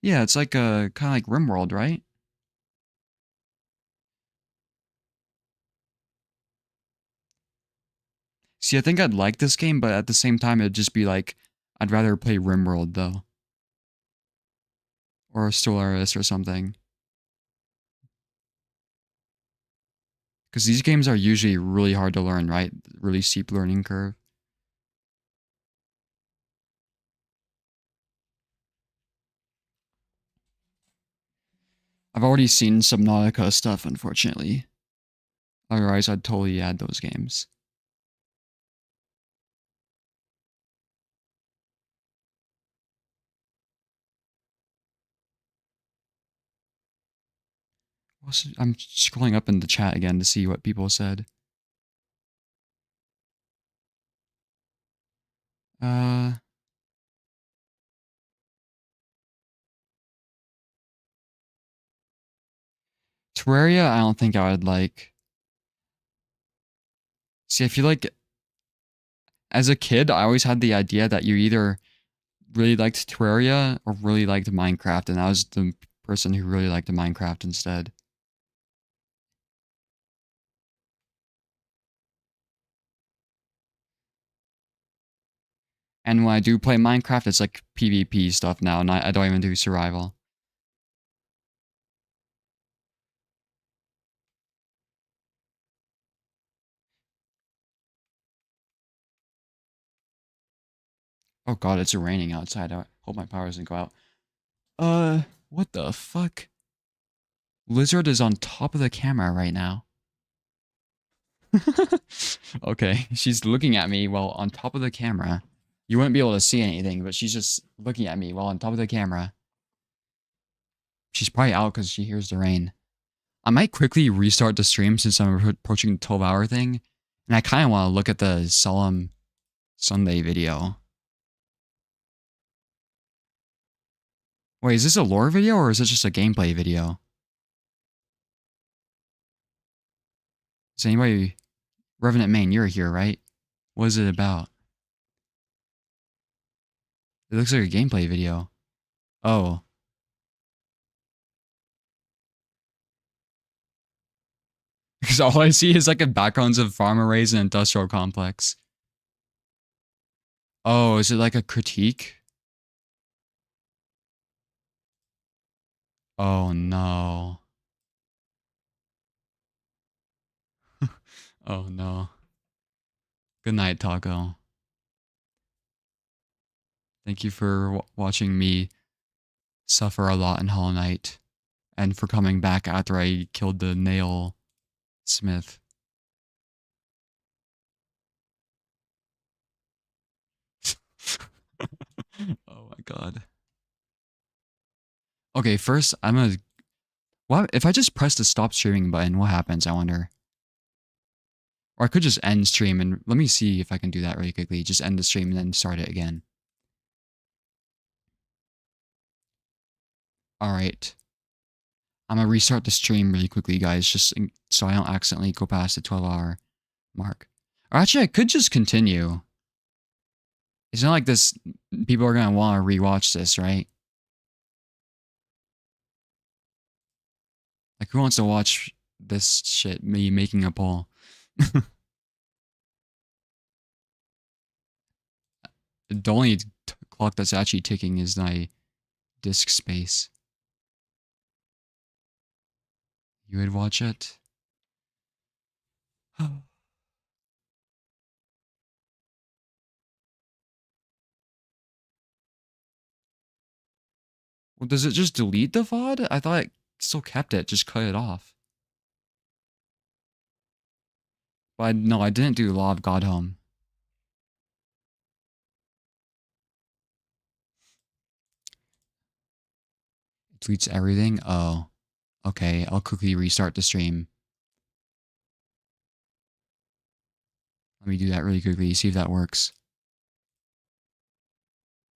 Yeah, it's like a kind of like RimWorld, right? See, I think I'd like this game, but at the same time, it'd just be like, I'd rather play RimWorld though, or Stellaris or something. Because these games are usually really hard to learn, right? Really steep learning curve. I've already seen Subnautica stuff, unfortunately. Otherwise, I'd totally add those games. I'm scrolling up in the chat again to see what people said. Terraria, I don't think I would like. See, I feel like as a kid, I always had the idea that you either really liked Terraria or really liked Minecraft, and I was the person who really liked Minecraft instead. And when I do play Minecraft, it's like PvP stuff now, and I don't even do survival. Oh god, it's raining outside. I hope my power doesn't go out. What the fuck? Lizard is on top of the camera right now. Okay, she's looking at me while on top of the camera. You wouldn't be able to see anything, but she's just looking at me while on top of the camera. She's probably out because she hears the rain. I might quickly restart the stream since I'm approaching the 12-hour thing. And I kind of want to look at the Solemn Sunday video. Wait, is this a lore video or is it just a gameplay video? Is anybody... Revenant Main, you're here, right? What is it about? It looks like a gameplay video. Oh. Because all I see is like a backgrounds of farm arrays and industrial complex. Oh, is it like a critique? Oh no. Oh no. Good night, Taco. Thank you for watching me suffer a lot in Hollow Knight. And for coming back after I killed the nailsmith. Oh my god. Okay, first I'm gonna... What if I just press the stop streaming button? What happens, I wonder? Or I could just end stream and let me see if I can do that really quickly. Just end the stream and then start it again. Alright. I'm gonna restart the stream really quickly, guys, just so I don't accidentally go past the 12-hour mark. Or actually, I could just continue. It's not like this, people are gonna want to rewatch this, right? Like, who wants to watch this shit, me making a poll? The only clock that's actually ticking is my disk space. You would watch it? Well, does it just delete the VOD? I thought it still kept it, just cut it off. But no, I didn't do Law of Godhome. It deletes everything? Oh. Okay, I'll quickly restart the stream. Let me do that really quickly, see if that works.